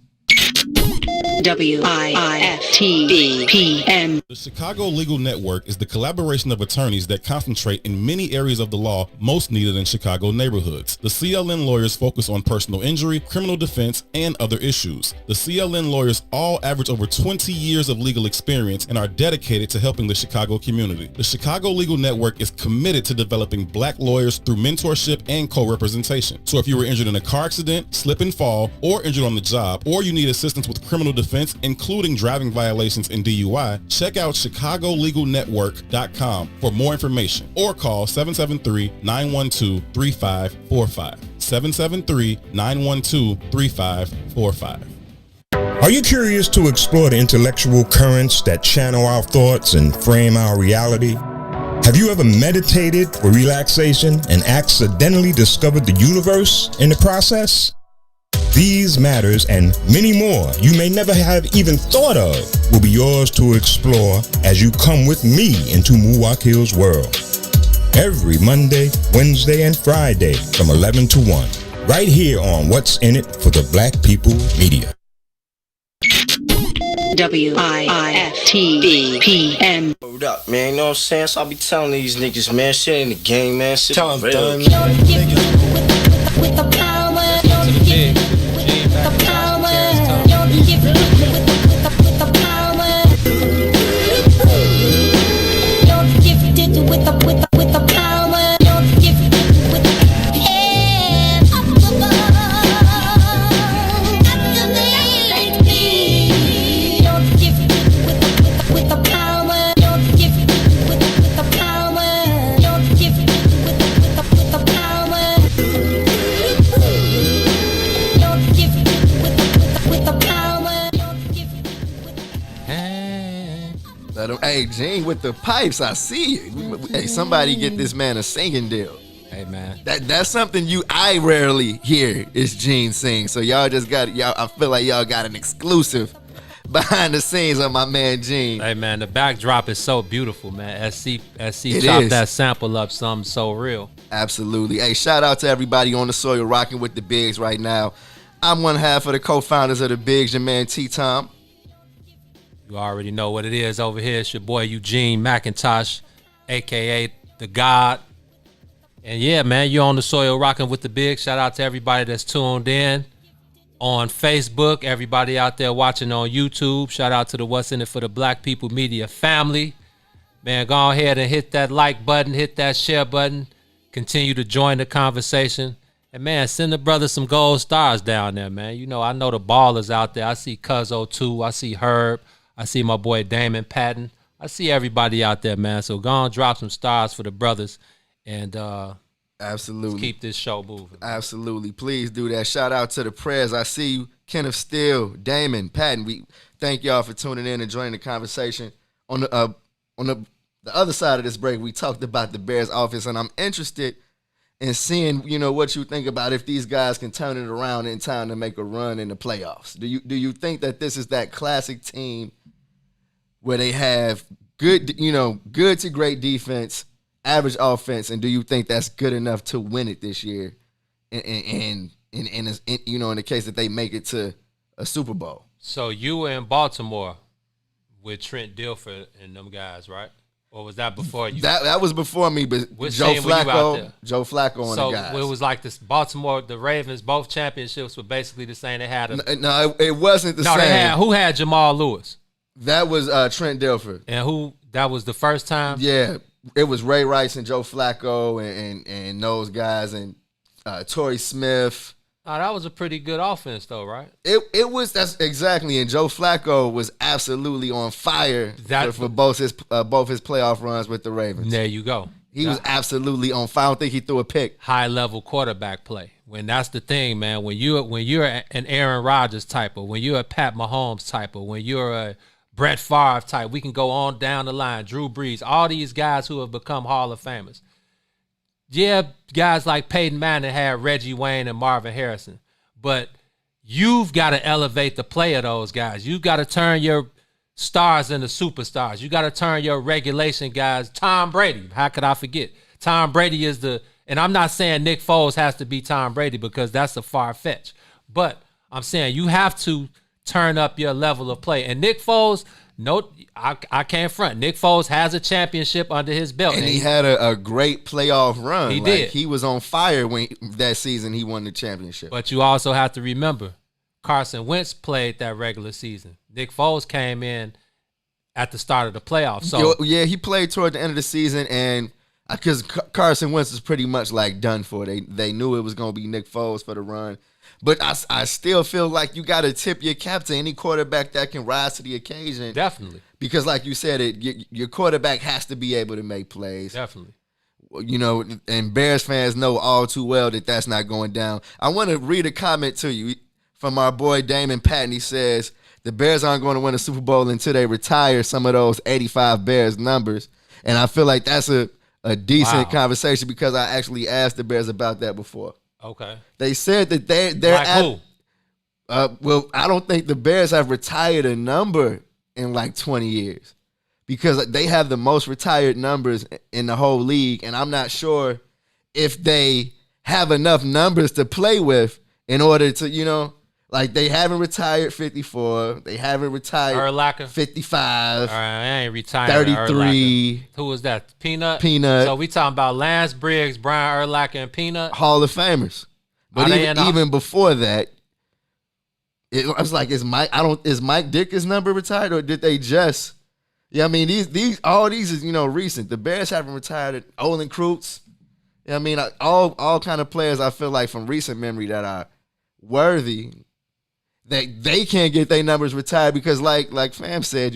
WIFTPM. The Chicago Legal Network is the collaboration of attorneys that concentrate in many areas of the law most needed in Chicago neighborhoods. The CLN lawyers focus on personal injury, criminal defense, and other issues. The CLN lawyers all average over 20 years of legal experience and are dedicated to helping the Chicago community. The Chicago Legal Network is committed to developing black lawyers through mentorship and co-representation. So if you were injured in a car accident, slip and fall, or injured on the job, or you need assistance with criminal defense, including driving violations and DUI, check out chicagolegalnetwork.com for more information, or call 773-912-3545. 773-912-3545. Are you curious to explore the intellectual currents that channel our thoughts and frame our reality? Have you ever meditated for relaxation and accidentally discovered the universe in the process? These matters and many more you may never have even thought of will be yours to explore as you come with me into Muwakil's world. Every Monday, Wednesday, and Friday from 11 to 1, right here on What's in It for the Black People Media. WIFTPM. Hold up, man, you know what I'm saying? So I'll be telling these niggas, man, shit ain't the game, man. Shit Tell them, real. With the power, Hey, Gene with the pipes, I see you. Hey, somebody get this man a singing deal. Hey man, that's something I rarely hear is Gene sing. So y'all just got I feel like y'all got an exclusive behind the scenes on my man Gene. Hey man, the backdrop is so beautiful, man. SC chopped that sample up, something so real. Absolutely. Hey, shout out to everybody on the soil rocking with the Bigs right now. I'm one half of the co-founders of the Bigs, your man T-Tom. You already know what it is over here. It's your boy Eugene McIntosh, a.k.a. The God. And yeah, man, you're on the soil rocking with the Bigs. Shout out to everybody that's tuned in on Facebook, everybody out there watching on YouTube. Shout out to the What's in It for the Black People Media family. Man, go ahead and hit that like button, hit that share button. Continue to join the conversation. And man, send the brother some gold stars down there, man. You know, I know the ballers out there. I see Cuzzo too. I see Herb. I see my boy Damon Patton. I see everybody out there, man. So go on, drop some stars for the brothers, and absolutely keep this show moving. Absolutely, please do that. Shout out to the prayers. I see you Kenneth Steele, Damon, Patton. We thank y'all for tuning in and joining the conversation. On the other side of this break, we talked about the Bears offense, and I'm interested in seeing, what you think about if these guys can turn it around in time to make a run in the playoffs. Do you think that this is that classic team where they have good to great defense, average offense, and do you think that's good enough to win it this year? And in the case that they make it to a Super Bowl. So you were in Baltimore with Trent Dilfer and them guys, right? Or was that before you? That was before me, but Joe Flacco and the guys. So it was like this Baltimore, the Ravens, both championships were basically the same. They had no, it wasn't the same. Who had Jamal Lewis? That was Trent Dilfer. And that was the first time? Yeah, it was Ray Rice and Joe Flacco and those guys and Torrey Smith. Oh, that was a pretty good offense, though, right? It was. That's exactly. And Joe Flacco was absolutely on fire for both his playoff runs with the Ravens. There you go. He was absolutely on fire. I don't think he threw a pick. High level quarterback play. When that's the thing, man. When you're an Aaron Rodgers type, or when you're a Pat Mahomes type, or when you're a Brett Favre type, we can go on down the line. Drew Brees, all these guys who have become Hall of Famers. Yeah, guys like Peyton Manning had Reggie Wayne and Marvin Harrison. But you've got to elevate the play of those guys. You've got to turn your stars into superstars. You got to turn your regulation guys. Tom Brady, how could I forget? Tom Brady is and I'm not saying Nick Foles has to be Tom Brady because that's a far-fetched. But I'm saying you have to turn up your level of play. And Nick Foles, I can't front. Nick Foles has a championship under his belt. And he had a great playoff run. He did. He was on fire when that season he won the championship. But you also have to remember, Carson Wentz played that regular season. Nick Foles came in at the start of the playoffs. So yeah, he played toward the end of the season, and because Carson Wentz is pretty much like done for. They knew it was going to be Nick Foles for the run. But I still feel like you got to tip your cap to any quarterback that can rise to the occasion. Definitely. Because like you said, your quarterback has to be able to make plays. Definitely. And Bears fans know all too well that that's not going down. I want to read a comment to you from our boy Damon Patton. He says, the Bears aren't going to win a Super Bowl until they retire some of those 85 Bears numbers. And I feel like that's a decent conversation because I actually asked the Bears about that before. Okay. They said that they're like who? Well, I don't think the Bears have retired a number in like 20 years because they have the most retired numbers in the whole league, and I'm not sure if they have enough numbers to play with in order to, like they haven't retired 54, they haven't retired Urlacher 55. All right, I ain't retired. 33. Who was that? Peanut. So we talking about Lance Briggs, Brian Urlacher, and Peanut. Hall of Famers. But even before that, I was like, is Mike Dick's number retired or did they just? Yeah, I mean all these is recent. The Bears haven't retired. Olin Kreutz. Yeah, I mean all kind of players I feel like from recent memory that are worthy. They can't get their numbers retired because like Fam said,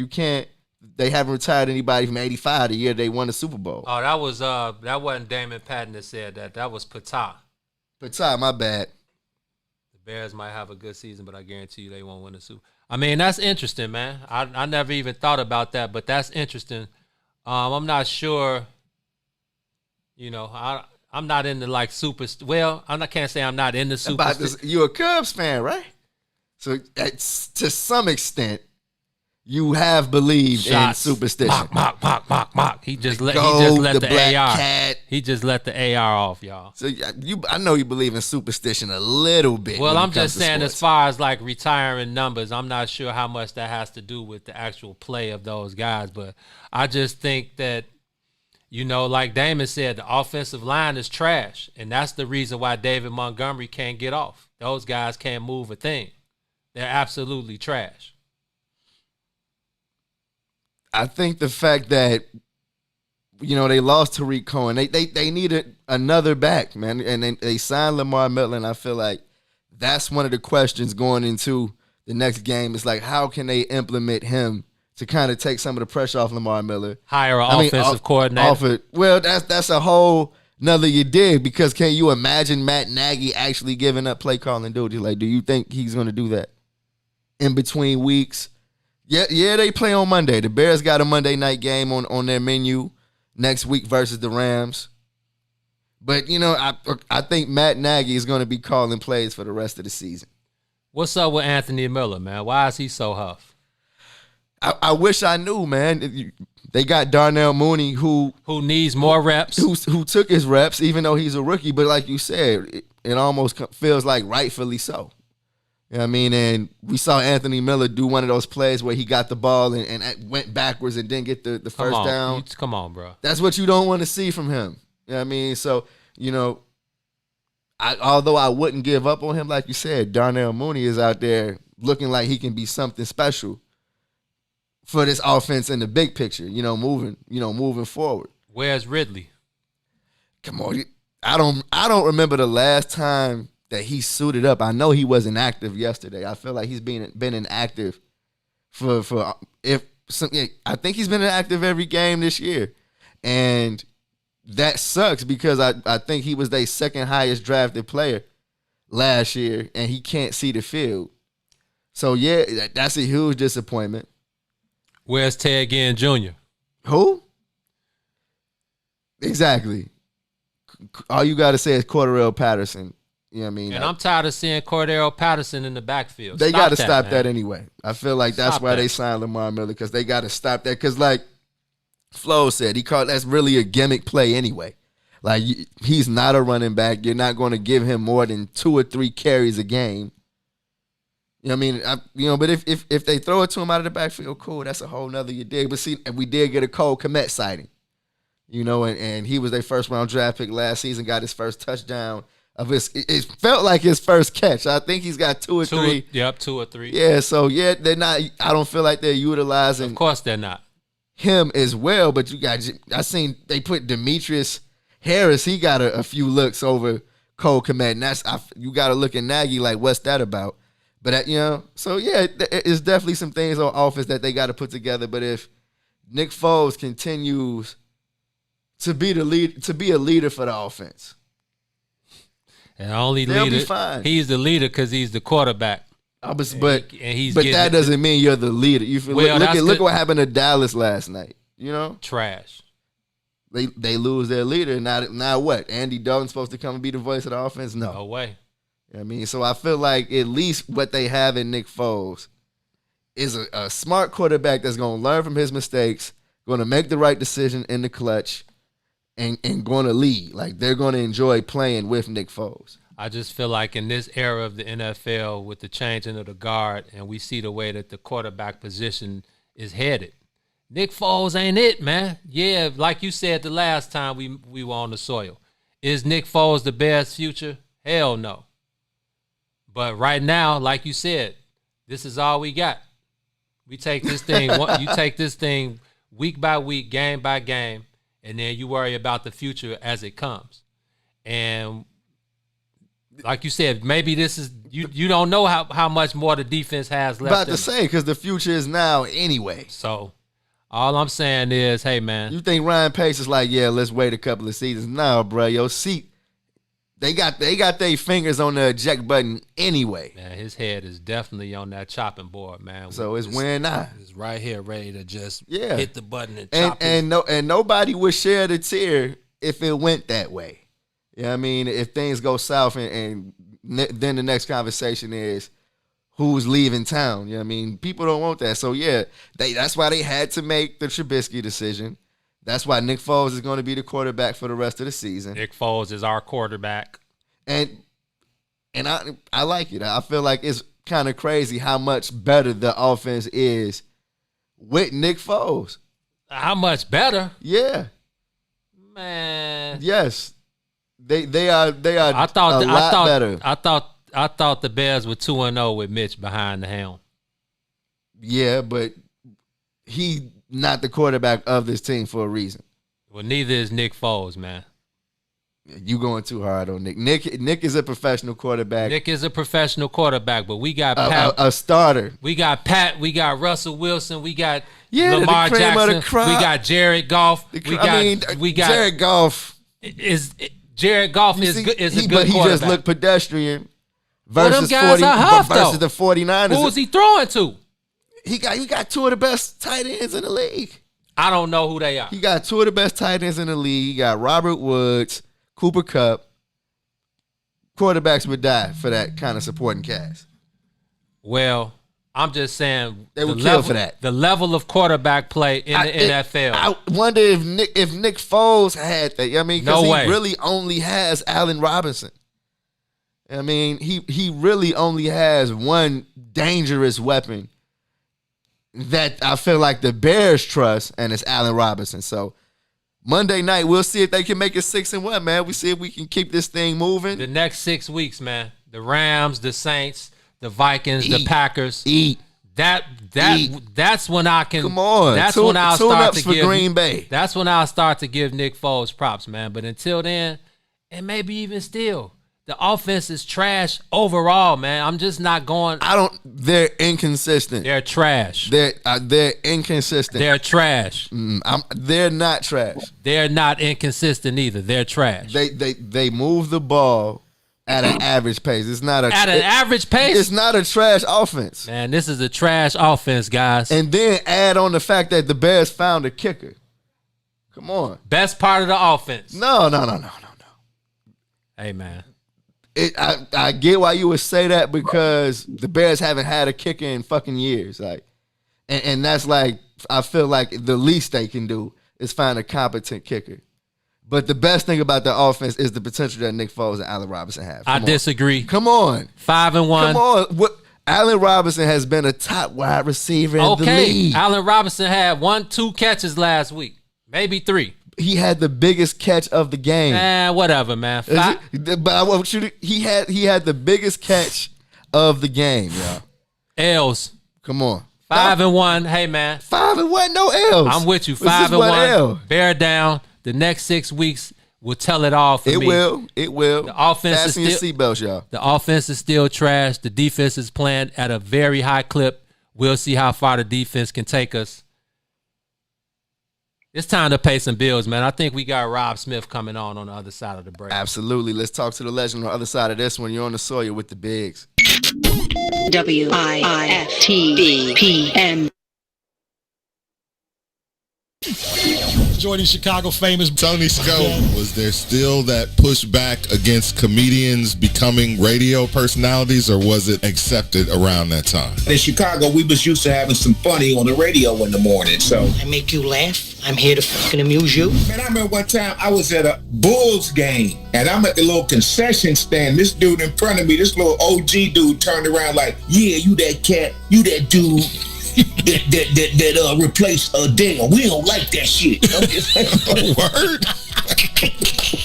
they haven't retired anybody from 85 the year they won the Super Bowl. Oh, that wasn't Damon Patton that said that. That was Patah. Patah, my bad. The Bears might have a good season, but I guarantee you they won't win the Super. I mean, that's interesting, man. I never even thought about that, but that's interesting. I'm not sure. I'm not into like super. Well, can't say I'm not into super. You're a Cubs fan, right? So to some extent, you have believed in superstition. Mock. He just let the AR. Cat. He just let the AR off, y'all. So I know you believe in superstition a little bit. Well, I'm just saying, as far as like retiring numbers, I'm not sure how much that has to do with the actual play of those guys. But I just think that, like Damon said, the offensive line is trash, and that's the reason why David Montgomery can't get off. Those guys can't move a thing. They're absolutely trash. I think the fact that, they lost Tariq Cohen. They needed another back, man. And they signed Lamar Miller, and I feel like that's one of the questions going into the next game. It's like, how can they implement him to kind of take some of the pressure off Lamar Miller? Hire an offensive coordinator. Well, that's a whole nother you dig because can you imagine Matt Nagy actually giving up play calling duty? Like, do you think he's going to do that? in between weeks. Yeah, they play on Monday. The Bears got a Monday night game on their menu next week versus the Rams. But, I think Matt Nagy is going to be calling plays for the rest of the season. What's up with Anthony Miller, man? Why is he so huff? I wish I knew, man. They got Darnell Mooney who needs more reps. Who took his reps, even though he's a rookie. But like you said, it almost feels like rightfully so. You know what I mean? And we saw Anthony Miller do one of those plays where he got the ball and went backwards and didn't get the first down. Come on, bro. That's what you don't want to see from him. You know what I mean? So, although I wouldn't give up on him, like you said, Darnell Mooney is out there looking like he can be something special for this offense in the big picture, moving forward. Where's Ridley? Come on. I don't remember the last time that he suited up. I know he wasn't active yesterday. I feel like he's been inactive I think he's been inactive every game this year. And that sucks because I think he was their second highest drafted player last year and he can't see the field. So yeah, that's a huge disappointment. Where's Ted Ginn Jr.? Who? Exactly. All you got to say is Cordarrelle Patterson. You know what I mean? And I'm tired of seeing Cordarrelle Patterson in the backfield. They got to stop that anyway. I feel like that's why they signed Lamar Miller, because they got to stop that. Because like Flo said, that's really a gimmick play anyway. Like, he's not a running back. You're not going to give him more than 2 or 3 carries a game. You know what I mean? But if they throw it to him out of the backfield, cool. That's a whole nother you dig. But see, we did get a Cole Kmet sighting. And he was their first round draft pick last season, got his first touchdown it felt like his first catch. I think he's got 2 or 3. Yep, 2 or 3. Yeah, so yeah, they're not, I don't feel like they're utilizing. Of course they're not. Him as well, but I seen they put Demetrius Harris, he got a few looks over Cole Kmet, and you got to look at Nagy like, what's that about? But so yeah, it's definitely some things on offense that they got to put together. But if Nick Foles continues to be a leader for the offense, and only they'll leader, be fine. He's the leader because he's the quarterback. But that doesn't mean you're the leader. You feel look what happened to Dallas last night. Trash. They lose their leader. Now what? Andy Dalton's supposed to come and be the voice of the offense? No way. You know what I mean, so I feel like at least what they have in Nick Foles is a smart quarterback that's going to learn from his mistakes, going to make the right decision in the clutch, and going to lead. Like, they're going to enjoy playing with Nick Foles. I just feel like in this era of the NFL, with the changing of the guard, and we see the way that the quarterback position is headed, Nick Foles ain't it, man. Yeah, like you said the last time we were on the soil. Is Nick Foles the Bears' future? Hell no. But right now, like you said, this is all we got. We take this thing, you take this thing week by week, game by game, and then you worry about the future as it comes. And like you said, maybe this is you don't know how much more the defense has left. About to say, because the future is now anyway. So all I'm saying is, hey man, you think Ryan Pace is like, yeah, let's wait a couple of seasons? No, bro, your seat. They got their fingers on the eject button anyway. Man, his head is definitely on that chopping board, man. So it's when not. It's right here, ready to just hit the button and chop and nobody would shed a tear if it went that way. You know what I mean? If things go south and then the next conversation is who's leaving town. You know what I mean? People don't want that. So yeah, that's why they had to make the Trubisky decision. That's why Nick Foles is going to be the quarterback for the rest of the season. Nick Foles is our quarterback. And I like it. I feel like it's kind of crazy how much better the offense is with Nick Foles. How much better? Yeah. Man. Yes. They are a lot better. I thought the Bears were 2-0 with Mitch behind the helm. Yeah, but he not the quarterback of this team for a reason. Well, neither is Nick Foles, man. You going too hard on Nick. Nick is a professional quarterback. Nick is a professional quarterback, but we got Pat, a starter. We got Pat. We got Russell Wilson. We got Lamar Jackson. We got Jared Goff. We got Jared Goff. Jared Goff is a good quarterback. But he just looked pedestrian versus them guys are huff, versus though. the 49ers. Who was he throwing to? He got two of the best tight ends in the league. I don't know who they are. He got two of the best tight ends in the league. He got Robert Woods, Cooper Kupp. Quarterbacks would die for that kind of supporting cast. Well, I'm just saying they would kill for that. The level of quarterback play in the NFL. I wonder if Nick Foles had that. I mean, because No way. he really only has Allen Robinson. I mean, he really only has one dangerous weapon that I feel like the Bears trust, and it's Allen Robinson. So Monday night, we'll see if they can make it 6-1, man. We see if we can keep this thing moving. The next 6 weeks, man. The Rams, the Saints, the Vikings, the Packers. That's when I can. Come on, That's when I'll start to give Green Bay. That's when I'll start to give Nick Foles props, man. But until then, and maybe even still, the offense is trash overall, man. I'm just not going. They're inconsistent. They're trash. They're inconsistent. They're trash. They're not trash. They're not inconsistent either. They're trash. They move the ball at an average pace. It's not an average pace. It's not a trash offense. Man, this is a trash offense, guys. And then add on the fact that the Bears found a kicker. Come on. Best part of the offense. No. Hey, man. I get why you would say that, because the Bears haven't had a kicker in fucking years. Like, and that's like, I feel like the least they can do is find a competent kicker. But the best thing about the offense is the potential that Nick Foles and Allen Robinson have. I disagree. Come on. 5-1. Come on. Allen Robinson has been a top wide receiver in the league. Allen Robinson had 2 catches last week. Maybe 3. He had the biggest catch of the game. Whatever, man. But I want you to, he had the biggest catch of the game, y'all. L's. Come on. 5-1. Hey, man. 5-1, no L's. I'm with you. It's just 5-1. Bear down. The next 6 weeks will tell it all for me. It will. The offense Fasten is your seatbelts, y'all. The offense is still trash. The defense is playing at a very high clip. We'll see how far the defense can take us. It's time to pay some bills, man. I think we got Rob Smith coming on the other side of the break. Absolutely. Let's talk to the legend on the other side of this one. You're on the Sawyer with the Bigs. WIFTBPM. Jordan, Chicago famous. Tony Scope, was there still that pushback against comedians becoming radio personalities, or was it accepted around that time? In Chicago, we was used to having some funny on the radio in the morning, so. I make you laugh. I'm here to fucking amuse you. Man, I remember one time I was at a Bulls game, and I'm at the little concession stand. This dude in front of me, this little OG dude turned around like, yeah, you that cat, you that dude. that replaced Dale. We don't like that shit. Word.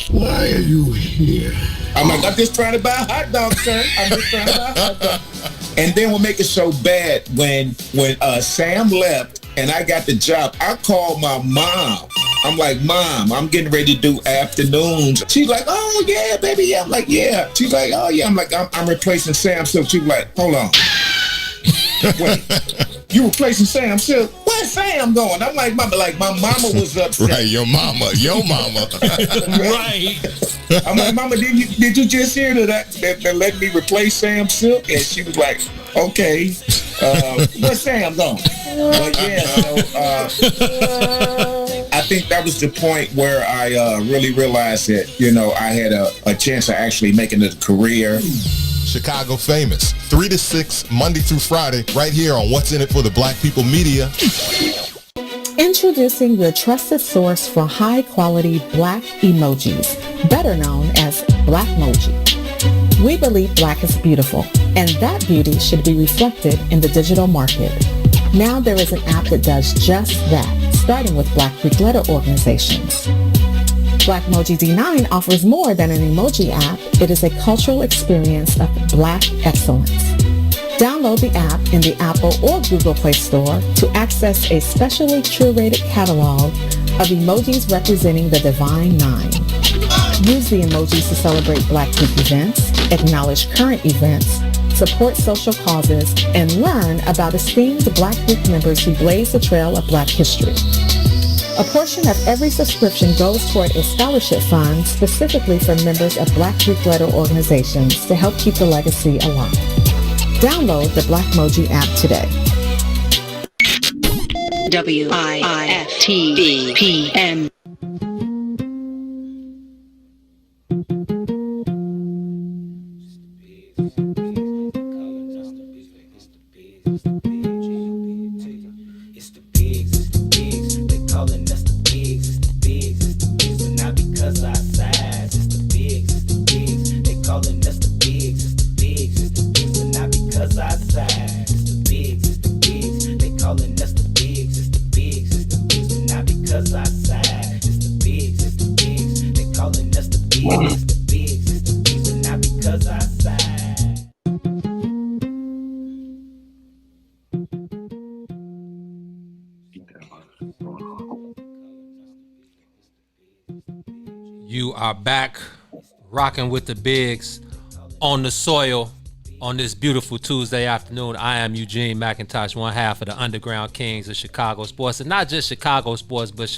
Why are you here? I'm like, I'm just trying to buy a hot dog, sir. I'm just trying to buy a hot dog. And then what make it so bad when Sam left and I got the job, I called my mom. I'm like, Mom, I'm getting ready to do afternoons. She's like, oh yeah, baby, yeah. I'm like, yeah. She's like, oh yeah. I'm like, I'm replacing Sam. So she was like, hold on. Wait, you replacing Sam Silk? Where's Sam going? I'm like, my mama was upset. Right, your mama. Right. I'm like, Mama, did you just hear that let me replace Sam Silk? And she was like, okay. Where's Sam going? But yeah, so I think that was the point where I really realized that, I had a chance of actually making a career. Chicago famous, 3 to 6, Monday through Friday, right here on What's in It for the Black People Media. Introducing your trusted source for high-quality black emojis, better known as Blackmoji. We believe black is beautiful, and that beauty should be reflected in the digital market. Now there is an app that does just that, starting with Black Greek letter organizations. Blackmoji D9 offers more than an emoji app. It is a cultural experience of black excellence. Download the app in the Apple or Google Play Store to access a specially curated catalog of emojis representing the Divine Nine. Use the emojis to celebrate Black Greek events, acknowledge current events, support social causes, and learn about esteemed Black Greek members who blaze the trail of Black history. A portion of every subscription goes toward a scholarship fund specifically for members of Black Greek letter organizations to help keep the legacy alive. Download the Blackmoji app today. WIFTBPM. It's the bigs, they calling us the bigs, it's the bigs, but not because our size. It's the bigs, they calling us the bigs, it's the bigs, but not because our size. It's the bigs, they calling us the bigs, it's the bigs, but not because our size. It's the bigs, they calling us the bigs, it's the bigs, but not because our size. You are back rocking with the bigs on the soil on this beautiful Tuesday afternoon. I am Eugene McIntosh, one half of the Underground Kings of Chicago sports, and not just Chicago sports, but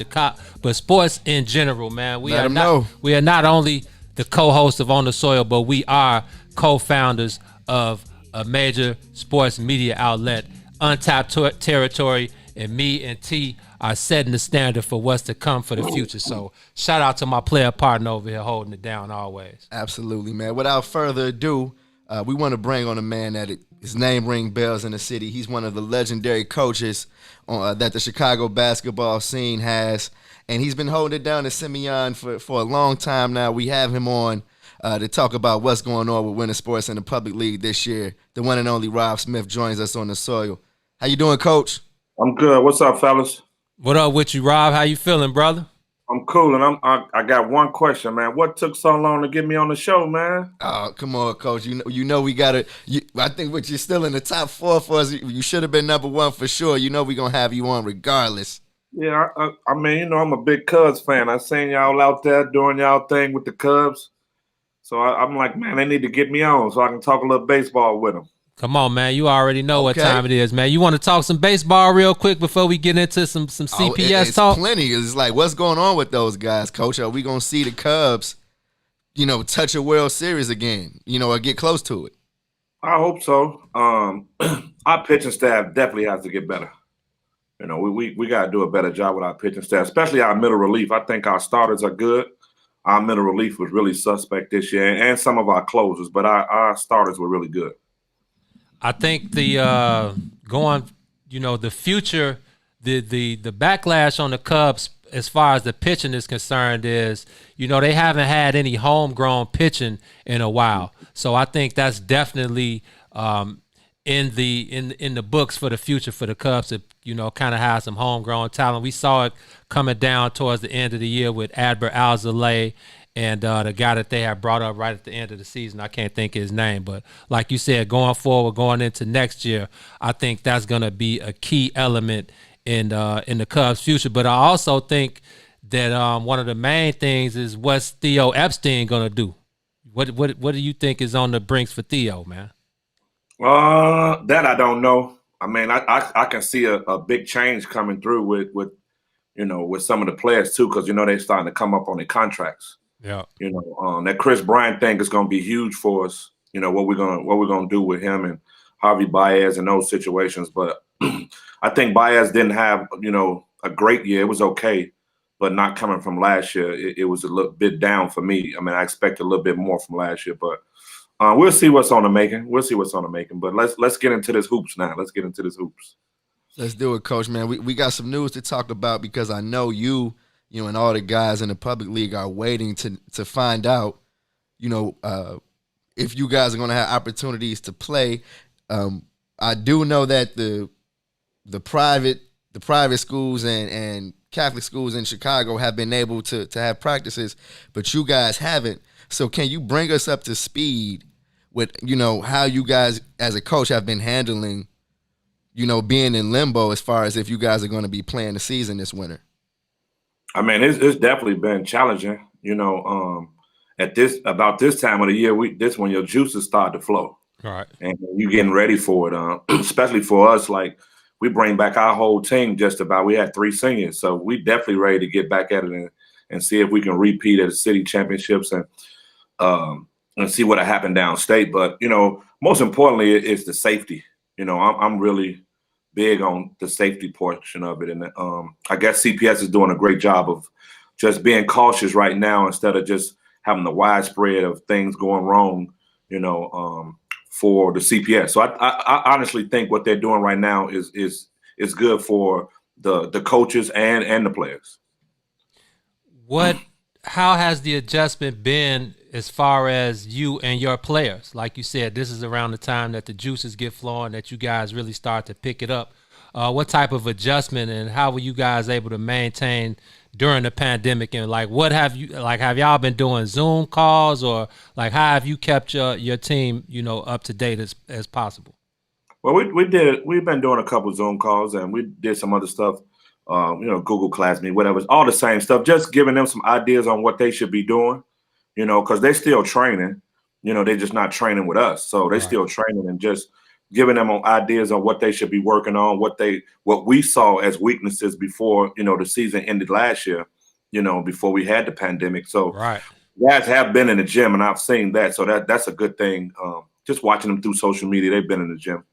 sports in general, man. We are not only the co-hosts of On the Soil, but we are co-founders of a major sports media outlet, Untapped Territory, and me and T are setting the standard for what's to come for the future. So shout out to my player partner over here holding it down always. Absolutely, man. Without further ado, we want to bring on a man that his name ring bells in the city. He's one of the legendary coaches that the Chicago basketball scene has, and he's been holding it down at Simeon for a long time now. We have him on to talk about what's going on with winter sports in the public league this year. The one and only Rob Smith joins us on the soil. How you doing, Coach? I'm good. What's up, fellas? What up with you, Rob? How you feeling, brother? I'm cool, and I got one question, man. What took so long to get me on the show, man? Oh, come on, Coach. You know we got to – I think you're still in the top 4 for us. You should have been number 1 for sure. You know we're going to have you on regardless. Yeah, I mean, I'm a big Cubs fan. I seen y'all out there doing y'all thing with the Cubs. So I'm like, man, they need to get me on so I can talk a little baseball with them. Come on, man. You already know what time it is, man. You want to talk some baseball real quick before we get into some CPS talk? Plenty. It's like, what's going on with those guys, Coach? Are we going to see the Cubs, touch a World Series again, or get close to it? I hope so. Our pitching staff definitely has to get better. We got to do a better job with our pitching staff, especially our middle relief. I think our starters are good. Our middle relief was really suspect this year, and some of our closers, but our starters were really good. I think the future, the backlash on the Cubs as far as the pitching is concerned is, they haven't had any homegrown pitching in a while. So I think that's definitely in the books for the future for the Cubs to, kind of have some homegrown talent. We saw it coming down towards the end of the year with Adbert Alzolay and the guy that they had brought up right at the end of the season. I can't think of his name, but like you said, going forward, going into next year, I think that's going to be a key element in the Cubs' future. But I also think that one of the main things is what's Theo Epstein going to do. What do you think is on the brinks for Theo, man? That I don't know. I mean, I can see a big change coming through with some of the players too, because they're starting to come up on their contracts. Yeah. That Chris Bryant thing is going to be huge for us. What we're gonna do with him and Javi Baez in those situations. But I think Baez didn't have a great year. It was okay, but not coming from last year. It was a little bit down for me. I mean, I expected a little bit more from last year, but we'll see what's on the making. But let's get into this hoops now. Let's do it, Coach, man. We got some news to talk about because I know you and all the guys in the public league are waiting to find out, if you guys are going to have opportunities to play. I do know that the private schools and Catholic schools in Chicago have been able to have practices, but you guys haven't. So can you bring us up to speed with, how you guys as a coach have been handling, being in limbo as far as if you guys are going to be playing the season this winter? I mean, it's definitely been challenging, at about this time of the year, this when your juices start to flow. All right. And you getting ready for it, especially for us, like we bring back our whole team just about. We had 3 seniors, so we definitely ready to get back at it and see if we can repeat at the city championships and see what happened downstate. But most importantly, it's the safety. I'm really big on the safety portion of it, and I guess CPS is doing a great job of just being cautious right now instead of just having the widespread of things going wrong. For the CPS. So I honestly think what they're doing right now is good for the coaches and the players. How has the adjustment been as far as you and your players? Like you said, this is around the time that the juices get flowing, that you guys really start to pick it up. What type of adjustment and how were you guys able to maintain during the pandemic? And have y'all been doing Zoom calls, or how have you kept your team, up to date as possible? Well, we've been doing a couple Zoom calls, and we did some other stuff, Google Classroom, whatever. It's all the same stuff, just giving them some ideas on what they should be doing, because they're still training, they're just not training with us. So they're still training and just giving them ideas on what they should be working on, what we saw as weaknesses before, the season ended last year, before we had the pandemic. So guys have been in the gym, and I've seen that. So that's a good thing. Just watching them through social media, they've been in the gym.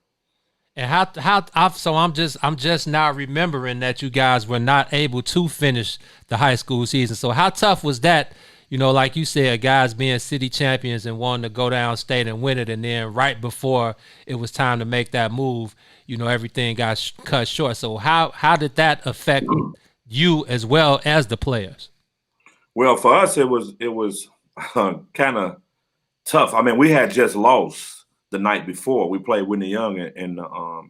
And I'm just now remembering that you guys were not able to finish the high school season. So how tough was that? Like you said, guys being city champions and wanting to go downstate and win it, and then right before it was time to make that move, everything got cut short. So how did that affect you as well as the players? Well, for us, it was kind of tough. I mean, we had just lost the night before. We played Whitney Young in the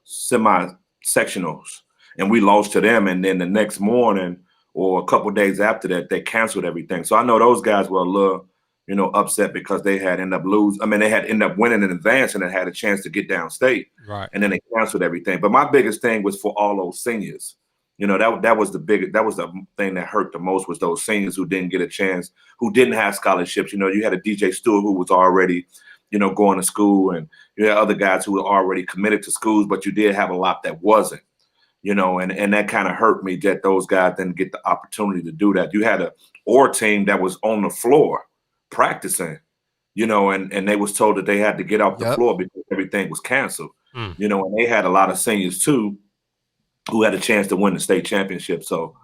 semi-sectionals, and we lost to them. And then the next morning, or a couple of days after that, they canceled everything. So I know those guys were a little, upset because they had ended up losing. I mean, they had ended up winning in advance and had a chance to get downstate. Right. And then they canceled everything. But my biggest thing was for all those seniors. That was the thing that hurt the most, was those seniors who didn't get a chance, who didn't have scholarships. You had a DJ Stewart who was already, going to school, and you had other guys who were already committed to schools, but you did have a lot that wasn't. And that kind of hurt me that those guys didn't get the opportunity to do that. You had a OR team that was on the floor practicing, and they was told that they had to get off the floor because everything was canceled. And they had a lot of seniors too who had a chance to win the state championship. So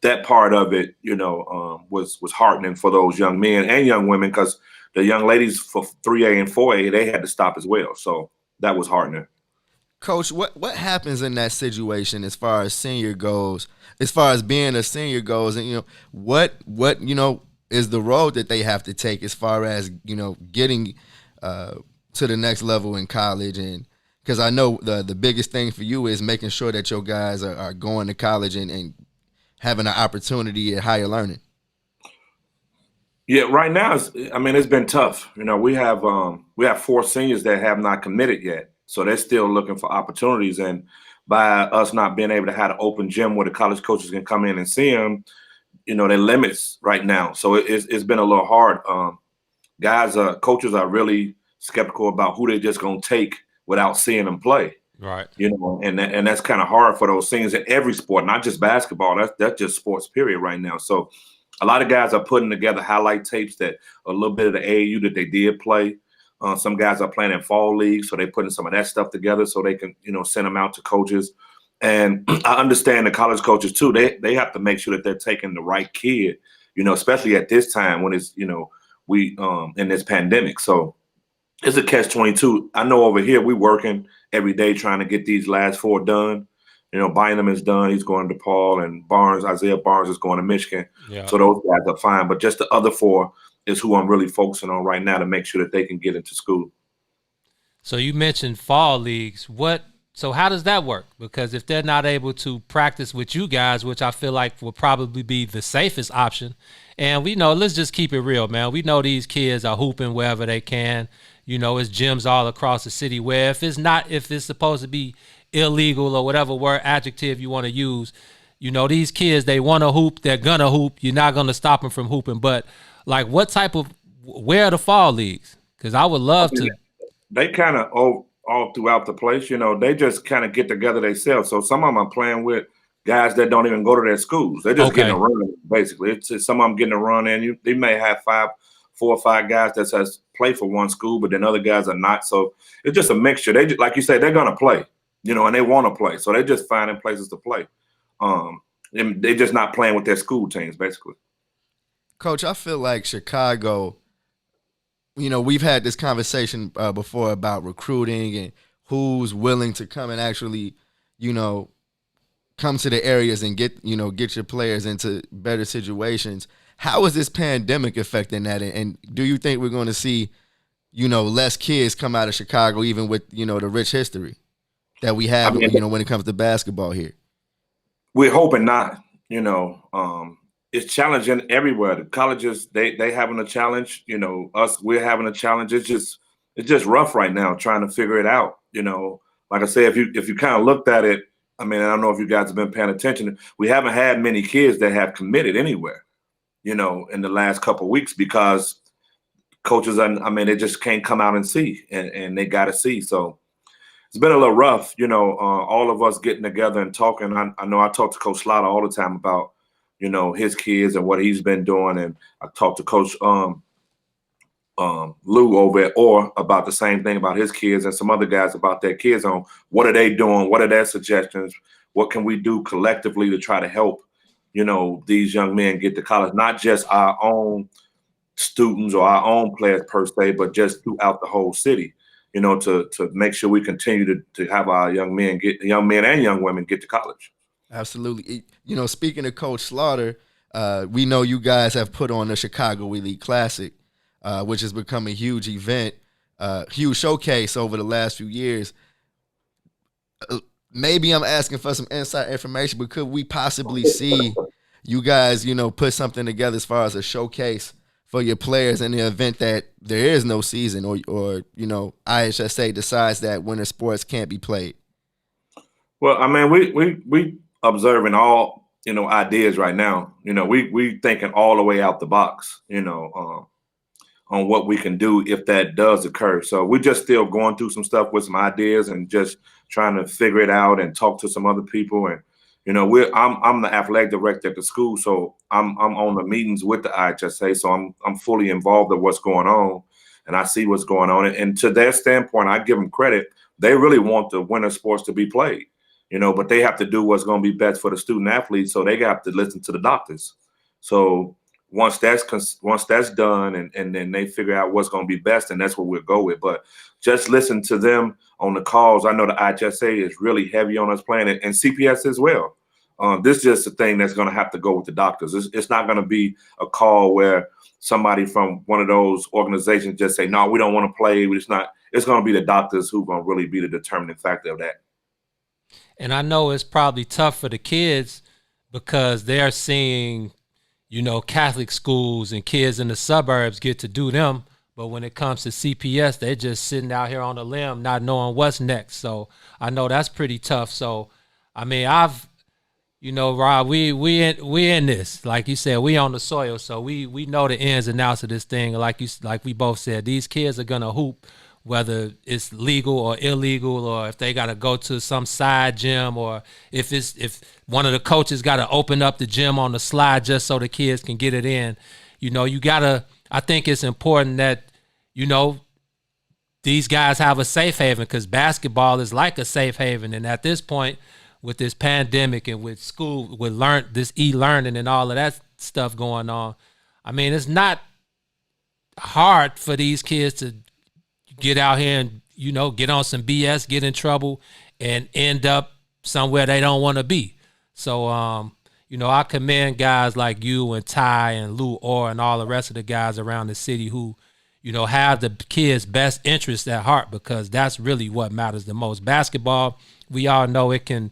that part of it, was heartening for those young men and young women, because the young ladies for 3A and 4A, they had to stop as well. So that was heartening. Coach, what happens in that situation as far as senior goes, as far as being a senior goes, and what is the road that they have to take as far as getting to the next level in college? And because I know the biggest thing for you is making sure that your guys are going to college and having an opportunity at higher learning. Yeah, right now it's been tough. We have 4 seniors that have not committed yet. So they're still looking for opportunities, and by us not being able to have an open gym where the college coaches can come in and see them, they're limits right now. So it's been a little hard. Coaches are really skeptical about who they're just going to take without seeing them play. Right. And that's kind of hard for those seniors in every sport, not just basketball. That's just sports period right now. So a lot of guys are putting together highlight tapes that a little bit of the AAU that they did play. Some guys are playing in fall leagues, so they're putting some of that stuff together so they can, send them out to coaches. And I understand the college coaches too. They have to make sure that they're taking the right kid, especially at this time when it's, we in this pandemic. So it's a catch-22. I know over here we're working every day trying to get these last 4 done. Bynum is done. He's going to DePaul, and Isaiah Barnes is going to Michigan. Yeah. So those guys are fine. But just the other 4 is who I'm really focusing on right now to make sure that they can get into school. So you mentioned fall leagues. So how does that work? Because if they're not able to practice with you guys, which I feel like will probably be the safest option, and we know, let's just keep it real, man. We know these kids are hooping wherever they can. It's gyms all across the city where if it's supposed to be illegal or whatever word adjective you want to use, these kids, they want to hoop, they're going to hoop. You're not going to stop them from hooping. But where are the fall leagues? Because I would love to. They kind of all throughout the place. You know, they just kind of get together themselves. So some of them are playing with guys that don't even go to their schools. They're just getting a run, basically. It's some of them getting a run in. They may have 4 or 5 guys that says play for one school, but then other guys are not. So it's just a mixture. They just, like you said, they're gonna play, you know, and they want to play. So they're just finding places to play. And they're just not playing with their school teams, basically. Coach, I feel like Chicago, you know, we've had this conversation before about recruiting and who's willing to come and actually, you know, come to the areas and get your players into better situations. How is this pandemic affecting that? And do you think we're going to see, you know, less kids come out of Chicago, even with, you know, the rich history that we have, you know, when it comes to basketball here? We're hoping not. You know, it's challenging everywhere. The colleges, they having a challenge. You know, we're having a challenge. It's just rough right now trying to figure it out. You know, like I said, if you kind of looked at it, I mean, I don't know if you guys have been paying attention. We haven't had many kids that have committed anywhere, you know, in the last couple of weeks because coaches, they just can't come out and see, and they got to see. So it's been a little rough, you know, all of us getting together and talking. I know I talk to Coach Slaughter all the time about, you know, his kids and what he's been doing. And I talked to Coach Lou over at Orr about the same thing about his kids and some other guys about their kids on what are they doing, what are their suggestions, what can we do collectively to try to help, you know, these young men get to college, not just our own students or our own players per se, but just throughout the whole city, you know, to make sure we continue to have our young men and young women get to college. Absolutely. You know, speaking of Coach Slaughter, we know you guys have put on the Chicago Elite Classic, which has become a huge event, huge showcase over the last few years. Maybe I'm asking for some inside information, but could we possibly see you guys, you know, put something together as far as a showcase for your players in the event that there is no season or you know, IHSA decides that winter sports can't be played? Well, I mean, we observing all, you know, ideas right now. You know, we thinking all the way out the box, you know, on what we can do if that does occur. So we're just still going through some stuff with some ideas and just trying to figure it out and talk to some other people. And, you know, I'm the athletic director at the school, so I'm on the meetings with the IHSA, so I'm fully involved in what's going on, and I see what's going on. And to their standpoint, I give them credit. They really want the winter sports to be played, you know, but they have to do what's going to be best for the student athletes, so they have to listen to the doctors. So once that's done and then they figure out what's going to be best, and that's what we'll go with. But just listen to them on the calls. I know the IHSA is really heavy on us playing it, and CPS as well. This is just a thing that's going to have to go with the doctors. It's not going to be a call where somebody from one of those organizations just say, no, we don't want to play. It's not. It's going to be the doctors who are going to really be the determining factor of that. And I know it's probably tough for the kids because they're seeing, you know, Catholic schools and kids in the suburbs get to do them. But when it comes to CPS, they're just sitting out here on a limb, not knowing what's next. So I know that's pretty tough. So, I mean, you know, Rob, we in this. Like you said, we on the soil. So we know the ins and outs of this thing. Like we both said, these kids are going to hoop, whether it's legal or illegal, or if they got to go to some side gym, or if one of the coaches got to open up the gym on the slide just so the kids can get it in. You know, I think it's important that, you know, these guys have a safe haven, because basketball is like a safe haven. And at this point, with this pandemic and with school, with this e-learning and all of that stuff going on, I mean, it's not hard for these kids to get out here and, you know, get on some BS, get in trouble, and end up somewhere they don't want to be. So, you know, I commend guys like you and Ty and Lou Orr and all the rest of the guys around the city who, you know, have the kids' best interests at heart, because that's really what matters the most. Basketball, we all know it can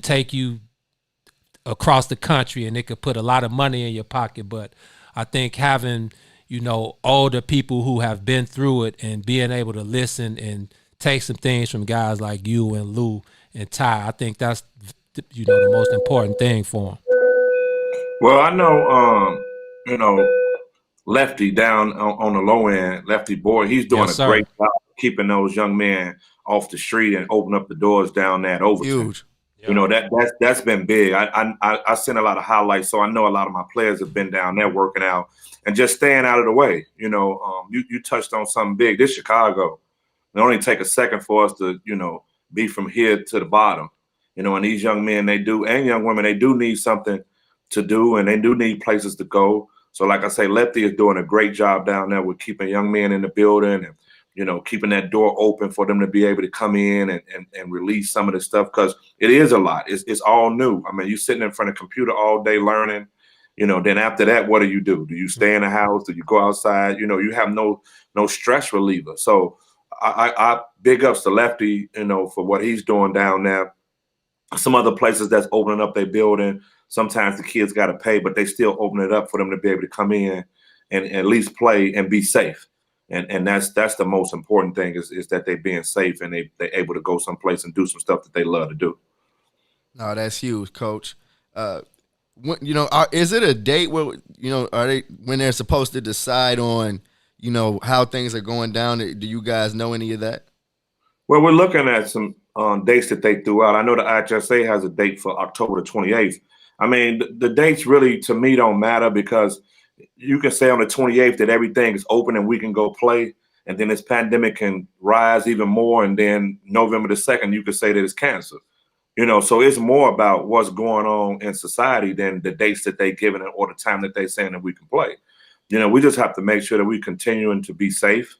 take you across the country and it could put a lot of money in your pocket. But I think having, you know, older people who have been through it and being able to listen and take some things from guys like you and Lou and Ty, I think that's, you know, the most important thing for them. Well, I know, you know, Lefty down on the low end, Lefty Boyd, he's doing a great job. keeping those young men off the street and open up the doors down there at Overton. Huge. You know, that's been big. I seen a lot of highlights, so I know a lot of my players have been down there working out and just staying out of the way. You know, you touched on something big. This Chicago, it only take a second for us to, you know, be from here to the bottom. You know, and these young men, they do, and young women, they do need something to do, and they do need places to go. So, like I say, Lefty is doing a great job down there with keeping young men in the building and, you know, keeping that door open for them to be able to come in and release some of this stuff, because it is a lot. It's all new. I mean, you're sitting in front of a computer all day learning, you know, then after that, what do? Do you stay in the house? Do you go outside? You know, you have no stress reliever. So I big ups to Lefty, you know, for what he's doing down there. Some other places that's opening up their building, sometimes the kids got to pay, but they still open it up for them to be able to come in and at least play and be safe. And that's the most important thing is that they're being safe and they're able to go someplace and do some stuff that they love to do. No, that's huge, Coach. You know, is it a date where, you know, when they're supposed to decide on, you know, how things are going down? Do you guys know any of that? Well, we're looking at some dates that they threw out. I know the IHSA has a date for October the 28th. I mean, the dates really, to me, don't matter, because you can say on the 28th that everything is open and we can go play, and then this pandemic can rise even more, and then November the 2nd, you could say that it's canceled. You know, so it's more about what's going on in society than the dates that they given or the time that they saying that we can play. You know, we just have to make sure that we continuing to be safe,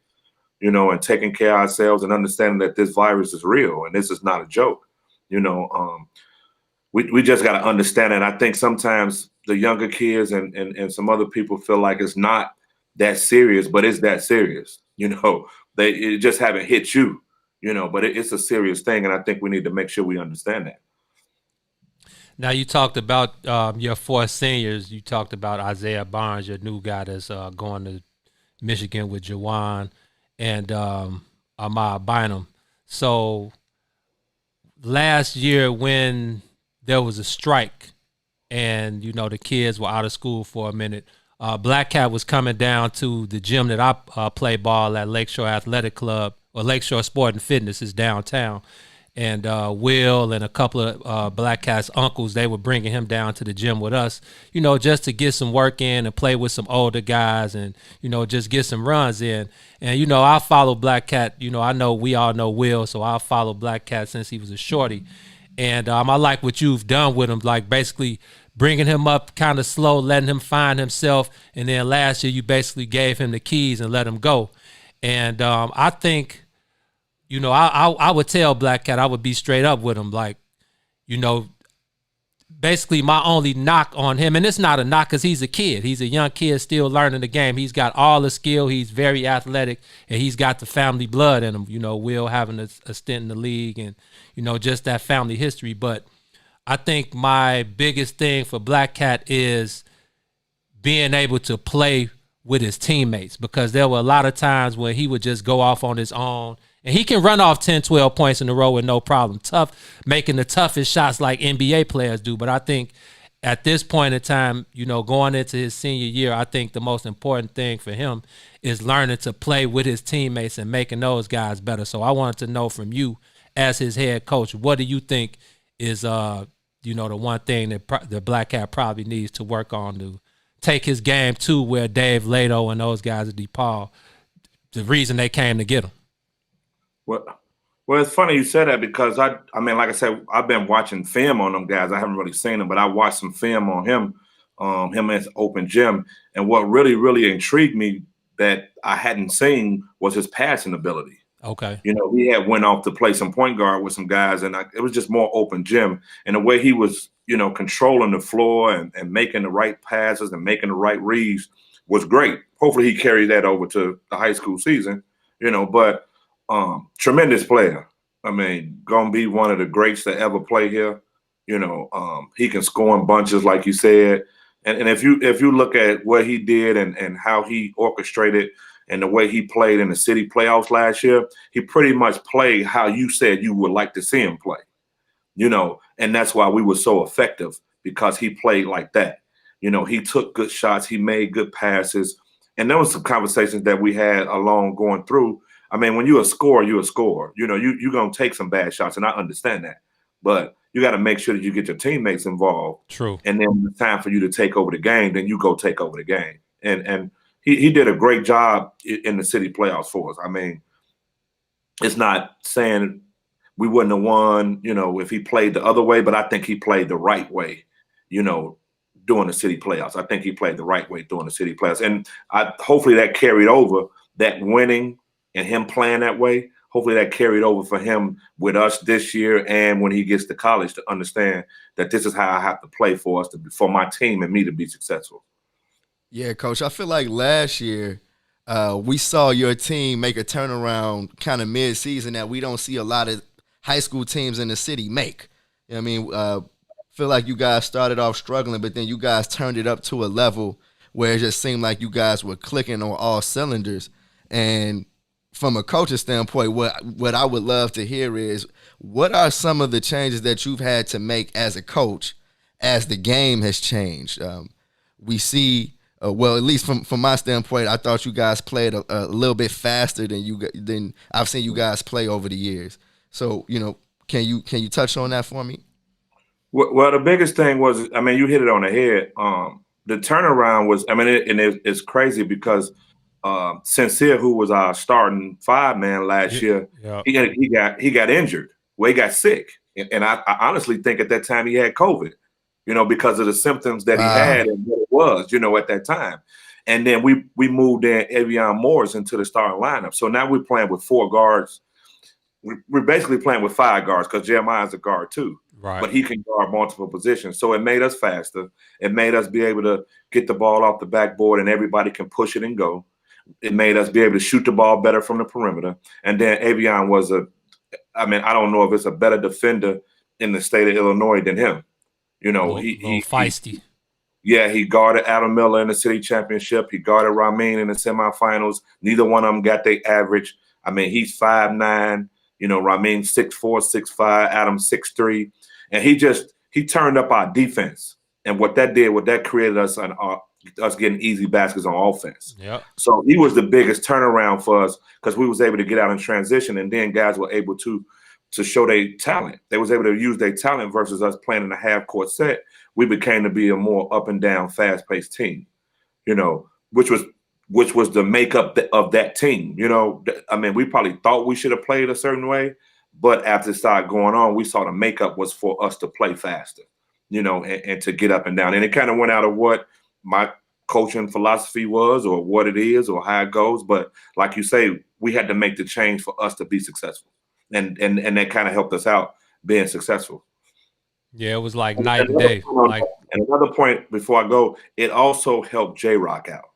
you know, and taking care of ourselves and understanding that this virus is real and this is not a joke. You know, we just got to understand it. I think sometimes the younger kids and some other people feel like it's not that serious, but it's that serious. You know, it just haven't hit you, you know, but it's a serious thing. And I think we need to make sure we understand that. Now, you talked about your 4 seniors. You talked about Isaiah Barnes, your new guy that's going to Michigan with Jawan and Ahmad Bynum. So last year when there was a strike and, you know, the kids were out of school for a minute, Black Cat was coming down to the gym that I play ball at, Lakeshore Athletic Club, or Lakeshore Sport and Fitness is downtown. And Will and a couple of Black Cat's uncles, they were bringing him down to the gym with us, you know, just to get some work in and play with some older guys and, you know, just get some runs in. And, you know, I follow Black Cat. You know, we all know Will, so I follow Black Cat since he was a shorty. And I like what you've done with him, like basically bringing him up kind of slow, letting him find himself. And then last year you basically gave him the keys and let him go. And I think, you know, I would tell Black Cat, I would be straight up with him, like, you know, basically my only knock on him, and it's not a knock because he's a kid. He's a young kid still learning the game. He's got all the skill. He's very athletic, and he's got the family blood in him. You know, Will having a stint in the league and, you know, just that family history. But I think my biggest thing for Black Cat is being able to play with his teammates, because there were a lot of times where he would just go off on his own. And he can run off 10, 12 points in a row with no problem. Making the toughest shots like NBA players do. But I think at this point in time, you know, going into his senior year, I think the most important thing for him is learning to play with his teammates and making those guys better. So I wanted to know from you as his head coach, what do you think is, you know, the one thing that the Black Cat probably needs to work on to take his game to where Dave Lato and those guys at DePaul, the reason they came to get him? Well, it's funny you said that, because I mean, like I said, I've been watching film on them guys. I haven't really seen them, but I watched some film on him as open gym. And what really, really intrigued me that I hadn't seen was his passing ability. Okay. You know, he had went off to play some point guard with some guys, and it was just more open gym. And the way he was, you know, controlling the floor and making the right passes and making the right reads was great. Hopefully he carried that over to the high school season, you know, but tremendous player. I mean, gonna be one of the greats to ever play here. You know, he can score in bunches, like you said. And if you look at what he did and how he orchestrated and the way he played in the city playoffs last year, he pretty much played how you said you would like to see him play. You know, and that's why we were so effective, because he played like that. You know, he took good shots, he made good passes. And there was some conversations that we had along going through. I mean, when you're a scorer, you're a scorer. You know, you're going to take some bad shots, and I understand that. But you got to make sure that you get your teammates involved. True. And then when it's time for you to take over the game, then you go take over the game. And he did a great job in the city playoffs for us. I mean, it's not saying we wouldn't have won, you know, if he played the other way, but I think he played the right way, you know, during the city playoffs. I think he played the right way during the city playoffs. And hopefully that carried over, that winning and him playing that way. Hopefully that carried over for him with us this year and when he gets to college to understand that this is how I have to play for us, for my team and me to be successful. Yeah, Coach, I feel like last year we saw your team make a turnaround kind of mid-season that we don't see a lot of high school teams in the city make. You know what I mean? Feel like you guys started off struggling, but then you guys turned it up to a level where it just seemed like you guys were clicking on all cylinders. And from a coach's standpoint, what I would love to hear is, what are some of the changes that you've had to make as a coach as the game has changed? We see, well, at least from my standpoint, I thought you guys played a little bit faster than I've seen you guys play over the years. So, you know, can you touch on that for me? Well, the biggest thing was, I mean, you hit it on the head. The turnaround was, I mean, it's crazy because Sincere, who was our starting 5-man last year, he got injured. Well, he got sick, and I honestly think at that time he had COVID, you know, because of the symptoms that he had and what it was, you know, at that time. And then we moved in Avion Morris into the starting lineup. So now we're playing with 4 guards. We're basically playing with 5 guards because Jeremiah's a guard too. Right. But he can guard multiple positions. So it made us faster. It made us be able to get the ball off the backboard and everybody can push it and go. It made us be able to shoot the ball better from the perimeter. And then Avion was I don't know if it's a better defender in the state of Illinois than him. You know, he feisty. He guarded Adam Miller in the city championship. He guarded Ramin in the semifinals. Neither one of them got their average. I mean, he's 5'9". You know, Ramin 6'4", 6'5", Adam 6'3". And he turned up our defense. And what that created us getting easy baskets on offense. Yeah. So he was the biggest turnaround for us because we was able to get out in transition, and then guys were able to show their talent. They was able to use their talent versus us playing in a half-court set. We became to be a more up and down, fast-paced team, you know, which was the makeup of that team. You know, I mean, we probably thought we should have played a certain way, but after it started going on, we saw the makeup was for us to play faster, you know, and to get up and down. And it kind of went out of what my coaching philosophy was or what it is or how it goes. But like you say, we had to make the change for us to be successful. And that kind of helped us out being successful. Yeah, it was like night and day. And another point before I go, it also helped J-Rock out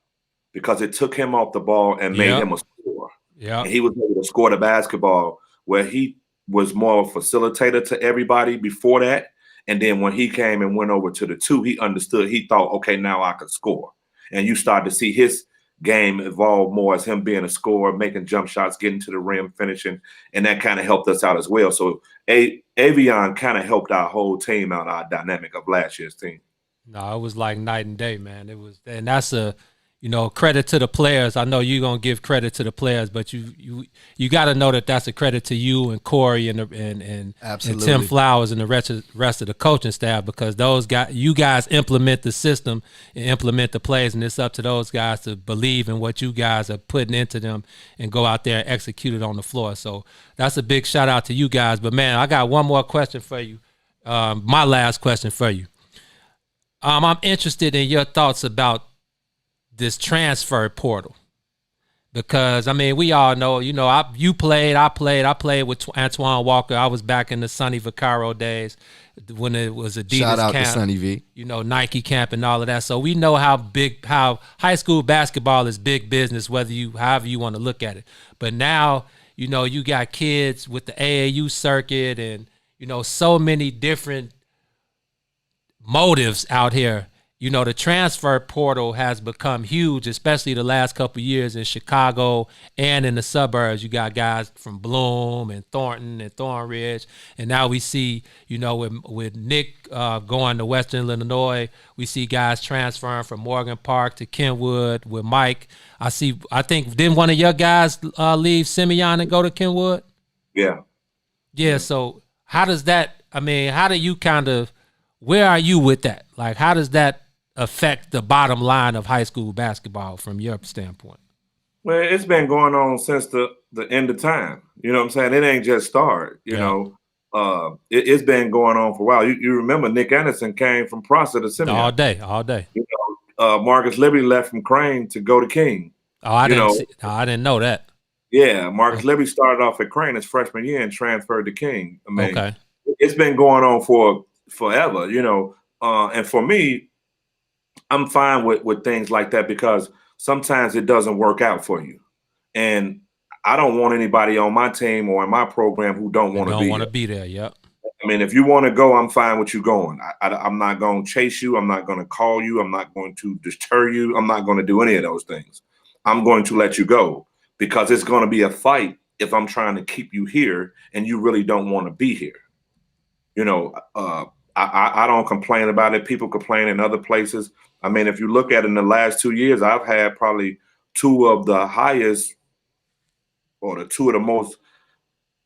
because it took him off the ball and made him a scorer. Yeah. And he was able to score the basketball where he was more of a facilitator to everybody before that. And then when he came and went over to the 2, he understood. He thought, okay, now I could score. And you start to see his game evolve more as him being a scorer, making jump shots, getting to the rim, finishing. And that kind of helped us out as well. So Avion kind of helped our whole team out, our dynamic of last year's team. No, it was like night and day, man. It was, and that's credit to the players. I know you're gonna give credit to the players, but you got to know that that's a credit to you and Corey and Tim Flowers and the rest of the coaching staff, because you guys implement the system and implement the plays, and it's up to those guys to believe in what you guys are putting into them and go out there and execute it on the floor. So that's a big shout out to you guys. But man, I got one more question for you. My last question for you. I'm interested in your thoughts about this transfer portal, because I mean, we all know, you know, I played with Antoine Walker. I was back in the Sonny Vaccaro days when it was Adidas Shout out camp, to Sonny V. you know, Nike camp and all of that. So we know how high school basketball is big business, however you want to look at it. But now, you know, you got kids with the AAU circuit and, you know, so many different motives out here. the transfer portal has become huge, especially the last couple of years in Chicago and in the suburbs. You got guys from Bloom and Thornton and Thornridge. And now we see, with Nick going to Western Illinois, we see guys transferring from Morgan Park to Kenwood. With Mike, I think, didn't one of your guys leave Simeon and go to Kenwood? Yeah. Yeah, so how does that, how do you where are you with that? Like, how does that affect the bottom line of high school basketball from your standpoint? Well, it's been going on since the end of time. You know what I'm saying? It ain't just started. It's been going on for a while. You remember Nick Anderson came from Prosser to Simeon. All day. Marcus Liberty left from Crane to go to King. Oh, I didn't know that. Yeah, Marcus Liberty started off at Crane his freshman year and transferred to King. Okay. It's been going on for forever, and for me, I'm fine with things like that because sometimes it doesn't work out for you. And I don't want anybody on my team or in my program who don't want to be there. Yep. If you want to go, I'm fine with you going. I'm not going to chase you. I'm not going to call you. I'm not going to deter you. I'm not going to do any of those things. I'm going to let you go because it's going to be a fight if I'm trying to keep you here and you really don't want to be here. I don't complain about it. People complain in other places. If you look at it in the last 2 years, I've had probably two of the highest or the two of the most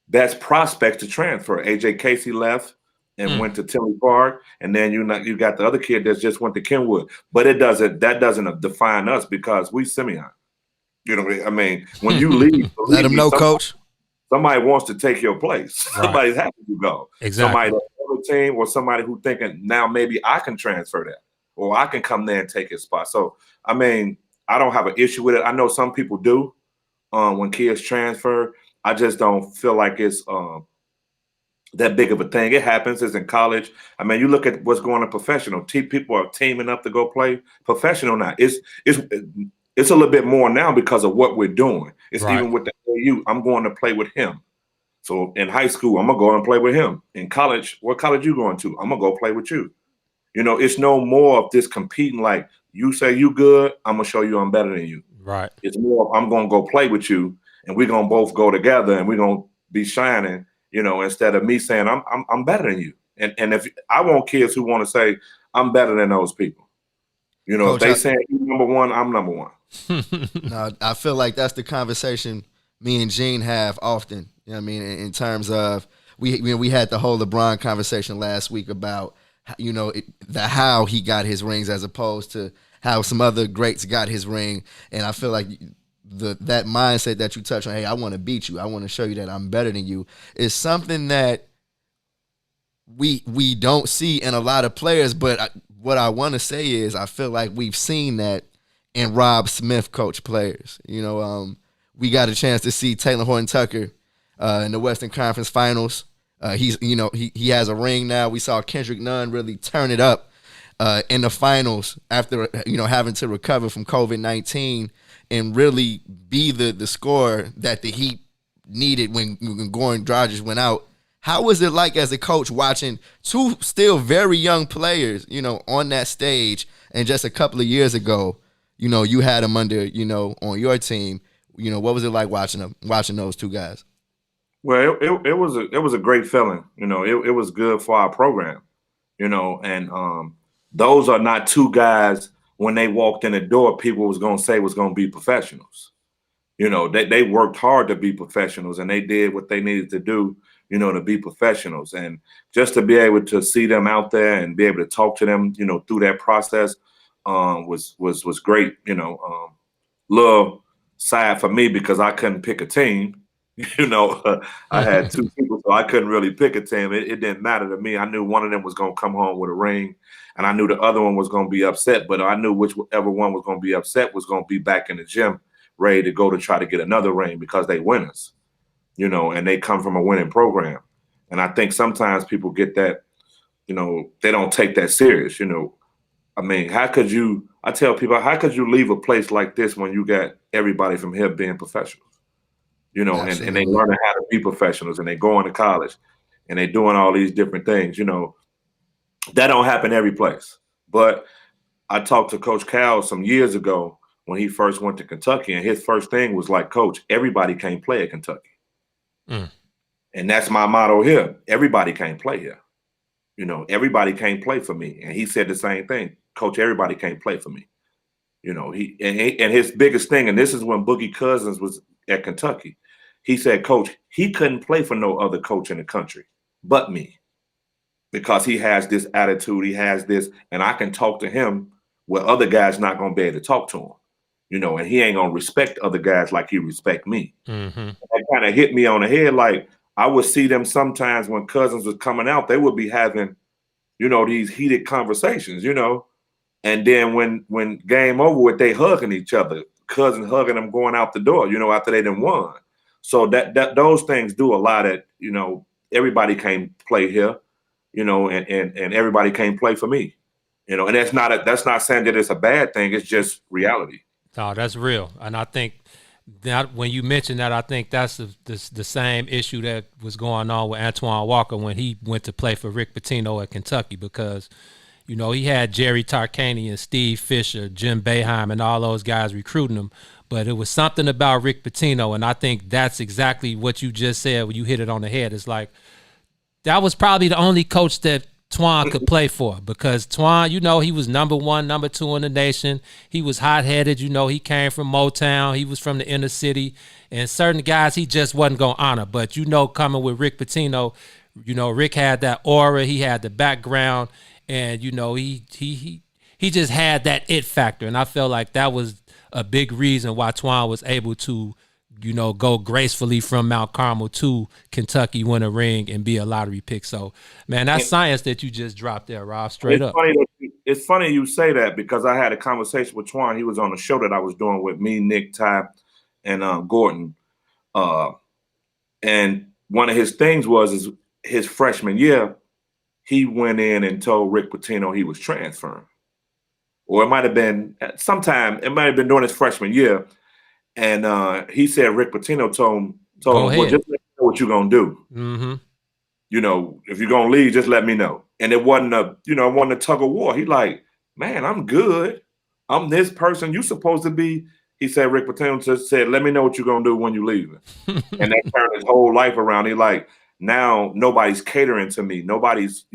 best prospects to transfer. AJ Casey left and went to Tinley Park, and then you got the other kid that just went to Kenwood. But that doesn't define us because we Simeon. When you leave, let them know, coach. Somebody wants to take your place. Right. Somebody's happy to go. Exactly. Somebody on the team or somebody who thinking now maybe I can transfer that or I can come there and take his spot. So, I don't have an issue with it. I know some people do when kids transfer. I just don't feel like it's that big of a thing. It happens. It's in college. You look at what's going on professional. People are teaming up to go play professional now. It's a little bit more now because of what we're doing. It's right. Even with the AU, I'm going to play with him. So in high school, I'm going to go and play with him. In college, what college you going to? I'm going to go play with you. It's no more of this competing like you say you good, I'm going to show you I'm better than you. Right. It's more of, I'm going to go play with you and we're going to both go together and we're going to be shining, instead of me saying I'm better than you. And if I want kids who want to say I'm better than those people. Coach, if they say you're number one, I'm number one. No, I feel like that's the conversation me and Gene have often. In terms of we had the whole LeBron conversation last week about how he got his rings as opposed to how some other greats got his ring, and I feel like that mindset that you touch on, hey, I want to beat you, I want to show you that I'm better than you, is something that we don't see in a lot of players. But what I want to say is I feel like we've seen that in Rob Smith coach players. We got a chance to see Taylor Horton Tucker in the Western Conference Finals. He has a ring now. We saw Kendrick Nunn really turn it up in the finals after having to recover from COVID-19 and really be the scorer that the Heat needed when Goran Dragic went out. How was it like as a coach watching two still very young players, on that stage, and just a couple of years ago, you had them under, on your team. What was it like watching those two guys? Well, it was a great feeling. It was good for our program. And those are not two guys when they walked in the door, people was going to say was going to be professionals. They worked hard to be professionals and they did what they needed to do, to be professionals. And just to be able to see them out there and be able to talk to them, through that process was great. Little sad for me because I couldn't pick a team. I had two people, so I couldn't really pick a team. It didn't matter to me. I knew one of them was going to come home with a ring, and I knew the other one was going to be upset, but I knew whichever one was going to be upset was going to be back in the gym ready to go to try to get another ring because they winners, and they come from a winning program. And I think sometimes people get that, they don't take that serious, how could you leave a place like this when you got everybody from here being professionals? And they learning how to be professionals and they going to college and they doing all these different things, that don't happen every place. But I talked to Coach Cal some years ago when he first went to Kentucky, and his first thing was like, Coach, everybody can't play at Kentucky. Mm. And that's my motto here. Everybody can't play here. Everybody can't play for me. And he said the same thing. Coach, everybody can't play for me. And his biggest thing, and this is when Boogie Cousins was at Kentucky, he said, Coach, he couldn't play for no other coach in the country but me, because he has this attitude, he has this, and I can talk to him where other guys not going to be able to talk to him, and he ain't going to respect other guys like he respect me. Mm-hmm. That kind of hit me on the head. Like, I would see them sometimes when Cousins was coming out, they would be having, these heated conversations, and then when game over with, they hugging each other, Cousins hugging them going out the door, after they done won. So that those things do a lot of, everybody can't play here, and everybody can't play for me, and that's not saying that it's a bad thing. It's just reality. No, that's real. And I think that when you mentioned that, I think that's the same issue that was going on with Antoine Walker when he went to play for Rick Pitino at Kentucky, because he had Jerry Tarkanian and Steve Fisher, Jim Boeheim, and all those guys recruiting him. But it was something about Rick Pitino, and I think that's exactly what you just said when you hit it on the head. It's like, that was probably the only coach that Twan could play for, because Twan, he was number 1, number 2 in the nation. He was hot-headed. He came from Motown. He was from the inner city. And certain guys he just wasn't going to honor. But, coming with Rick Pitino, Rick had that aura. He had the background. And, he just had that it factor. And I felt like that was a big reason why Twan was able to, go gracefully from Mount Carmel to Kentucky, win a ring, and be a lottery pick. So, man, that's science that you just dropped there, Rob, straight up. It's funny you say that, because I had a conversation with Twan. He was on a show that I was doing with me, Nick, Ty, and Gordon. And one of his things was his freshman year, he went in and told Rick Pitino he was transferring. Or it might have been during his freshman year. And he said Rick Pitino told him, well, just let me know what you're going to do. Mm-hmm. If you're going to leave, just let me know. And it wasn't a tug of war. He like, man, I'm good. I'm this person. You supposed to be. He said, Rick Pitino just said, let me know what you're going to do when you leave. And that turned his whole life around. He like, now nobody's catering to me. Nobody's,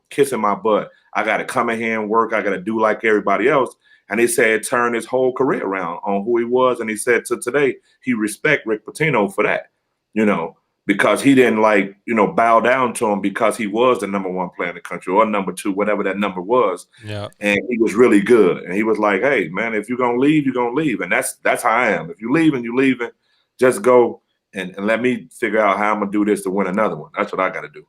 kissing my butt. I got to come in here and work. I got to do like everybody else. And he said it turned his whole career around on who he was. And he said to today, he respect Rick Pitino for that, because he didn't bow down to him because he was the number 1 player in the country, or number 2, whatever that number was. Yeah. And he was really good. And he was like, hey, man, if you're going to leave, you're going to leave. And that's how I am. If you're leaving, just go and let me figure out how I'm going to do this to win another one. That's what I got to do.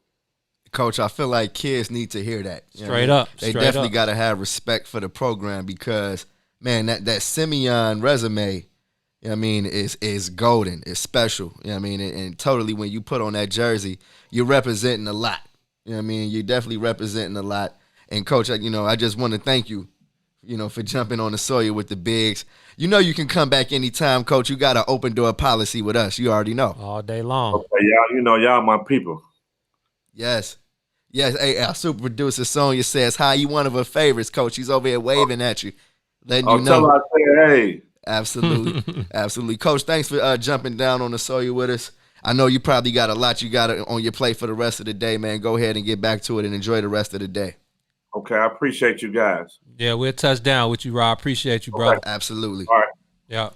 Coach, I feel like kids need to hear that. Straight up. They definitely got to have respect for the program, because, man, that Simeon resume, is golden. It's special. And totally, when you put on that jersey, you're representing a lot. You're definitely representing a lot. And, Coach, I just want to thank you, for jumping on the Sawyer with the Bigs. You can come back anytime, Coach. You got an open door policy with us. You already know. All day long. Okay, y'all my people. Yes. Hey, our super producer Sonia says hi. You one of her favorites, Coach. She's over here waving at you, letting you know. Tell her I say hey. Absolutely, absolutely, Coach. Thanks for jumping down on the Sawyer with us. I know you probably got a lot you got on your plate for the rest of the day, man. Go ahead and get back to it and enjoy the rest of the day. Okay, I appreciate you guys. Yeah, we'll touch down with you, Rob. Appreciate you, brother. Okay. Absolutely. All right. Yeah.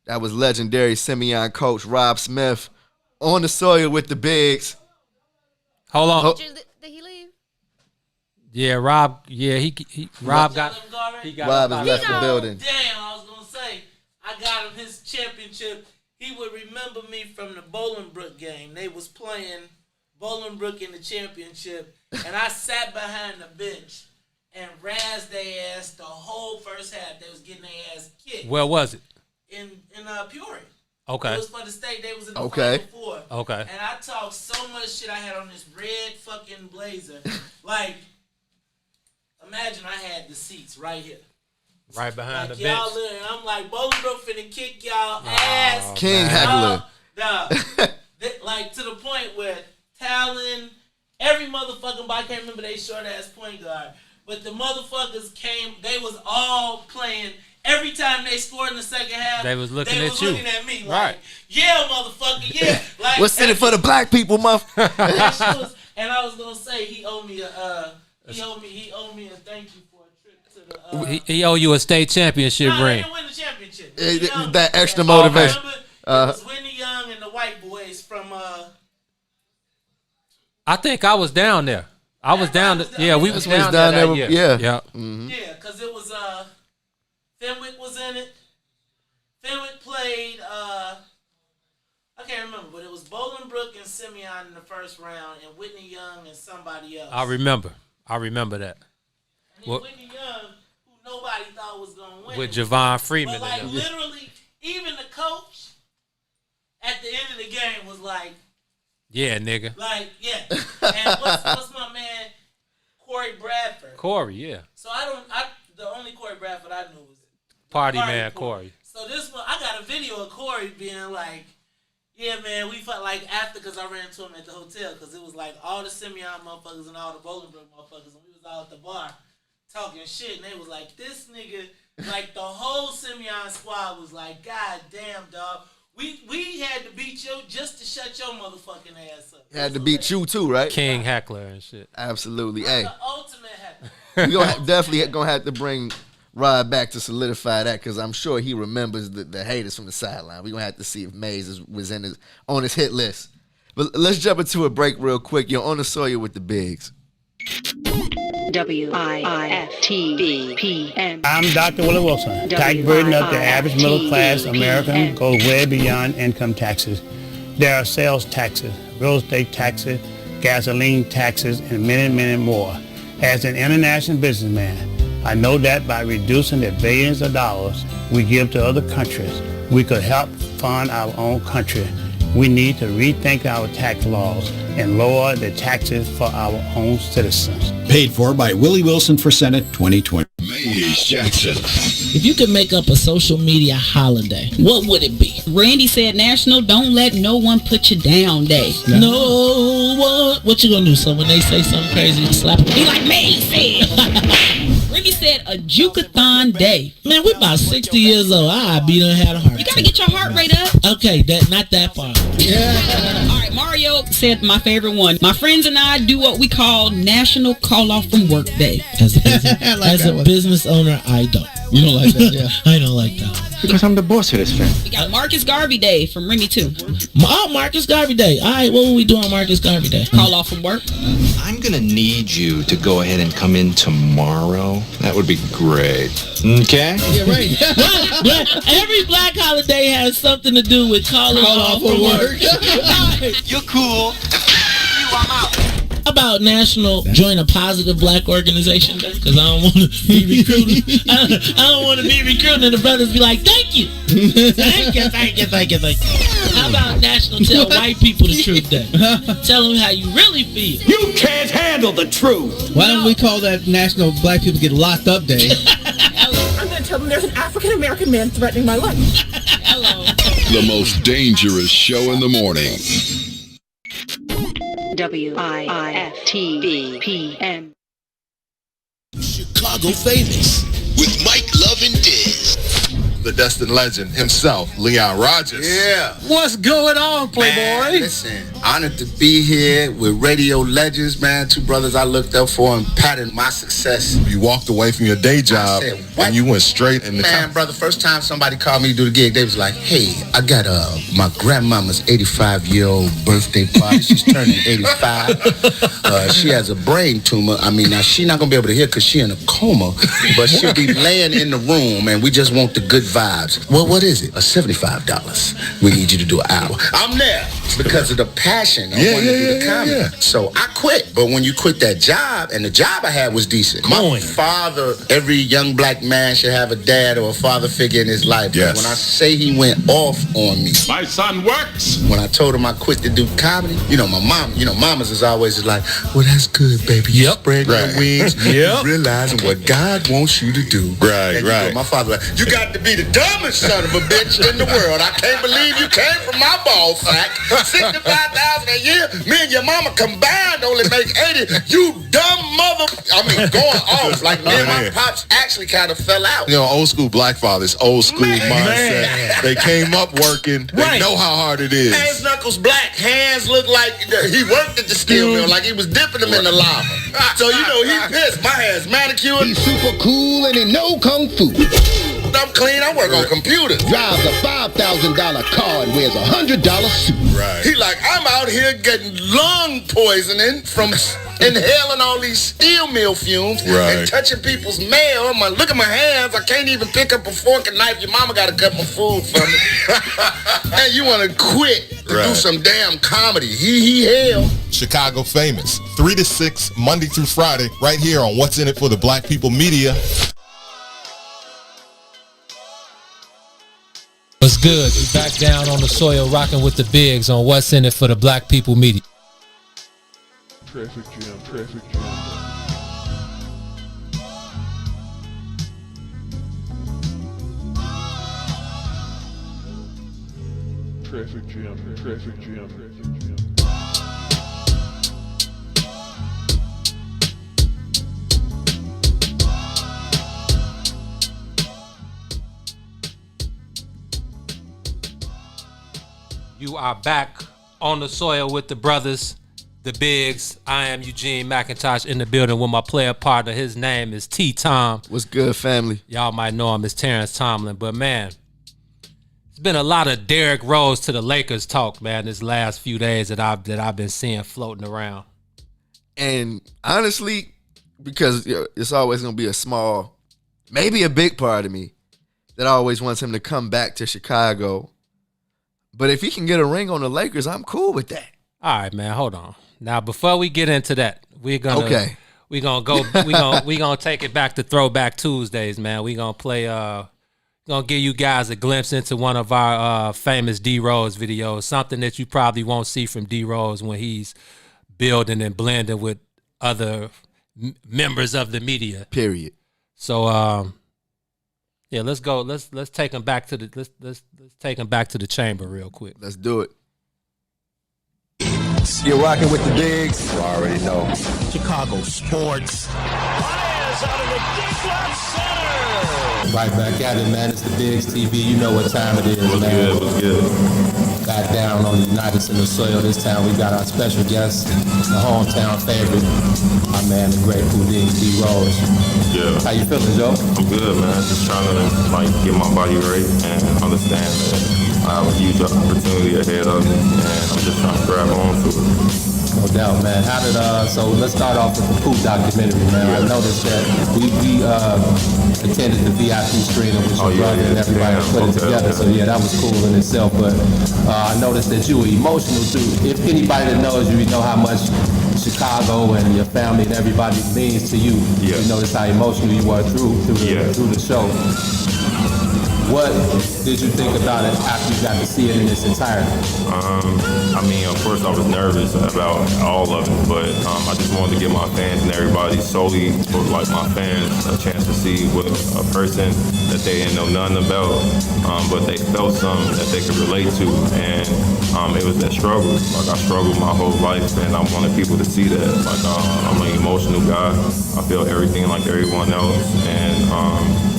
That was legendary Simeon coach Rob Smith on the Sawyer with the Bigs. Hold on. Did he leave? Yeah, Rob. Yeah, Rob got. Rob has left the building. Damn, I was gonna say I got him his championship. He would remember me from the Bolingbrook game. They was playing Bolingbrook in the championship, and I sat behind the bench and razzed their ass the whole first half. They was getting their ass kicked. Where was it? In Peoria. Okay. It was for the state. They was in the Okay. Final Four. Okay. And I talked so much shit. I had on this red fucking blazer. Like, imagine I had the seats right here. Right behind like the bench. Y'all and I'm like, Bolingbrook finna kick y'all ass. King Heckler. Like, to the point where Talon, every motherfucking body, I can't remember they short ass point guard. but the motherfuckers came. They was all playing. Every time they scored in the second half, They was looking at you. looking at me like, Right. yeah, motherfucker, yeah. Like, What's in it for the black people, and I was gonna say he owed me a thank you for a trip to the. He owe you a state championship Nah, ring. They didn't win the championship. That extra motivation. Remember, it was Whitney Young and the white boys from. I think I was down there. I was down. Yeah, we was down down there. there. That Yeah. year. Yeah. Mhm. Yeah, because it was Fenwick was in it. Fenwick played I can't remember, but it was Bolingbrook and Simeon in the first round, and Whitney Young and somebody else. I remember that. And then Whitney Young, who nobody thought was gonna win, With Javon Freeman. but like and them. literally, even the coach at the end of the game was like, Yeah, nigga. like yeah. And what's my man Corey Bradford? Corey, yeah. So the only Corey Bradford I knew was Party man Corey. So this one, I got a video of Corey being like, yeah, man, we felt like after, because I ran into him at the hotel, because it was like all the Simeon motherfuckers and all the Bolingbrook motherfuckers, and we was all at the bar talking shit, and they was like, this nigga, like the whole Simeon squad was like, God damn, dog. We had to beat you just to shut your motherfucking ass up. Had to beat you too, right? King Heckler and shit. Absolutely. That's Hey, the ultimate heckler. we definitely gonna have to bring Rod back to solidify that, because I'm sure he remembers the haters from the sideline. We're gonna have to see if Mays was on his hit list. But let's jump into a break real quick. You're on the Sawyer with the Bigs. WIFTBPM. I'm Dr. Willie Wilson. Tax burden of the average middle class American goes way beyond income taxes. There are sales taxes, real estate taxes, gasoline taxes, and many, many more. As an international businessman, I know that by reducing the billions of dollars we give to other countries, we could help fund our own country. We need to rethink our tax laws and lower the taxes for our own citizens. Paid for by Willie Wilson for Senate 2020. Mays Jackson. If you could make up a social media holiday, what would it be? Randy said National Don't Let No One Put You Down Day. No one. What you gonna do? So when they say something crazy, you slap them? Be like me said. Remy said a Juke-a-thon day. Man, we about 60 years old. I be done had a heart attack. You gotta get your heart rate up. Okay, not that far. Yeah. All right, Mario said my favorite one. My friends and I do what we call National Call Off from Work Day. As a business owner, I don't. You don't like that? Yeah. I don't like that one. Because I'm the boss of this family. We got Marcus Garvey Day from Remy too. Marcus Garvey Day. All right, what will we do on Marcus Garvey Day? Call off from work. I'm going to need you to go ahead and come in tomorrow. That would be great. Okay? Yeah, right. Every black holiday has something to do with calling off from work. You're cool. You, I'm out. How about National Join a Positive Black Organization Day? Because I don't want to be recruited. I don't want to be recruited and the brothers be like, thank you. Thank you. How about National Tell White People the Truth Day? Tell them how you really feel. You can't handle the truth. Why don't we call that National Black People Get Locked Up Day? I'm going to tell them there's an African-American man threatening my life. Hello. The most dangerous show in the morning. WIFTBPM. Chicago famous. With Mike Love and Diz. The Destin legend himself, Leon Rogers. Yeah. What's going on, Playboy? Man, listen, honored to be here with radio legends, man. Two brothers I looked up for and patted my success. You walked away from your day job and you went straight in the Man, brother, first time somebody called me to do the gig, they was like, hey, I got my grandmama's 85-year-old birthday party. She's turning 85. She has a brain tumor. I mean, now she's not going to be able to hear because she's in a coma, but she'll be laying in the room and we just want the good vibes. Well, what is it? $75. We need you to do an hour. I'm there because of the passion I wanted to do the comedy. So I quit. But when you quit that job, and the job I had was decent. My father, every young black man should have a dad or a father figure in his life. Yes. When I say he went off on me. My son works. When I told him I quit to do comedy, my mom, mamas is always like, well, that's good, baby. You spread your wings. Realizing what God wants you to do. Right. My father like, you got to be the dumbest son of a bitch in the world. I can't believe you came from my ball sack. $65,000 a year. Me and your mama combined don't only make 80. You dumb mother. I mean, going off. Like, me and my pops actually kind of fell out. You know, old school black fathers, old school mindset. They came up working. They know how hard it is. Hands, knuckles, black. Hands look like he worked at the steel mill, like he was dipping them in the lava. So, you know, he pissed. My hands manicured. He's super cool and he know kung fu. I'm clean. I work on computers. Drives a $5,000 car and wears a $100 suit. Right. He like, I'm out here getting lung poisoning from inhaling all these steel mill fumes and touching people's mail. Look at my hands. I can't even pick up a fork and knife. Your mama got to cut my food for me. And you want to quit to do some damn comedy. He hell. Chicago Famous, 3 to 6, Monday through Friday, right here on What's in It for the Black People Media. What's good? You back down on the soil rocking with the bigs on What's in It for the Black People Media. Traffic jam, traffic jam. Traffic jam, traffic jam, traffic jam. You are back on the soil with the brothers, the bigs. I am Eugene McIntosh in the building with my player partner. His name is T. Tom. What's good, family? Y'all might know him as Terrence Tomlin, but man, it's been a lot of Derrick Rose to the Lakers talk, man, this last few days that I've been seeing floating around. And honestly, because it's always going to be a small, maybe a big part of me that always wants him to come back to Chicago. But if he can get a ring on the Lakers, I'm cool with that. All right, man, hold on. Now, before we get into that, we're gonna take it back to Throwback Tuesdays, man. We're gonna play gonna give you guys a glimpse into one of our famous D Rose videos, something that you probably won't see from D Rose when he's building and blending with other members of the media. Period. So yeah, let's go. Let's take him back to the let's take him back to the chamber real quick. Let's do it. You're rocking with the bigs. You already know. Chicago sports. Fires out of the deep left center. Right back at it, man. It's the Bigs TV. You know what time it is, man. What's good? Got down on the United Center soil this time. We got our special guest, the hometown favorite, my man, the great Houdini D Rose. Yeah. How you feeling, Joe? I'm good, man. Just trying to get my body right and understand that I have a huge opportunity ahead of me, and I'm just trying to grab on to it. No doubt, man. How did so let's start off with the Poop documentary, man. I noticed that we attended the VIP screening with your brother and everybody put it together. So yeah, that was cool in itself. But I noticed that you were emotional too. If anybody that knows you, you know how much Chicago and your family and everybody means to you. Yeah. You notice how emotional you were through the show. What did you think about it after you got to see it in its entirety? I mean, of course, I was nervous about all of it, but I just wanted to give my fans and everybody, solely for like my fans, a chance to see what a person that they didn't know nothing about, but they felt something that they could relate to, and it was that struggle. Like I struggled my whole life, and I wanted people to see that. Like I'm an emotional guy. I feel everything like everyone else, and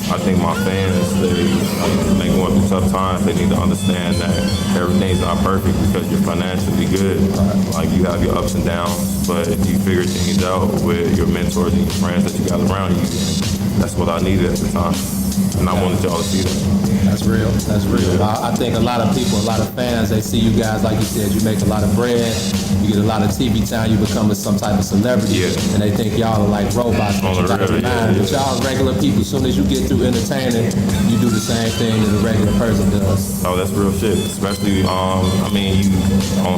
I think my fans, they going through tough times. They need to understand that everything's not perfect because you're financially good. Like you have your ups and downs, but you figure things out with your mentors and your friends that you got around you. That's what I needed at the time, and I wanted y'all to see that. That's real. That's real. I think a lot of people, a lot of fans, they see you guys, like you said, you make a lot of bread, you get a lot of TV time, you become some type of celebrity, and they think y'all are like robots. But y'all regular people, as soon as you get through entertaining, you do the same thing that a regular person does. Oh, that's real shit. Especially, I mean,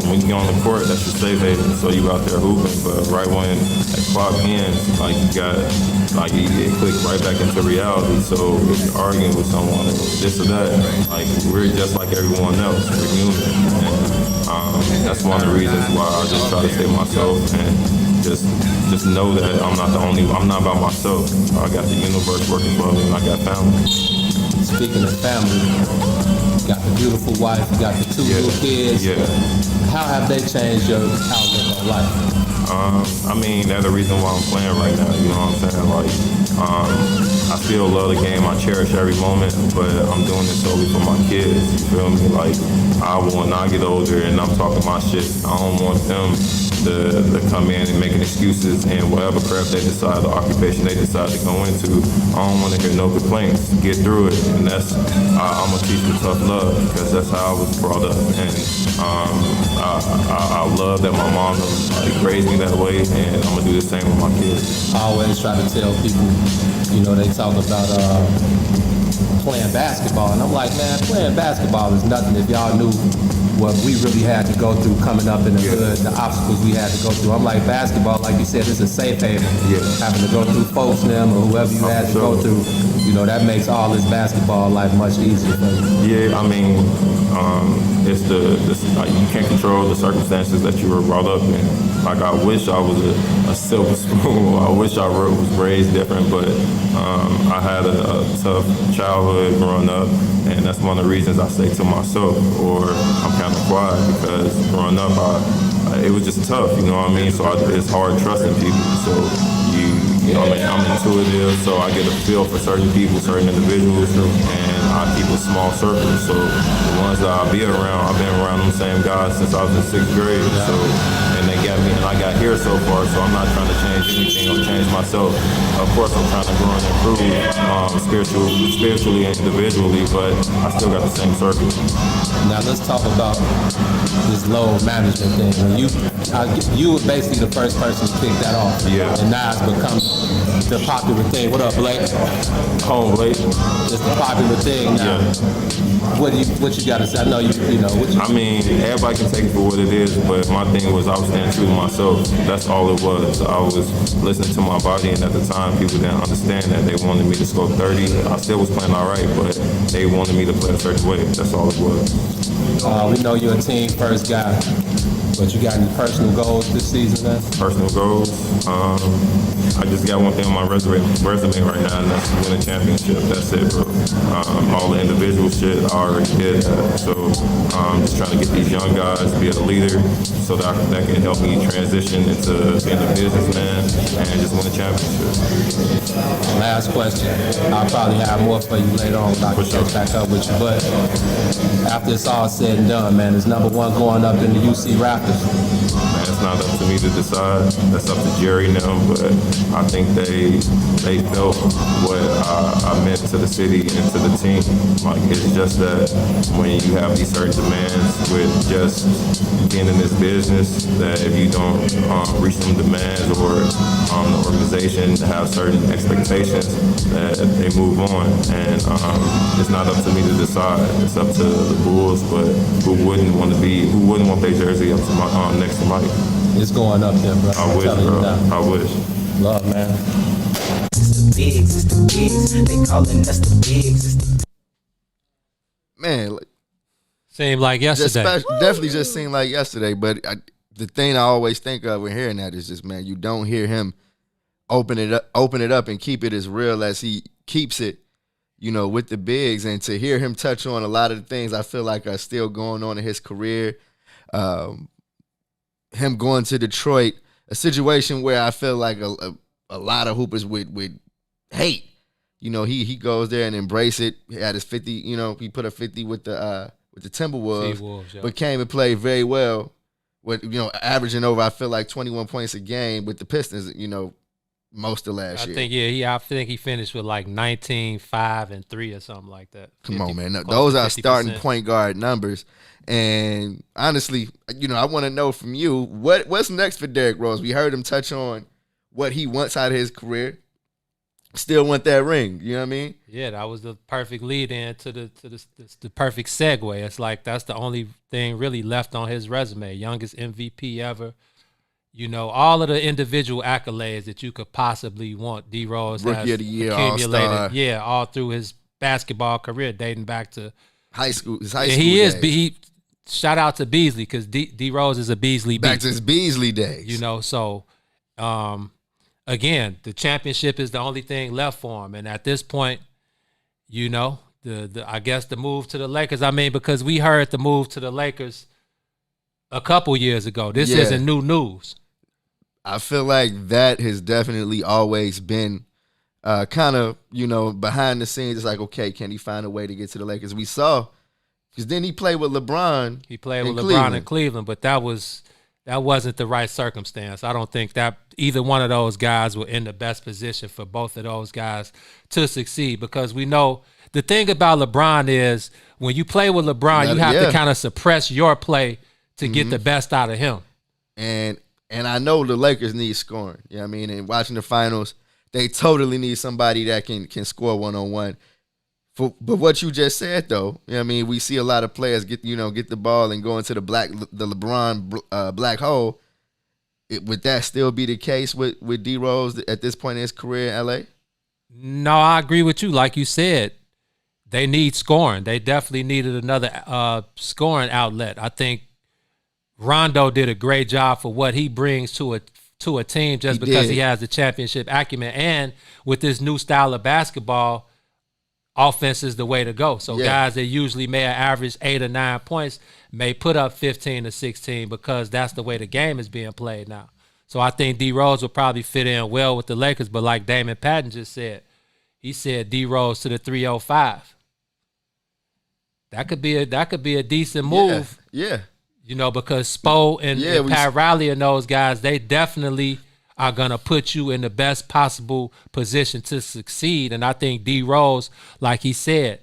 when you on the court, that's your safe haven, so you out there hooping. But right when that clock ends, like you got, like it clicks right back into reality. So if you're arguing with someone, this or that, like we're just like everyone else. We're human, and that's one of the reasons why I just try to stay myself and just know that I'm not by myself. I got the universe working for me, and I got family. Speaking of family, you got the beautiful wife, you got the two little kids. Yeah. How have they changed your outlook on life? I mean, that's the reason why I'm playing right now. You know what I'm saying? Like, I still love the game. I cherish every moment, but I'm doing this solely for my kids. You feel me? Like, when I get older and I'm talking my shit, I don't want them to come in and making excuses and whatever craft they decide, the occupation they decide to go into. I don't want to hear no complaints. Get through it, and I'm gonna teach them tough love because that's how I was brought up. And I love that my mom like raised me that way, and I'm gonna do the same with my kids. I always try to tell people, they talk about playing basketball, and I'm like, man, playing basketball is nothing if y'all knew what we really had to go through coming up in the hood, the obstacles we had to go through. I'm like, basketball, like you said, it's a safe haven. Having to go through folks, them, or whoever you had to go through, that makes all this basketball life much easier for you. Yeah, I mean, it's you can't control the circumstances that you were brought up in. Like, I wish I was a silver spoon. I wish I was raised different, but I had a tough childhood growing up, and that's one of the reasons I say to myself, or I'm kind of quiet, because growing up, it was just tough, you know what I mean? So it's hard trusting people. So I'm intuitive, so I get a feel for certain people, certain individuals, and I keep a small circle. So the ones that I'll be around, I've been around them same guys since I was in 6th grade. So, and they got me, and I got here so far. So I'm not trying to change anything or change myself. Of course, I'm trying to grow and improve spiritually and individually, but I still got the same circle. Now let's talk about this load management thing. When you were basically the first person to kick that off. Yeah. And now it's become the popular thing. What up, Blake? Home, Blake. It's the popular thing now. Yeah. What you got to say? I know you know. I mean, everybody can take it for what it is, but my thing was I was staying true to myself. That's all it was. I was listening to my body, and at the time, people didn't understand that. They wanted me to score 30. I still was playing all right, but they wanted me to play a certain way. That's all it was. We know you're a team first guy, but you got any personal goals this season, man? Personal goals? I just got one thing on my resume right now, and that's to win a championship. That's it, bro. All the individual shit, I already did that. So I'm just trying to get these young guys to be a leader so that can help me transition into being a businessman and just win a championship. Last question. I'll probably have more for you later on when I can catch back up with you. But after it's all said and done, man, is number one going up in the UC Raptors? Man, it's not up to me to decide. That's up to Jerry and them, but I think they felt what I meant to the city and to the team. Like, it's just that when you have these certain demands with just being in this business, that if you don't reach them demands or the organization have certain expectations, that they move on. And it's not up to me to decide. It's up to the Bulls, but who wouldn't want their jersey up to next to Mike? It's going up there, bro. I wish, bro. I wish. Love, man. It's the bigs. They calling us the bigs. Man, like, seemed like yesterday. Definitely just seemed like yesterday. But the thing I always think of when hearing that is just, man, you don't hear him open it up and keep it as real as he keeps it, with the bigs. And to hear him touch on a lot of the things I feel like are still going on in his career, him going to Detroit, a situation where I feel like a lot of hoopers would hate. He goes there and embrace it. He had his 50, he put a 50 with the Timberwolves, but came and played very well with, averaging over, I feel like 21 points a game with the Pistons, most of last year. I think he finished with like 19, 5, and 3 or something like that. Come on, man. Those are starting point guard numbers. And honestly, I want to know from you, what's next for Derrick Rose? We heard him touch on what he wants out of his career. Still want that ring, you know what I mean? Yeah, that was the perfect lead in to the perfect segue. It's like that's the only thing really left on his resume. Youngest MVP ever. All of the individual accolades that you could possibly want, D Rose Rookie has of the year, accumulated. All-Star. Yeah, all through his basketball career, dating back to high school. He shout out to Beasley because D Rose is a Beasley. Back to his Beasley days. So again, the championship is the only thing left for him, and at this point, I guess the move to the Lakers. I mean, because we heard the move to the Lakers a couple years ago. This isn't new news. I feel like that has definitely always been kind of, behind the scenes. It's like, okay, can he find a way to get to the Lakers? We saw, because then he played with LeBron. He played with Cleveland. LeBron in Cleveland, but that wasn't the right circumstance. I don't think that either one of those guys were in the best position for both of those guys to succeed, because we know the thing about LeBron is when you play with LeBron, you have to kind of suppress your play to get the best out of him. And I know the Lakers need scoring. You know what I mean? And watching the finals, they totally need somebody that can score one-on-one. But what you just said, though, you know what I mean? We see a lot of players get the ball and go into the LeBron black hole. Would that still be the case with D Rose at this point in his career in LA? No, I agree with you. Like you said, they need scoring. They definitely needed another scoring outlet. I think Rondo did a great job for what he brings to a team just because he has the championship acumen. And with this new style of basketball, offense is the way to go. So guys that usually may have averaged 8 or 9 points may put up 15 or 16 because that's the way the game is being played now. So I think D Rose will probably fit in well with the Lakers. But like Damon Patton just said, he said D Rose to the 305. That could be a decent move. Yeah. Because Spo and Pat Riley and those guys, they definitely are going to put you in the best possible position to succeed. And I think D Rose, like he said,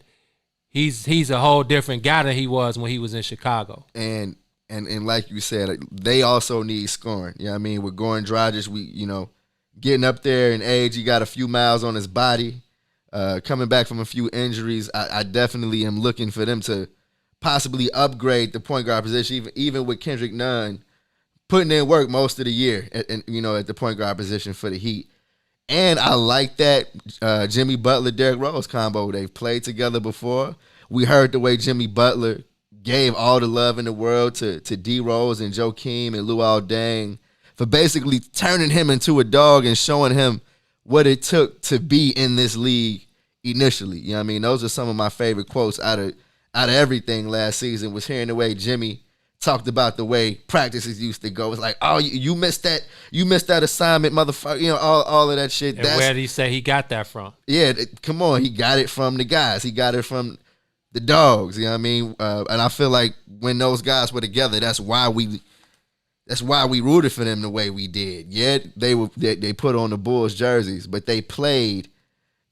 he's a whole different guy than he was when he was in Chicago. And like you said, they also need scoring. You know what I mean? With Goran Dragic, getting up there in age, he got a few miles on his body. Coming back from a few injuries, I definitely am looking for them to possibly upgrade the point guard position, even with Kendrick Nunn putting in work most of the year at the point guard position for the Heat. And I like that Jimmy Butler-Derrick Rose combo. They've played together before. We heard the way Jimmy Butler gave all the love in the world to D Rose and Joakim and Luol Deng for basically turning him into a dog and showing him what it took to be in this league initially. You know what I mean? Those are some of my favorite quotes out of everything last season, was hearing the way Jimmy talked about the way practices used to go. It's like, oh, you missed that assignment, motherfucker. All of that shit. And where did he say he got that from? Yeah, come on. He got it from the guys. He got it from the dogs. You know what I mean? And I feel like when those guys were together, that's why we rooted for them the way we did. Yeah, they put on the Bulls jerseys, but they played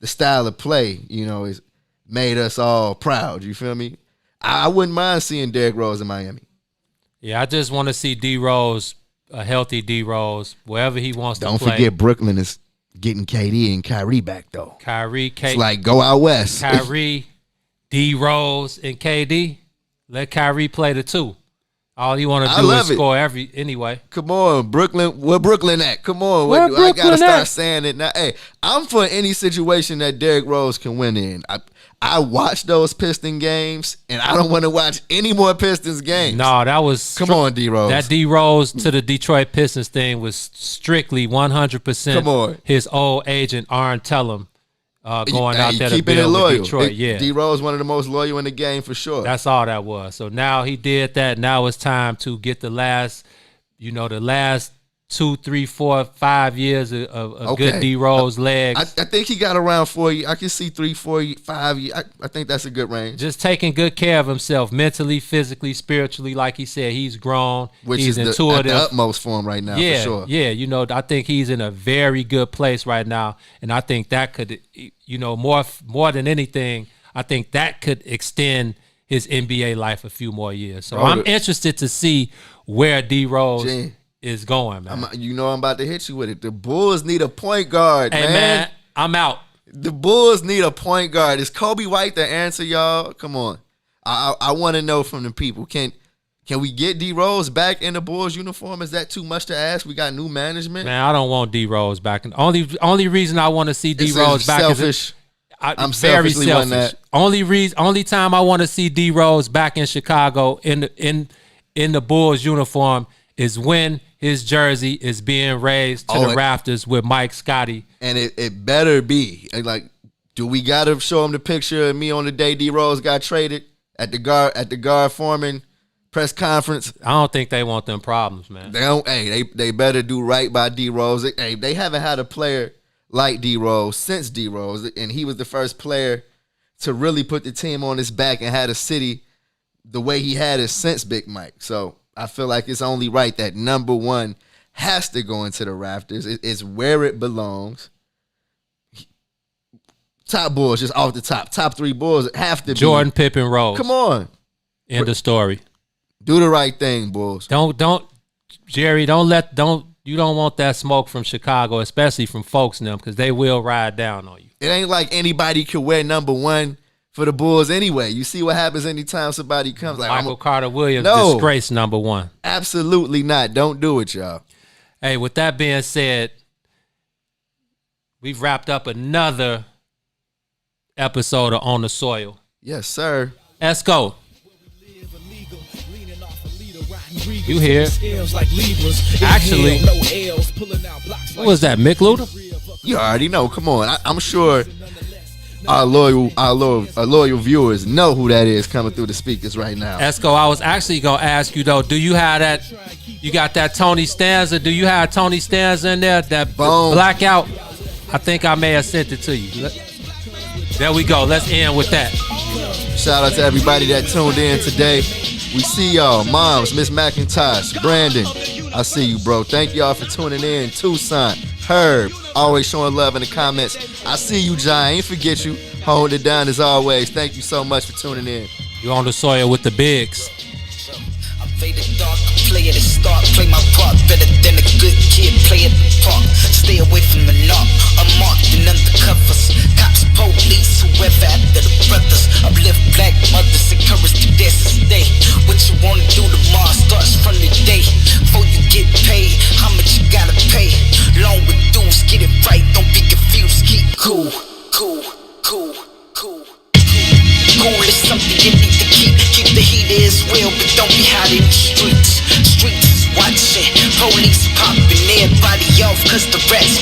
the style of play, is made us all proud. You feel me? I wouldn't mind seeing Derrick Rose in Miami. Yeah, I just want to see D Rose, a healthy D Rose, wherever he wants to play. Don't forget Brooklyn is getting KD and Kyrie back, though. It's like go out west. Kyrie, D Rose, and KD. Let Kyrie play the two. All you want to do is score anyway. Come on, Brooklyn. Where Brooklyn at? Come on. I got to start saying it now. Hey, I'm for any situation that Derrick Rose can win in. I watched those Piston games, and I don't want to watch any more Pistons games. No, that was... Come on, D-Rose. That D-Rose to the Detroit Pistons thing was strictly 100% his old agent, Arn Tellem, going out there to build with Detroit. D-Rose, one of the most loyal in the game for sure. That's all that was. So now he did that. Now it's time to get the last 2, 3, 4, 5 years of good D Rose legs. I think he got around 4 years. I can see 3, 4, 5 years. I think that's a good range. Just taking good care of himself mentally, physically, spiritually. Like he said, he's grown. He's intuitive. At the utmost for him right now, for sure. Yeah, I think he's in a very good place right now, and I think that could, more than anything, I think that could extend his NBA life a few more years. So I'm interested to see where D Rose is going, man. I'm about to hit you with it. The Bulls need a point guard, man. I'm out. The Bulls need a point guard. Is Kobe White the answer, y'all? Come on. I want to know from the people. Can we get D Rose back in the Bulls uniform? Is that too much to ask? We got new management. Man, I don't want D Rose back. Only reason I want to see D Rose back selfish. I'm very selfish. Only time I want to see D Rose back in Chicago in the Bulls uniform is when his jersey is being raised to the rafters with Mike Scotty. And it better be. Like, do we got to show him the picture of me on the day D Rose got traded at the guard foreman press conference. I don't think they want them problems, man. They don't. Hey, they better do right by D Rose. Hey, they haven't had a player like D Rose since D Rose, and he was the first player to really put the team on his back and had a city the way he had it since Big Mike. So I feel like it's only right that number one has to go into the rafters. It's where it belongs. Top Bulls, just off the top. Top 3 Bulls have to be Jordan, Pippen, Rose. Come on. End of story. Do the right thing, Bulls. Jerry, you don't want that smoke from Chicago, especially from folks in them, because they will ride down on you. It ain't like anybody could wear number one for the Bulls anyway. You see what happens anytime somebody comes. Like Michael Carter Williams, disgrace number one. Absolutely not. Don't do it, y'all. Hey, with that being said, we've wrapped up another episode of On the Soil. Yes, sir. Esco. You here? Actually, what was that, Mick Luda? You already know. Come on. I'm sure our loyal viewers know who that is coming through the speakers right now. Esco, I was actually going to ask you, though, do you have that? You got that Tony Stanza? Do you have Tony Stanza in there? That blackout? I think I may have sent it to you. There we go. Let's end with that. Shout out to everybody that tuned in today. We see y'all. Moms, Miss McIntosh, Brandon, I see you, bro. Thank y'all for tuning in. Tucson, Herb, always showing love in the comments. I see you, John. I ain't forget you. Holding it down as always. Thank you so much for tuning in. You On the Soil with the bigs. Play at the start, play my part better than a good kid. Play at the park, stay away from the knock. Unmarked and undercovers, cops, police, whoever after the brothers. Uplift black mothers, encourage the dance to stay. What you wanna do tomorrow starts from the day. Before you get paid, how much you gotta pay? Long with dudes, get it right, don't be confused. Keep cool, cool, cool, cool. Cool is something you need to keep. Keep the heat as well, but don't be hot in the streets. Streets is watching, police popping everybody off, cause the rats